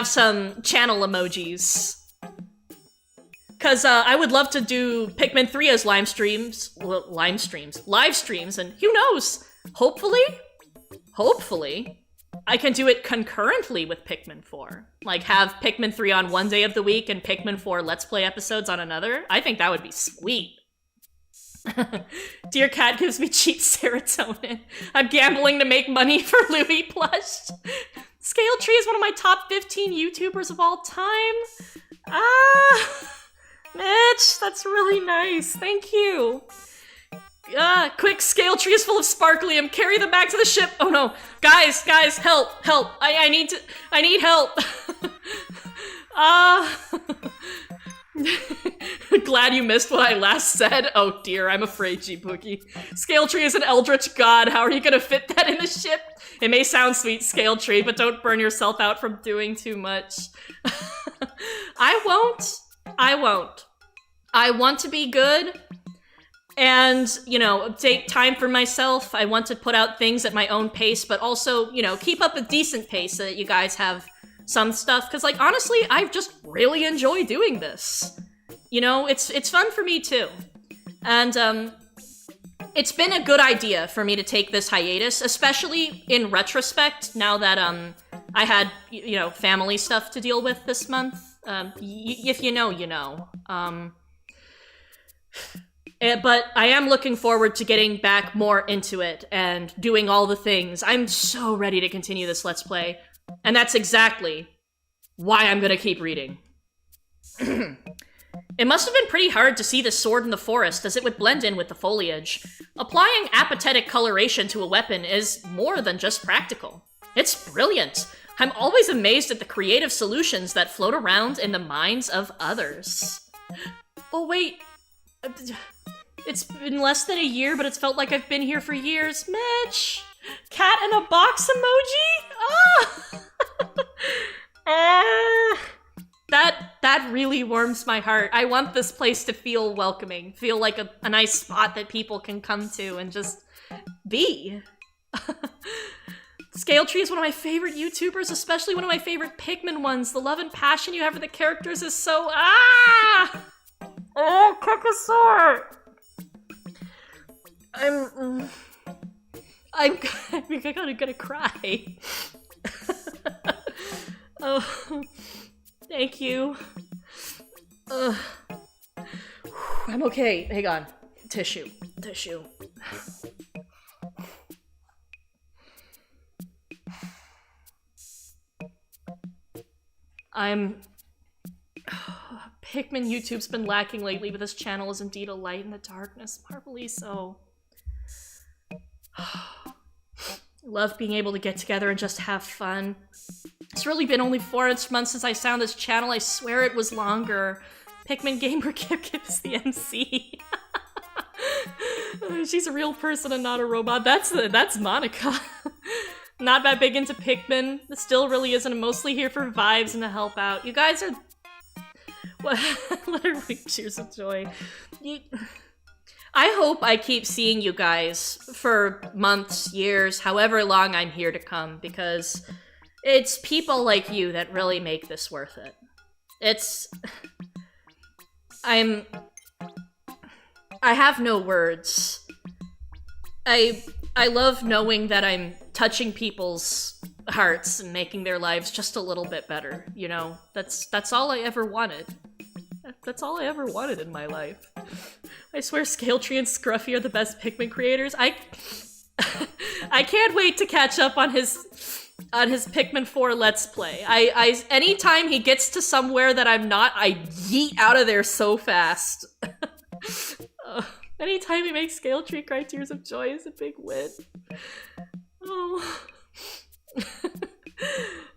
some channel emojis. Cause I would love to do Pikmin 3 as live streams, and who knows? Hopefully, I can do it concurrently with Pikmin 4. Like, have Pikmin 3 on one day of the week and Pikmin 4 Let's Play episodes on another. I think that would be sweet. Dear Cat gives me cheap serotonin. I'm gambling to make money for Louie plush. Scale Tree is one of my top 15 YouTubers of all time. Mitch, that's really nice. Thank you. Quick, Scale Tree is full of sparklium. Carry them back to the ship. Oh no. Guys, help. I need help. Glad you missed what I last said. Oh dear, I'm afraid, G-Boogie. Scale Tree is an eldritch god. How are you gonna fit that in the ship? It may sound sweet, Scale Tree, but don't burn yourself out from doing too much. I won't. I want to be good. And, you know, take time for myself. I want to put out things at my own pace, but also, you know, keep up a decent pace so that you guys have some stuff. Because, like, honestly, I just really enjoy doing this. You know, it's fun for me, too. And, it's been a good idea for me to take this hiatus, especially in retrospect, now that, I had, you know, family stuff to deal with this month. If you know, you know. But I am looking forward to getting back more into it and doing all the things. I'm so ready to continue this Let's Play. And that's exactly why I'm gonna keep reading. It must have been pretty hard to see the sword in the forest as it would blend in with the foliage. Applying apathetic coloration to a weapon is more than just practical. It's brilliant. I'm always amazed at the creative solutions that float around in the minds of others. Oh wait, it's been less than a year, but it's felt like I've been here for years. Mitch! Cat in a box emoji? That really warms my heart. I want this place to feel welcoming, feel like a nice spot that people can come to and just be. Scale Tree is one of my favorite YouTubers, especially one of my favorite Pikmin ones. The love and passion you have for the characters is so... Oh, Kekasaur! I'm gonna cry. Oh, thank you. I'm okay. Hang on. Tissue. Pikmin YouTube's been lacking lately, but this channel is indeed a light in the darkness, marvelly so. love being able to get together and just have fun. It's really been only 4 months since I found this channel. I swear it was longer. Pikmin Gamer Kip Kip is the MC. She's a real person and not a robot. That's Monica. Not that big into Pikmin. Still really isn't. I'm mostly here for vibes and to help out. You guys are... Literally, tears of joy. I hope I keep seeing you guys for months, years, however long I'm here to come, because it's people like you that really make this worth it. I have no words. I love knowing that I'm touching people's hearts and making their lives just a little bit better, you know? That's all I ever wanted. That's all I ever wanted in my life. I swear Scaletree and Scruffy are the best Pikmin creators. I can't wait to catch up on his Pikmin 4 Let's Play. Anytime he gets to somewhere that I'm not, I yeet out of there so fast. Anytime he makes Scaletree cry tears of joy is a big win. Oh.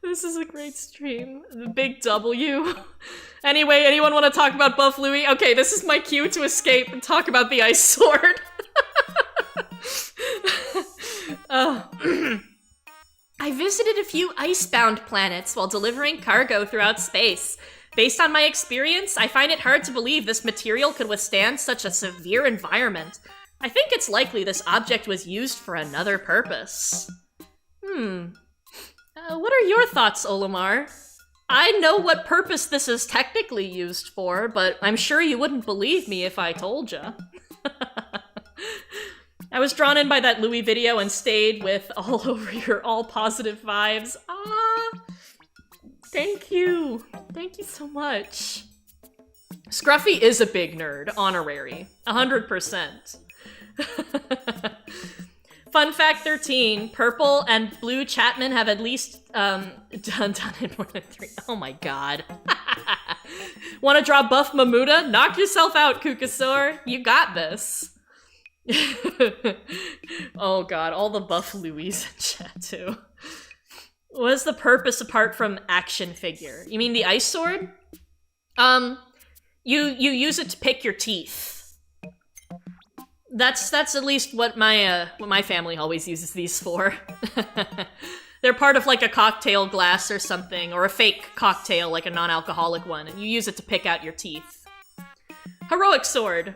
This is a great stream. The big W. Anyway, anyone want to talk about Buff Louie? Okay, this is my cue to escape and talk about the ice sword. I visited a few icebound planets while delivering cargo throughout space. Based on my experience, I find it hard to believe this material could withstand such a severe environment. I think it's likely this object was used for another purpose. What are your thoughts, Olimar? I know what purpose this is technically used for, but I'm sure you wouldn't believe me if I told you. I was drawn in by that Louie video and stayed with all over your all positive vibes. Thank you. Thank you so much. Scruffy is a big nerd, honorary. 100%. Fun fact 13, purple and blue Chapman have at least done it more than 3. Oh my god. Wanna draw buff Mamuda? Knock yourself out, Kukasaur. You got this. Oh god, all the buff Louies in chat too. What is the purpose apart from action figure? You mean the ice sword? You use it to pick your teeth. That's at least what my family always uses these for. They're part of like a cocktail glass or something, or a fake cocktail, like a non-alcoholic one, and you use it to pick out your teeth. Heroic sword.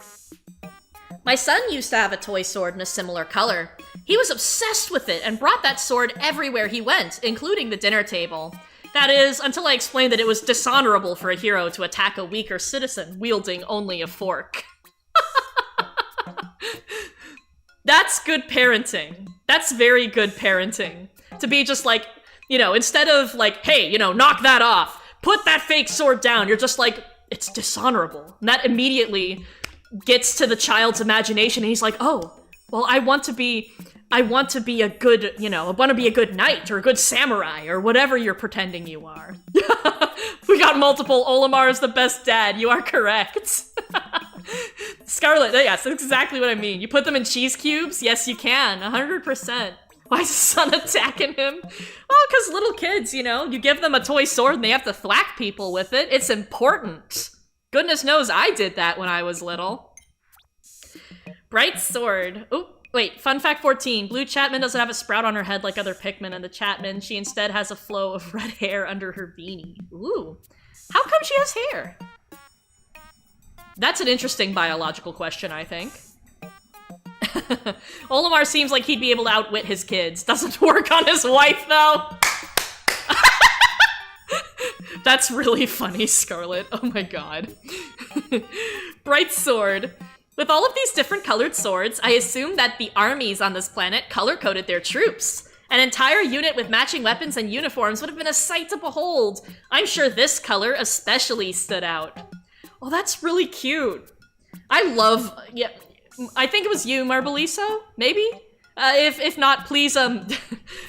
My son used to have a toy sword in a similar color. He was obsessed with it and brought that sword everywhere he went, including the dinner table. That is, until I explained that it was dishonorable for a hero to attack a weaker citizen wielding only a fork. That's good parenting. That's very good parenting. To be just like, you know, instead of like, hey, you know, knock that off, put that fake sword down, you're just like, it's dishonorable. And that immediately gets to the child's imagination, and he's like, oh, well, I want to be a good, you know, I want to be a good knight or a good samurai or whatever you're pretending you are. We got multiple. Olimar is the best dad. You are correct. Scarlet, yes, that's exactly what I mean. You put them in cheese cubes? Yes, you can. 100%. Why is his son attacking him? Well, because little kids, you know, you give them a toy sword and they have to thwack people with it. It's important. Goodness knows I did that when I was little. Bright sword. Oh, wait, fun fact 14. Blue Chapman doesn't have a sprout on her head like other Pikmin, and the Chapman, she instead has a flow of red hair under her beanie. Ooh. How come she has hair? That's an interesting biological question, I think. Olimar seems like he'd be able to outwit his kids. Doesn't work on his wife, though. That's really funny, Scarlet. Oh my god. Bright sword. With all of these different colored swords, I assume that the armies on this planet color-coded their troops. An entire unit with matching weapons and uniforms would have been a sight to behold. I'm sure this color especially stood out. Oh, that's really cute. I love, yeah, I think it was you, Marbeliso, maybe? If not, please,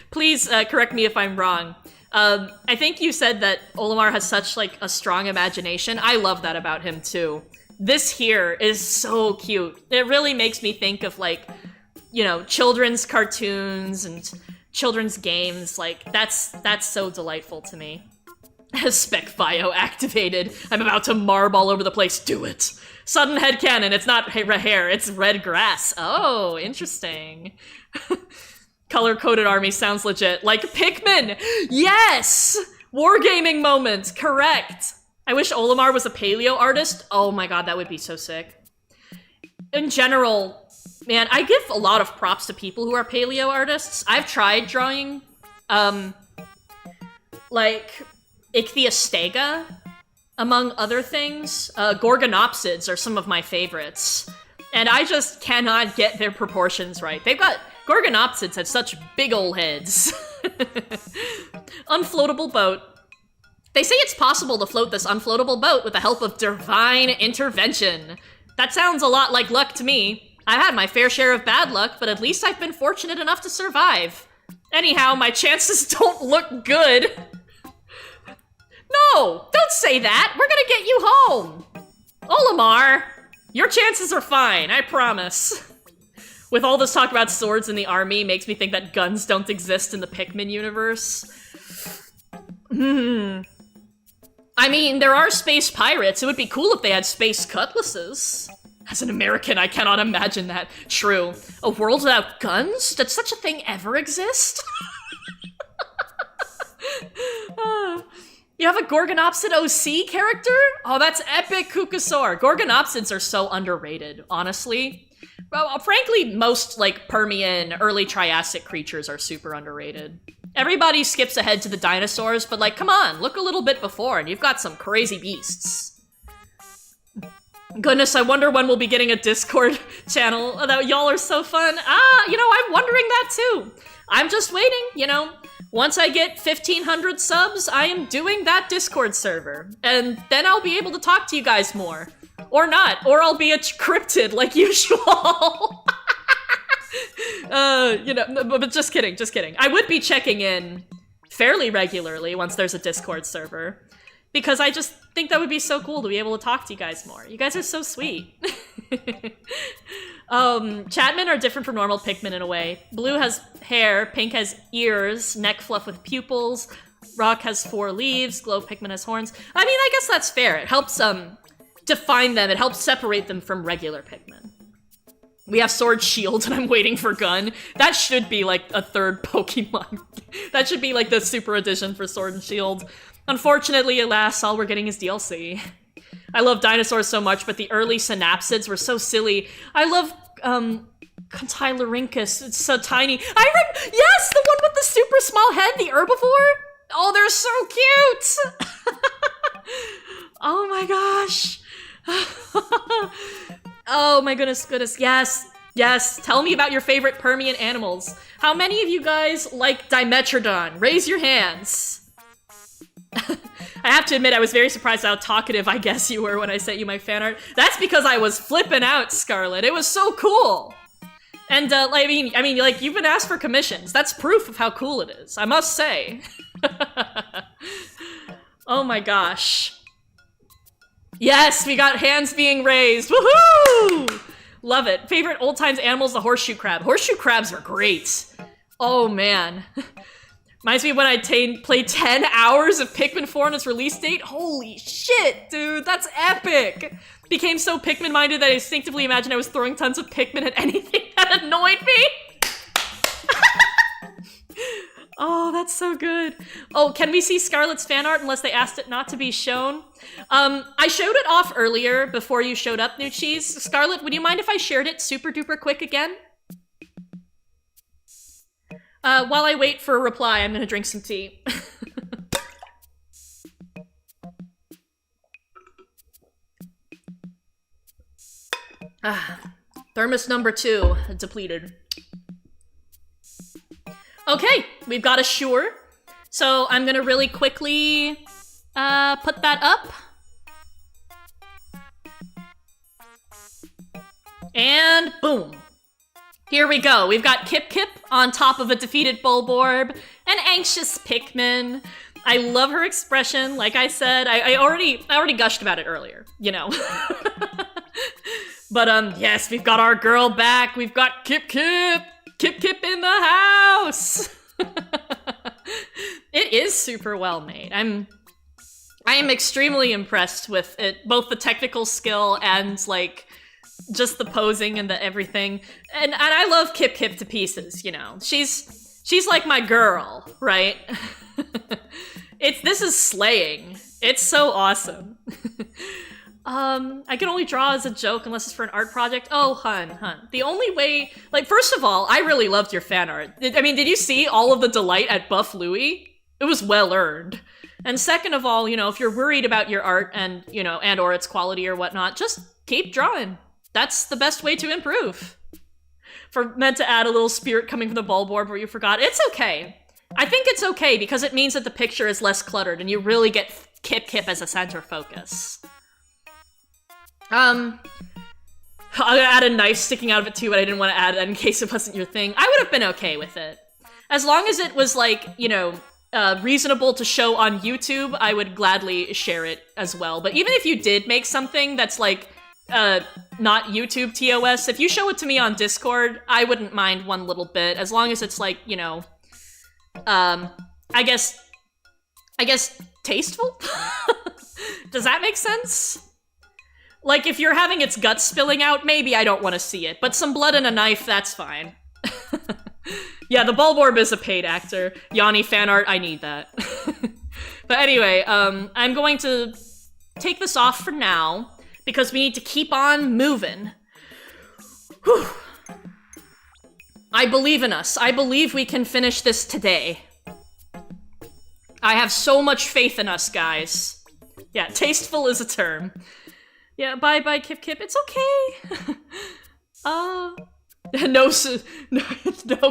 please correct me if I'm wrong. I think you said that Olimar has such, like, a strong imagination. I love that about him, too. This here is so cute. It really makes me think of, like, you know, children's cartoons and children's games, like, that's so delightful to me. Spec bio activated. I'm about to marb all over the place. Do it. Sudden headcanon. It's not hair, it's red grass. Oh, interesting. Color-coded army sounds legit. Like Pikmin! Yes! Wargaming moment. Correct. I wish Olimar was a paleo artist. Oh my god, that would be so sick. In general, man, I give a lot of props to people who are paleo artists. I've tried drawing, like, Ichthyostega, among other things. Gorgonopsids are some of my favorites. And I just cannot get their proportions right. Gorgonopsids have such big ol' heads. Unfloatable boat. They say it's possible to float this unfloatable boat with the help of divine intervention. That sounds a lot like luck to me. I've had my fair share of bad luck, but at least I've been fortunate enough to survive. Anyhow, my chances don't look good. No, don't say that. We're gonna get you home. Olimar, your chances are fine, I promise. With all this talk about swords in the army, makes me think that guns don't exist in the Pikmin universe. I mean, there are space pirates. It would be cool if they had space cutlasses. As an American, I cannot imagine that. True. A world without guns? Did such a thing ever exist? You have a Gorgonopsid OC character? Oh, that's epic, Kukasaur. Gorgonopsids are so underrated, honestly. Well, frankly, most, like, Permian, early Triassic creatures are super underrated. Everybody skips ahead to the dinosaurs, but, like, come on, look a little bit before, and you've got some crazy beasts. Goodness, I wonder when we'll be getting a Discord channel. Y'all are so fun. You know, I'm wondering that too. I'm just waiting, you know. Once I get 1,500 subs, I am doing that Discord server. And then I'll be able to talk to you guys more. Or not. Or I'll be a cryptid like usual. You know, but just kidding, just kidding. I would be checking in fairly regularly once there's a Discord server. Because I just think that would be so cool to be able to talk to you guys more. You guys are so sweet. Chatmen are different from normal Pikmin in a way. Blue has hair, pink has ears, neck fluff with pupils, rock has 4 leaves, glow Pikmin has horns. I mean, I guess that's fair. It helps define them. It helps separate them from regular Pikmin. We have Sword Shield, and I'm waiting for Gun. That should be like a third Pokemon. That should be like the super edition for Sword and Shield. Unfortunately, alas, all we're getting is DLC. I love dinosaurs so much, but the early synapsids were so silly. I love, Contylarhynchus. It's so tiny. Yes, the one with the super small head, the herbivore? Oh, they're so cute! Oh my gosh. Oh my goodness, yes. Yes, tell me about your favorite Permian animals. How many of you guys like Dimetrodon? Raise your hands. I have to admit, I was very surprised how talkative I guess you were when I sent you my fan art. That's because I was flipping out, Scarlet. It was so cool. And, I mean, like, you've been asked for commissions. That's proof of how cool it is, I must say. Oh my gosh. Yes, we got hands being raised. Woohoo! Love it. Favorite old times animals, the horseshoe crab. Horseshoe crabs are great. Oh man. Reminds me of when I played 10 hours of Pikmin 4 on its release date. Holy shit, dude, that's epic! Became so Pikmin-minded that I instinctively imagined I was throwing tons of Pikmin at anything that annoyed me. Oh, that's so good. Oh, can we see Scarlet's fan art unless they asked it not to be shown? I showed it off earlier before you showed up, New Cheese. Scarlet, would you mind if I shared it super duper quick again? While I wait for a reply, I'm gonna drink some tea. Thermos number 2, depleted. Okay, we've got a Shure. So I'm gonna really quickly, put that up. And boom. Here we go. We've got Kip Kip on top of a defeated Bulborb, an anxious Pikmin. I love her expression. Like I said, I already gushed about it earlier, you know. But yes, we've got our girl back. We've got Kip Kip. Kip Kip in the house. It is super well made. I am extremely impressed with it, both the technical skill and like just the posing and the everything. And I love Kip Kip to pieces, you know. She's like my girl, right? This is slaying. It's so awesome. I can only draw as a joke unless it's for an art project. Oh, hun. The only way, like, first of all, I really loved your fan art. I mean, did you see all of the delight at Buff Louie? It was well earned. And second of all, you know, if you're worried about your art and, you know, and or its quality or whatnot, just keep drawing. That's the best way to improve. Meant to add a little spirit coming from the ball board where you forgot. It's okay. I think it's okay because it means that the picture is less cluttered and you really get Kip Kip as a center focus. I'll add a knife sticking out of it too, but I didn't want to add that in case it wasn't your thing. I would have been okay with it. As long as it was like, you know, reasonable to show on YouTube, I would gladly share it as well. But even if you did make something that's like, not YouTube TOS, if you show it to me on Discord, I wouldn't mind one little bit, as long as it's like, you know, I guess tasteful? Does that make sense? Like, if you're having its guts spilling out, maybe I don't want to see it, but some blood and a knife, that's fine. Yeah, the Bulborb is a paid actor. Yanni fan art, I need that. But anyway, I'm going to take this off for now, because we need to keep on moving. Whew. I believe in us. I believe we can finish this today. I have so much faith in us, guys. Yeah, tasteful is a term. Yeah, bye-bye, Kip Kip. It's okay. No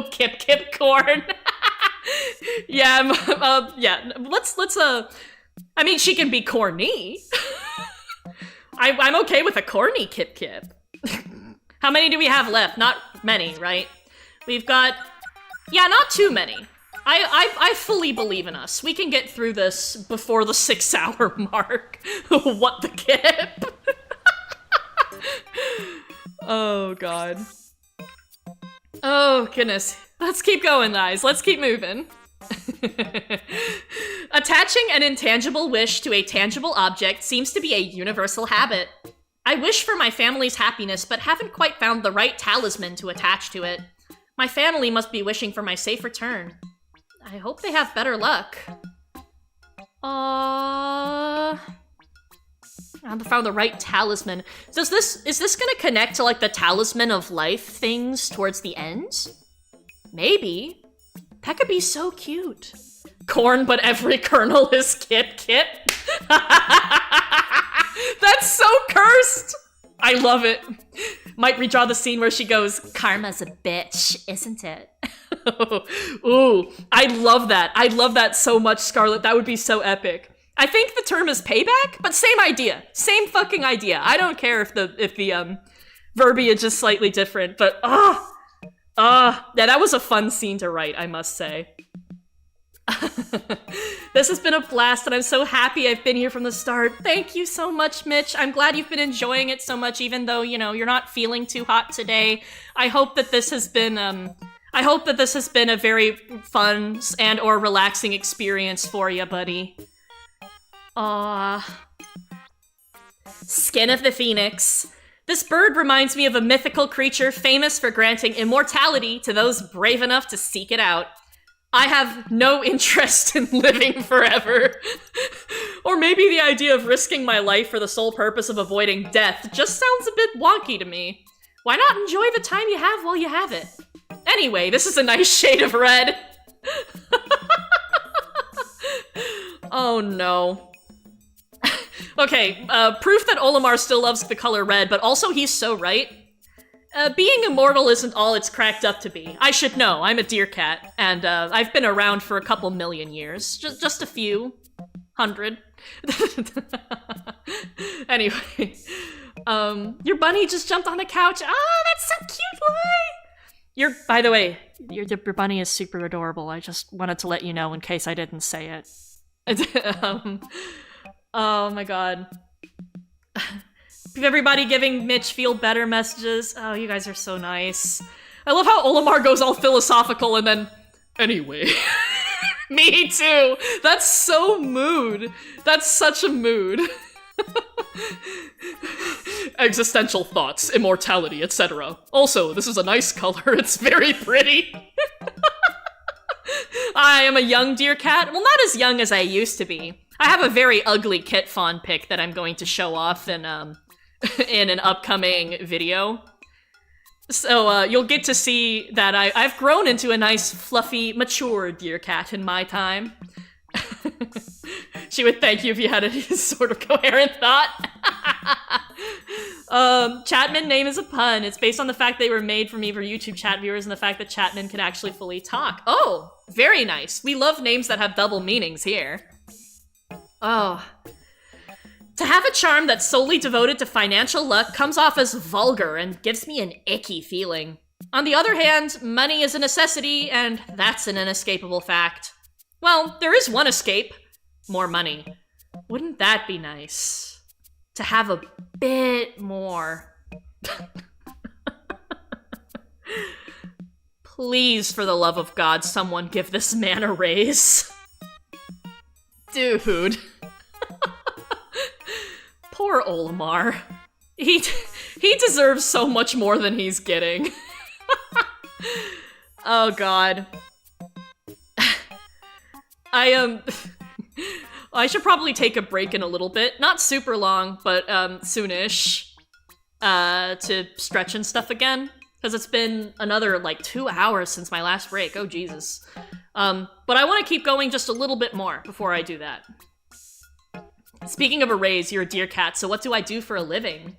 Kip Kip corn. Yeah, yeah. Let's. I mean, she can be corny. I'm okay with a corny Kip Kip. How many do we have left? Not many, right? We've got, yeah, not too many. I fully believe in us. We can get through this before the 6-hour mark. What the Kip? Oh, God. Oh, goodness. Let's keep going, guys. Let's keep moving. Attaching an intangible wish to a tangible object seems to be a universal habit. I wish for my family's happiness, but haven't quite found the right talisman to attach to it. My family must be wishing for my safe return. I hope they have better luck. I haven't found the right talisman. Is this gonna connect to, like, the talisman of life things towards the end? Maybe. That could be so cute. Corn, but every kernel is Kip Kip. That's so cursed! I love it. Might redraw the scene where she goes, "Karma's a bitch, isn't it?" Ooh, I love that. I love that so much, Scarlet. That would be so epic. I think the term is payback, but same idea. Same fucking idea. I don't care if the verbiage is slightly different, but yeah, that was a fun scene to write, I must say. This has been a blast, and I'm so happy I've been here from the start. Thank you so much, Mitch. I'm glad you've been enjoying it so much, even though, you know, you're not feeling too hot today. I hope that this has been, a very fun and or relaxing experience for you, buddy. Skin of the Phoenix. This bird reminds me of a mythical creature famous for granting immortality to those brave enough to seek it out. I have no interest in living forever. Or maybe the idea of risking my life for the sole purpose of avoiding death just sounds a bit wonky to me. Why not enjoy the time you have while you have it? Anyway, this is a nice shade of red. Oh no. Okay, proof that Olimar still loves the color red, but also he's so right. Being immortal isn't all it's cracked up to be. I should know, I'm a deer cat, and I've been around for a couple million years. Just a few. 100. Anyway. Your bunny just jumped on the couch. Oh, that's so cute, Louie! By the way, your bunny is super adorable. I just wanted to let you know in case I didn't say it. Oh my god. Everybody giving Mitch feel better messages. Oh, you guys are so nice. I love how Olimar goes all philosophical and then Anyway. Me too! That's so mood. That's such a mood. Existential thoughts, immortality, etc. Also, this is a nice color. It's very pretty. I am a young deer cat. Well, not as young as I used to be. I have a very ugly kit fawn pic that I'm going to show off in in an upcoming video. So you'll get to see that I've grown into a nice, fluffy, mature deer cat in my time. She would thank you if you had any sort of coherent thought. Chatman name is a pun. It's based on the fact they were made for me for YouTube chat viewers and the fact that Chatman can actually fully talk. Oh, very nice. We love names that have double meanings here. Oh. To have a charm that's solely devoted to financial luck comes off as vulgar and gives me an icky feeling. On the other hand, money is a necessity, and that's an inescapable fact. Well, there is one escape. More money. Wouldn't that be nice? To have a bit more. Please, for the love of God, someone give this man a raise. Dude. Poor Olimar. He deserves so much more than he's getting. Oh god. I should probably take a break in a little bit. Not super long, but soonish. To stretch and stuff again. Because it's been another, like, 2 hours since my last break. Oh, Jesus. But I want to keep going just a little bit more before I do that. Speaking of a raise, you're a deer cat, so what do I do for a living?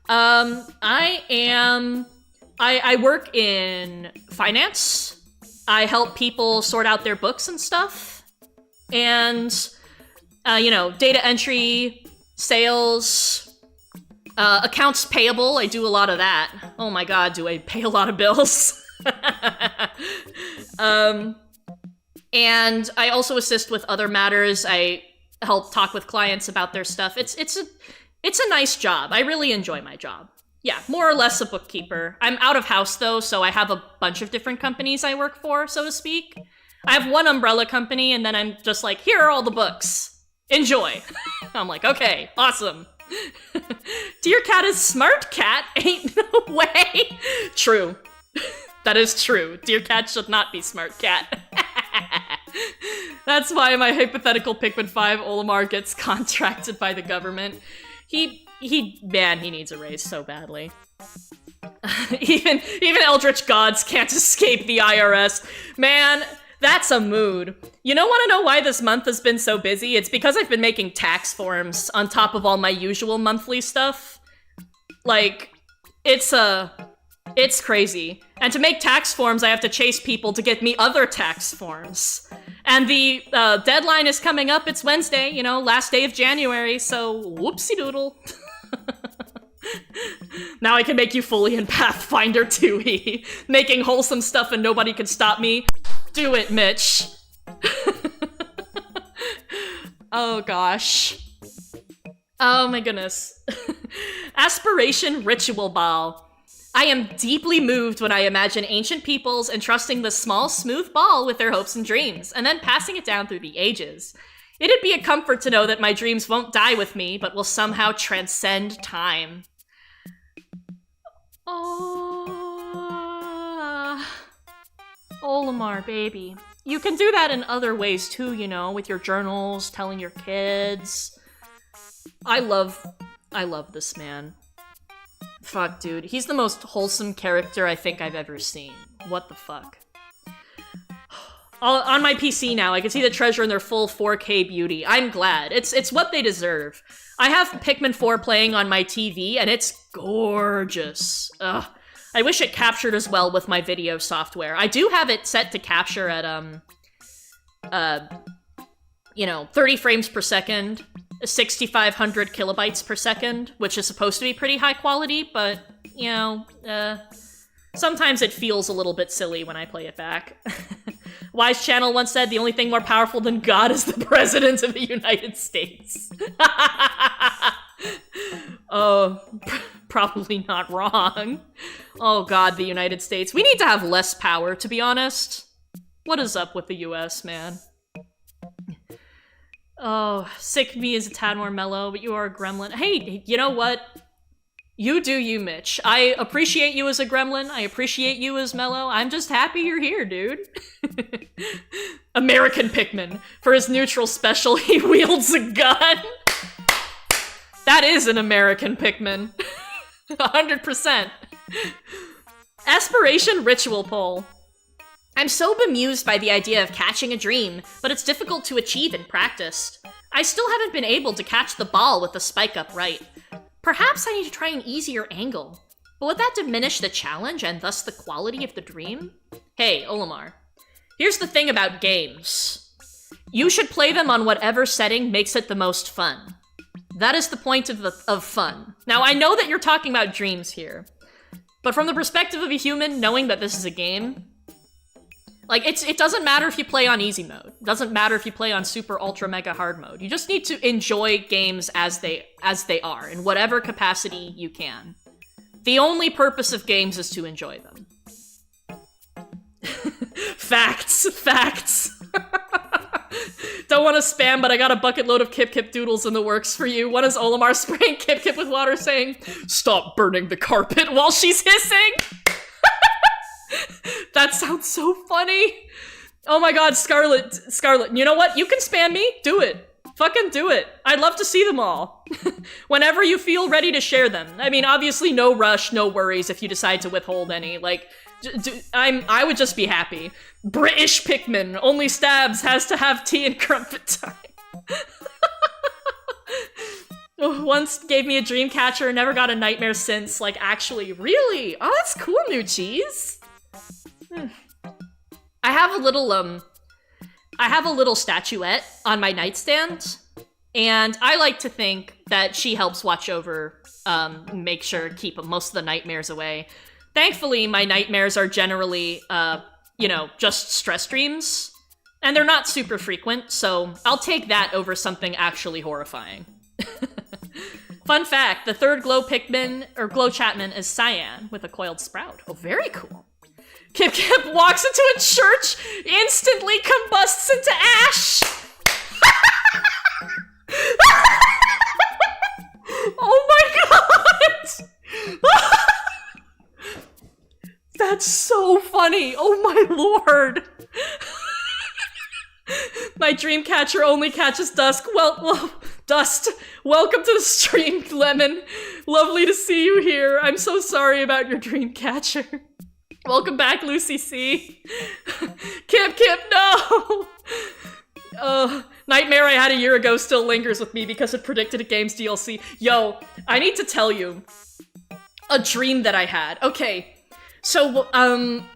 I work in finance. I help people sort out their books and stuff. And, you know, data entry, sales, accounts payable. I do a lot of that. Oh my god, do I pay a lot of bills? And I also assist with other matters. I help talk with clients about their stuff. It's a nice job. I really enjoy my job. Yeah, more or less a bookkeeper. I'm out of house though, so I have a bunch of different companies I work for, so to speak. I have one umbrella company, and then I'm just like, here are all the books. Enjoy. I'm like, okay, awesome. Dear cat is smart cat? Ain't no way. True. That is true. Dear cat should not be smart cat. That's why my hypothetical Pikmin 5 Olimar gets contracted by the government. Man, he needs a raise so badly. even Eldritch gods can't escape the IRS. Man, that's a mood. You don't want to know why this month has been so busy? It's because I've been making tax forms on top of all my usual monthly stuff. Like, it's crazy. And to make tax forms, I have to chase people to get me other tax forms. And the deadline is coming up. It's Wednesday, you know, last day of January, so whoopsie doodle. Now I can make you fully in Pathfinder 2e. Making wholesome stuff and nobody can stop me. Do it, Mitch. Oh gosh. Oh my goodness. Aspiration Ritual Ball. I am deeply moved when I imagine ancient peoples entrusting the small, smooth ball with their hopes and dreams, and then passing it down through the ages. It'd be a comfort to know that my dreams won't die with me, but will somehow transcend time. Oh, Olimar, baby. You can do that in other ways too, you know, with your journals, telling your kids. I love this man. Fuck, dude. He's the most wholesome character I think I've ever seen. What the fuck? On my PC now, I can see the treasure in their full 4K beauty. I'm glad. It's what they deserve. I have Pikmin 4 playing on my TV, and it's gorgeous. Ugh. I wish it captured as well with my video software. I do have it set to capture at, 30 frames per second, 6,500 kilobytes per second, which is supposed to be pretty high quality, but, you know, sometimes it feels a little bit silly when I play it back. Wise Channel once said, the only thing more powerful than God is the President of the United States. Oh, probably not wrong. Oh God, the United States. We need to have less power, to be honest. What is up with the US, man? Oh, sick me is a tad more mellow, but you are a gremlin. Hey, you know what? You do you, Mitch. I appreciate you as a gremlin. I appreciate you as mellow. I'm just happy you're here, dude. American Pikmin. For his neutral special, he wields a gun. That is an American Pikmin. 100%. Aspiration ritual poll. I'm so bemused by the idea of catching a dream, but it's difficult to achieve in practice. I still haven't been able to catch the ball with the spike up right. Perhaps I need to try an easier angle. But would that diminish the challenge and thus the quality of the dream? Hey, Olimar. Here's the thing about games. You should play them on whatever setting makes it the most fun. That is the point of fun. Now, I know that you're talking about dreams here, but from the perspective of a human, knowing that this is a game, like, it doesn't matter if you play on easy mode. It doesn't matter if you play on super ultra mega hard mode. You just need to enjoy games as they are, in whatever capacity you can. The only purpose of games is to enjoy them. Facts. Don't want to spam, but I got a bucket load of Kip Kip doodles in the works for you. One is Olimar spraying Kip Kip with water saying, "Stop burning the carpet," while she's hissing. That sounds so funny. Oh my god, Scarlet, you know what? You can spam me. Do it. Fucking do it. I'd love to see them all. Whenever you feel ready to share them. I mean, obviously no rush, no worries if you decide to withhold any. Like, I would just be happy. British Pikmin, only stabs, has to have tea and crumpet time. Once gave me a dream catcher, never got a nightmare since. Like, actually, really? Oh, that's cool, new cheese. I have a little statuette on my nightstand, and I like to think that she helps watch over, make sure keep most of the nightmares away. Thankfully, my nightmares are generally, just stress dreams, and they're not super frequent, so I'll take that over something actually horrifying. Fun fact, the third glow Pikmin, or glow Chapman, is Cyan with a coiled sprout. Oh, very cool. Kip Kip walks into a church, instantly combusts into ash! Oh my god! That's so funny! Oh my lord! My dream catcher only catches dusk. Dust. Welcome to the stream, Lemon. Lovely to see you here. I'm so sorry about your dream catcher. Welcome back, Lucy C. Kip, no! Nightmare I had a year ago still lingers with me because it predicted a game's DLC. Yo, I need to tell you a dream that I had. Okay, so,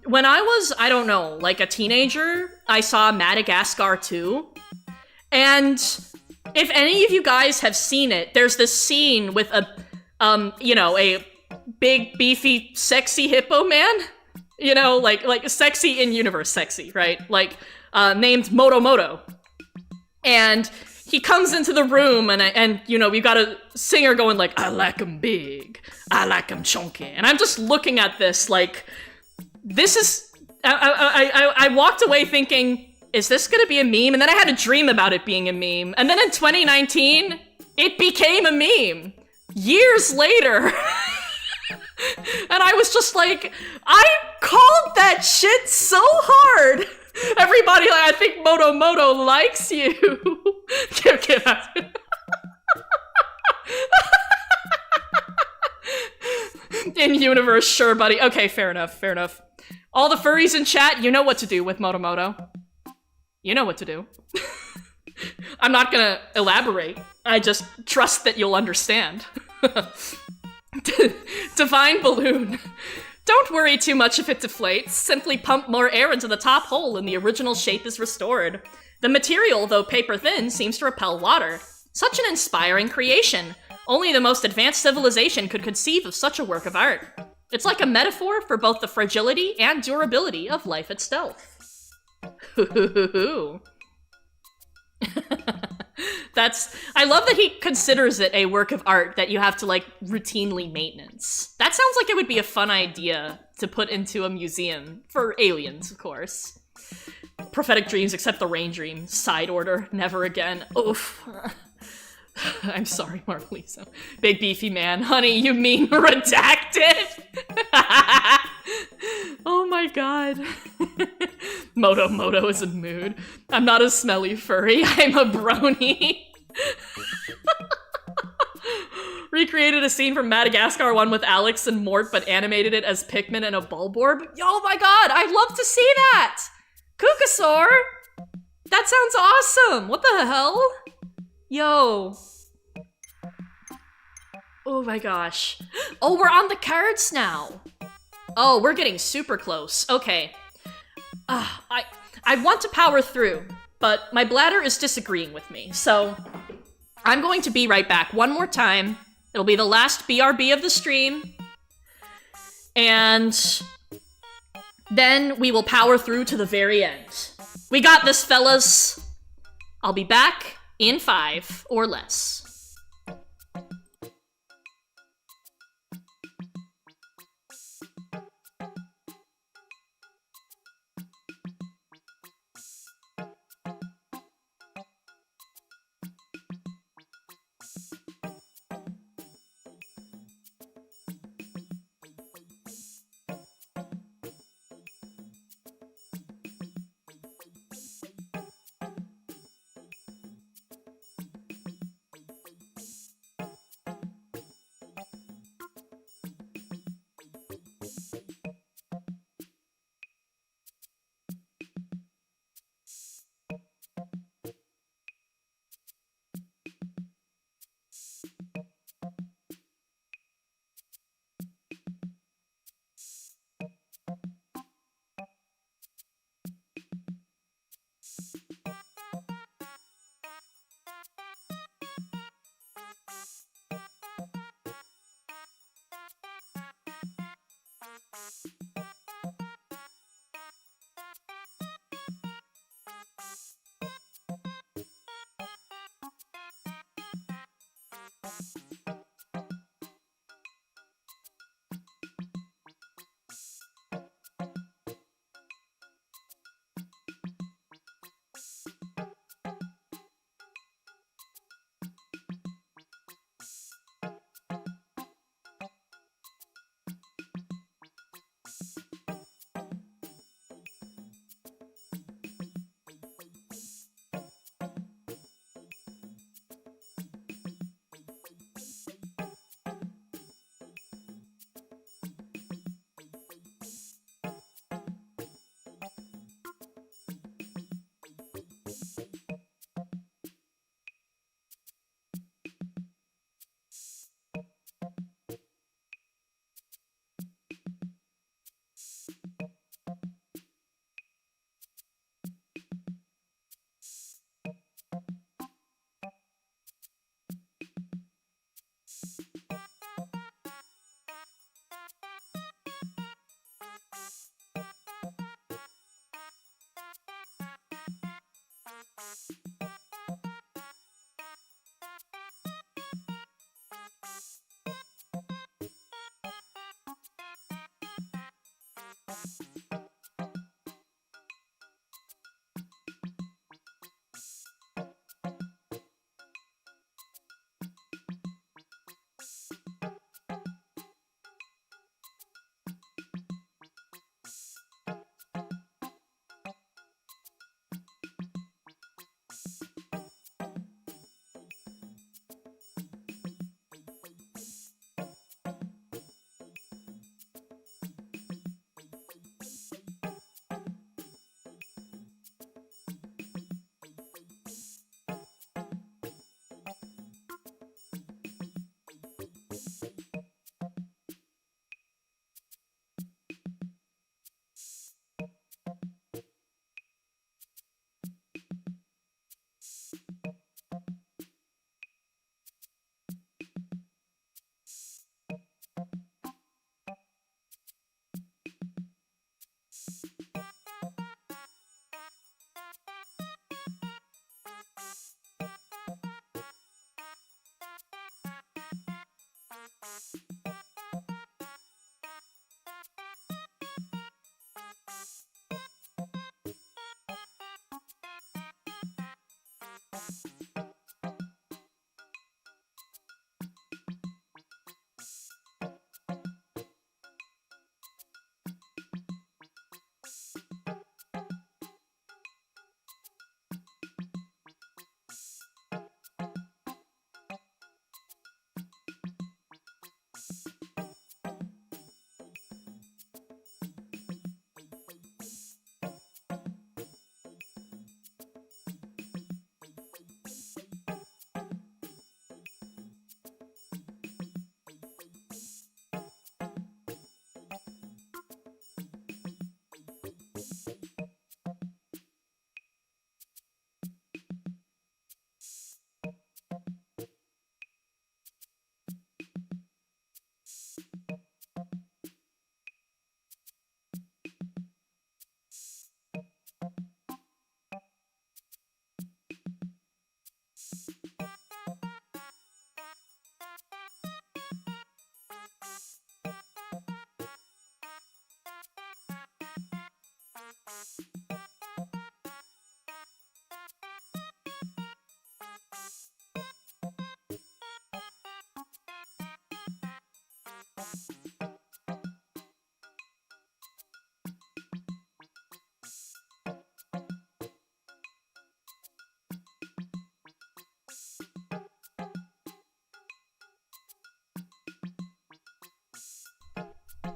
when I was, I don't know, like a teenager, I saw Madagascar 2, and if any of you guys have seen it, there's this scene with a big, beefy, sexy hippo man. You know, like sexy in universe sexy, right? Like, named Moto. And he comes into the room and we've got a singer going like, "I like 'em big, I like 'em chunky." And I'm just looking at this like, this is, I walked away thinking, is this gonna be a meme? And then I had a dream about it being a meme. And then in 2019, it became a meme. Years later. And I was just like, I called that shit so hard. Everybody, like, I think Moto likes you. Get out. In universe, sure, buddy. Okay, fair enough. All the furries in chat, you know what to do with Moto. You know what to do. I'm not gonna elaborate. I just trust that you'll understand. Divine balloon. Don't worry too much if it deflates. Simply pump more air into the top hole and the original shape is restored. The material, though paper thin, seems to repel water. Such an inspiring creation. Only the most advanced civilization could conceive of such a work of art. It's like a metaphor for both the fragility and durability of life itself. I love that he considers it a work of art that you have to, like, routinely maintenance. That sounds like it would be a fun idea to put into a museum. For aliens, of course. Prophetic dreams, except the rain dream. Side order. Never again. Oof. I'm sorry, Marlisa. Big beefy man. Honey, you mean redacted? Oh my god. Moto is in mood. I'm not a smelly furry, I'm a brony. Recreated a scene from Madagascar 1 with Alex and Mort, but animated it as Pikmin and a Bulborb. Oh my god, I'd love to see that! Kukasaur! That sounds awesome! What the hell? Yo. Oh my gosh. Oh, we're on the cards now. Oh, we're getting super close. Okay. I want to power through, but my bladder is disagreeing with me, so I'm going to be right back one more time. It'll be the last BRB of the stream. And then we will power through to the very end. We got this, fellas. I'll be back in 5 or less.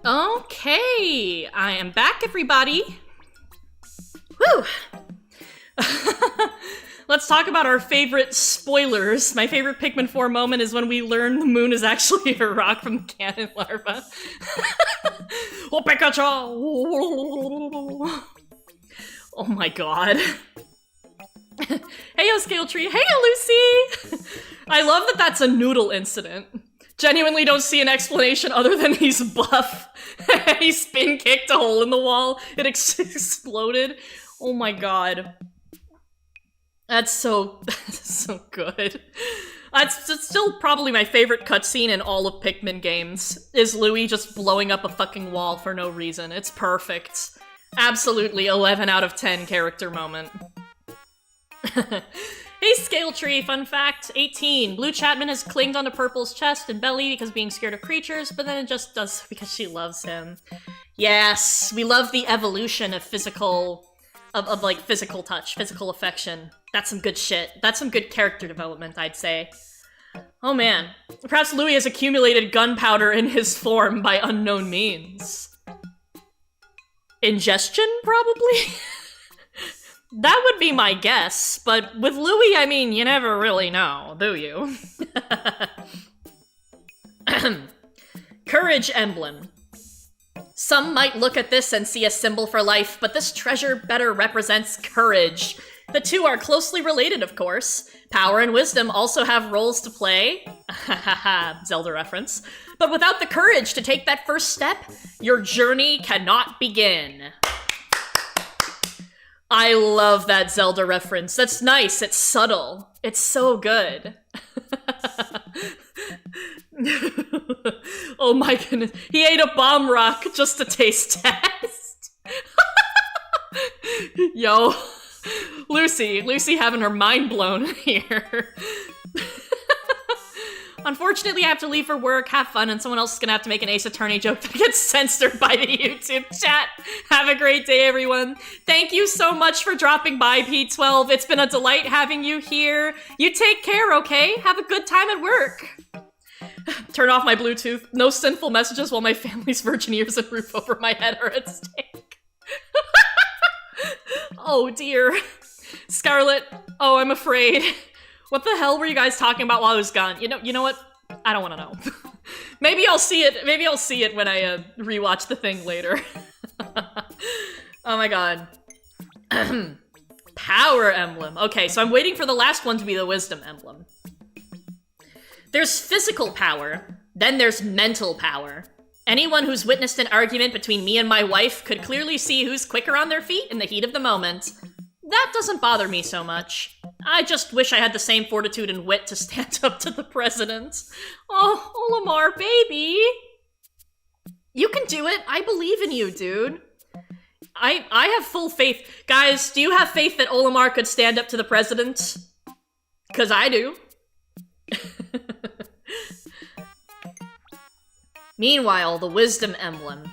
Okay, I am back, everybody. Whew. Let's talk about our favorite spoilers. My favorite Pikmin 4 moment is when we learn the moon is actually a rock from the cannon larva. Oh, Pikachu! Oh my god. Heyo, Scale Tree. Heyo, Lucy! I love that that's a noodle incident. Genuinely don't see an explanation other than he's buff. He spin kicked a hole in the wall. It exploded. Oh my god. That's so good. It's still probably my favorite cutscene in all of Pikmin games, is Louie just blowing up a fucking wall for no reason. It's perfect. Absolutely 11 out of 10 character moment. Hey, Scale Tree, fun fact, 18. Blue Chapman has clinged onto Purple's chest and belly because being scared of creatures, but then it just does so because she loves him. Yes, we love the evolution of physical touch, physical affection. That's some good shit. That's some good character development, I'd say. Oh man. Perhaps Louie has accumulated gunpowder in his form by unknown means. Ingestion, probably? That would be my guess, but with Louie, I mean, you never really know, do you? Courage emblem. Some might look at this and see a symbol for life, but this treasure better represents courage. The two are closely related, of course. Power and wisdom also have roles to play. Hahaha, Zelda reference. But without the courage to take that first step, your journey cannot begin. I love that Zelda reference. That's nice. It's subtle. It's so good. Oh my goodness. He ate a bomb rock just to taste test. Yo. Lucy having her mind blown here. Unfortunately, I have to leave for work. Have fun, and someone else is gonna have to make an Ace Attorney joke that gets censored by the YouTube chat. Have a great day, everyone. Thank you so much for dropping by, P12. It's been a delight having you here. You take care, okay? Have a good time at work. Turn off my Bluetooth. No sinful messages while my family's virgin ears and roof over my head are at stake. Oh, dear. Scarlet. Oh, I'm afraid. What the hell were you guys talking about while I was gone? You know what? I don't want to know. Maybe I'll see it when I rewatch the thing later. Oh my god. Power emblem. Okay, so I'm waiting for the last one to be the wisdom emblem. There's physical power, then there's mental power. Anyone who's witnessed an argument between me and my wife could clearly see who's quicker on their feet in the heat of the moment. That doesn't bother me so much. I just wish I had the same fortitude and wit to stand up to the president. Oh, Olimar, baby! You can do it. I believe in you, dude. I have full faith. Guys, do you have faith that Olimar could stand up to the president? 'Cause I do. Meanwhile, the wisdom emblem.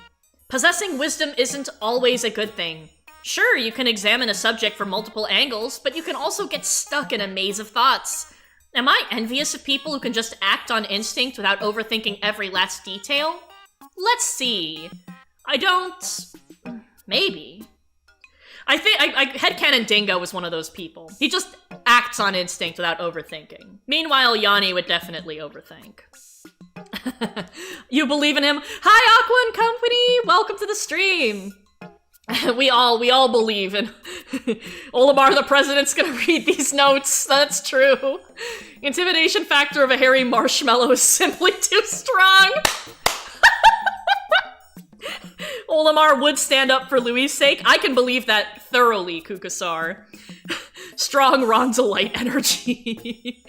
Possessing wisdom isn't always a good thing. Sure, you can examine a subject from multiple angles, but you can also get stuck in a maze of thoughts. Am I envious of people who can just act on instinct without overthinking every last detail? Let's see. I don't... Maybe. I think headcanon Dingo was one of those people. He just acts on instinct without overthinking. Meanwhile, Yanni would definitely overthink. You believe in him? Hi, Aqua and Company! Welcome to the stream! We all believe in Olimar the president's gonna read these notes. That's true. Intimidation factor of a hairy marshmallow is simply too strong. Olimar would stand up for Louie's sake. I can believe that thoroughly, Kukasar. Strong Ronzolite energy.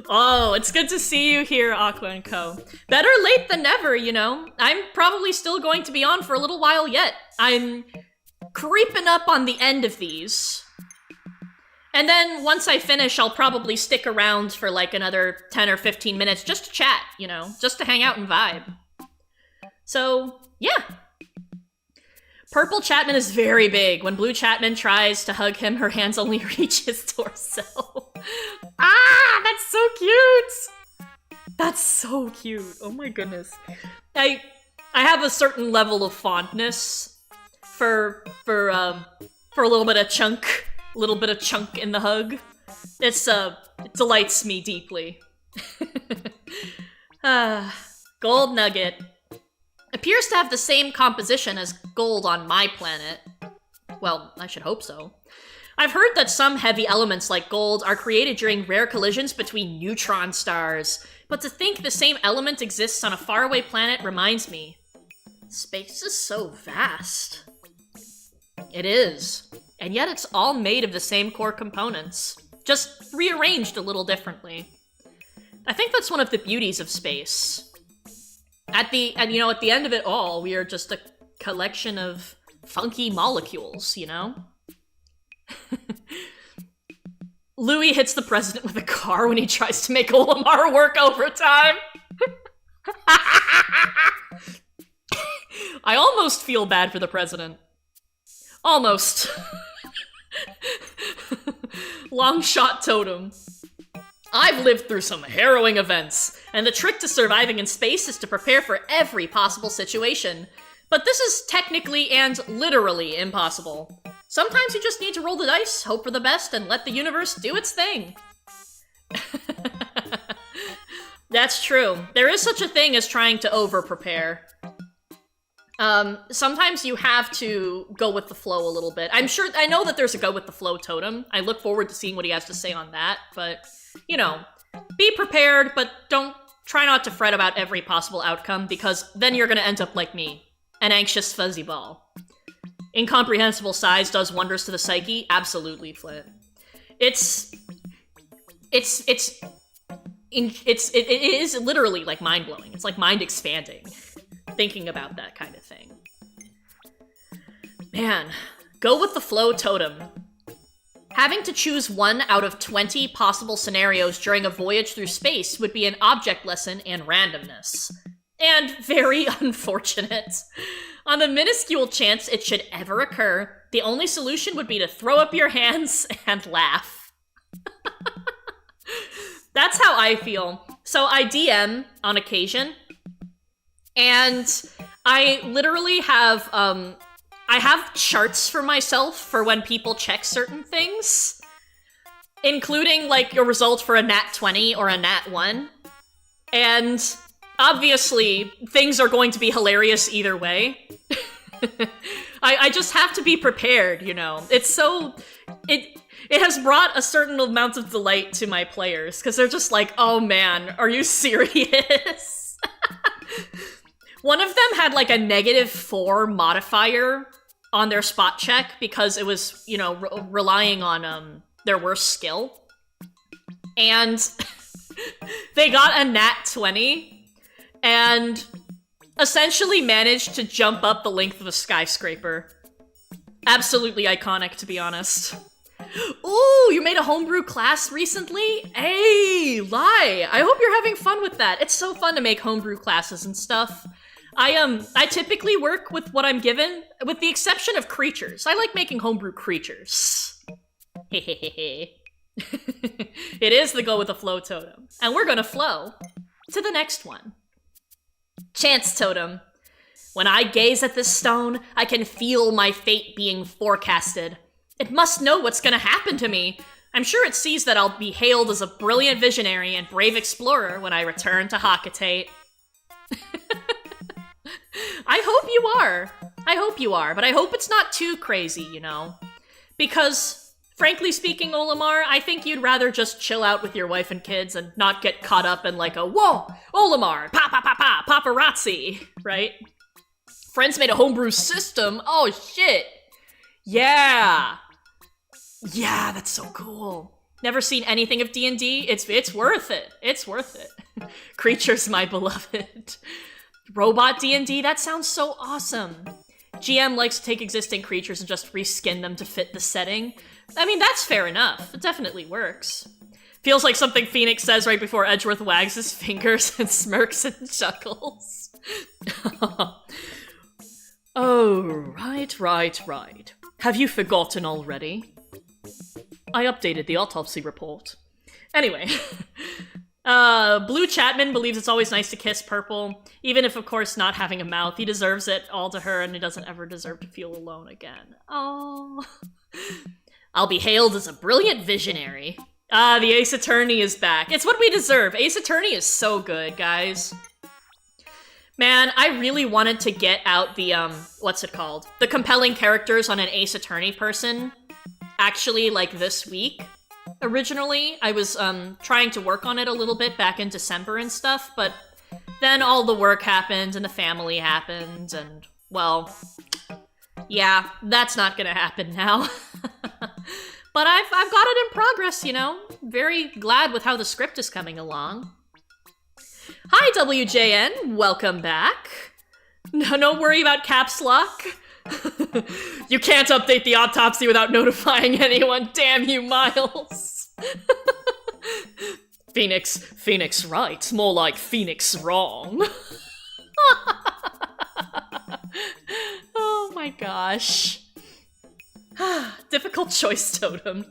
Oh, it's good to see you here, Aqua and Co. Better late than never, you know. I'm probably still going to be on for a little while yet. I'm creeping up on the end of these. And then once I finish, I'll probably stick around for like another 10 or 15 minutes just to chat, you know, just to hang out and vibe. So, yeah. Purple Chapman is very big. When Blue Chapman tries to hug him, her hands only reach his torso. Ah, that's so cute! That's so cute. Oh my goodness. I I have a certain level of fondness for a little bit of chunk in the hug. It delights me deeply. Gold nugget. Appears to have the same composition as gold on my planet. Well, I should hope so. I've heard that some heavy elements like gold are created during rare collisions between neutron stars, but to think the same element exists on a faraway planet reminds me. Space is so vast. It is, and yet it's all made of the same core components, just rearranged a little differently. I think that's one of the beauties of space. At the end of it all, we are just a collection of funky molecules, you know? Louie hits the president with a car when he tries to make Olimar work overtime. I almost feel bad for the president. Almost. Long shot totem. I've lived through some harrowing events, and the trick to surviving in space is to prepare for every possible situation. But this is technically and literally impossible. Sometimes you just need to roll the dice, hope for the best, and let the universe do its thing. That's true. There is such a thing as trying to over-prepare. Sometimes you have to go with the flow a little bit. I know that there's a go with the flow totem. I look forward to seeing what he has to say on that, but, you know, be prepared, but try not to fret about every possible outcome, because then you're gonna end up like me, an anxious fuzzy ball. Incomprehensible size does wonders to the psyche. Absolutely, Flint. It is literally like mind-blowing. It's like mind-expanding, thinking about that kind of thing. Man, go with the flow totem. Having to choose one out of 20 possible scenarios during a voyage through space would be an object lesson in randomness. And very unfortunate. On the minuscule chance it should ever occur, the only solution would be to throw up your hands and laugh. That's how I feel. So I DM on occasion, and I literally have, I have charts for myself for when people check certain things, including, like, your result for a nat 20 or a nat 1, and obviously, things are going to be hilarious either way. I just have to be prepared, you know. It's so... It has brought a certain amount of delight to my players, because they're just like, oh man, are you serious? One of them had like a -4 modifier on their spot check because it was, you know, relying on their worst skill. And they got a nat 20 and essentially managed to jump up the length of a skyscraper. Absolutely iconic, to be honest. Ooh, you made a homebrew class recently? Hey, lie! I hope you're having fun with that. It's so fun to make homebrew classes and stuff. I typically work with what I'm given, with the exception of creatures. I like making homebrew creatures. Hehehe. It is the go with the flow totem. And we're gonna flow to the next one. Chance totem. When I gaze at this stone, I can feel my fate being forecasted. It must know what's gonna happen to me. I'm sure it sees that I'll be hailed as a brilliant visionary and brave explorer when I return to Hakatate. I hope you are. I hope you are, but I hope it's not too crazy, you know? Because, frankly speaking, Olimar, I think you'd rather just chill out with your wife and kids and not get caught up in like a, whoa, Olimar, paparazzi, right? Friends made a homebrew system, oh shit. Yeah. Yeah, that's so cool. Never seen anything of D&D? It's worth it. It's worth it. Creatures, my beloved. Robot D&D? That sounds so awesome. GM likes to take existing creatures and just reskin them to fit the setting. I mean, that's fair enough. It definitely works. Feels like something Phoenix says right before Edgeworth wags his fingers and smirks and chuckles. Oh, right. Have you forgotten already? I updated the autopsy report. Anyway, Blue Chapman believes it's always nice to kiss Purple, even if, of course, not having a mouth. He deserves it all to her, and he doesn't ever deserve to feel alone again. Oh. I'll be hailed as a brilliant visionary. Ah, the Ace Attorney is back. It's what we deserve. Ace Attorney is so good, guys. Man, I really wanted to get out the, what's it called? The compelling characters on an Ace Attorney person, actually, like, this week. Originally, I was, trying to work on it a little bit back in December and stuff, but then all the work happened and the family happened, and, well, yeah, that's not gonna happen now. But I've got it in progress, you know? Very glad with how the script is coming along. Hi, WJN. Welcome back. No worry about caps lock. You can't update the autopsy without notifying anyone. Damn you, Miles. Phoenix right. More like Phoenix wrong. Oh my gosh. Difficult choice, Totem.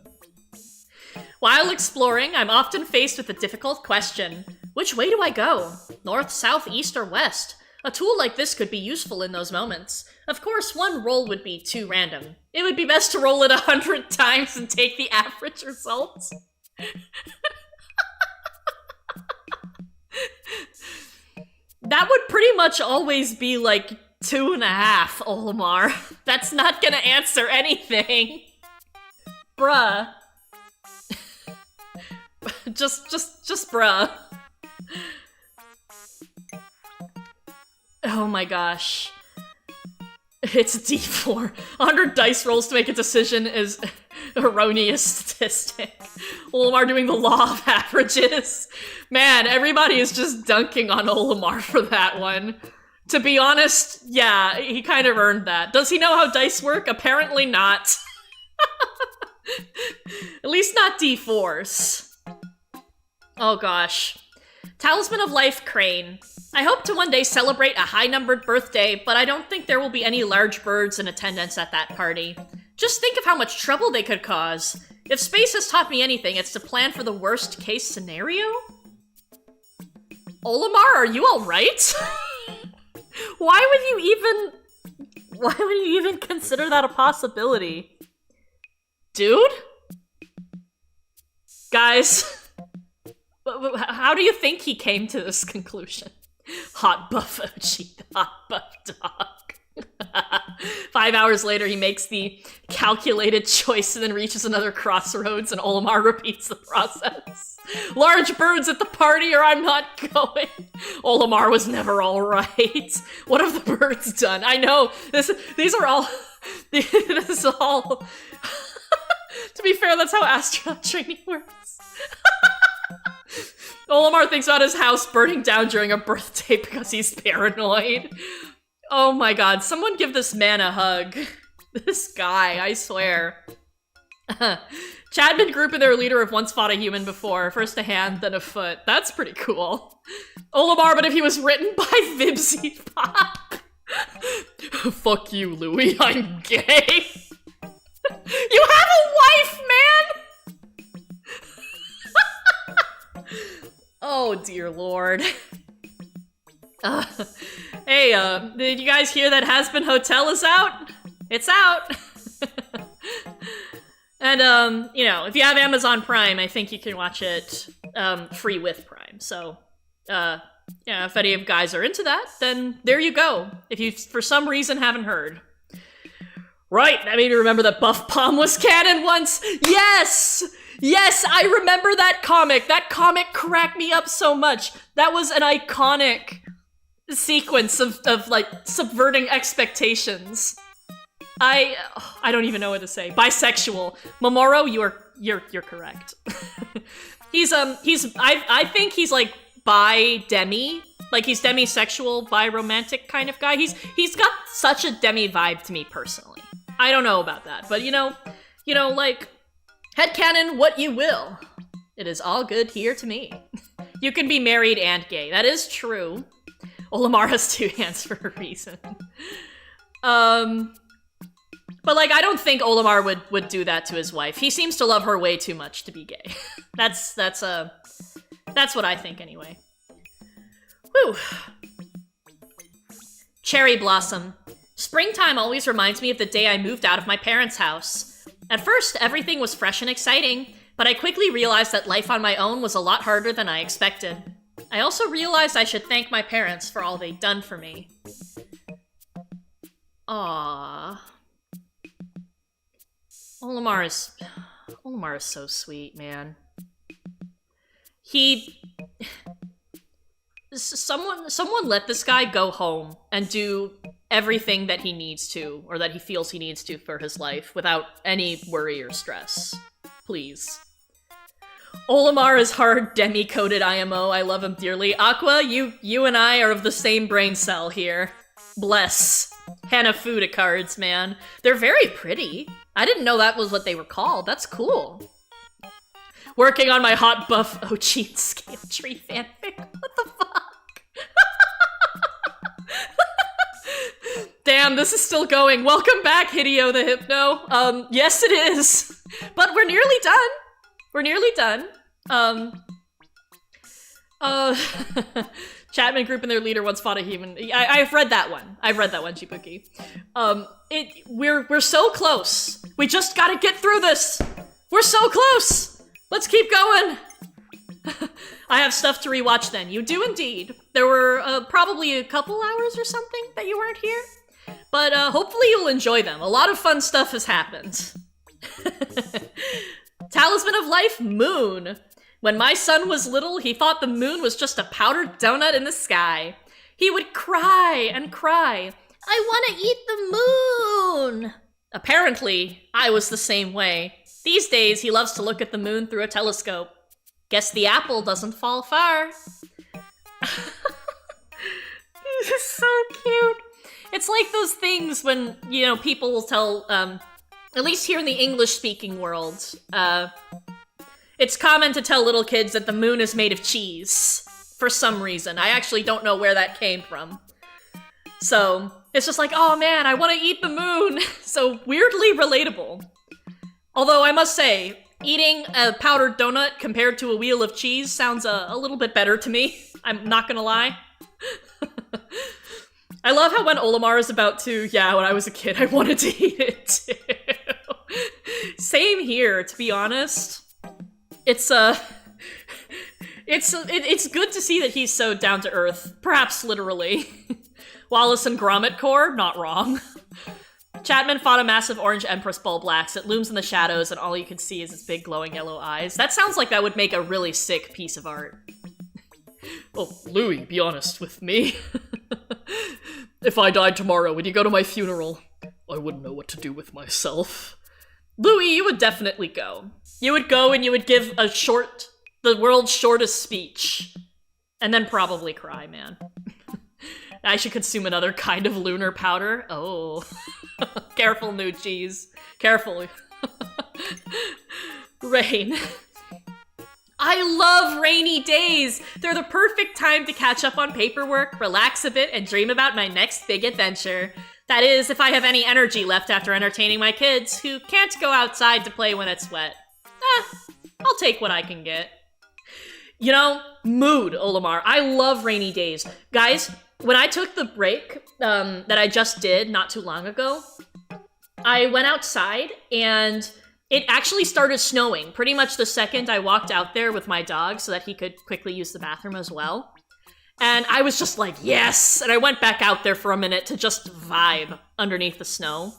While exploring, I'm often faced with a difficult question. Which way do I go? North, south, east, or west? A tool like this could be useful in those moments. Of course, one roll would be too random. It would be best to roll it 100 times and take the average results. That would pretty much always be like 2.5, Olimar. That's not gonna answer anything. Bruh. just bruh. Oh my gosh. It's D4. 100 dice rolls to make a decision is erroneous statistic. Olimar doing the law of averages. Man, everybody is just dunking on Olimar for that one. To be honest, yeah, he kind of earned that. Does he know how dice work? Apparently not. At least not D4s. Oh gosh. Talisman of Life Crane. I hope to one day celebrate a high-numbered birthday, but I don't think there will be any large birds in attendance at that party. Just think of how much trouble they could cause. If space has taught me anything, it's to plan for the worst-case scenario? Olimar, are you alright? Why would you even consider that a possibility? Dude? Guys, how do you think he came to this conclusion? Hot buff OG, hot buff dog. 5 hours later, he makes the calculated choice and then reaches another crossroads, and Olimar repeats the process. Large birds at the party or I'm not going. Olimar was never alright. What have the birds done? I know, these are all... This is all... To be fair, that's how astronaut training works. Olimar thinks about his house burning down during a birthday because he's paranoid. Oh my god, someone give this man a hug. This guy, I swear. Chadman Group and their leader have once fought a human before. First a hand, then a foot. That's pretty cool. Olimar, but if he was written by Vibsy Pop. Fuck you, Louie, I'm gay. You have a wife, man! Oh, dear lord. Hey, did you guys hear that Has-Been Hotel is out? It's out! And, you know, if you have Amazon Prime, I think you can watch it, free with Prime. So, yeah, if any of you guys are into that, then there you go. If you, for some reason, haven't heard. Right, that made me remember that Buff Palm was canon once! Yes! Yes, I remember that comic! That comic cracked me up so much! That was an iconic sequence of like, subverting expectations. I don't even know what to say. Bisexual. Momoro, you're correct. I think he's like bi-demi. Like, he's demisexual, bi-romantic kind of guy. He's got such a demi vibe to me personally. I don't know about that, but you know, like, headcanon what you will. It is all good here to me. You can be married and gay. That is true. Olimar has 2 hands for a reason. But like, I don't think Olimar would do that to his wife. He seems to love her way too much to be gay. That's That's what I think, anyway. Whew. Cherry Blossom. Springtime always reminds me of the day I moved out of my parents' house. At first, everything was fresh and exciting, but I quickly realized that life on my own was a lot harder than I expected. I also realized I should thank my parents for all they'd done for me. Aww. Olimar is so sweet, man. Someone let this guy go home and do everything that he needs to, or that he feels he needs to for his life, without any worry or stress. Please. Olimar is hard, demi-coded IMO. I love him dearly. Aqua, you and I are of the same brain cell here. Bless. Hanafuda cards, man. They're very pretty. I didn't know that was what they were called. That's cool. Working on my hot buff OG scale tree fanfic. What the fuck? Damn, this is still going. Welcome back, Hideo the Hypno. Yes it is. But we're nearly done. We're nearly done. Chapman Group and their leader once fought a human. I've read that one. I've read that one, Chibuki. We're so close. We just gotta get through this. We're so close. Let's keep going. I have stuff to rewatch then. You do indeed. There were probably a couple hours or something that you weren't here. But hopefully you'll enjoy them. A lot of fun stuff has happened. Talisman of Life, Moon. When my son was little, he thought the moon was just a powdered donut in the sky. He would cry and cry. I want to eat the moon. Apparently, I was the same way. These days, he loves to look at the moon through a telescope. Guess the apple doesn't fall far. This is so cute. It's like those things when, you know, people will tell, at least here in the English-speaking world, it's common to tell little kids that the moon is made of cheese. For some reason. I actually don't know where that came from. So, it's just like, oh man, I want to eat the moon. So, weirdly relatable. Although, I must say, eating a powdered donut compared to a wheel of cheese sounds a little bit better to me. I'm not gonna lie. I love how when Olimar is about to, yeah, when I was a kid, I wanted to eat it too. Same here, to be honest. It's good to see that he's so down to earth, perhaps literally. Wallace and Gromit Core, not wrong. Chapman fought a massive orange Empress Bulblax. It looms in the shadows, and all you can see is its big glowing yellow eyes. That sounds like that would make a really sick piece of art. Oh, Louie, be honest with me. If I died tomorrow, would you go to my funeral? I wouldn't know what to do with myself. Louie, you would definitely go. You would go and you would give the world's shortest speech. And then probably cry, man. I should consume another kind of lunar powder. Oh. Careful, new cheese. Careful. Rain. I love rainy days! They're the perfect time to catch up on paperwork, relax a bit, and dream about my next big adventure. That is, if I have any energy left after entertaining my kids, who can't go outside to play when it's wet. I'll take what I can get. You know, mood, Olimar. I love rainy days. Guys, when I took the break that I just did not too long ago, I went outside and it actually started snowing pretty much the second I walked out there with my dog so that he could quickly use the bathroom as well. And I was just like, yes! And I went back out there for a minute to just vibe underneath the snow.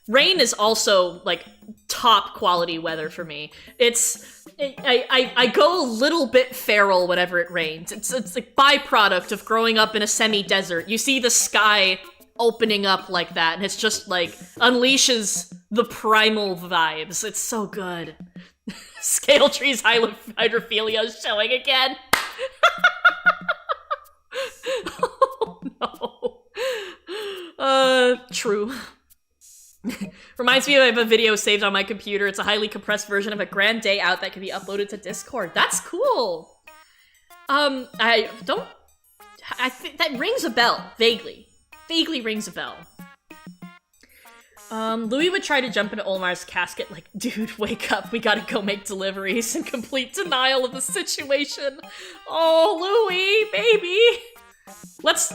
Rain is also, like, top quality weather for me. I go a little bit feral whenever it rains. It's a byproduct of growing up in a semi-desert. You see the sky opening up like that, and it's just, like, unleashes the primal vibes. It's so good. Scale trees hydrophilia is showing again. Oh no. True. Reminds me of a video saved on my computer. It's a highly compressed version of a grand day out that can be uploaded to Discord. That's cool. I think that rings a bell, vaguely. Vaguely rings a bell. Louie would try to jump into Olimar's casket like, dude, wake up, we gotta go make deliveries, in complete denial of the situation. Oh, Louie, baby! Let's...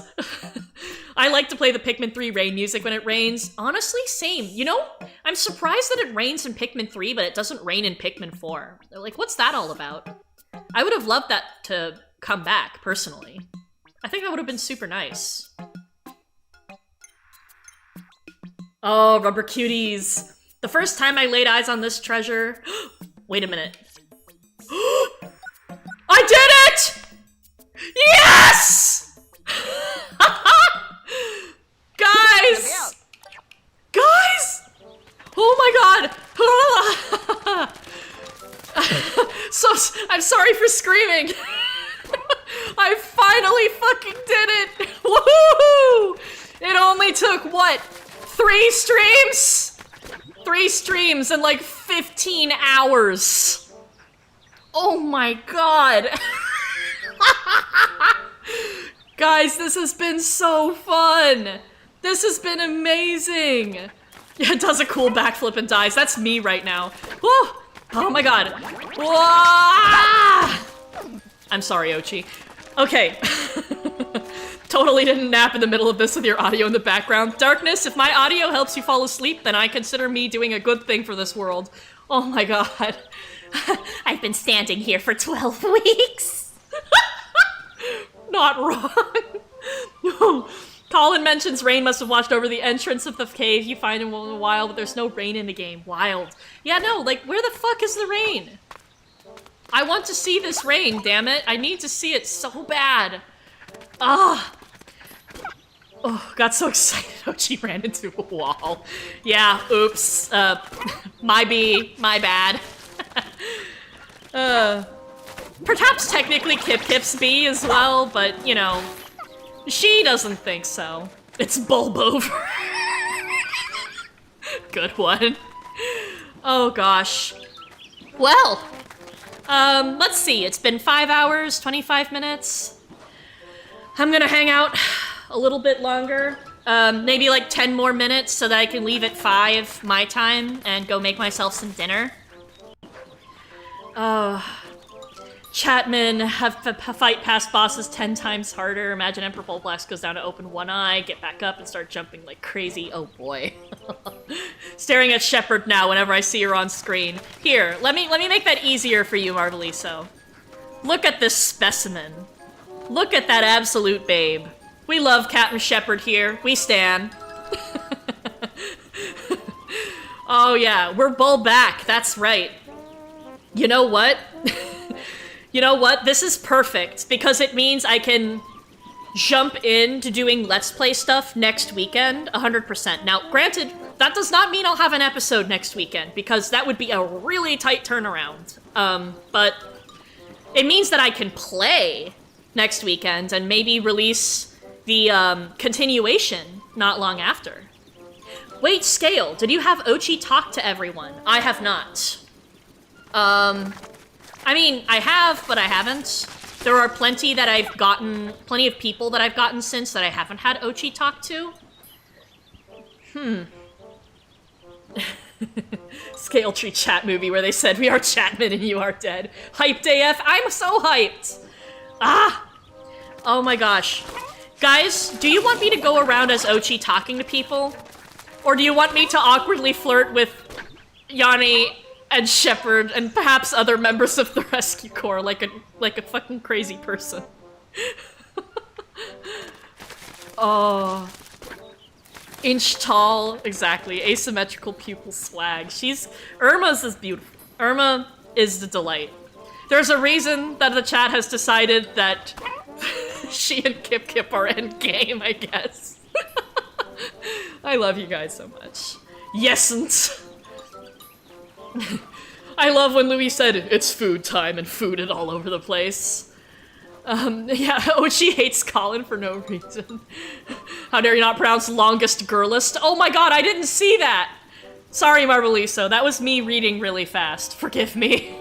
I like to play the Pikmin 3 rain music when it rains. Honestly, same. You know, I'm surprised that it rains in Pikmin 3, but it doesn't rain in Pikmin 4. Like, what's that all about? I would have loved that to come back, personally. I think that would have been super nice. Oh, rubber cuties. The first time I laid eyes on this treasure... Wait a minute. I did it! Yes! Guys! Guys! Oh my god! So, I'm sorry for screaming. I finally fucking did it! Woohoo! It only took, what, 3 streams? 3 streams in like 15 hours. Oh my god. Guys, this has been so fun. This has been amazing. Yeah, it does a cool backflip and dies. That's me right now. Whoa! Oh my god. Whoa! I'm sorry, Ochi. Okay. Totally didn't nap in the middle of this with your audio in the background. Darkness, if my audio helps you fall asleep, then I consider me doing a good thing for this world. Oh my god. I've been standing here for 12 weeks. Not wrong. Colin mentions rain must have washed over the entrance of the cave you find in the wild, but there's no rain in the game. Wild. Yeah, no, like, where the fuck is the rain? I want to see this rain, damn it. I need to see it so bad. Ah. Oh, got so excited. Ochi ran into a wall. Yeah, oops. My bad. Perhaps technically Kip-Kip's B as well, but, you know, she doesn't think so. It's Bulbover. Good one. Oh gosh. Well, let's see. It's been 5 hours, 25 minutes. I'm gonna hang out a little bit longer. Maybe like 10 more minutes so that I can leave at 5 my time and go make myself some dinner. Chatman have fight past bosses 10 times harder. Imagine Emperor Blast goes down to open one eye, get back up and start jumping like crazy. Oh boy. Staring at Shepard now whenever I see her on screen. Here, let me make that easier for you, Marveliso. Look at this specimen. Look at that absolute babe. We love Captain Shepard here. We stan. Oh yeah, we're bull back. That's right. You know what? You know what? This is perfect, because it means I can jump into doing Let's Play stuff next weekend, 100%. Now, granted, that does not mean I'll have an episode next weekend, because that would be a really tight turnaround. But it means that I can play next weekend and maybe release the continuation not long after. Wait, Scale, did you have Ochi talk to everyone? I have not. I mean, I have, but I haven't. There are plenty of people that I've gotten since that I haven't had Ochi talk to. Scale Tree chat movie where they said, we are Chatman and you are dead. Hyped AF, I'm so hyped! Ah! Oh my gosh. Guys, do you want me to go around as Ochi talking to people? Or do you want me to awkwardly flirt with Yanni and Shepard and perhaps other members of the rescue corps like a fucking crazy person? Oh. Inch tall, exactly. Asymmetrical pupil swag. Irma's is beautiful. Irma is the delight. There's a reason that the chat has decided that she and Kip-Kip are endgame, I guess. I love you guys so much. Yesn't. I love when Louie said, it's food time, and fooded all over the place. Yeah, Ochi hates Colin for no reason. How dare you not pronounce longest girlist? Oh my god, I didn't see that! Sorry, Marveliso, that was me reading really fast. Forgive me.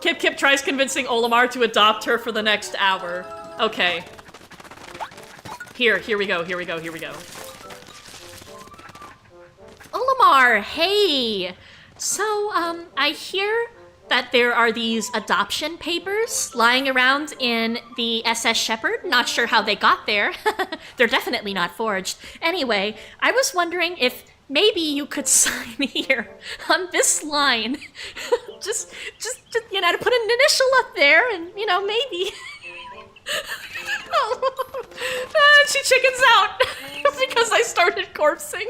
Kip-Kip tries convincing Olimar to adopt her for the next hour. Okay. Here we go. Olimar, hey! So, I hear that there are these adoption papers lying around in the SS Shepherd. Not sure how they got there. They're definitely not forged. Anyway, I was wondering if maybe you could sign here on this line. just, you know, to put an initial up there and, you know, maybe. She chickens out because I started corpsing.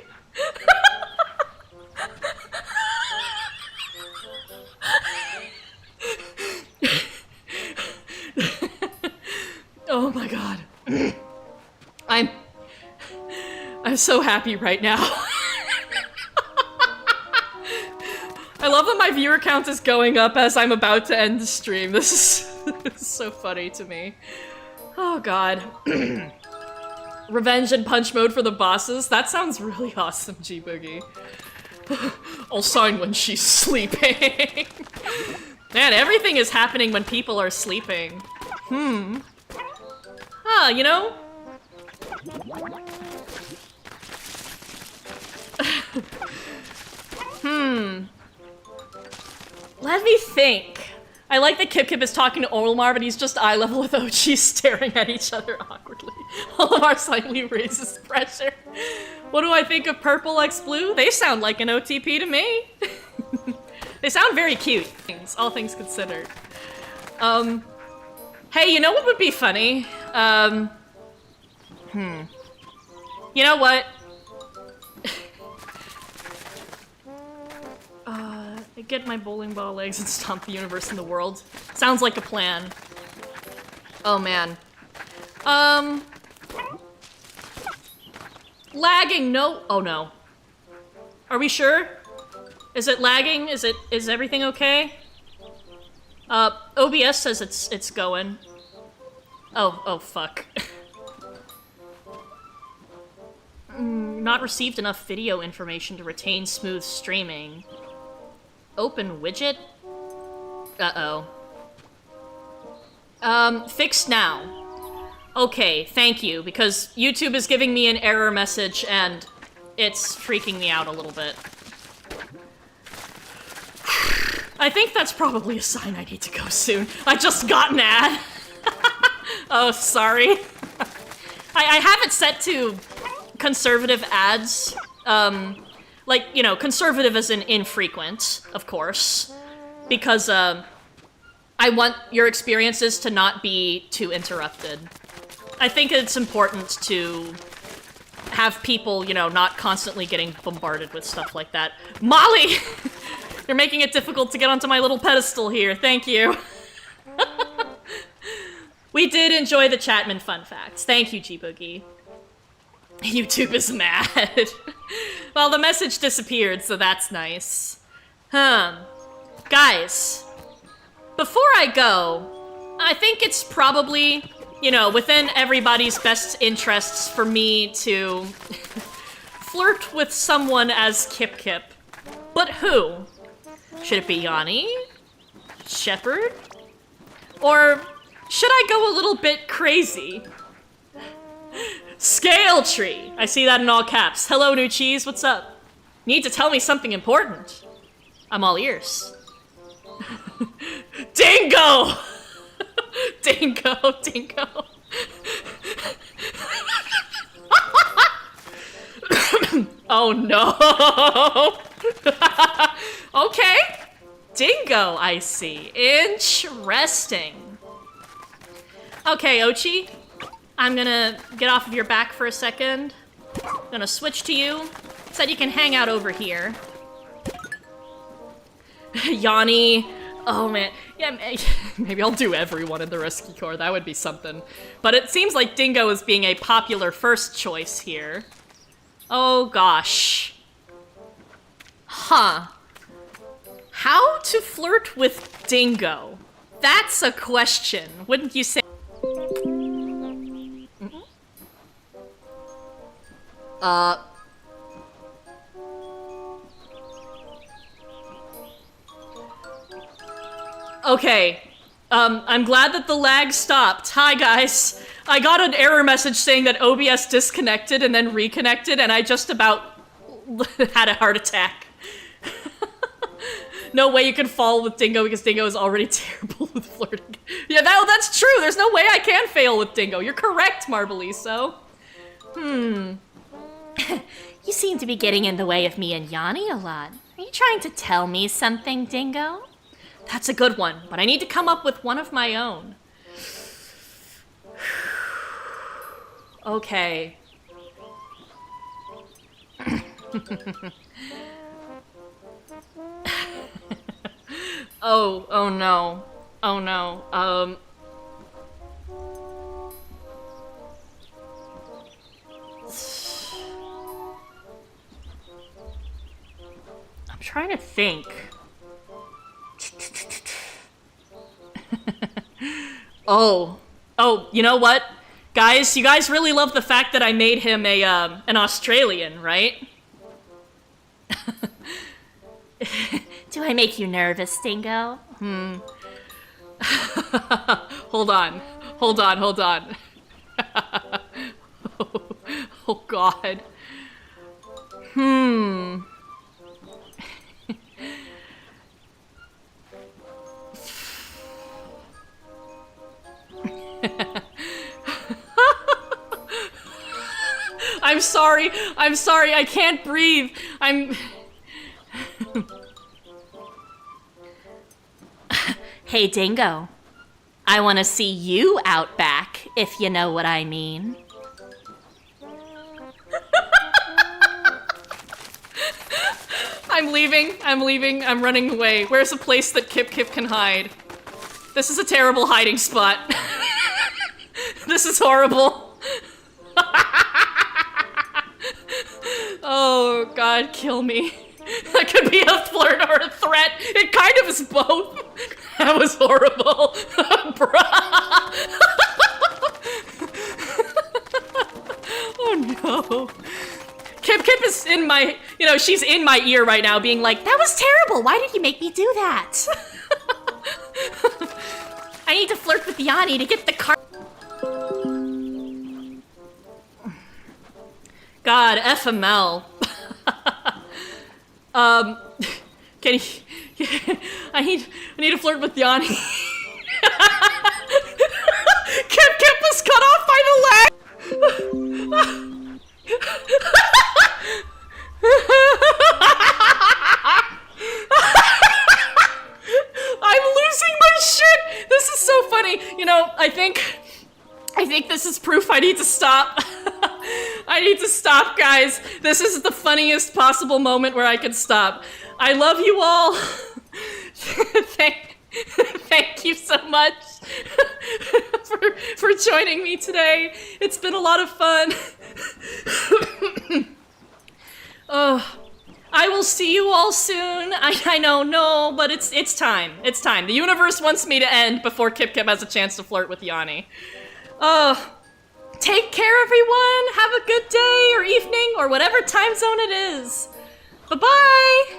Oh my god. I'm so happy right now. I love that my viewer count is going up as I'm about to end the stream. This is so funny to me. Oh god. Revenge and punch mode for the bosses? That sounds really awesome, G-Boogie. I'll sign when she's sleeping. Man, everything is happening when people are sleeping. Ah, you know? Let me think. I like that Kip Kip is talking to Olimar, but he's just eye level with Ochi staring at each other awkwardly. Olimar slightly raises pressure. What do I think of Purple X Blue? They sound like an OTP to me. They sound very cute, all things considered. Hey, you know what would be funny? You know what? Get my bowling ball legs and stomp the universe in the world. Sounds like a plan. Oh man. Lagging, no. Oh no. Are we sure? Is it lagging? Is everything okay? OBS says it's going. Oh fuck. Not received enough video information to retain smooth streaming. Open widget? Uh-oh. Fixed now. Okay, thank you, because YouTube is giving me an error message and it's freaking me out a little bit. I think that's probably a sign I need to go soon. I just got an ad. Oh, sorry. I have it set to conservative ads. Like, you know, conservative as in infrequent, of course. Because, I want your experiences to not be too interrupted. I think it's important to have people, you know, not constantly getting bombarded with stuff like that. Molly! You're making it difficult to get onto my little pedestal here, thank you. We did enjoy the Chatman fun facts. Thank you, G-Boogie. YouTube is mad. Well, the message disappeared, so that's nice. Guys, before I go, I think it's probably, you know, within everybody's best interests for me to flirt with someone as Kip Kip. But who? Should it be Yanni? Shepherd? Or should I go a little bit crazy? Scale tree! I see that in all caps. Hello, new cheese, what's up? Need to tell me something important. I'm all ears. Dingo! Dingo, dingo. Oh no! Okay. Dingo, I see. Interesting. Okay, Ochi. I'm gonna get off of your back for a second. Gonna switch to you. Said you can hang out over here. Yanni. Oh man. Yeah, maybe I'll do everyone in the Rescue Corps. That would be something. But it seems like Dingo is being a popular first choice here. Oh gosh. Huh. How to flirt with Dingo? That's a question, wouldn't you say? Okay. I'm glad that the lag stopped. Hi, guys. I got an error message saying that OBS disconnected and then reconnected, and I just about had a heart attack. No way you can fall with Dingo because Dingo is already terrible with flirting. Yeah, that's true. There's no way I can fail with Dingo. You're correct, Marbeliso. You seem to be getting in the way of me and Yanni a lot. Are you trying to tell me something, Dingo? That's a good one, but I need to come up with one of my own. Okay. Oh no. Oh no. I'm trying to think. Oh, you know what? Guys, you guys really love the fact that I made him an Australian, right? Do I make you nervous, Dingo? Hold on. Oh God. I'm sorry, I can't breathe. Hey, Dingo. I want to see you out back, if you know what I mean. I'm leaving, I'm running away. Where's a place that Kip can hide? This is a terrible hiding spot. This is horrible. Oh God, kill me. That could be a flirt or a threat. It kind of is both. That was horrible. Bruh. Oh no. Kip is in my, she's in my ear right now being like, That was terrible. Why did you make me do that? I need to flirt with Yanni to get the car. God, FML. Can he, I need to flirt with Yanni. Kip was cut off by the leg. I'm losing my shit. This is so funny. I think this is proof I need to stop. I need to stop, guys. This is the funniest possible moment where I can stop. I love you all. Thank you so much for joining me today. It's been a lot of fun. Oh, I will see you all soon. I know, no, but it's time. It's time. The universe wants me to end before Kip has a chance to flirt with Yanni. Take care, everyone. Have a good day or evening or whatever time zone it is. Bye-bye.